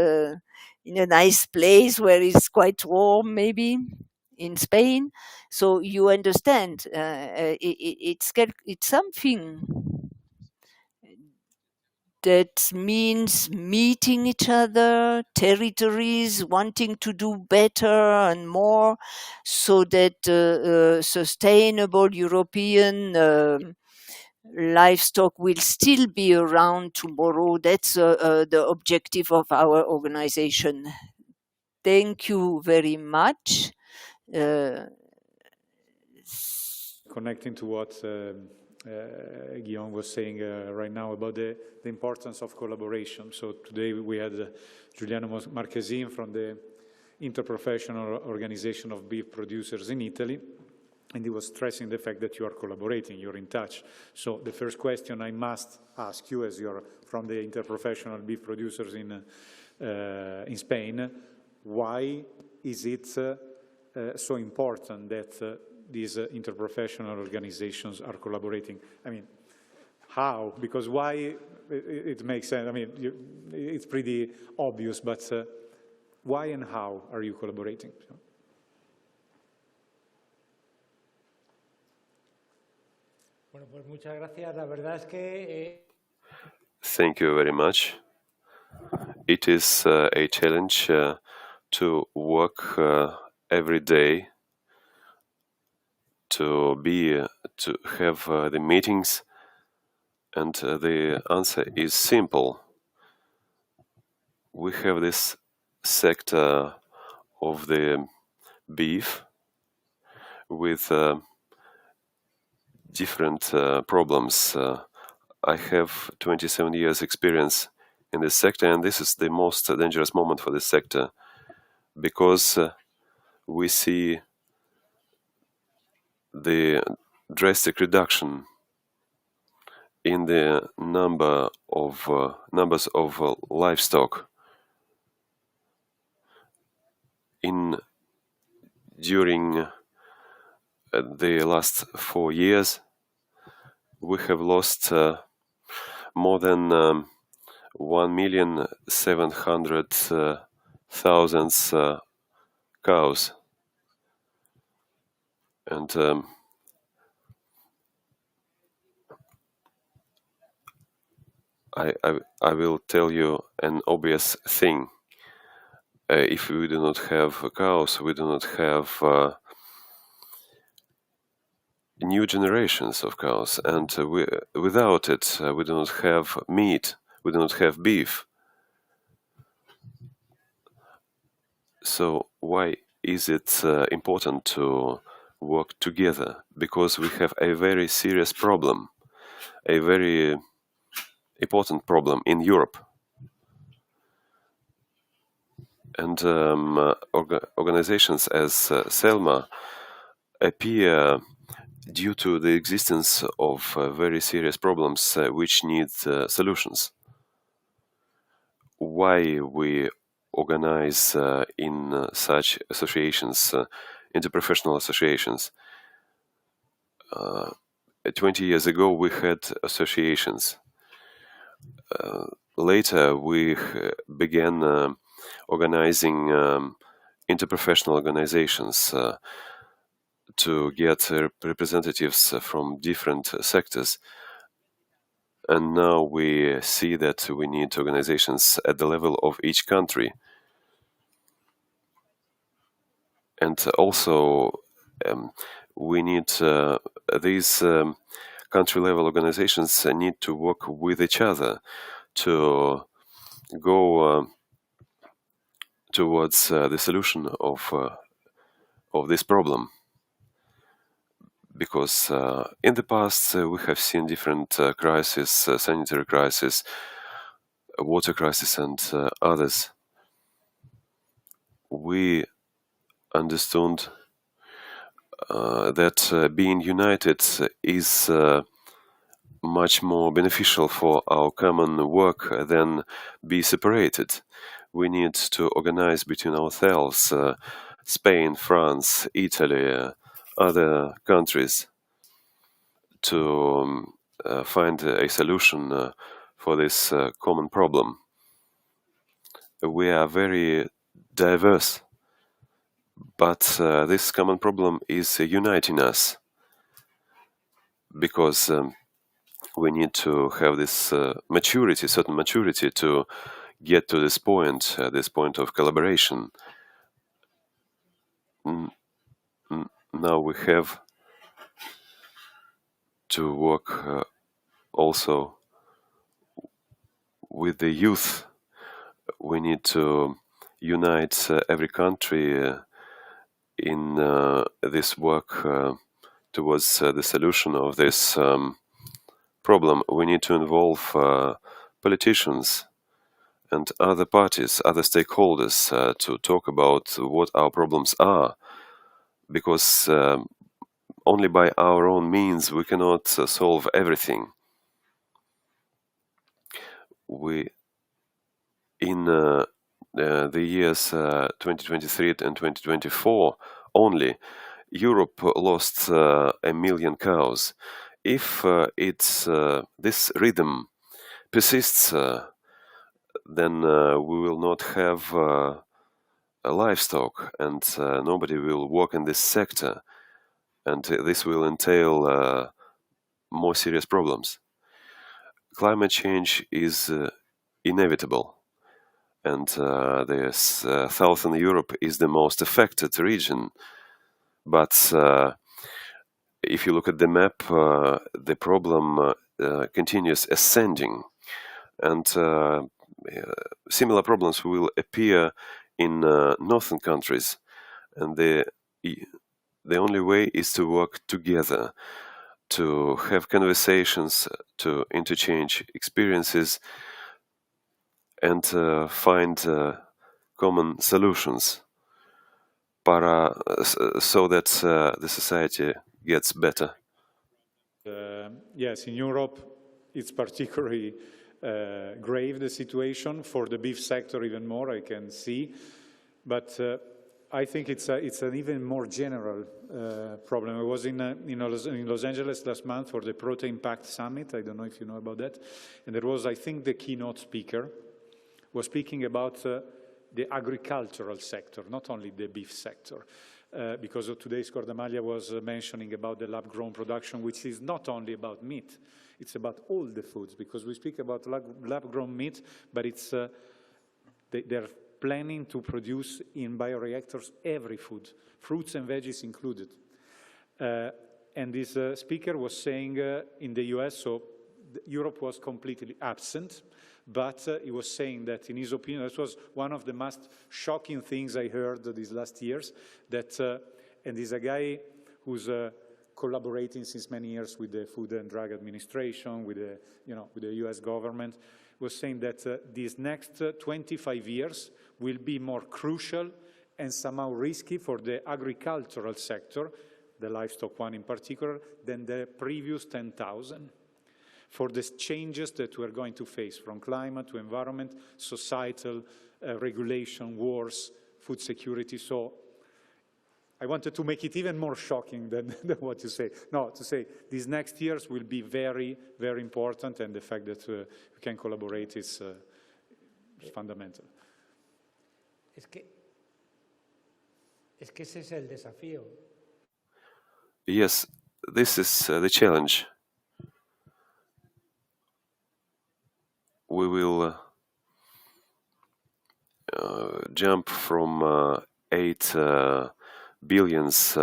O: place where it's quite warm, maybe in Spain. So you understand, it's something that means meeting each other, territories wanting to do better and more, so that sustainable European livestock will still be around tomorrow. That's the objective of our organization. Thank you very much.
A: Connecting to what Guillaume was saying right now about the importance of collaboration. So today we had Giuliano Marchesin from the Interprofessional Organization of Beef Producers in Italy, and he was stressing the fact that you are collaborating, you're in touch. So the first question I must ask you, as you're from the Interprofessional Beef Producers in Spain, why is it so important that these interprofessional organizations are collaborating? I mean, how? Because why? It makes sense. I mean, it's pretty obvious, but why and how are you collaborating?
R: Bueno, pues muchas gracias. La verdad es que
J: Thank you very much. It is a challenge to work every day, to have the meetings, and the answer is simple. We have this sector of the beef with different problems. I have 27 years experience in this sector, and this is the most dangerous moment for this sector, because we see the drastic reduction in the numbers of livestock. During the last 4 years, we have lost more than 1,700,000 cows, and I will tell you an obvious thing. If we do not have cows, we do not have new generations of cows, and without it, we do not have meat, we do not have beef. So why is it important to work together? Because we have a very serious problem, a very important problem in Europe. And organizations as Selma appear due to the existence of very serious problems which need solutions. Why we organize in such associations, interprofessional associations? 20 years ago we had associations, later, we began organizing interprofessional organizations to get representatives from different sectors. And now we see that we need organizations at the level of each country. And also, we need these country-level organizations need to work with each other to go towards the solution of this problem. Because in the past we have seen different crises, sanitary crisis, water crisis, and others. We understood that being united is much more beneficial for our common work than be separated. We need to organize between ourselves, Spain, France, Italy, other countries, to find a solution for this common problem. We are very diverse, but this common problem is uniting us, because we need to have this maturity, certain maturity, to get to this point of collaboration. Now we have to work also with the youth. We need to unite every country in this work towards the solution of this problem. We need to involve politicians and other parties, other stakeholders, to talk about what our problems are, because only by our own means we cannot solve everything. In the years 2023 and 2024 only, Europe lost 1 million cows. If this rhythm persists, then we will not have a livestock, and nobody will work in this sector, and this will entail more serious problems. Climate change is inevitable, and Southern Europe is the most affected region. But if you look at the map, the problem continues ascending, and similar problems will appear in northern countries, and the only way is to work together, to have conversations, to interchange experiences, and find common solutions so that the society gets better.
A: Yes, in Europe it's particularly grave, the situation, for the beef sector even more, I can see. But I think it's an even more general problem. I was in Los Angeles last month for the Protein Pact Summit. I don't know if you know about that. And there was, I think, the keynote speaker was speaking about the agricultural sector, not only the beef sector. Because of today's Cordamaglia was mentioning about the lab-grown production, which is not only about meat, it's about all the foods, because we speak about lab-grown meat, but it's they're planning to produce in bioreactors every food, fruits and veggies included. And this speaker was saying in the US, so Europe was completely absent, but he was saying that, in his opinion, this was one of the most shocking things I heard these last years, that, and he's a guy who's collaborating since many years with the Food and Drug Administration, with the, with the US government, was saying that these next 25 years will be more crucial and somehow risky for the agricultural sector, the livestock one in particular, than the previous 10,000. For the changes that we're going to face, from climate to environment, societal regulation, wars, food security. So I wanted to make it even more shocking than what you say. No, to say these next years will be very, very important, and the fact that we can collaborate is It's fundamental.
R: Es que ese es el desafío.
J: Yes, this is the challenge. We will jump from 8 billions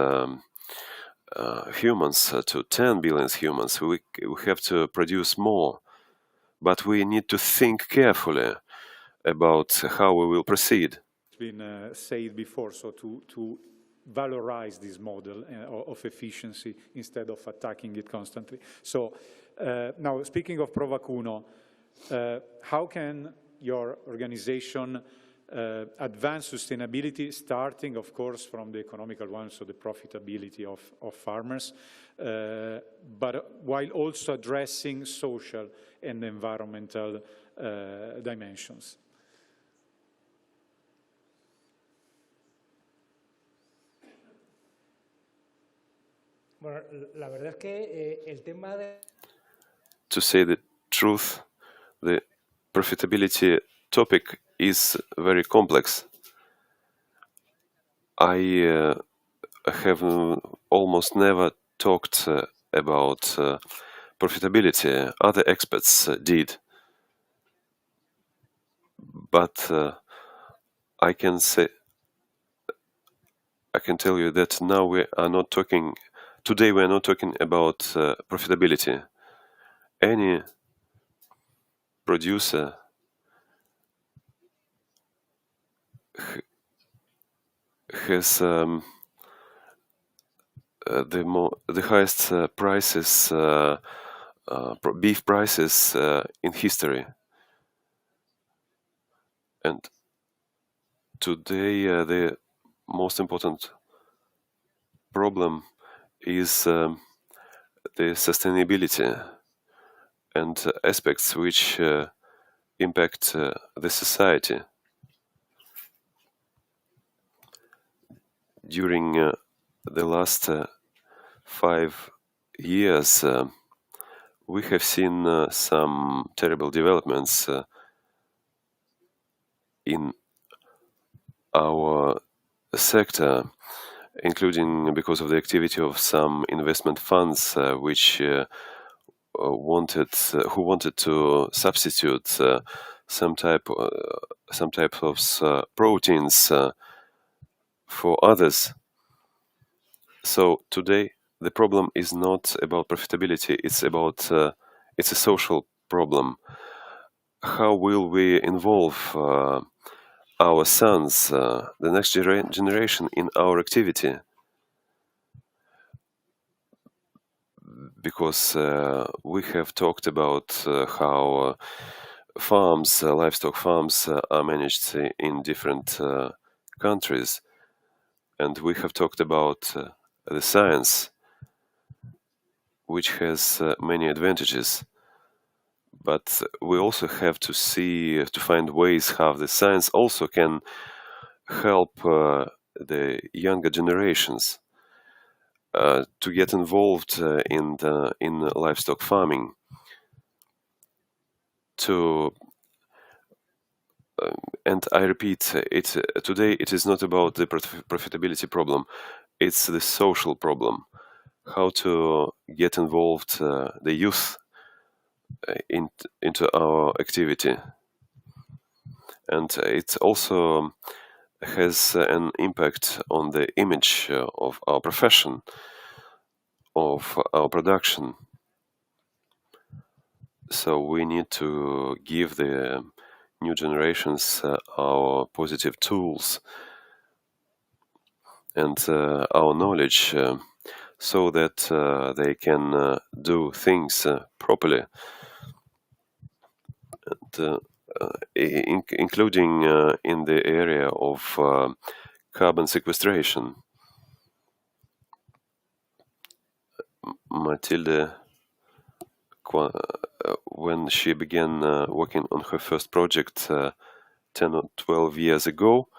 J: humans to 10 billion humans. We have to produce more, but we need to think carefully about how we will proceed.
A: It's been said before, so to valorize this model of efficiency instead of attacking it constantly. So now, speaking of Provacuno, how can your organization advance sustainability, starting, of course, from the economical one, so the profitability of farmers, but while also addressing social and environmental dimensions?
R: Bueno, la verdad es que el tema de...
J: To say the truth, the profitability topic is very complex. I have almost never talked about profitability. Other experts did. But I can tell you that now we are not talking, today we are not talking about profitability. Any producer has the highest prices, beef prices in history. And today the most important problem is the sustainability and aspects which impact the society. During the last 5 years, we have seen some terrible developments in our sector, including because of the activity of some investment funds which wanted to substitute some type of proteins for others. So today the problem is not about profitability; it's about it's a social problem. How will we involve our sons, the next generation, in our activity? Because we have talked about how farms, livestock farms, are managed in different countries, and we have talked about the science, which has many advantages. But we also have to find ways how the science also can help the younger generations to get involved in livestock farming. And I repeat, today it is not about the profitability problem; it's the social problem. How to get involved the youth into our activity, and it also has an impact on the image of our profession, of our production. So we need to give the new generations our positive tools and our knowledge so that they can do things properly. And, including in the area of carbon sequestration. Matilde, when she began working on her first project 10 or 12 years ago,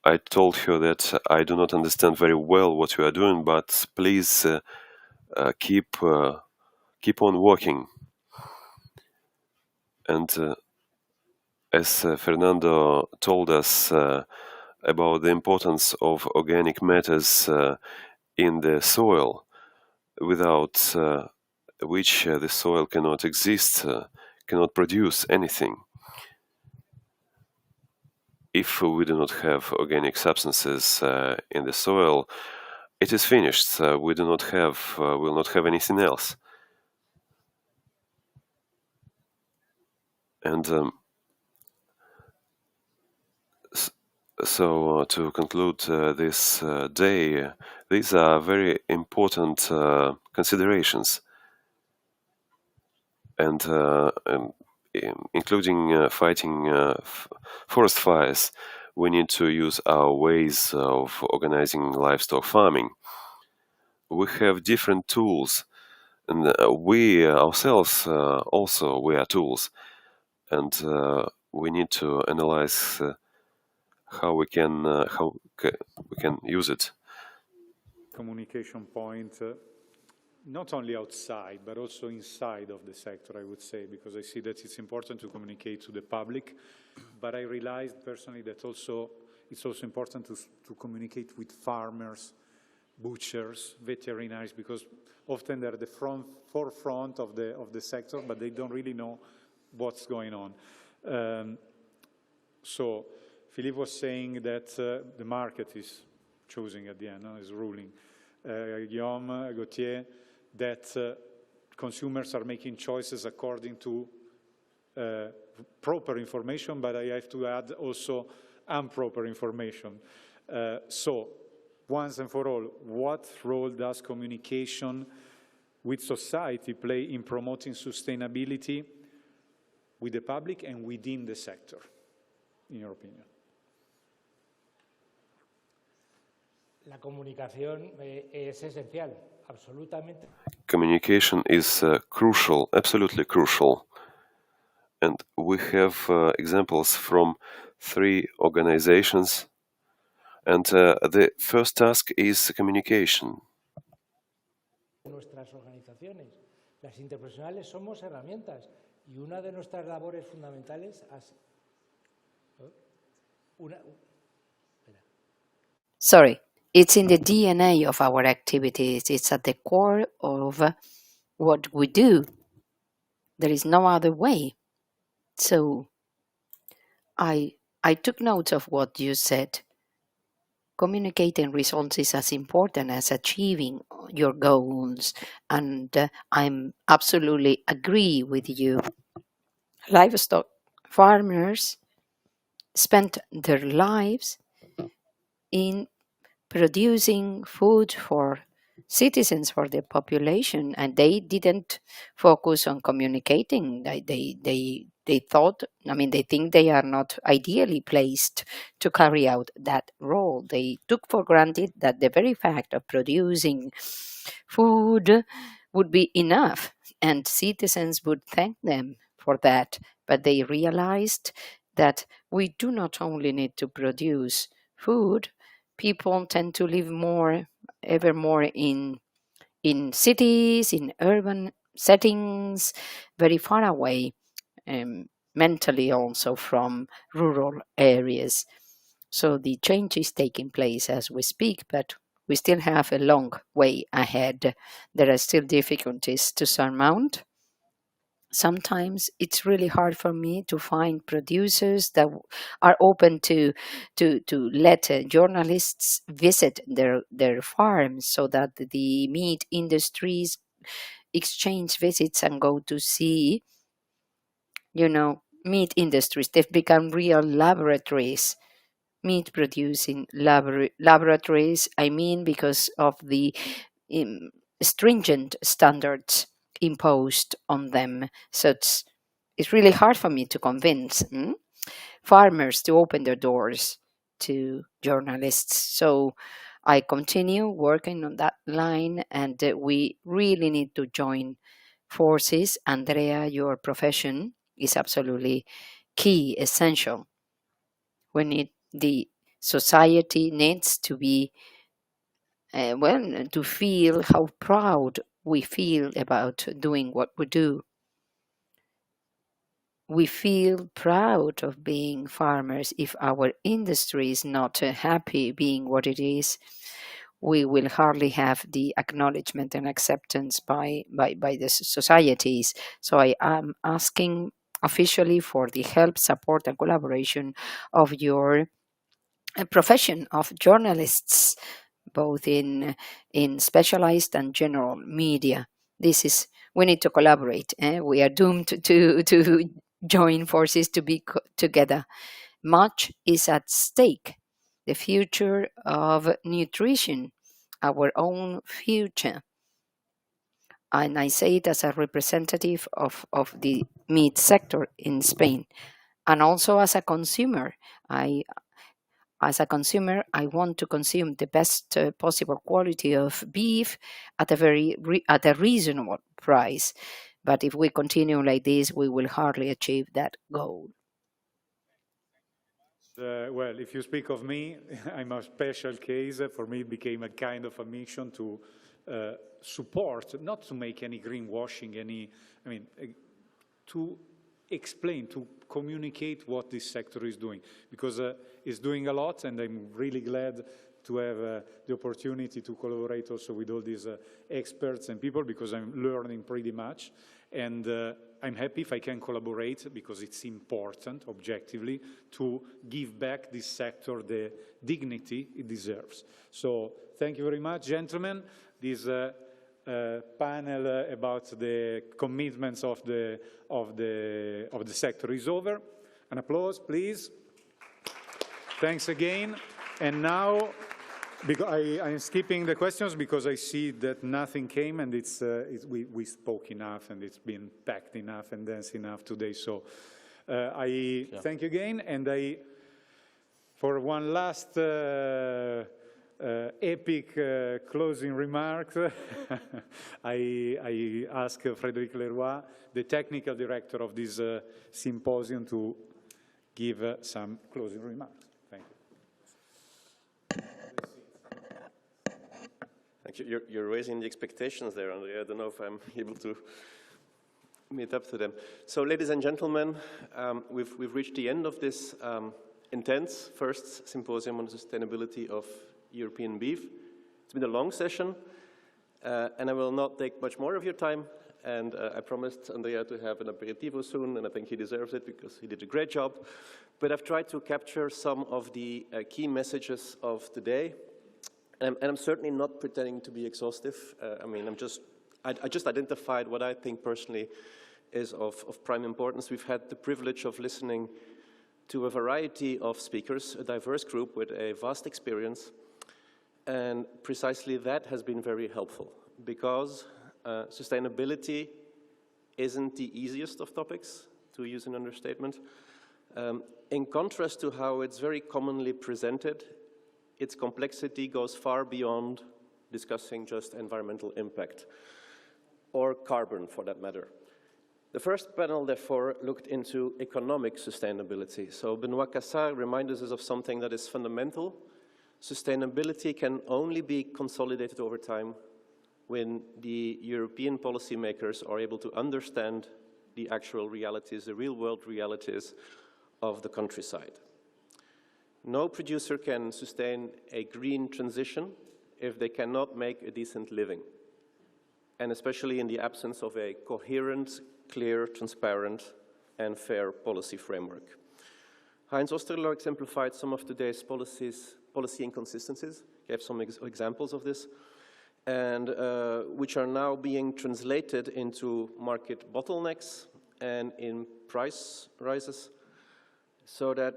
J: I told her that I do not understand very well what you are doing, but please keep on working. And as Fernando told us about the importance of organic matters in the soil, without which the soil cannot exist, cannot produce anything. If we do not have organic substances in the soil, it is finished. We do not have, will not have anything else. And so to conclude this day, these are very important considerations, and including fighting forest fires, we need to use our ways of organizing livestock farming. We have different tools, and we ourselves also we are tools, and we need to analyze how we can use it.
A: Communication point, not only outside, but also inside of the sector, I would say, because I see that it's important to communicate to the public, but I realized personally that it's also important to communicate with farmers, butchers, veterinaries, because often they're the forefront of the sector, but they don't really know what's going on. So Philippe was saying that the market is choosing at the end, is ruling. Guillaume, Gauthier, that consumers are making choices according to proper information, but I have to add also improper information. So, once and for all, what role does communication with society play in promoting sustainability with the public and within the sector, in your opinion?
R: La comunicación es esencial, absolutamente.
J: Communication is crucial, absolutely crucial. And we have examples from 3 organizations. And the first task is communication.
R: Nuestras organizaciones, las interprofesionales, somos herramientas y una de nuestras labores fundamentales
I: Sorry, it's in the DNA of our activities. It's at the core of what we do. There is no other way. So I took note of what you said. Communicating results is as important as achieving your goals, and I'm absolutely agree with you. Livestock farmers spent their lives in producing food for citizens, for the population, and they didn't focus on communicating. They thought, they think they are not ideally placed to carry out that role. They took for granted that the very fact of producing food would be enough, and citizens would thank them for that. But they realized that we do not only need to produce food. People tend to live ever more in cities, in urban settings, very far away, mentally also from rural areas. So the change is taking place as we speak, but we still have a long way ahead. There are still difficulties to surmount. Sometimes it's really hard for me to find producers that are open to let journalists visit their farms, so that the meat industries exchange visits and go to see, meat industries. They've become real laboratories, meat producing laboratories, because of the stringent standards imposed on them. So it's really hard for me to convince farmers to open their doors to journalists. So I continue working on that line, and we really need to join forces. Andrea, your profession is absolutely key, essential. The society needs to be to feel how proud we feel about doing what we do. we feel proud of being farmers. If our industry is not happy being what it is, we will hardly have the acknowledgement and acceptance by the societies. So I am asking officially for the help, support, and collaboration of your profession of journalists, both in specialized and general media. We need to collaborate. We are doomed to join forces to be together. Much is at stake. The future of nutrition, our own future. And I say it as a representative of the meat sector in Spain. And also as a consumer, I want to consume the best possible quality of beef at a reasonable price. But if we continue like this, we will hardly achieve that goal.
A: Well, if you speak of me, I'm a special case. For me, it became a kind of a mission to support, not to make any greenwashing, to explain, to communicate what this sector is doing, because it's doing a lot, and I'm really glad to have the opportunity to collaborate also with all these experts and people, because I'm learning pretty much, and I'm happy if I can collaborate, because it's important, objectively, to give back this sector the dignity it deserves. So thank you very much, gentlemen. This panel about the commitments of the sector is over. An applause, please. Thanks again. And now, because I'm skipping the questions because I see that nothing came, and we spoke enough, and it's been packed enough and dense enough today. So I thank you again, and for one last epic closing remarks, I ask Frédéric Leroy, the technical director of this symposium, to give some closing remarks. Thank you.
B: Thank you. You're raising the expectations there, Andrea. I don't know if I'm able to meet up to them. So, ladies and gentlemen, we've reached the end of this intense first symposium on the sustainability of European beef. It's been a long session, and I will not take much more of your time. And I promised Andrea to have an aperitivo soon, and I think he deserves it because he did a great job. But I've tried to capture some of the key messages of today. And I'm certainly not pretending to be exhaustive. I just identified what I think personally is of prime importance. We've had the privilege of listening to a variety of speakers, a diverse group with a vast experience. And precisely that has been very helpful, because sustainability isn't the easiest of topics, to use an understatement. In contrast to how it's very commonly presented, its complexity goes far beyond discussing just environmental impact, or carbon for that matter. The first panel, therefore, looked into economic sustainability. So Benoît Cassard reminded us of something that is fundamental. Sustainability can only be consolidated over time when the European policymakers are able to understand the actual realities, the real-world realities of the countryside. No producer can sustain a green transition if they cannot make a decent living, and especially in the absence of a coherent, clear, transparent, and fair policy framework. Heinz Osterloh exemplified some of today's policy inconsistencies. He gave some examples of this, and which are now being translated into market bottlenecks and in price rises, so that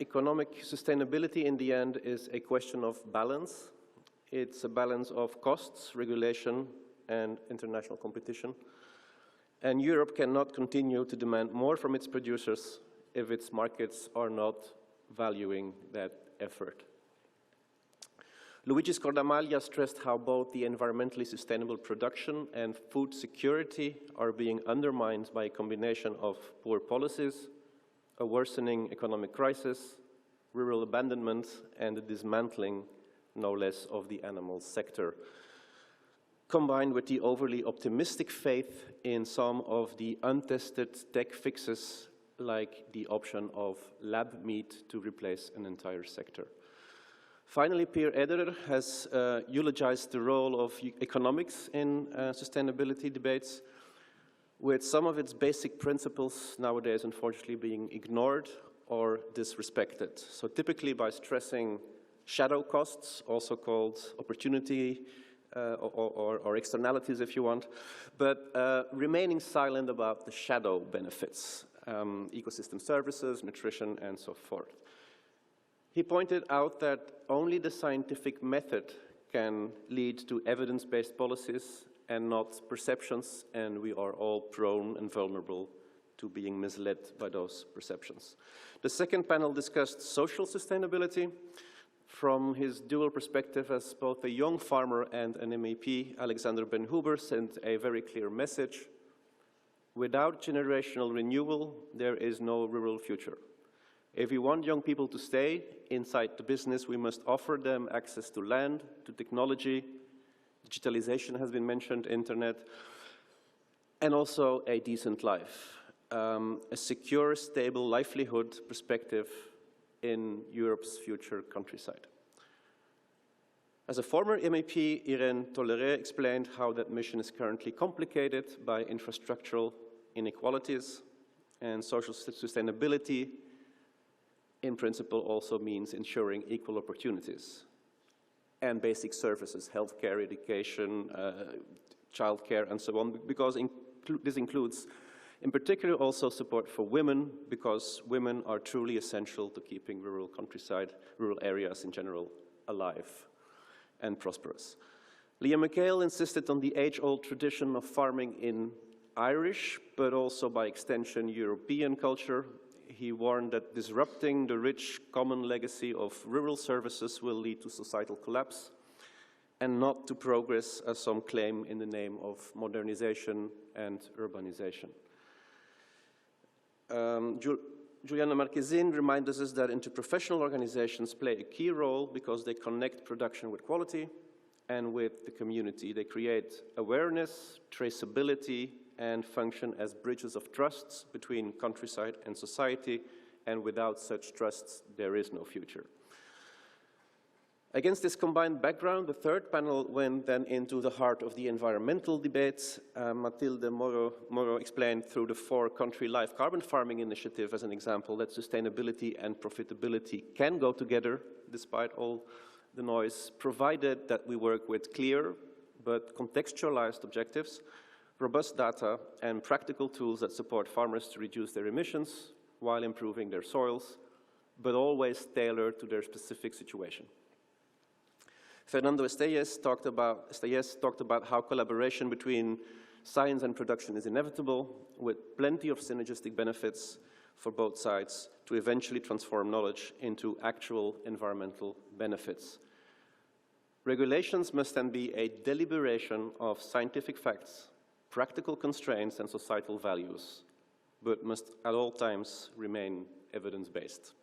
B: economic sustainability in the end is a question of balance. It's a balance of costs, regulation, and international competition. And Europe cannot continue to demand more from its producers if its markets are not valuing that effort. Luigi Scordamaglia stressed how both the environmentally sustainable production and food security are being undermined by a combination of poor policies, a worsening economic crisis, rural abandonment, and the dismantling, no less, of the animal sector, combined with the overly optimistic faith in some of the untested tech fixes like the option of lab meat to replace an entire sector. Finally, Pierre Ederer has eulogized the role of economics in sustainability debates, with some of its basic principles nowadays unfortunately being ignored or disrespected. So typically by stressing shadow costs, also called opportunity or externalities if you want, but remaining silent about the shadow benefits, ecosystem services, nutrition, and so forth. He pointed out that only the scientific method can lead to evidence-based policies and not perceptions, and we are all prone and vulnerable to being misled by those perceptions. The second panel discussed social sustainability. From his dual perspective as both a young farmer and an MEP, Alexander Ben Huber sent a very clear message. Without generational renewal, there is no rural future. If we want young people to stay inside the business, we must offer them access to land, to technology. Digitalization has been mentioned, internet, and also a decent life, a secure, stable livelihood perspective in Europe's future countryside. As a former MEP, Irène Tolleré explained how that mission is currently complicated by infrastructural inequalities, and social sustainability in principle also means ensuring equal opportunities and basic services, healthcare, education, childcare, and so on, because this includes in particular also support for women, because women are truly essential to keeping rural countryside, rural areas in general, alive and prosperous. Liam McHale insisted on the age-old tradition of farming in Irish, but also by extension European culture. He warned that disrupting the rich common legacy of rural services will lead to societal collapse and not to progress, as some claim, in the name of modernization and urbanization. Juliana Marquezin reminds us that interprofessional organizations play a key role because they connect production with quality and with the community. They create awareness, traceability, and function as bridges of trusts between countryside and society, and without such trusts, there is no future. Against this combined background, the third panel went then into the heart of the environmental debates. Mathilde Moro explained through the 4-country live carbon farming initiative as an example that sustainability and profitability can go together despite all the noise, provided that we work with clear but contextualized objectives, robust data, and practical tools that support farmers to reduce their emissions while improving their soils, but always tailored to their specific situation. Fernando Estéllez talked about how collaboration between science and production is inevitable, with plenty of synergistic benefits for both sides to eventually transform knowledge into actual environmental benefits. Regulations must then be a deliberation of scientific facts, practical constraints, and societal values, but must at all times remain evidence-based.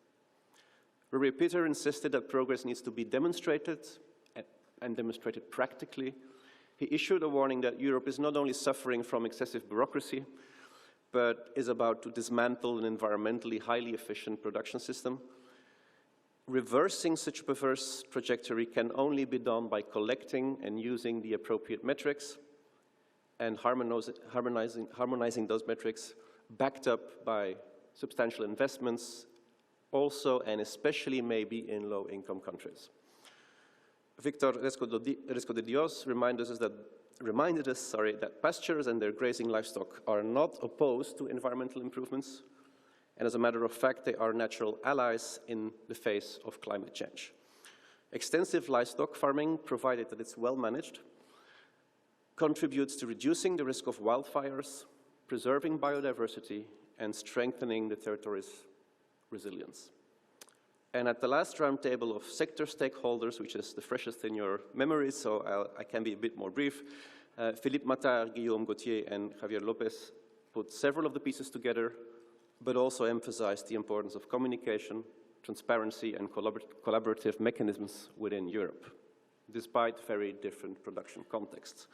B: Rory Peter insisted that progress needs to be demonstrated and demonstrated practically. He issued a warning that Europe is not only suffering from excessive bureaucracy, but is about to dismantle an environmentally highly efficient production system. Reversing such a perverse trajectory can only be done by collecting and using the appropriate metrics and harmonizing those metrics, backed up by substantial investments, also and especially maybe in low-income countries. Victor Resco de Dios reminded us that pastures and their grazing livestock are not opposed to environmental improvements, and as a matter of fact, they are natural allies in the face of climate change. Extensive livestock farming, provided that it's well managed, contributes to reducing the risk of wildfires, preserving biodiversity, and strengthening the territory's resilience. And at the last roundtable of sector stakeholders, which is the freshest in your memories, so I can be a bit more brief, Philippe Mattard, Guillaume Gauthier, and Javier Lopez put several of the pieces together, but also emphasized the importance of communication, transparency, and collaborative mechanisms within Europe, despite very different production contexts.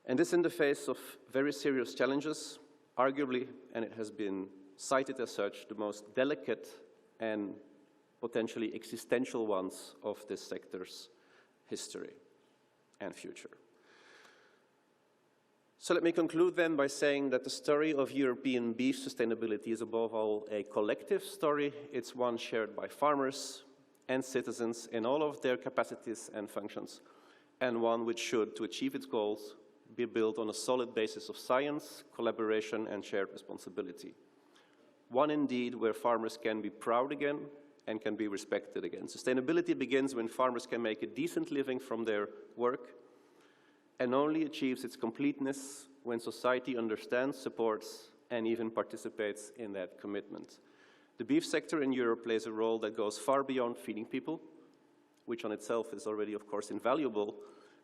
B: And this in the face of very serious challenges, arguably, and it has been cited as such, the most delicate and potentially existential ones of this sector's history and future. So let me conclude then by saying that the story of European beef sustainability is above all a collective story. It's one shared by farmers and citizens in all of their capacities and functions, and one which should, to achieve its goals, be built on a solid basis of science, collaboration, and shared responsibility. One indeed where farmers can be proud again and can be respected again. Sustainability begins when farmers can make a decent living from their work, and only achieves its completeness when society understands, supports, and even participates in that commitment. The beef sector in Europe plays a role that goes far beyond feeding people, which on itself is already, of course, invaluable,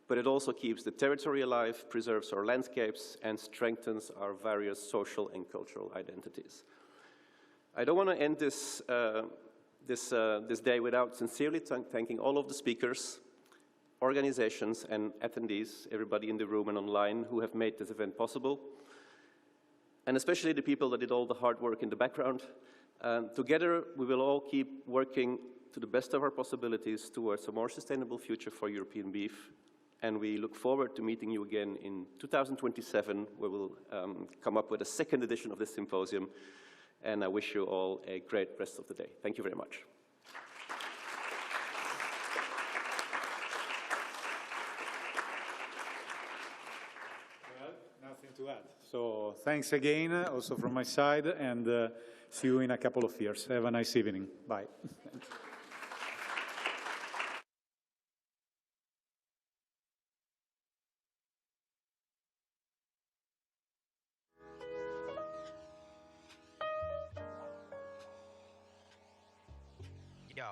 B: but it also keeps the territory alive, preserves our landscapes, and strengthens our various social and cultural identities. I don't want to end this day without sincerely thanking all of the speakers, organizations, and attendees, everybody in the room and online who have made this event possible, and especially the people that did all the hard work in the background. Together, we will all keep working to the best of our possibilities towards a more sustainable future for European beef, and we look forward to meeting you again in 2027, where we'll come up with a second edition of this symposium, and I wish you all a great rest of the day. Thank you very much.
A: Nothing to add. So thanks again, also from my side, and see you in a couple of years. Have a nice evening. Bye.
S: Yo.